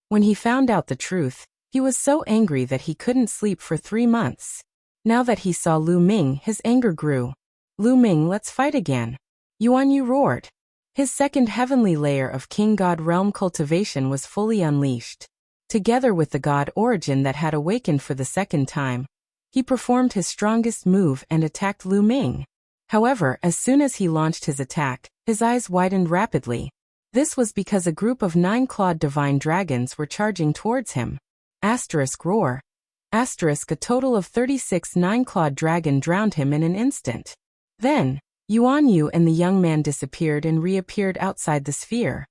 When he found out the truth, he was so angry that he couldn't sleep for 3 months. Now that he saw Lu Ming, his anger grew. Lu Ming, let's fight again. Yuan Yu roared. His second heavenly layer of King God realm cultivation was fully unleashed. Together with the god origin that had awakened for the second time, he performed his strongest move and attacked Lu Ming. However, as soon as he launched his attack, his eyes widened rapidly. This was because a group of 9-clawed divine dragons were charging towards him. Roar. A total of 36 9-clawed dragon drowned him in an instant. Then, Yuan Yu and the young man disappeared and reappeared outside the sphere.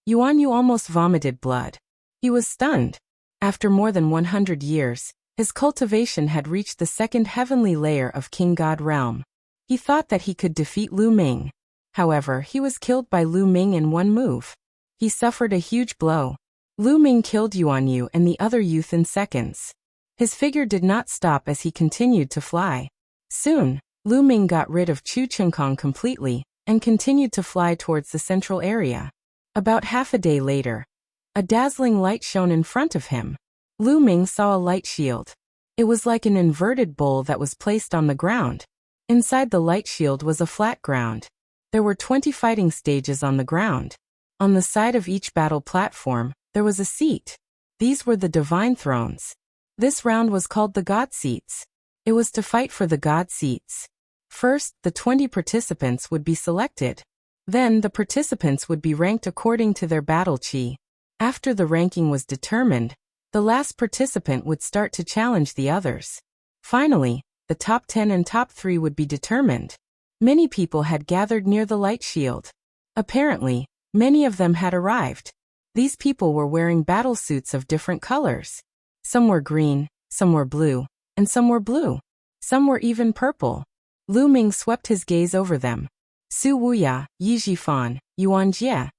Yuan Yu almost vomited blood. He was stunned. After more than 100 years, his cultivation had reached the second heavenly layer of King God realm. He thought that he could defeat Lu Ming. However, he was killed by Lu Ming in one move. He suffered a huge blow. Lu Ming killed Yuan Yu and the other youth in seconds. His figure did not stop as he continued to fly. Soon, Lu Ming got rid of Chu Chengkong completely and continued to fly towards the central area. About half a day later, a dazzling light shone in front of him. Lu Ming saw a light shield. It was like an inverted bowl that was placed on the ground. Inside the light shield was a flat ground. There were 20 fighting stages on the ground. On the side of each battle platform, there was a seat. These were the divine thrones. This round was called the God Seats. It was to fight for the God Seats. First, the 20 participants would be selected. Then, the participants would be ranked according to their battle chi. After the ranking was determined, the last participant would start to challenge the others. Finally, the top 10 and top 3 would be determined. Many people had gathered near the light shield. Apparently, many of them had arrived. These people were wearing battle suits of different colors. Some were green, some were blue, and some were blue. Some were even purple. Lu Ming swept his gaze over them. Su Wuya, Yi Jifan, Yuan Jie.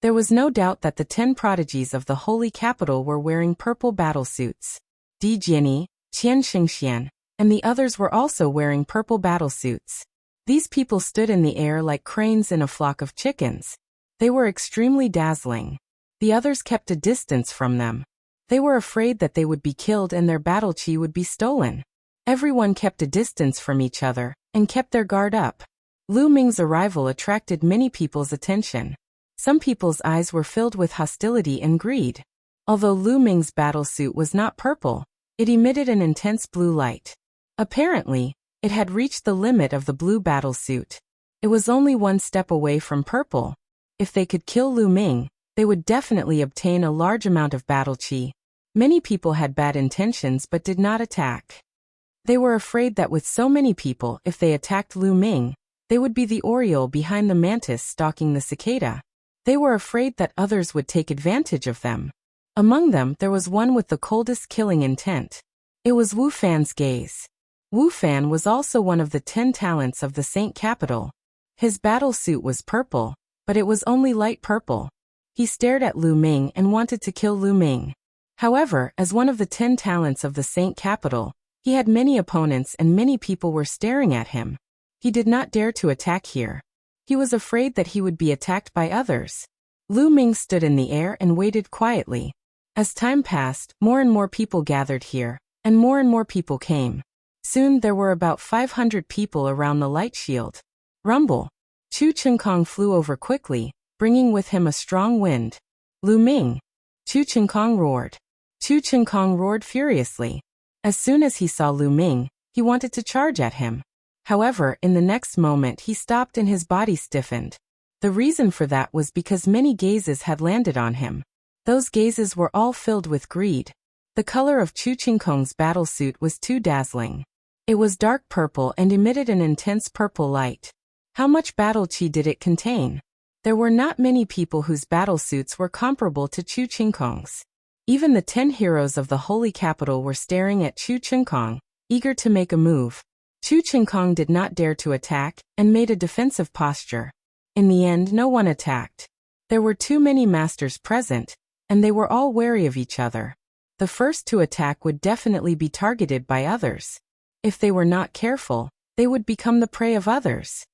There was no doubt that the 10 prodigies of the holy capital were wearing purple battle suits. Di Jiani, Qian Xingxian, and the others were also wearing purple battle suits. These people stood in the air like cranes in a flock of chickens. They were extremely dazzling. The others kept a distance from them. They were afraid that they would be killed and their battle chi would be stolen. Everyone kept a distance from each other and kept their guard up. Lu Ming's arrival attracted many people's attention. Some people's eyes were filled with hostility and greed. Although Lu Ming's battle suit was not purple, it emitted an intense blue light. Apparently, it had reached the limit of the blue battle suit. It was only one step away from purple. If they could kill Lu Ming, they would definitely obtain a large amount of battle chi. Many people had bad intentions but did not attack. They were afraid that with so many people, if they attacked Lu Ming, they would be the oriole behind the mantis stalking the cicada. They were afraid that others would take advantage of them. Among them, there was one with the coldest killing intent. It was Wu Fan's gaze. Wu Fan was also one of the 10 talents of the Saint Capital. His battle suit was purple, but it was only light purple. He stared at Lu Ming and wanted to kill Lu Ming. However, as one of the 10 talents of the Saint Capital, he had many opponents and many people were staring at him. He did not dare to attack here. He was afraid that he would be attacked by others. Lu Ming stood in the air and waited quietly. As time passed, more and more people gathered here, and more people came. Soon there were about 500 people around the light shield. Rumble. Chu Chengkong flew over quickly, bringing with him a strong wind. Lu Ming. Chu Chengkong roared. Chu Chengkong roared furiously. As soon as he saw Lu Ming, he wanted to charge at him. However, in the next moment he stopped and his body stiffened. The reason for that was because many gazes had landed on him. Those gazes were all filled with greed. The color of Chu Chengkong's battle suit was too dazzling. It was dark purple and emitted an intense purple light. How much battle chi did it contain? There were not many people whose battle suits were comparable to Chu Chengkong's. Even the 10 heroes of the holy capital were staring at Chu Chenkong, eager to make a move. Chu Chenkong did not dare to attack, and made a defensive posture. In the end, no one attacked. There were too many masters present, and they were all wary of each other. The first to attack would definitely be targeted by others. If they were not careful, they would become the prey of others.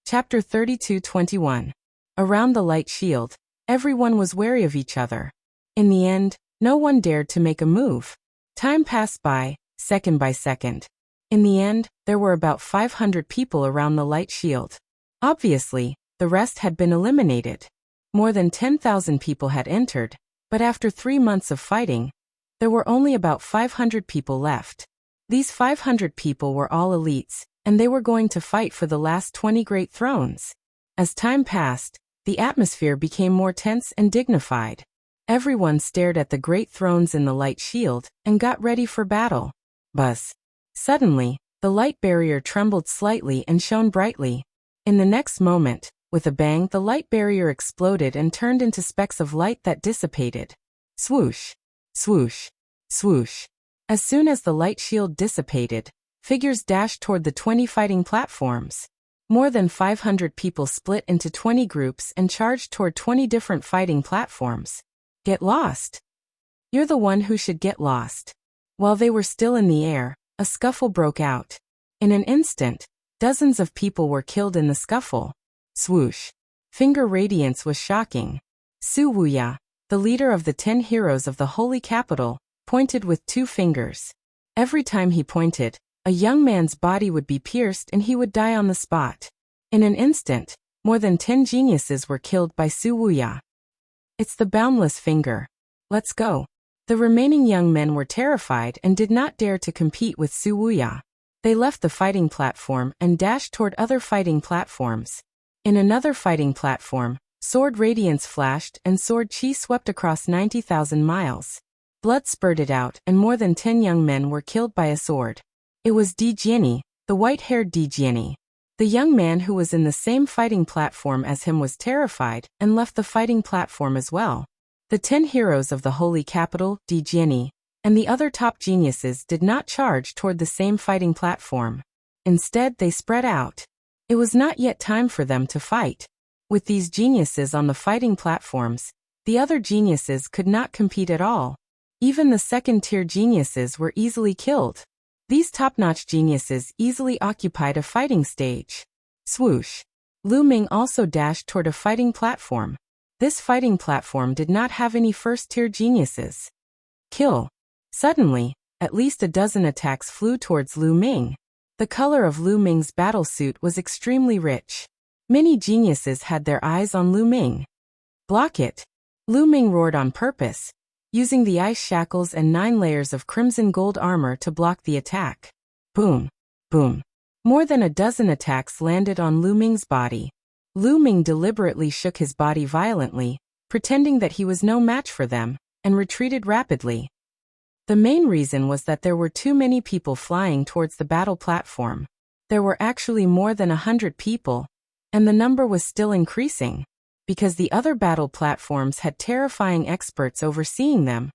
Chapter 32:21. Around the light shield, everyone was wary of each other. In the end, no one dared to make a move. Time passed by, second by second. In the end, there were about 500 people around the light shield. Obviously, the rest had been eliminated. More than 10,000 people had entered, but after 3 months of fighting, there were only about 500 people left. These 500 people were all elites, and they were going to fight for the last 20 great thrones. As time passed, the atmosphere became more tense and dignified. Everyone stared at the great thrones in the light shield and got ready for battle. Buzz. Suddenly, the light barrier trembled slightly and shone brightly. In the next moment, with a bang, the light barrier exploded and turned into specks of light that dissipated. Swoosh, swoosh, swoosh. As soon as the light shield dissipated, figures dashed toward the 20 fighting platforms. More than 500 people split into 20 groups and charged toward 20 different fighting platforms. Get lost. You're the one who should get lost. While they were still in the air, a scuffle broke out. In an instant, dozens of people were killed in the scuffle. Swoosh. Finger radiance was shocking. Su Wuya, the leader of the 10 heroes of the holy capital, pointed with 2 fingers. Every time he pointed, a young man's body would be pierced and he would die on the spot. In an instant, more than 10 geniuses were killed by Su Wuya. It's the boundless finger. Let's go. The remaining young men were terrified and did not dare to compete with Su Wuya. They left the fighting platform and dashed toward other fighting platforms. In another fighting platform, sword radiance flashed and sword chi swept across 90,000 miles. Blood spurted out and more than 10 young men were killed by a sword. It was Di Jiani, the white-haired Di Jiani. The young man who was in the same fighting platform as him was terrified and left the fighting platform as well. The 10 heroes of the holy capital, Di Jiani, and the other top geniuses did not charge toward the same fighting platform. Instead, they spread out. It was not yet time for them to fight. With these geniuses on the fighting platforms, the other geniuses could not compete at all. Even the second-tier geniuses were easily killed. These top-notch geniuses easily occupied a fighting stage. Swoosh. Lu Ming also dashed toward a fighting platform. This fighting platform did not have any first-tier geniuses. Kill. Suddenly, at least a dozen attacks flew towards Lu Ming. The color of Lu Ming's battlesuit was extremely rich. Many geniuses had their eyes on Lu Ming. Block it. Lu Ming roared on purpose, using the ice shackles and 9 layers of crimson gold armor to block the attack. Boom. Boom. More than a dozen attacks landed on Lu Ming's body. Lu Ming deliberately shook his body violently, pretending that he was no match for them, and retreated rapidly. The main reason was that there were too many people flying towards the battle platform. There were actually more than 100 people, and the number was still increasing. Because the other battle platforms had terrifying experts overseeing them,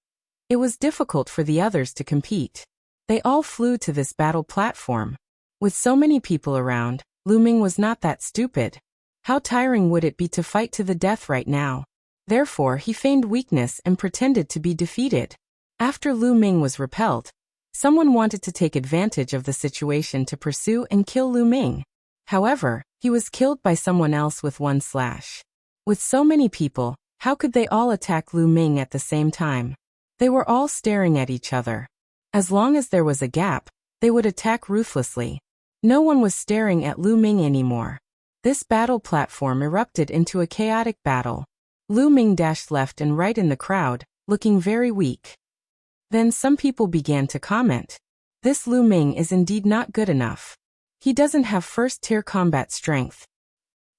it was difficult for the others to compete. They all flew to this battle platform. With so many people around, Lu Ming was not that stupid. How tiring would it be to fight to the death right now? Therefore, he feigned weakness and pretended to be defeated. After Lu Ming was repelled, someone wanted to take advantage of the situation to pursue and kill Lu Ming. However, he was killed by someone else with 1 slash. With so many people, how could they all attack Lu Ming at the same time? They were all staring at each other. As long as there was a gap, they would attack ruthlessly. No one was staring at Lu Ming anymore. This battle platform erupted into a chaotic battle. Lu Ming dashed left and right in the crowd, looking very weak. Then some people began to comment. This Lu Ming is indeed not good enough. He doesn't have first-tier combat strength.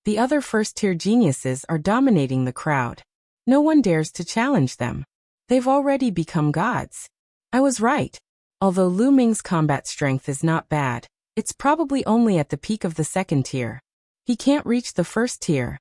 The other first-tier geniuses are dominating the crowd. No one dares to challenge them. They've already become gods. I was right. Although Lu Ming's combat strength is not bad, it's probably only at the peak of the second tier. He can't reach the first tier.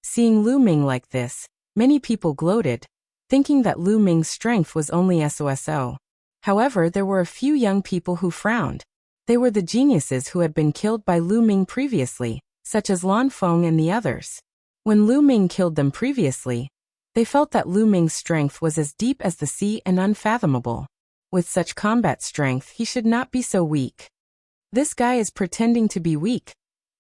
Seeing Lu Ming like this, many people gloated. thinking that Lu Ming's strength was only SOSO. However, there were a few young people who frowned. They were the geniuses who had been killed by Lu Ming previously, such as Lan Feng and the others. When Lu Ming killed them previously, they felt that Lu Ming's strength was as deep as the sea and unfathomable. With such combat strength, he should not be so weak. This guy is pretending to be weak.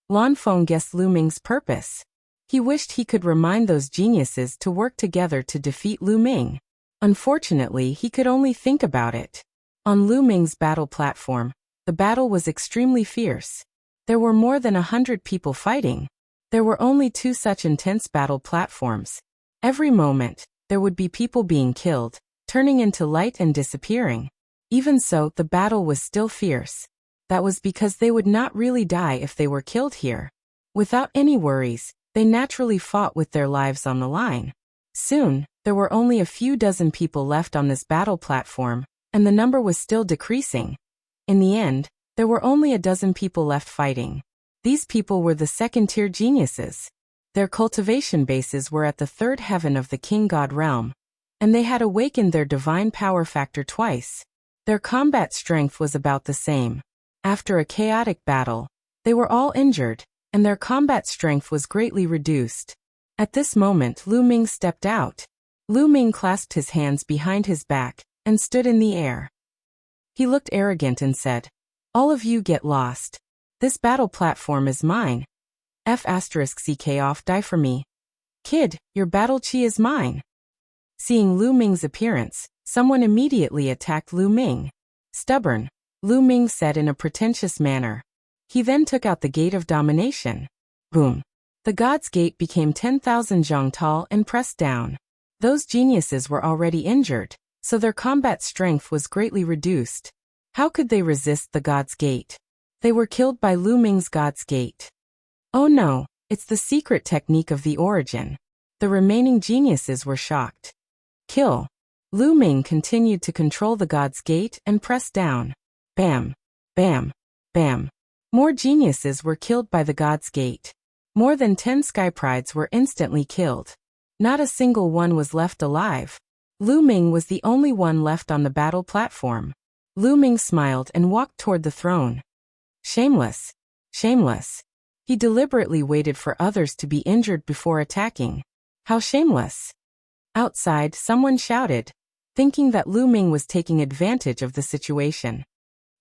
Lan Feng guessed Lu Ming's purpose. He wished he could remind those geniuses to work together to defeat Lu Ming. Unfortunately, he could only think about it. On Lu Ming's battle platform, the battle was extremely fierce. There were more than 100 people fighting. There were only 2 such intense battle platforms. Every moment, there would be people being killed, turning into light and disappearing. Even so, the battle was still fierce. That was because they would not really die if they were killed here. Without any worries, they naturally fought with their lives on the line. Soon, there were only a few dozen people left on this battle platform, and the number was still decreasing. In the end, there were only a dozen people left fighting. These people were the second-tier geniuses. Their cultivation bases were at the 3rd heaven of the King God realm, and they had awakened their divine power factor twice. Their combat strength was about the same. After a chaotic battle, they were all injured, and their combat strength was greatly reduced. At this moment, Lu Ming stepped out. Lu Ming clasped his hands behind his back and stood in the air. He looked arrogant and said, "All of you get lost. This battle platform is mine. F***ck off die for me. Kid, your battle chi is mine." Seeing Lu Ming's appearance, someone immediately attacked Lu Ming. "Stubborn," Lu Ming said in a pretentious manner. He then took out the Gate of Domination. Boom. The God's Gate became 10,000 zhang tall and pressed down. Those geniuses were already injured, so their combat strength was greatly reduced. How could they resist the God's Gate? They were killed by Lu Ming's God's Gate. Oh no, it's the secret technique of the origin. The remaining geniuses were shocked. Kill. Lu Ming continued to control the God's Gate and press down. Bam. Bam. Bam. More geniuses were killed by the God's Gate. More than 10 Sky Prides were instantly killed. Not a single one was left alive. Lu Ming was the only one left on the battle platform. Lu Ming smiled and walked toward the throne. Shameless. Shameless. He deliberately waited for others to be injured before attacking. How shameless. Outside, someone shouted, thinking that Lu Ming was taking advantage of the situation.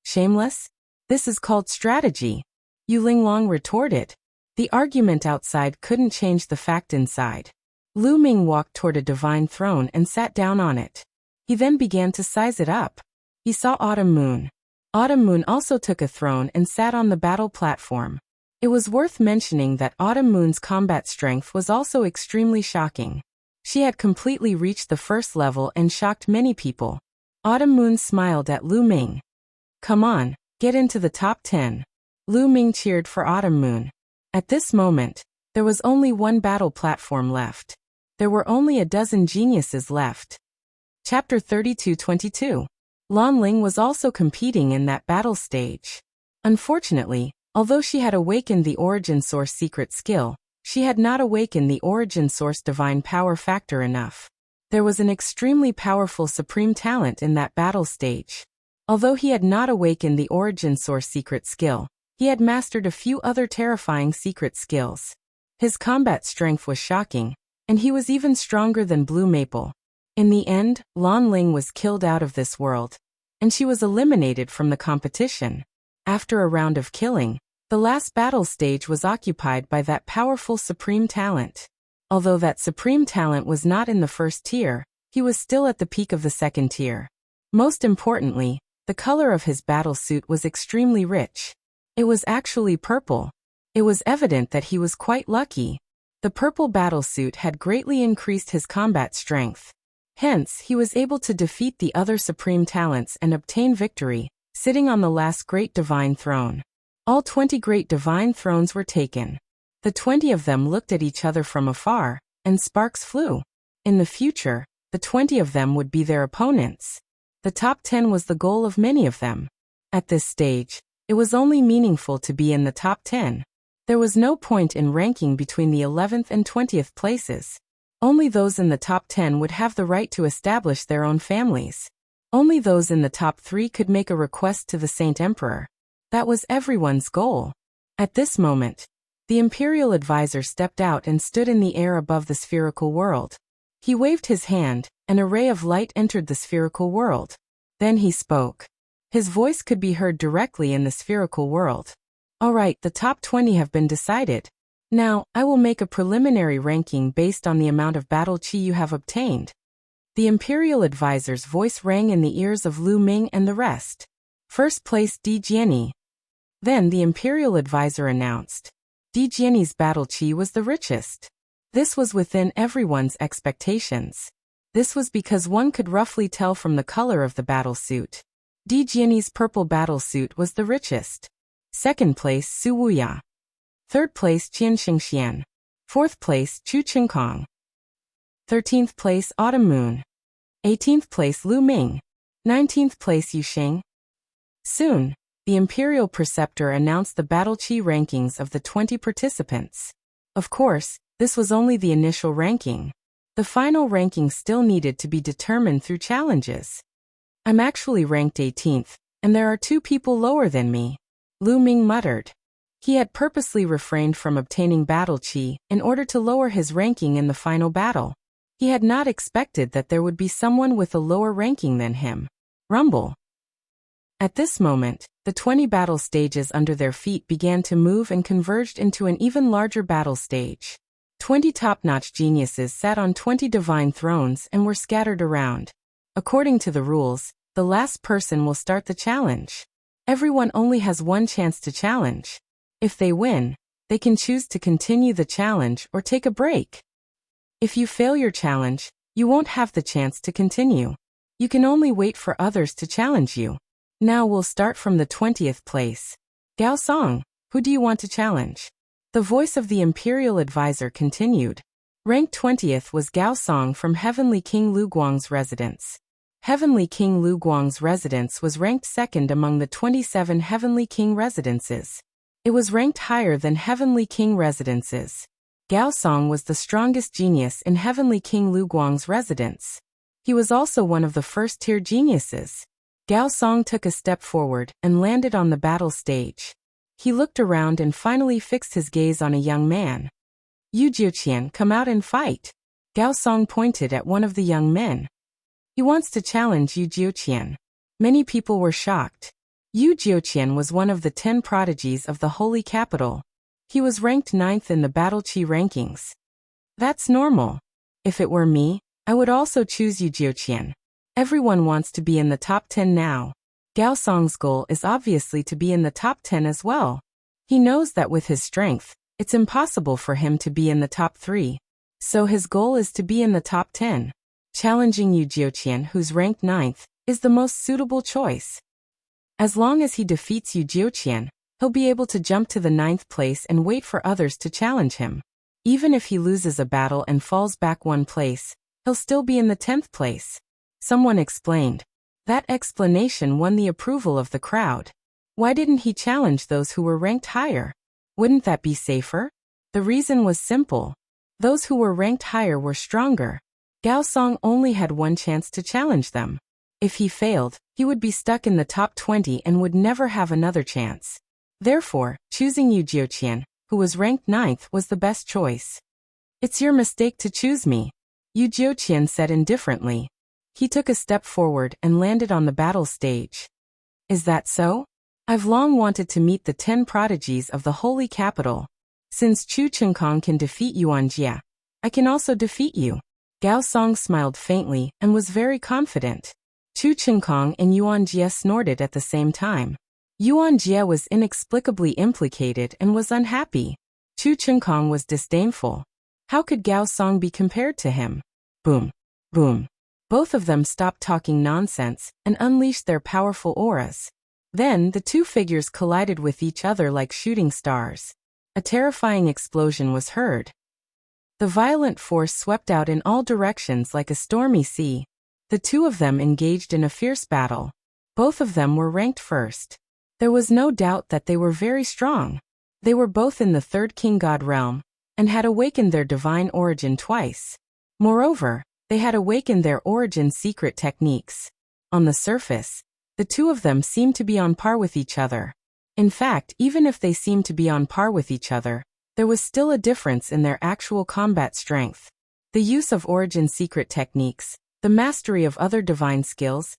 Shameless? This is called strategy. Yu Linglong retorted. The argument outside couldn't change the fact inside. Lu Ming walked toward a divine throne and sat down on it. He then began to size it up. He saw Autumn Moon. Autumn Moon also took a throne and sat on the battle platform. It was worth mentioning that Autumn Moon's combat strength was also extremely shocking. She had completely reached the 1st level and shocked many people. Autumn Moon smiled at Lu Ming. Come on, get into the top 10. Lu Ming cheered for Autumn Moon. At this moment, there was only one battle platform left. There were only a dozen geniuses left. Chapter 32-22. Lan Ling was also competing in that battle stage. Unfortunately, although she had awakened the Origin Source secret skill, she had not awakened the Origin Source divine power factor enough. There was an extremely powerful supreme talent in that battle stage. Although he had not awakened the Origin Source secret skill, he had mastered a few other terrifying secret skills. His combat strength was shocking, and he was even stronger than Blue Maple. In the end, Lan Ling was killed out of this world, and she was eliminated from the competition. After a round of killing, the last battle stage was occupied by that powerful supreme talent. Although that supreme talent was not in the 1st tier, he was still at the peak of the 2nd tier. Most importantly, the color of his battle suit was extremely rich. It was actually purple. It was evident that he was quite lucky. The purple battle suit had greatly increased his combat strength. Hence, he was able to defeat the other supreme talents and obtain victory, sitting on the last great divine throne. All 20 great divine thrones were taken. The 20 of them looked at each other from afar, and sparks flew. In the future, the 20 of them would be their opponents. The top 10 was the goal of many of them. At this stage, it was only meaningful to be in the top 10. There was no point in ranking between the 11th and 20th places. Only those in the top 10 would have the right to establish their own families. Only those in the top 3 could make a request to the Saint Emperor. That was everyone's goal. At this moment, the imperial advisor stepped out and stood in the air above the spherical world. He waved his hand, and a ray of light entered the spherical world. Then he spoke. His voice could be heard directly in the spherical world. All right, the top 20 have been decided. Now, I will make a preliminary ranking based on the amount of battle chi you have obtained. The imperial advisor's voice rang in the ears of Lu Ming and the rest. First place Di Jiani. Then the imperial advisor announced. Di Jiani's battle chi was the richest. This was within everyone's expectations. This was because one could roughly tell from the color of the battle suit. Di Jiani's purple battle suit was the richest. Second place Su Wuya. Third place Qian Xingxian. Fourth place Chu Qingkong. 13th place Autumn Moon. 18th place Lu Ming. 19th place Yu Xing. Soon, the imperial preceptor announced the battle chi rankings of the 20 participants. Of course, this was only the initial ranking. The final ranking still needed to be determined through challenges. I'm actually ranked 18th, and there are 2 people lower than me, Lu Ming muttered. He had purposely refrained from obtaining battle chi in order to lower his ranking in the final battle. He had not expected that there would be someone with a lower ranking than him. Rumble. At this moment, the 20 battle stages under their feet began to move and converged into an even larger battle stage. 20 top-notch geniuses sat on 20 divine thrones and were scattered around. According to the rules, the last person will start the challenge. Everyone only has one chance to challenge. If they win, they can choose to continue the challenge or take a break. If you fail your challenge, you won't have the chance to continue. You can only wait for others to challenge you. Now we'll start from the 20th place. Gao Song, who do you want to challenge? The voice of the imperial advisor continued. Ranked 20th was Gao Song from Heavenly King Lu Guang's residence. Heavenly King Lu Guang's residence was ranked second among the 27 Heavenly King residences. It was ranked higher than Heavenly King residences. Gao Song was the strongest genius in Heavenly King Lu Guang's residence. He was also one of the first-tier geniuses. Gao Song took a step forward and landed on the battle stage. He looked around and finally fixed his gaze on a young man. Yu Jiuqian, come out and fight. Gao Song pointed at one of the young men. He wants to challenge Yu Jiuqian. Many people were shocked. Yu Jiuqian was one of the 10 prodigies of the Holy Capital. He was ranked 9th in the battle chi rankings. That's normal. If it were me, I would also choose Yu Jiuqian. Everyone wants to be in the top 10 now. Gao Song's goal is obviously to be in the top 10 as well. He knows that with his strength, it's impossible for him to be in the top 3. So his goal is to be in the top 10. Challenging Yu Jiuqian, who's ranked 9th, is the most suitable choice. As long as he defeats Yu Jiuqian, he'll be able to jump to the 9th place and wait for others to challenge him. Even if he loses a battle and falls back 1 place, he'll still be in the 10th place. Someone explained. That explanation won the approval of the crowd. Why didn't he challenge those who were ranked higher? Wouldn't that be safer? The reason was simple. Those who were ranked higher were stronger. Gao Song only had 1 chance to challenge them. If he failed, he would be stuck in the top 20 and would never have another chance. Therefore, choosing Yu Jiuqian, who was ranked 9th, was the best choice. It's your mistake to choose me, Yu Jiuqian said indifferently. He took a step forward and landed on the battle stage. Is that so? I've long wanted to meet the 10 prodigies of the Holy Capital. Since Chu Qingkong can defeat Yuan Jia, I can also defeat you. Gao Song smiled faintly and was very confident. Chu Qingkong and Yuan Jia snorted at the same time. Yuan Jia was inexplicably implicated and was unhappy. Chu Qingkong was disdainful. How could Gao Song be compared to him? Boom. Boom. Both of them stopped talking nonsense and unleashed their powerful auras. Then the 2 figures collided with each other like shooting stars. A terrifying explosion was heard. The violent force swept out in all directions like a stormy sea. The 2 of them engaged in a fierce battle. Both of them were ranked first. There was no doubt that they were very strong. They were both in the 3rd King God realm, and had awakened their divine origin twice. Moreover, they had awakened their origin secret techniques. On the surface, the two of them seemed to be on par with each other. In fact, even if they seemed to be on par with each other, there was still a difference in their actual combat strength. The use of origin secret techniques, the mastery of other divine skills,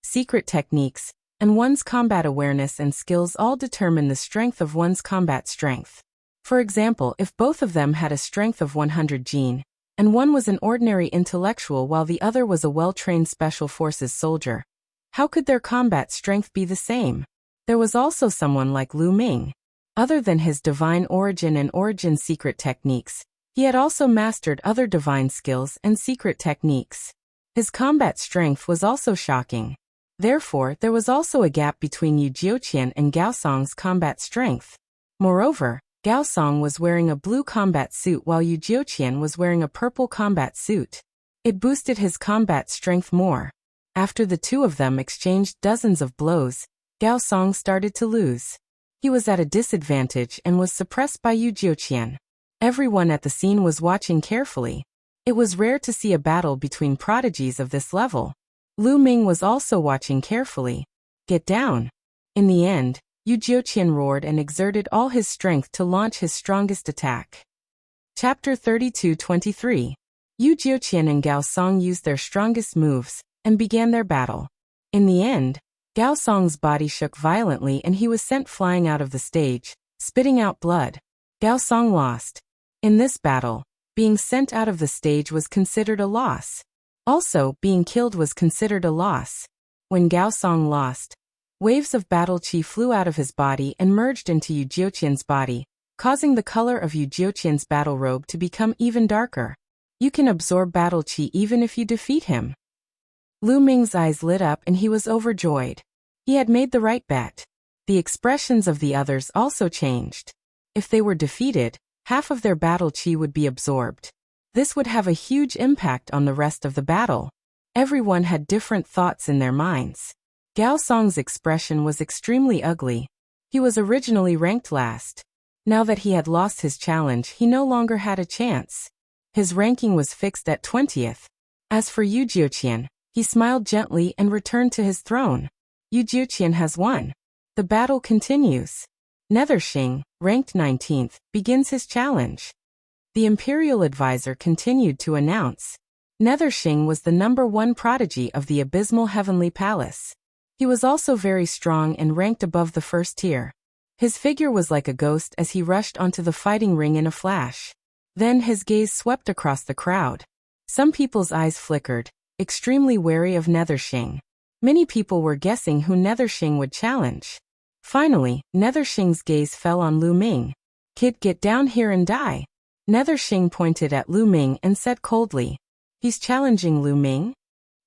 secret techniques, and one's combat awareness and skills all determine the strength of one's combat strength. For example, if both of them had a strength of 100 gene, and one was an ordinary intellectual while the other was a well-trained special forces soldier, how could their combat strength be the same? There was also someone like Lu Ming. Other than his divine origin and origin secret techniques, he had also mastered other divine skills and secret techniques. His combat strength was also shocking. Therefore, there was also a gap between Yu Jiuqian and Gao Song's combat strength. Moreover, Gao Song was wearing a blue combat suit while Yu Jiuqian was wearing a purple combat suit. It boosted his combat strength more. After the two of them exchanged dozens of blows, Gao Song started to lose. He was at a disadvantage and was suppressed by Yu Jiuqian. Everyone at the scene was watching carefully. It was rare to see a battle between prodigies of this level. Lu Ming was also watching carefully. Get down. In the end, Yu Jiuqian roared and exerted all his strength to launch his strongest attack. Chapter 32-23. Yu Jiuqian and Gao Song used their strongest moves and began their battle. In the end, Gao Song's body shook violently and he was sent flying out of the stage, spitting out blood. Gao Song lost. In this battle, being sent out of the stage was considered a loss. Also, being killed was considered a loss. When Gao Song lost, waves of battle qi flew out of his body and merged into Yu Jiuqian's body, causing the color of Yu Jiuqian's battle robe to become even darker. You can absorb battle qi even if you defeat him. Lu Ming's eyes lit up and he was overjoyed. He had made the right bet. The expressions of the others also changed. If they were defeated, half of their battle qi would be absorbed. This would have a huge impact on the rest of the battle. Everyone had different thoughts in their minds. Gao Song's expression was extremely ugly. He was originally ranked last. Now that he had lost his challenge, he no longer had a chance. His ranking was fixed at 20th. As for Yu Jiuqian, he smiled gently and returned to his throne. Yu Jiuqian has won. The battle continues. Nethershing, ranked 19th, begins his challenge. The Imperial Advisor continued to announce. Nethershing was the #1 prodigy of the Abysmal Heavenly Palace. He was also very strong and ranked above the first tier. His figure was like a ghost as he rushed onto the fighting ring in a flash. Then his gaze swept across the crowd. Some people's eyes flickered, extremely wary of Nethershing. Many people were guessing who Nethershing would challenge. Finally, Nethershing's gaze fell on Lu Ming. Kid, get down here and die. Nethershing pointed at Lu Ming and said coldly. He's challenging Lu Ming?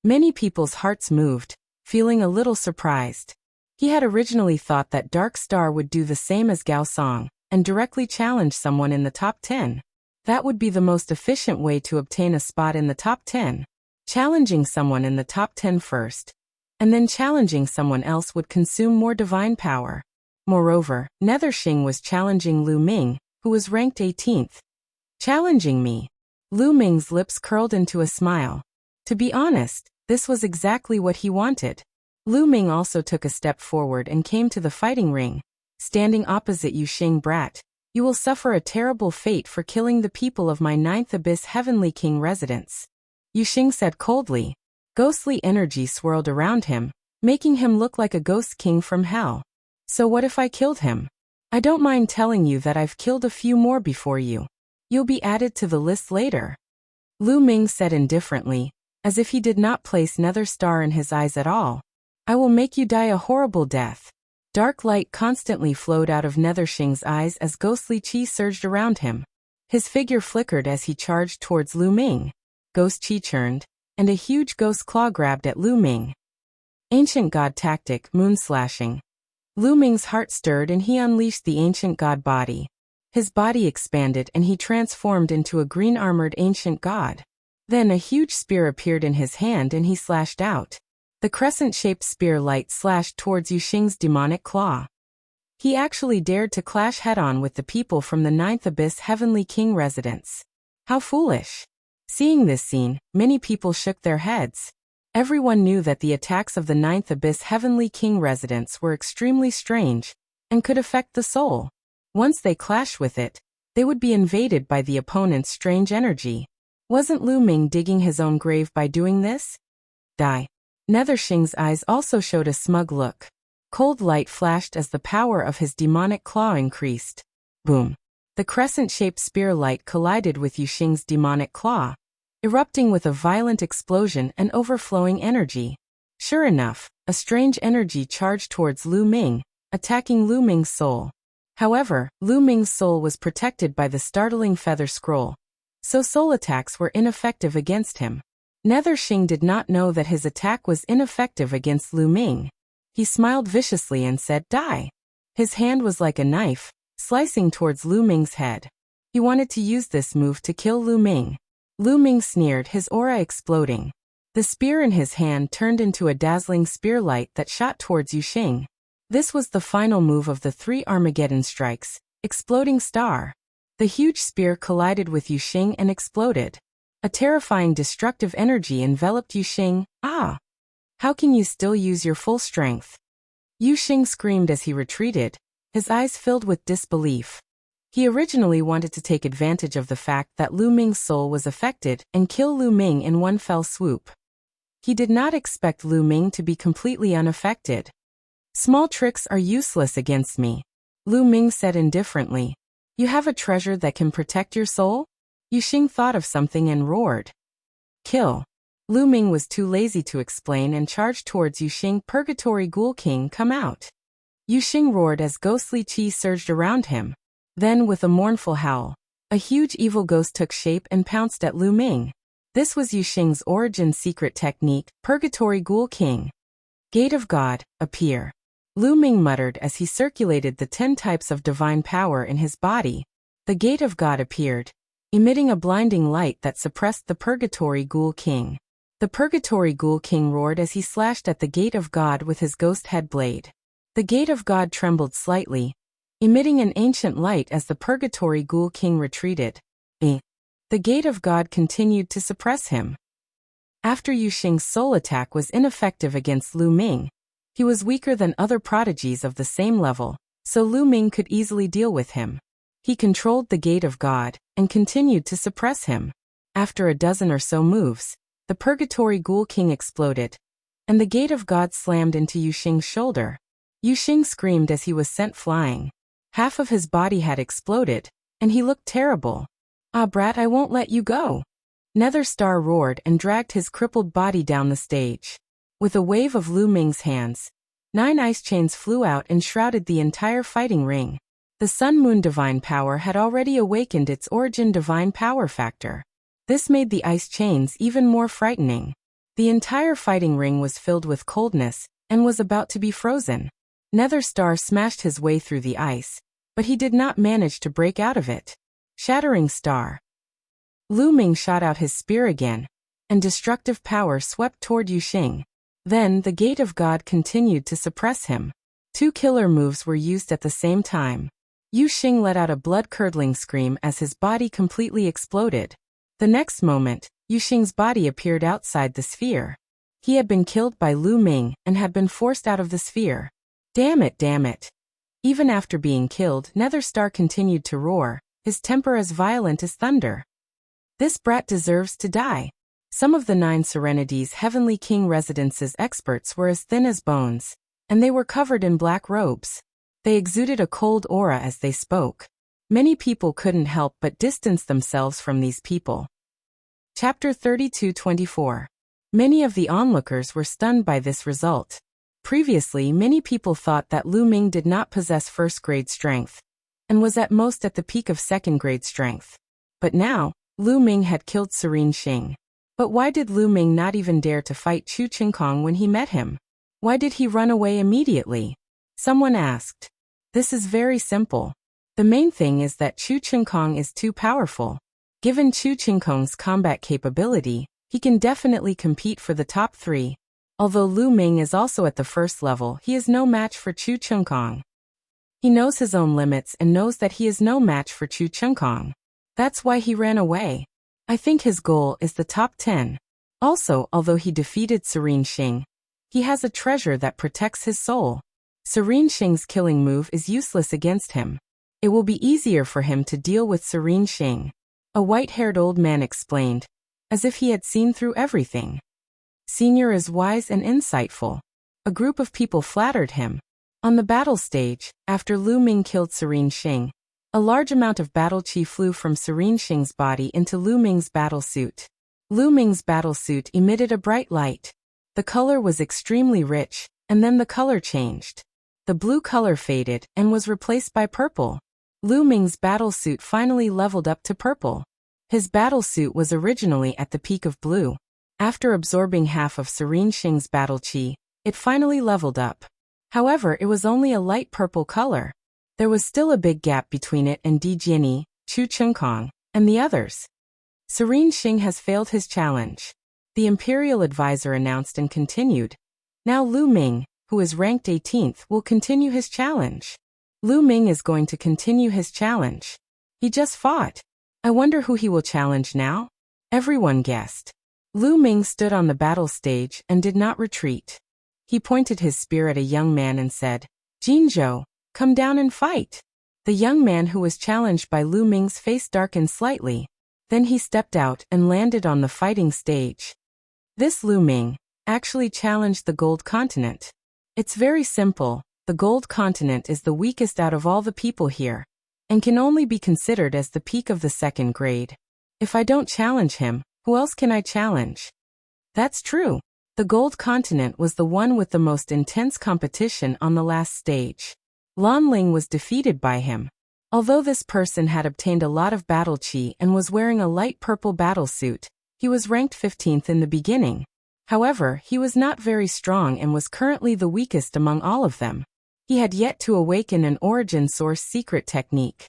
Many people's hearts moved, feeling a little surprised. He had originally thought that Dark Star would do the same as Gao Song, and directly challenge someone in the top 10. That would be the most efficient way to obtain a spot in the top 10. Challenging someone in the top 10 first, and then challenging someone else would consume more divine power. Moreover, Nethershing was challenging Lu Ming, who was ranked 18th. Challenging me. Lu Ming's lips curled into a smile. To be honest, this was exactly what he wanted. Lu Ming also took a step forward and came to the fighting ring. Standing opposite Yu Xing brat, you will suffer a terrible fate for killing the people of my 9th Abyss Heavenly King residence. Yu Xing said coldly. Ghostly energy swirled around him, making him look like a ghost king from hell. So what if I killed him? I don't mind telling you that I've killed a few more before you. You'll be added to the list later. Lu Ming said indifferently, as if he did not place Nether Star in his eyes at all. I will make you die a horrible death. Dark light constantly flowed out of Nethershing's eyes as ghostly chi surged around him. His figure flickered as he charged towards Lu Ming. Ghost chi churned, and a huge ghost claw grabbed at Lu Ming. Ancient God tactic, moon slashing. Lu Ming's heart stirred and he unleashed the ancient god body. His body expanded and he transformed into a green-armored ancient god. Then a huge spear appeared in his hand and he slashed out. The crescent-shaped spear light slashed towards Yu Xing's demonic claw. He actually dared to clash head-on with the people from the 9th Abyss Heavenly King residence. How foolish. Seeing this scene, many people shook their heads. Everyone knew that the attacks of the Ninth Abyss Heavenly King residents were extremely strange and could affect the soul. Once they clashed with it, they would be invaded by the opponent's strange energy. Wasn't Lu Ming digging his own grave by doing this? Die. Nethershing's eyes also showed a smug look. Cold light flashed as the power of his demonic claw increased. Boom. The crescent-shaped spear light collided with Yuxing's demonic claw, erupting with a violent explosion and overflowing energy. Sure enough, a strange energy charged towards Lu Ming, attacking Lu Ming's soul. However, Lu Ming's soul was protected by the startling feather scroll, so soul attacks were ineffective against him. Nethershing did not know that his attack was ineffective against Lu Ming. He smiled viciously and said, "Die." His hand was like a knife, slicing towards Lu Ming's head. He wanted to use this move to kill Lu Ming. Lu Ming sneered, his aura exploding. The spear in his hand turned into a dazzling spear light that shot towards Yuxing. This was the final move of the 3 Armageddon strikes, Exploding Star. The huge spear collided with Yuxing and exploded. A terrifying destructive energy enveloped Yuxing. Ah! How can you still use your full strength? Yuxing screamed as he retreated, his eyes filled with disbelief. He originally wanted to take advantage of the fact that Lu Ming's soul was affected and kill Lu Ming in one fell swoop. He did not expect Lu Ming to be completely unaffected. "Small tricks are useless against me," Lu Ming said indifferently. "You have a treasure that can protect your soul?" Yuxing thought of something and roared. "Kill." Lu Ming was too lazy to explain and charged towards Yuxing. "Purgatory Ghoul King, come out." Yuxing roared as ghostly chi surged around him. Then, with a mournful howl, a huge evil ghost took shape and pounced at Lu Ming. This was Yuxing's origin secret technique, Purgatory Ghoul King. "Gate of God, appear." Lu Ming muttered as he circulated the 10 types of divine power in his body. The Gate of God appeared, emitting a blinding light that suppressed the Purgatory Ghoul King. The Purgatory Ghoul King roared as he slashed at the Gate of God with his ghost head blade. The Gate of God trembled slightly, emitting an ancient light as the Purgatory Ghoul King retreated. The Gate of God continued to suppress him. After Yuxing's soul attack was ineffective against Lu Ming, he was weaker than other prodigies of the same level, so Lu Ming could easily deal with him. He controlled the Gate of God and continued to suppress him. After a dozen or so moves, the Purgatory Ghoul King exploded, and the Gate of God slammed into Yuxing's shoulder. Yuxing screamed as he was sent flying. Half of his body had exploded, and he looked terrible. "Ah, brat, I won't let you go." Nether Star roared and dragged his crippled body down the stage. With a wave of Lu Ming's hands, 9 ice chains flew out and shrouded the entire fighting ring. The Sun Moon Divine Power had already awakened its origin divine power factor. This made the ice chains even more frightening. The entire fighting ring was filled with coldness and was about to be frozen. Nether Star smashed his way through the ice, but he did not manage to break out of it. Shattering Star. Lu Ming shot out his spear again, and destructive power swept toward Yuxing. Then the Gate of God continued to suppress him. 2 killer moves were used at the same time. Yuxing let out a blood-curdling scream as his body completely exploded. The next moment, Yuxing's body appeared outside the sphere. He had been killed by Lu Ming and had been forced out of the sphere. Damn it, damn it. Even after being killed, Nether Star continued to roar, his temper as violent as thunder. "This brat deserves to die." Some of the 9 Serenity's Heavenly King residence's experts were as thin as bones, and they were covered in black robes. They exuded a cold aura as they spoke. Many people couldn't help but distance themselves from these people. Chapter 32-24. Many of the onlookers were stunned by this result. Previously, many people thought that Lu Ming did not possess first-grade strength, and was at most at the peak of second-grade strength. But now, Lu Ming had killed Serene Xing. But why did Lu Ming not even dare to fight Chu Qingkong when he met him? Why did he run away immediately? Someone asked. This is very simple. The main thing is that Chu Qingkong is too powerful. Given Chu Qingkong's combat capability, he can definitely compete for the top 3. Although Lu Ming is also at the first level, he is no match for Chu Qingkong. He knows his own limits and knows that he is no match for Chu Qingkong. That's why he ran away. I think his goal is the top 10. Also, although he defeated Serene Xing, he has a treasure that protects his soul. Serene Xing's killing move is useless against him. It will be easier for him to deal with Serene Xing. A white-haired old man explained, as if he had seen through everything. Senior is wise and insightful. A group of people flattered him. On the battle stage, after Lu Ming killed Serene Xing, a large amount of battle chi flew from Serene Xing's body into Lu Ming's battle suit. Lu Ming's battle suit emitted a bright light. The color was extremely rich, and then the color changed. The blue color faded and was replaced by purple. Lu Ming's battle suit finally leveled up to purple. His battle suit was originally at the peak of blue. After absorbing half of Serene Xing's battle chi, it finally leveled up. However, it was only a light purple color. There was still a big gap between it and Di Jianyi, Chu Chengkong, and the others. Serene Xing has failed his challenge. The Imperial Advisor announced and continued. Now Lu Ming, who is ranked 18th, will continue his challenge. Lu Ming is going to continue his challenge. He just fought. I wonder who he will challenge now? Everyone guessed. Lu Ming stood on the battle stage and did not retreat. He pointed his spear at a young man and said, "Jinzhou, come down and fight." The young man who was challenged by Lu Ming's face darkened slightly. Then he stepped out and landed on the fighting stage. This Lu Ming actually challenged the Gold Continent. It's very simple. The Gold Continent is the weakest out of all the people here, and can only be considered as the peak of the second grade. If I don't challenge him, who else can I challenge? That's true. The Gold Continent was the one with the most intense competition on the last stage. Lan Ling was defeated by him. Although this person had obtained a lot of battle chi and was wearing a light purple battle suit, he was ranked 15th in the beginning. However, he was not very strong and was currently the weakest among all of them. He had yet to awaken an origin source secret technique.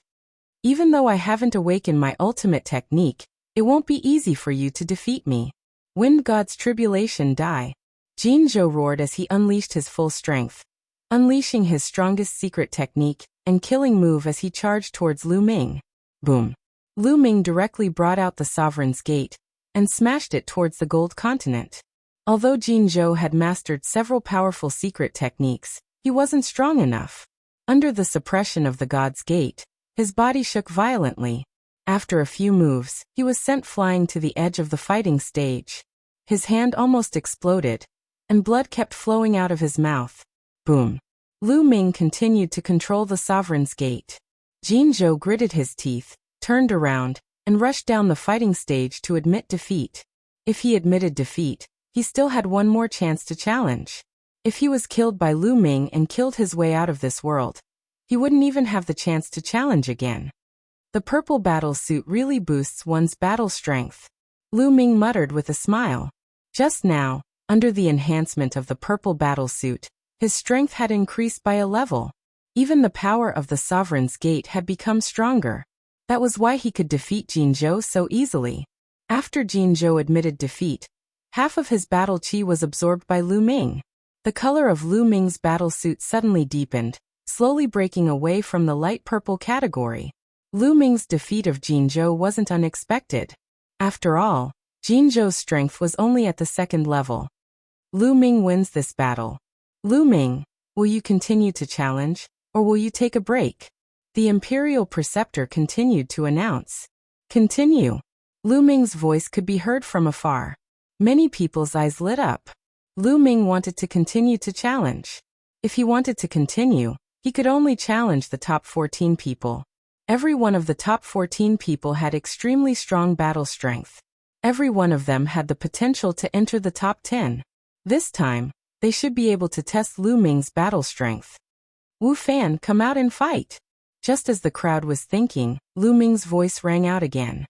Even though I haven't awakened my ultimate technique, it won't be easy for you to defeat me. Wind God's Tribulation Die. Jinzhou roared as he unleashed his full strength, unleashing his strongest secret technique and killing move as he charged towards Lu Ming. Boom. Lu Ming directly brought out the Sovereign's Gate and smashed it towards the Gold Continent. Although Jinzhou had mastered several powerful secret techniques, he wasn't strong enough. Under the suppression of the God's Gate, his body shook violently. After a few moves, he was sent flying to the edge of the fighting stage. His hand almost exploded, and blood kept flowing out of his mouth. Boom. Lu Ming continued to control the Sovereign's Gate. Jinzhou gritted his teeth, turned around, and rushed down the fighting stage to admit defeat. If he admitted defeat, he still had one more chance to challenge. If he was killed by Lu Ming and killed his way out of this world, he wouldn't even have the chance to challenge again. The purple battle suit really boosts one's battle strength. Lu Ming muttered with a smile. Just now, under the enhancement of the purple battle suit, his strength had increased by a level. Even the power of the Sovereign's Gate had become stronger. That was why he could defeat Jinzhou so easily. After Jinzhou admitted defeat, half of his battle chi was absorbed by Lu Ming. The color of Lu Ming's battle suit suddenly deepened, slowly breaking away from the light purple category. Lu Ming's defeat of Jinzhou wasn't unexpected. After all, Jinzhou's strength was only at the second level. Lu Ming wins this battle. Lu Ming, will you continue to challenge, or will you take a break? The Imperial Preceptor continued to announce. Continue. Lu Ming's voice could be heard from afar. Many people's eyes lit up. Lu Ming wanted to continue to challenge. If he wanted to continue, he could only challenge the top 14 people. Every one of the top 14 people had extremely strong battle strength. Every one of them had the potential to enter the top 10. This time, they should be able to test Lu Ming's battle strength. Wu Fan, come out and fight. Just as the crowd was thinking, Lu Ming's voice rang out again.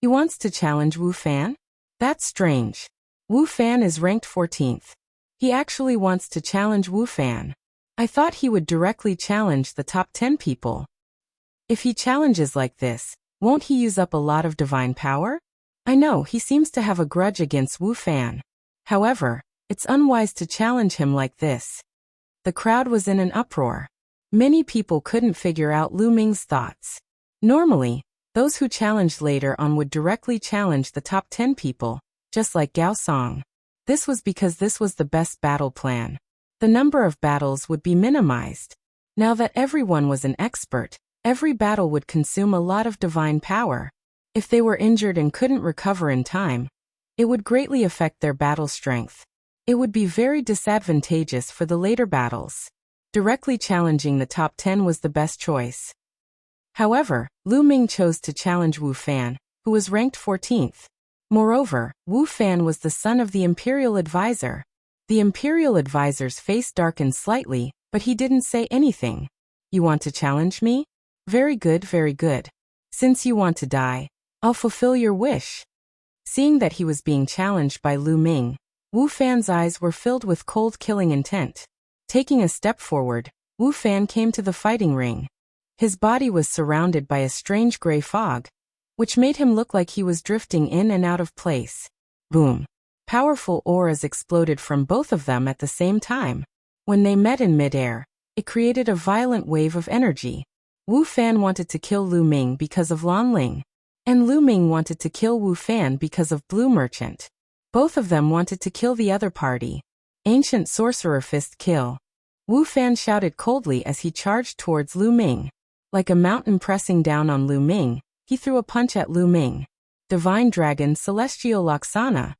He wants to challenge Wu Fan? That's strange. Wu Fan is ranked 14th. He actually wants to challenge Wu Fan. I thought he would directly challenge the top 10 people. If he challenges like this, won't he use up a lot of divine power? I know he seems to have a grudge against Wu Fan. However, it's unwise to challenge him like this. The crowd was in an uproar. Many people couldn't figure out Lu Ming's thoughts. Normally, Those who challenged later on would directly challenge the top 10 people, just like Gao Song. This was because this was the best battle plan. The number of battles would be minimized. Now that everyone was an expert, every battle would consume a lot of divine power. If they were injured and couldn't recover in time, it would greatly affect their battle strength. It would be very disadvantageous for the later battles. Directly challenging the top 10 was the best choice. However, Lu Ming chose to challenge Wu Fan, who was ranked 14th. Moreover, Wu Fan was the son of the Imperial Advisor. The Imperial Advisor's face darkened slightly, but he didn't say anything. You want to challenge me? Very good, very good. Since you want to die, I'll fulfill your wish. Seeing that he was being challenged by Lu Ming, Wu Fan's eyes were filled with cold killing intent. Taking a step forward, Wu Fan came to the fighting ring. His body was surrounded by a strange gray fog, which made him look like he was drifting in and out of place. Boom. Powerful auras exploded from both of them at the same time. When they met in midair, it created a violent wave of energy. Wu Fan wanted to kill Lu Ming because of Lan Ling, and Lu Ming wanted to kill Wu Fan because of Blue Merchant. Both of them wanted to kill the other party. Ancient Sorcerer Fist kill. Wu Fan shouted coldly as he charged towards Lu Ming. Like a mountain pressing down on Lu Ming, he threw a punch at Lu Ming. Divine Dragon Celestial Loxana.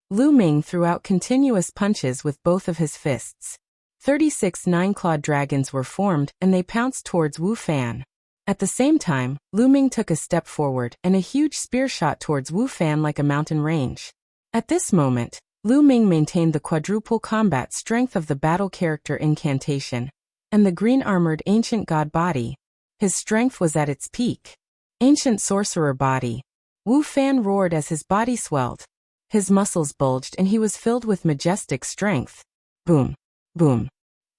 Lu Ming threw out continuous punches with both of his fists. 36 nine-clawed dragons were formed and they pounced towards Wu Fan. At the same time, Lu Ming took a step forward and a huge spear shot towards Wu Fan like a mountain range. At this moment, Lu Ming maintained the quadruple combat strength of the battle character incantation and the green-armored ancient god body. His strength was at its peak. Ancient sorcerer body. Wu Fan roared as his body swelled. His muscles bulged and he was filled with majestic strength. Boom. Boom.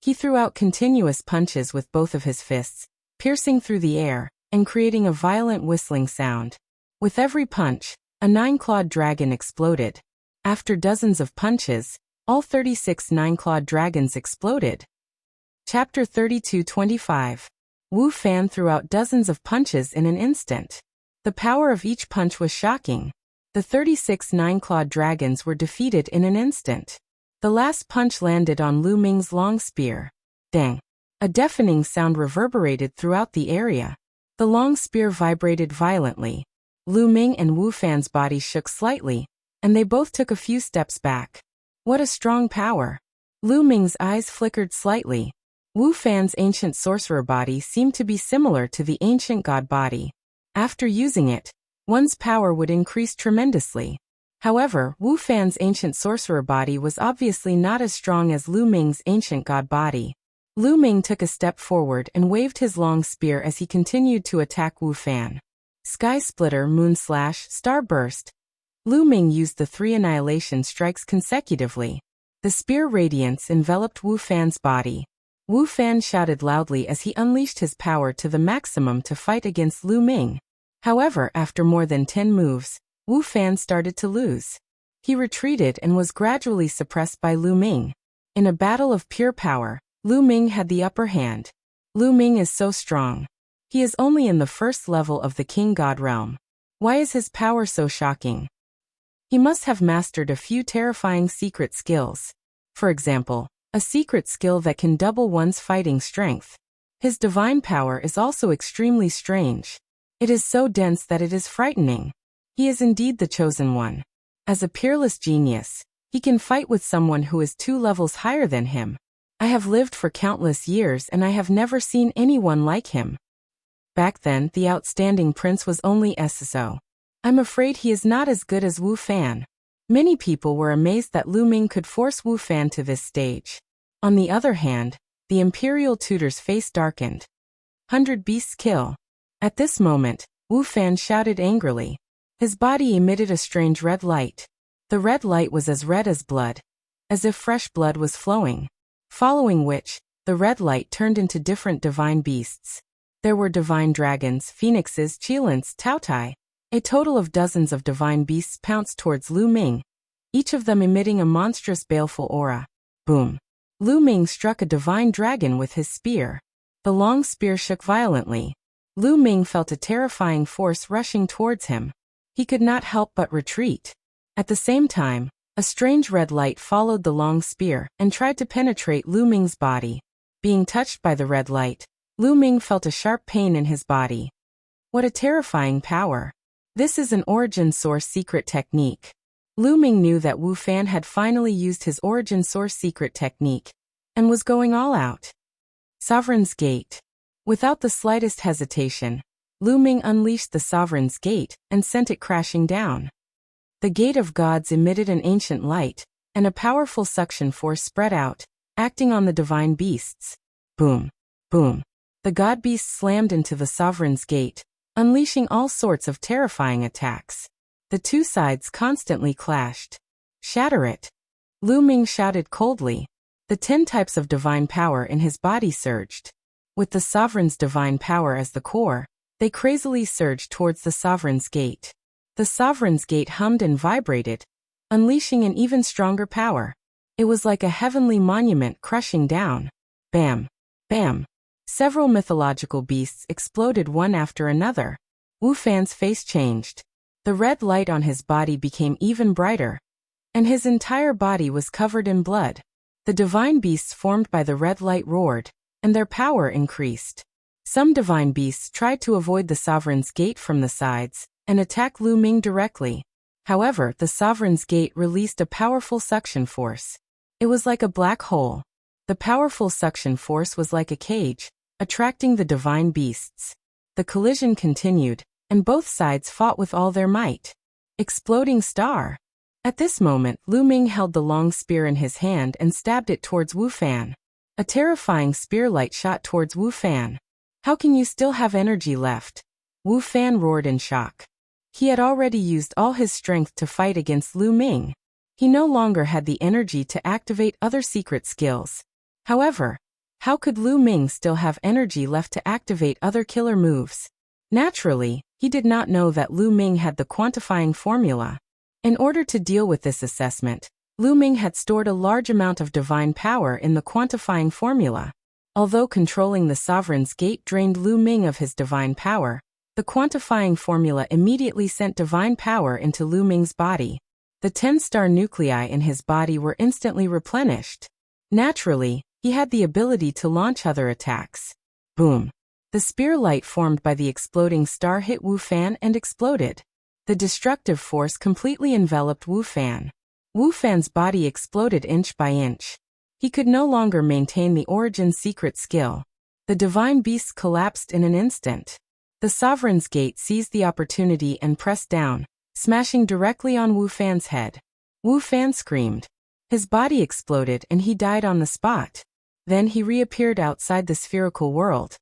He threw out continuous punches with both of his fists, piercing through the air and creating a violent whistling sound. With every punch, a nine-clawed dragon exploded. After dozens of punches, all 36 nine-clawed dragons exploded. Chapter 32-25. Wu Fan threw out dozens of punches in an instant. The power of each punch was shocking. The 36 nine-clawed dragons were defeated in an instant. The last punch landed on Lu Ming's long spear. Dang! A deafening sound reverberated throughout the area. The long spear vibrated violently. Lu Ming and Wu Fan's bodies shook slightly, and they both took a few steps back. What a strong power! Lu Ming's eyes flickered slightly. Wu Fan's ancient sorcerer body seemed to be similar to the ancient god body. After using it, one's power would increase tremendously. However, Wu Fan's ancient sorcerer body was obviously not as strong as Lu Ming's ancient god body. Lu Ming took a step forward and waved his long spear as he continued to attack Wu Fan. Sky Splitter, Moon Slash, Starburst. Lu Ming used the 3 annihilation strikes consecutively. The spear radiance enveloped Wu Fan's body. Wu Fan shouted loudly as he unleashed his power to the maximum to fight against Lu Ming. However, after more than 10 moves, Wu Fan started to lose. He retreated and was gradually suppressed by Lu Ming. In a battle of pure power, Lu Ming had the upper hand. Lu Ming is so strong. He is only in the first level of the King God realm. Why is his power so shocking? He must have mastered a few terrifying secret skills. For example, a secret skill that can double one's fighting strength. His divine power is also extremely strange. It is so dense that it is frightening. He is indeed the chosen one. As a peerless genius, he can fight with someone who is 2 levels higher than him. I have lived for countless years and I have never seen anyone like him. Back then, the outstanding prince was only SSO. I'm afraid he is not as good as Wu Fan. Many people were amazed that Lu Ming could force Wu Fan to this stage. On the other hand, the Imperial Tutor's face darkened. 100 beasts kill. At this moment, Wu Fan shouted angrily. His body emitted a strange red light. The red light was as red as blood, as if fresh blood was flowing. Following which, the red light turned into different divine beasts. There were divine dragons, phoenixes, cheelants, tautai. A total of dozens of divine beasts pounced towards Lu Ming, each of them emitting a monstrous baleful aura. Boom. Lu Ming struck a divine dragon with his spear. The long spear shook violently. Lu Ming felt a terrifying force rushing towards him. He could not help but retreat. At the same time, a strange red light followed the long spear and tried to penetrate Lu Ming's body. Being touched by the red light, Lu Ming felt a sharp pain in his body. What a terrifying power. This is an origin source secret technique. Lu Ming knew that Wu Fan had finally used his origin source secret technique and was going all out. Sovereign's Gate. Without the slightest hesitation, Lu Ming unleashed the Sovereign's Gate and sent it crashing down. The Gate of Gods emitted an ancient light, and a powerful suction force spread out, acting on the divine beasts. Boom. Boom. The god beasts slammed into the Sovereign's Gate, unleashing all sorts of terrifying attacks. The two sides constantly clashed. Shatter it. Lu Ming shouted coldly. The 10 types of divine power in his body surged. With the Sovereign's divine power as the core, they crazily surged towards the Sovereign's Gate. The Sovereign's Gate hummed and vibrated, unleashing an even stronger power. It was like a heavenly monument crushing down. Bam! Bam! Several mythological beasts exploded one after another. Wu Fan's face changed. The red light on his body became even brighter, and his entire body was covered in blood. The divine beasts formed by the red light roared, and their power increased. Some divine beasts tried to avoid the Sovereign's Gate from the sides and attack Lu Ming directly. However, the Sovereign's Gate released a powerful suction force. It was like a black hole. The powerful suction force was like a cage, attracting the divine beasts. The collision continued, and both sides fought with all their might. Exploding star. At this moment, Lu Ming held the long spear in his hand and stabbed it towards Wu Fan. A terrifying spear light shot towards Wu Fan. How can you still have energy left? Wu Fan roared in shock. He had already used all his strength to fight against Lu Ming. He no longer had the energy to activate other secret skills. However, how could Lu Ming still have energy left to activate other killer moves? Naturally, he did not know that Lu Ming had the quantifying formula. In order to deal with this assessment, Lu Ming had stored a large amount of divine power in the quantifying formula. Although controlling the Sovereign's Gate drained Lu Ming of his divine power, the quantifying formula immediately sent divine power into Lu Ming's body. The 10-star nuclei in his body were instantly replenished. Naturally, he had the ability to launch other attacks. Boom. The spear light formed by the exploding star hit Wu Fan and exploded. The destructive force completely enveloped Wu Fan. Wu Fan's body exploded inch by inch. He could no longer maintain the origin secret skill. The divine beasts collapsed in an instant. The Sovereign's Gate seized the opportunity and pressed down, smashing directly on Wu Fan's head. Wu Fan screamed. His body exploded and he died on the spot. Then he reappeared outside the spherical world.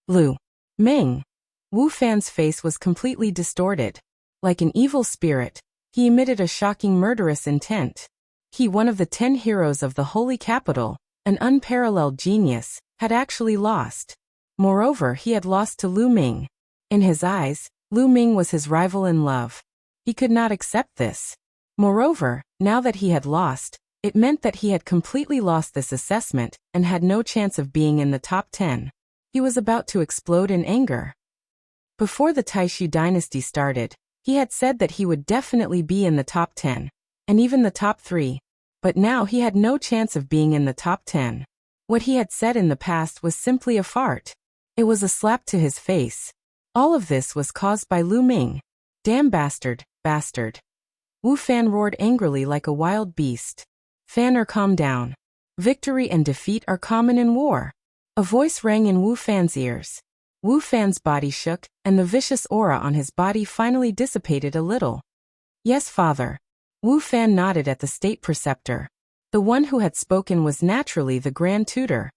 Lu Ming. Wu Fan's face was completely distorted. Like an evil spirit, he emitted a shocking murderous intent. He, one of the 10 heroes of the Holy Capital, an unparalleled genius, had actually lost. Moreover, he had lost to Lu Ming. In his eyes, Lu Ming was his rival in love. He could not accept this. Moreover, now that he had lost, it meant that he had completely lost this assessment and had no chance of being in the top 10. He was about to explode in anger. Before the Taishu dynasty started, he had said that he would definitely be in the top 10, and even the top 3, but now he had no chance of being in the top 10. What he had said in the past was simply a fart. It was a slap to his face. All of this was caused by Lu Ming. Damn bastard, bastard. Wu Fan roared angrily like a wild beast. Fan, calm down. Victory and defeat are common in war. A voice rang in Wu Fan's ears. Wu Fan's body shook, and the vicious aura on his body finally dissipated a little. Yes, father. Wu Fan nodded at the state preceptor. The one who had spoken was naturally the Grand Tutor.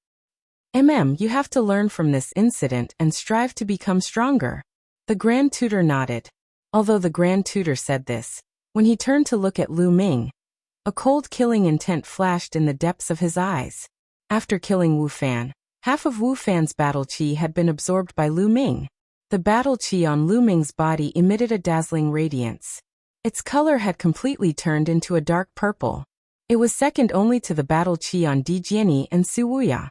You have to learn from this incident and strive to become stronger. The Grand Tutor nodded. Although the Grand Tutor said this, when he turned to look at Lu Ming, a cold killing intent flashed in the depths of his eyes. After killing Wu Fan, half of Wu Fan's battle chi had been absorbed by Lu Ming. The battle chi on Lu Ming's body emitted a dazzling radiance. Its color had completely turned into a dark purple. It was second only to the battle chi on Di Jiani and Su Wuya.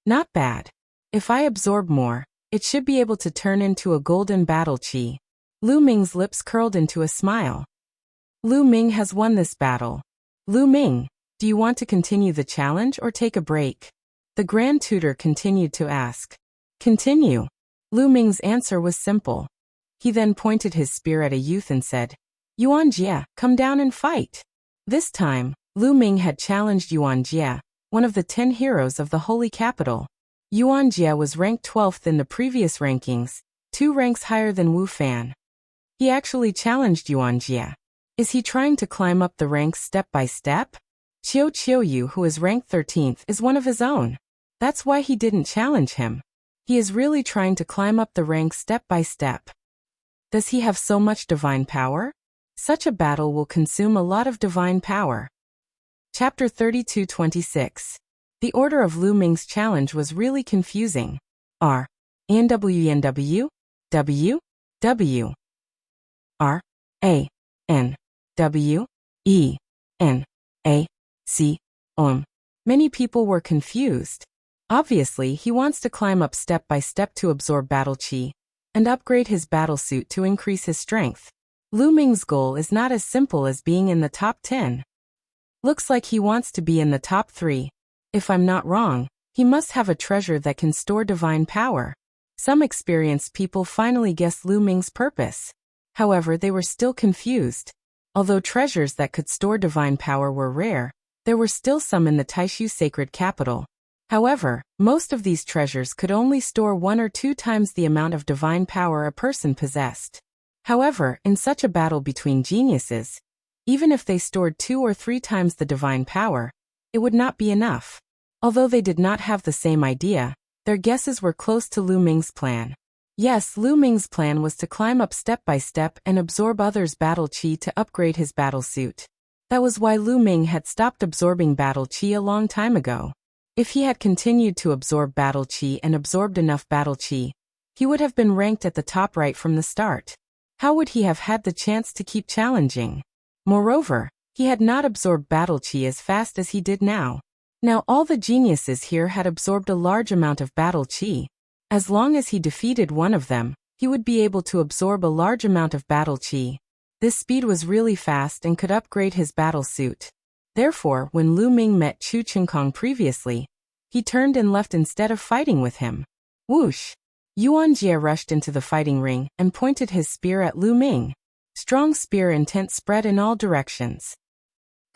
Not bad. If I absorb more, It should be able to turn into a golden battle chi. Lu Ming's lips curled into a smile. Lu Ming has won this battle. Lu Ming, do you want to continue the challenge or take a break? The Grand Tutor continued to ask. Continue. Lu Ming's answer was simple. He then pointed his spear at a youth and said, Yuan Jie, come down and fight. This time, Lu Ming had challenged Yuan Jie, one of the 10 heroes of the Holy Capital. Yuan Jie was ranked 12th in the previous rankings, 2 ranks higher than Wu Fan. He actually challenged Yuan Jie. Is he trying to climb up the ranks step by step? Qiu Qiuyu, who is ranked 13th, is one of his own. That's why he didn't challenge him. He is really trying to climb up the ranks step by step. Does he have so much divine power? Such a battle will consume a lot of divine power. Chapter 32-26. The order of Lu Ming's challenge was really confusing. R. NW W W R A N W E N A C Many people were confused. Obviously, he wants to climb up step by step to absorb battle chi and upgrade his battle suit to increase his strength. Lu Ming's goal is not as simple as being in the top 10. Looks like he wants to be in the top 3. If I'm not wrong, he must have a treasure that can store divine power. Some experienced people finally guessed Lu Ming's purpose. However, they were still confused. Although treasures that could store divine power were rare, there were still some in the Taishu sacred capital. However, most of these treasures could only store 1 or 2 times the amount of divine power a person possessed. However, in such a battle between geniuses, even if they stored 2 or 3 times the divine power, it would not be enough. Although they did not have the same idea, their guesses were close to Lu Ming's plan. Yes, Lu Ming's plan was to climb up step by step and absorb others' battle chi to upgrade his battle suit. That was why Lu Ming had stopped absorbing battle chi a long time ago. If he had continued to absorb battle chi and absorbed enough battle chi, he would have been ranked at the top right from the start. How would he have had the chance to keep challenging? Moreover, he had not absorbed battle chi as fast as he did now. Now all the geniuses here had absorbed a large amount of battle chi. As long as he defeated one of them, he would be able to absorb a large amount of battle chi. This speed was really fast and could upgrade his battle suit. Therefore, when Lu Ming met Chu Qingkong previously, he turned and left instead of fighting with him. Whoosh! Yuan Jie rushed into the fighting ring and pointed his spear at Lu Ming. Strong spear intent spread in all directions.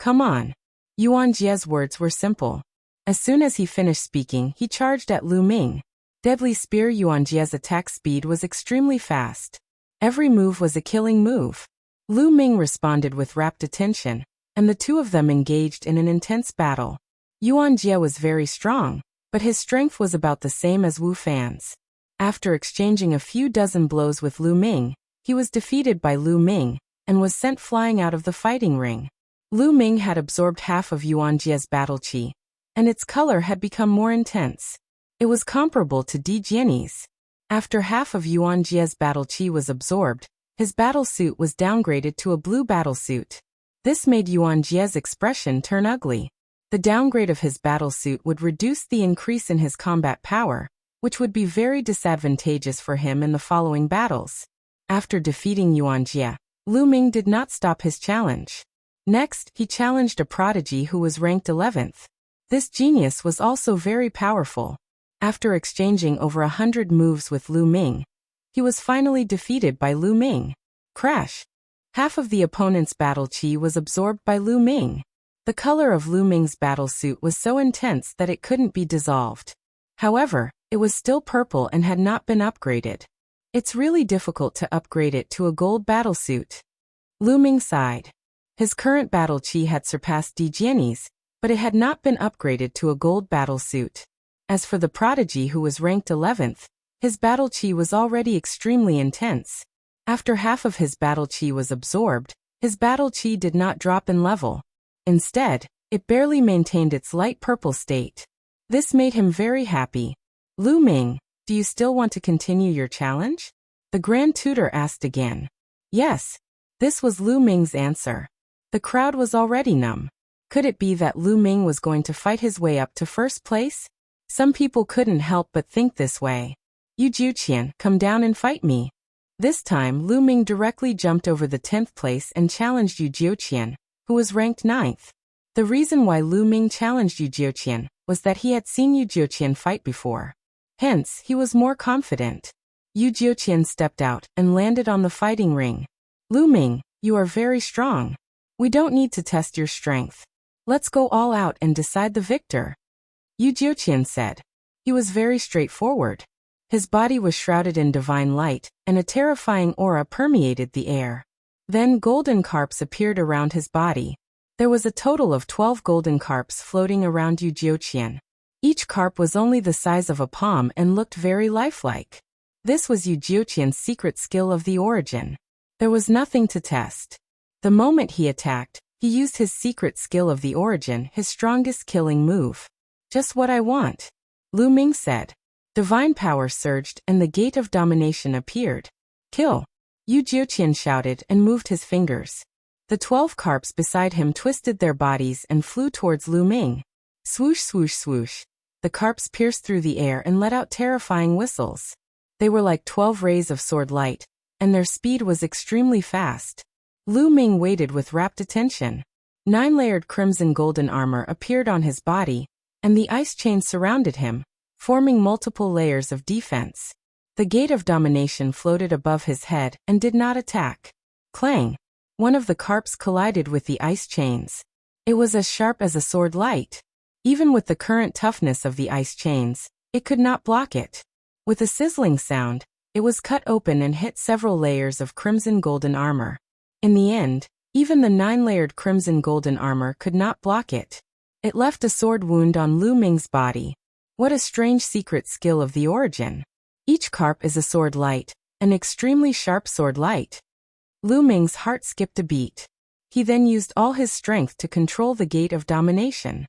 Come on. Yuan Jie's words were simple. As soon as he finished speaking, he charged at Lu Ming. Deadly spear. Yuan Jie's attack speed was extremely fast. Every move was a killing move. Lu Ming responded with rapt attention, and the two of them engaged in an intense battle. Yuan Jie was very strong, but his strength was about the same as Wu Fan's. After exchanging a few dozen blows with Lu Ming, he was defeated by Lu Ming and was sent flying out of the fighting ring. Lu Ming had absorbed half of Yuan Jie's battle chi, and its color had become more intense. It was comparable to Di Jianyi's. After half of Yuan Jie's battle chi was absorbed, his battle suit was downgraded to a blue battle suit. This made Yuan Jie's expression turn ugly. The downgrade of his battle suit would reduce the increase in his combat power, which would be very disadvantageous for him in the following battles. After defeating Yuan Jie, Lu Ming did not stop his challenge. Next, he challenged a prodigy who was ranked 11th. This genius was also very powerful. After exchanging over 100 moves with Lu Ming, he was finally defeated by Lu Ming. Crash! Half of the opponent's battle chi was absorbed by Lu Ming. The color of Lu Ming's battle suit was so intense that it couldn't be dissolved. However, it was still purple and had not been upgraded. It's really difficult to upgrade it to a gold battle suit. Lu Ming sighed. His current battle chi had surpassed Di Jianyi's, but it had not been upgraded to a gold battle suit. As for the prodigy who was ranked 11th, his battle chi was already extremely intense. After half of his battle chi was absorbed, his battle chi did not drop in level. Instead, it barely maintained its light purple state. This made him very happy. Lu Ming, do you still want to continue your challenge? The Grand Tutor asked again. Yes. This was Lu Ming's answer. The crowd was already numb. Could it be that Lu Ming was going to fight his way up to first place? Some people couldn't help but think this way. Yu Jiuqian, come down and fight me. This time Lu Ming directly jumped over the 10th place and challenged Yu Jiuqian, who was ranked 9th. The reason why Lu Ming challenged Yu Jiuqian was that he had seen Yu Jiuqian fight before. Hence, he was more confident. Yu Jiuqian stepped out and landed on the fighting ring. Lu Ming, you are very strong. We don't need to test your strength. Let's go all out and decide the victor. Yu Jiuqian said. He was very straightforward. His body was shrouded in divine light, and a terrifying aura permeated the air. Then golden carps appeared around his body. There was a total of 12 golden carps floating around Yu Jiuqian. Each carp was only the size of a palm and looked very lifelike. This was Yu Jiuqian's secret skill of the origin. There was nothing to test. The moment he attacked, he used his secret skill of the origin, his strongest killing move. Just what I want, Lu Ming said. Divine power surged and the gate of domination appeared. Kill! Yu Jiuqian shouted and moved his fingers. The 12 carps beside him twisted their bodies and flew towards Lu Ming. Swoosh, swoosh, swoosh. The carps pierced through the air and let out terrifying whistles. They were like 12 rays of sword light, and their speed was extremely fast. Lu Ming waited with rapt attention. 9-layered crimson golden armor appeared on his body, and the ice chain surrounded him, forming multiple layers of defense. The gate of domination floated above his head and did not attack. Clang! One of the carps collided with the ice chains. It was as sharp as a sword light. Even with the current toughness of the ice chains, it could not block it. With a sizzling sound, it was cut open and hit several layers of crimson golden armor. In the end, even the 9-layered crimson golden armor could not block it. It left a sword wound on Lu Ming's body. What a strange secret skill of the origin. Each carp is a sword light, an extremely sharp sword light. Lu Ming's heart skipped a beat. He then used all his strength to control the gate of domination.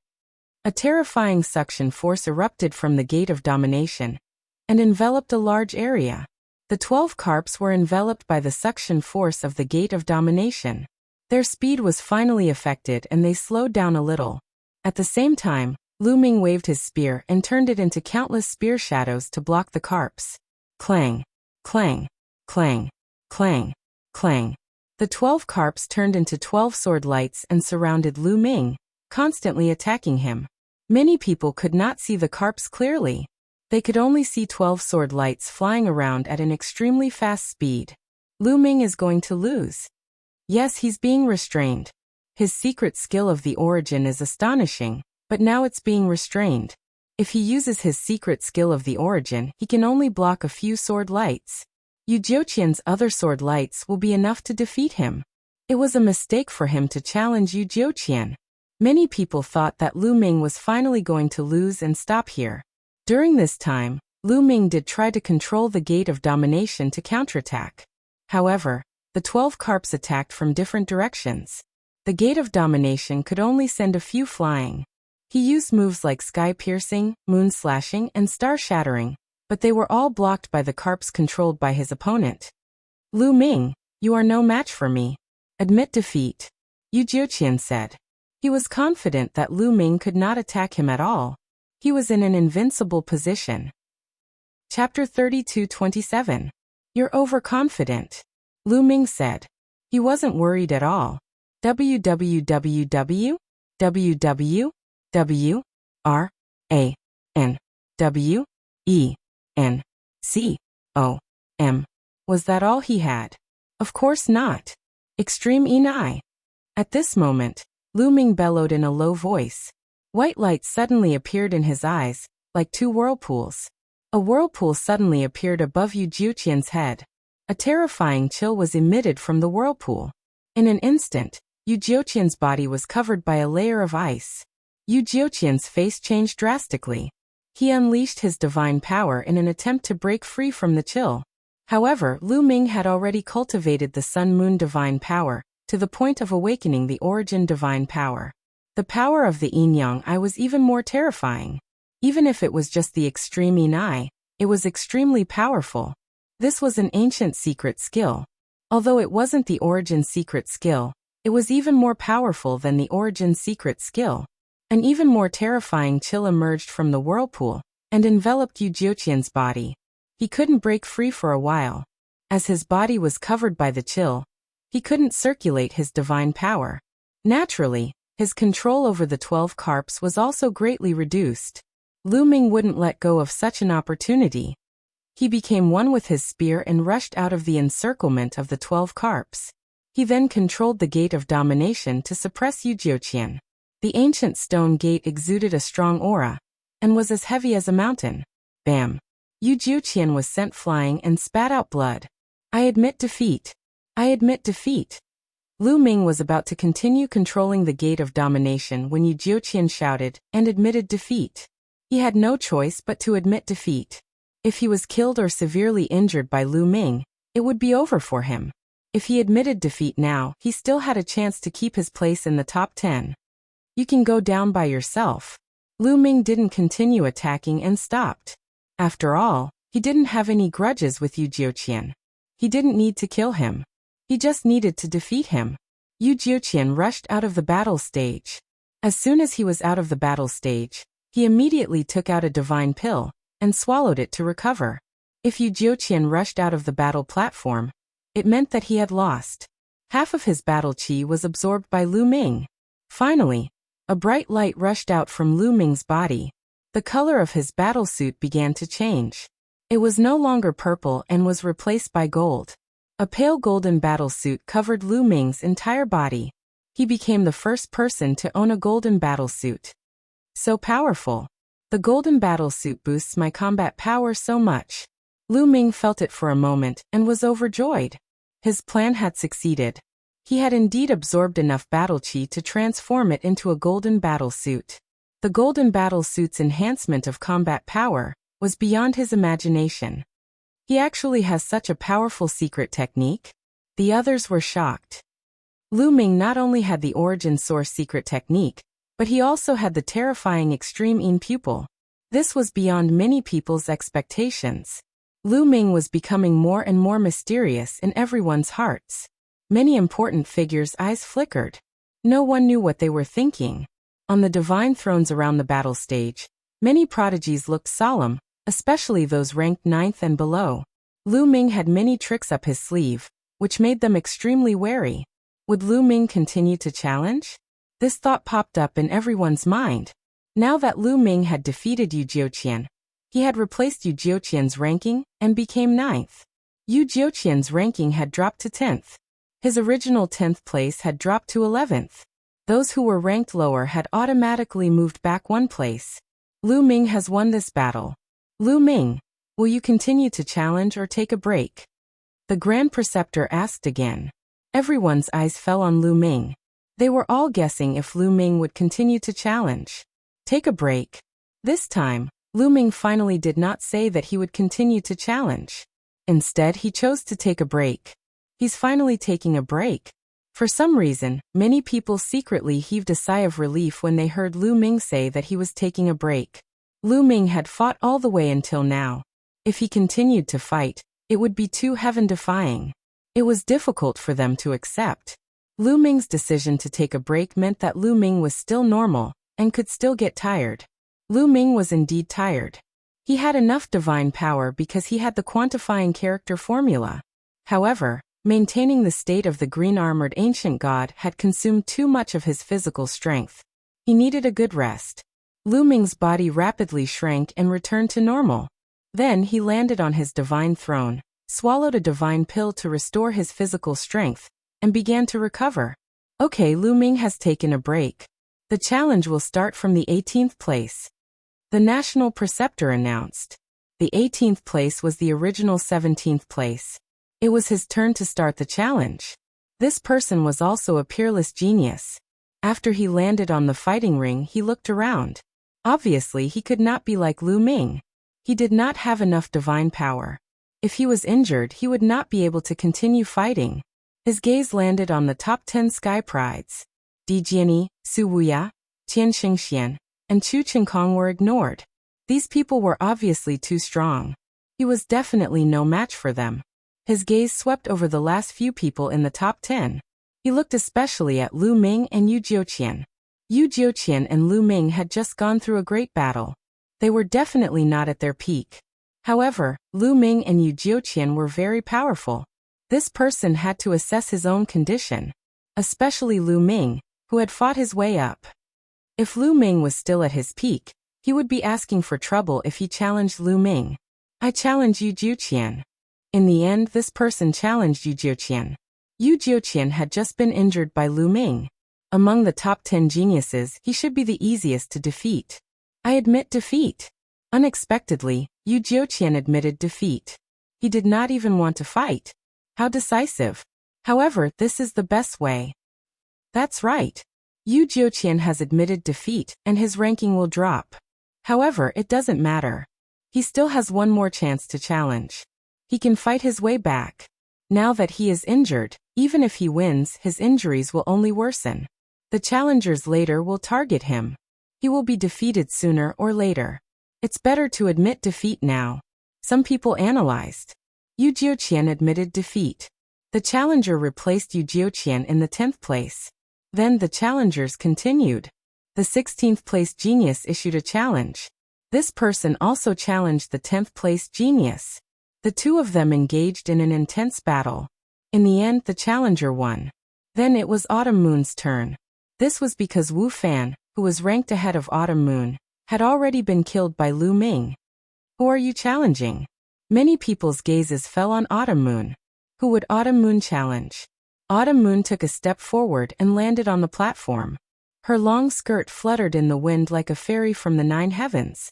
A terrifying suction force erupted from the gate of domination and enveloped a large area. The 12 carps were enveloped by the suction force of the gate of domination. Their speed was finally affected and they slowed down a little. At the same time, Lu Ming waved his spear and turned it into countless spear shadows to block the carps. Clang! Clang! Clang! Clang! Clang! The 12 carps turned into 12 sword lights and surrounded Lu Ming, constantly attacking him. Many people could not see the carps clearly. They could only see 12 sword lights flying around at an extremely fast speed. Lu Ming is going to lose. Yes, he's being restrained. His secret skill of the origin is astonishing, but now it's being restrained. If he uses his secret skill of the origin, he can only block a few sword lights. Yu Jiuqian's other sword lights will be enough to defeat him. It was a mistake for him to challenge Yu Jiuqian. Many people thought that Lu Ming was finally going to lose and stop here. During this time, Lu Ming did try to control the gate of domination to counterattack. However, the 12 carps attacked from different directions. The gate of domination could only send a few flying. He used moves like sky piercing, moon slashing, and star shattering, but they were all blocked by the carps controlled by his opponent. Lu Ming, you are no match for me. Admit defeat, Yu Jiuqian said. He was confident that Lu Ming could not attack him at all. He was in an invincible position. Chapter 32:27. You're overconfident, Lu Ming said. He wasn't worried at all. www. Was that all he had? Of course not. Extreme Enai. At this moment, Lu Ming bellowed in a low voice. White light suddenly appeared in his eyes, like two whirlpools. A whirlpool suddenly appeared above Yu Jiuqian's head. A terrifying chill was emitted from the whirlpool. In an instant, Yu Jiuqian's body was covered by a layer of ice. Yu Jiuqian's face changed drastically. He unleashed his divine power in an attempt to break free from the chill. However, Lu Ming had already cultivated the Sun-Moon divine power, to the point of awakening the origin divine power. The power of the Yin-Yang Eye was even more terrifying. Even if it was just the extreme Yin-Eye, it was extremely powerful. This was an ancient secret skill. Although it wasn't the origin secret skill, it was even more powerful than the origin secret skill. An even more terrifying chill emerged from the whirlpool and enveloped Yu Jiuqian's body. He couldn't break free for a while. As his body was covered by the chill, he couldn't circulate his divine power. Naturally, his control over the 12 carps was also greatly reduced. Lu Ming wouldn't let go of such an opportunity. He became one with his spear and rushed out of the encirclement of the 12 carps. He then controlled the gate of domination to suppress Yu Jiuqian. The ancient stone gate exuded a strong aura, and was as heavy as a mountain. Bam! Yu Jiuqian was sent flying and spat out blood. I admit defeat. I admit defeat. Lu Ming was about to continue controlling the gate of domination when Yu Jiuqian shouted and admitted defeat. He had no choice but to admit defeat. If he was killed or severely injured by Lu Ming, it would be over for him. If he admitted defeat now, he still had a chance to keep his place in the top 10. You can go down by yourself. Lu Ming didn't continue attacking and stopped. After all, he didn't have any grudges with Yu Jiuqian. He didn't need to kill him. He just needed to defeat him. Yu Jiuqian rushed out of the battle stage. As soon as he was out of the battle stage, he immediately took out a divine pill and swallowed it to recover. If Yu Jiuqian rushed out of the battle platform, it meant that he had lost. Half of his battle chi was absorbed by Lu Ming. Finally, a bright light rushed out from Lu Ming's body. The color of his battle suit began to change. It was no longer purple and was replaced by gold. A pale golden battle suit covered Lu Ming's entire body. He became the first person to own a golden battle suit. So powerful. The golden battle suit boosts my combat power so much. Lu Ming felt it for a moment and was overjoyed. His plan had succeeded. He had indeed absorbed enough battle chi to transform it into a golden battle suit. The golden battle suit's enhancement of combat power was beyond his imagination. He actually has such a powerful secret technique? The others were shocked. Lu Ming not only had the origin source secret technique, but he also had the terrifying extreme in pupil. This was beyond many people's expectations. Lu Ming was becoming more and more mysterious in everyone's hearts. Many important figures' eyes flickered. No one knew what they were thinking. On the divine thrones around the battle stage, many prodigies looked solemn, especially those ranked 9th and below. Lu Ming had many tricks up his sleeve, which made them extremely wary. Would Lu Ming continue to challenge? This thought popped up in everyone's mind. Now that Lu Ming had defeated Yu Jiuqian, he had replaced Yu Jiuqian's ranking and became 9th. Yu Jiuqian's ranking had dropped to 10th. His original 10th place had dropped to 11th. Those who were ranked lower had automatically moved back one place. Lu Ming has won this battle. Lu Ming, will you continue to challenge or take a break? The Grand Preceptor asked again. Everyone's eyes fell on Lu Ming. They were all guessing if Lu Ming would continue to challenge. Take a break. This time, Lu Ming finally did not say that he would continue to challenge. Instead, he chose to take a break. He's finally taking a break. For some reason, many people secretly heaved a sigh of relief when they heard Lu Ming say that he was taking a break. Lu Ming had fought all the way until now. If he continued to fight, it would be too heaven-defying. It was difficult for them to accept. Lu Ming's decision to take a break meant that Lu Ming was still normal and could still get tired. Lu Ming was indeed tired. He had enough divine power because he had the quantifying character formula. However, maintaining the state of the green-armored ancient god had consumed too much of his physical strength. He needed a good rest. Lu Ming's body rapidly shrank and returned to normal. Then he landed on his divine throne, swallowed a divine pill to restore his physical strength, and began to recover. Okay, Lu Ming has taken a break. The challenge will start from the 18th place. The National Preceptor announced. The 18th place was the original 17th place. It was his turn to start the challenge. This person was also a peerless genius. After he landed on the fighting ring, he looked around. Obviously, he could not be like Lu Ming. He did not have enough divine power. If he was injured, he would not be able to continue fighting. His gaze landed on the top 10 sky prides. Di Jiani, Su Wuya, Tian Xingxian, and Chu Qinkong were ignored. These people were obviously too strong. He was definitely no match for them. His gaze swept over the last few people in the top 10. He looked especially at Lu Ming and Yu Jiuqian. Yu Jiuqian and Lu Ming had just gone through a great battle. They were definitely not at their peak. However, Lu Ming and Yu Jiuqian were very powerful. This person had to assess his own condition, especially Lu Ming, who had fought his way up. If Lu Ming was still at his peak, he would be asking for trouble if he challenged Lu Ming. I challenge Yu Jiuqian. In the end, this person challenged Yu Jiuqian. Yu Jiuqian had just been injured by Lu Ming. Among the top 10 geniuses, he should be the easiest to defeat. I admit defeat. Unexpectedly, Yu Jiuqian admitted defeat. He did not even want to fight. How decisive. However, this is the best way. That's right. Yu Jiuqian has admitted defeat, and his ranking will drop. However, it doesn't matter. He still has one more chance to challenge. He can fight his way back. Now that he is injured, even if he wins, his injuries will only worsen. The challengers later will target him. He will be defeated sooner or later. It's better to admit defeat now. Some people analyzed. Yu Jiuqian admitted defeat. The challenger replaced Yu Jiuqian in the 10th place. Then the challengers continued. The 16th place genius issued a challenge. This person also challenged the 10th place genius. The two of them engaged in an intense battle. In the end, the challenger won. Then it was Autumn Moon's turn. This was because Wu Fan, who was ranked ahead of Autumn Moon, had already been killed by Lu Ming. Who are you challenging? Many people's gazes fell on Autumn Moon. Who would Autumn Moon challenge? Autumn Moon took a step forward and landed on the platform. Her long skirt fluttered in the wind like a fairy from the 9 heavens.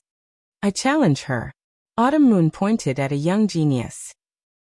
I challenge her. Autumn Moon pointed at a young genius.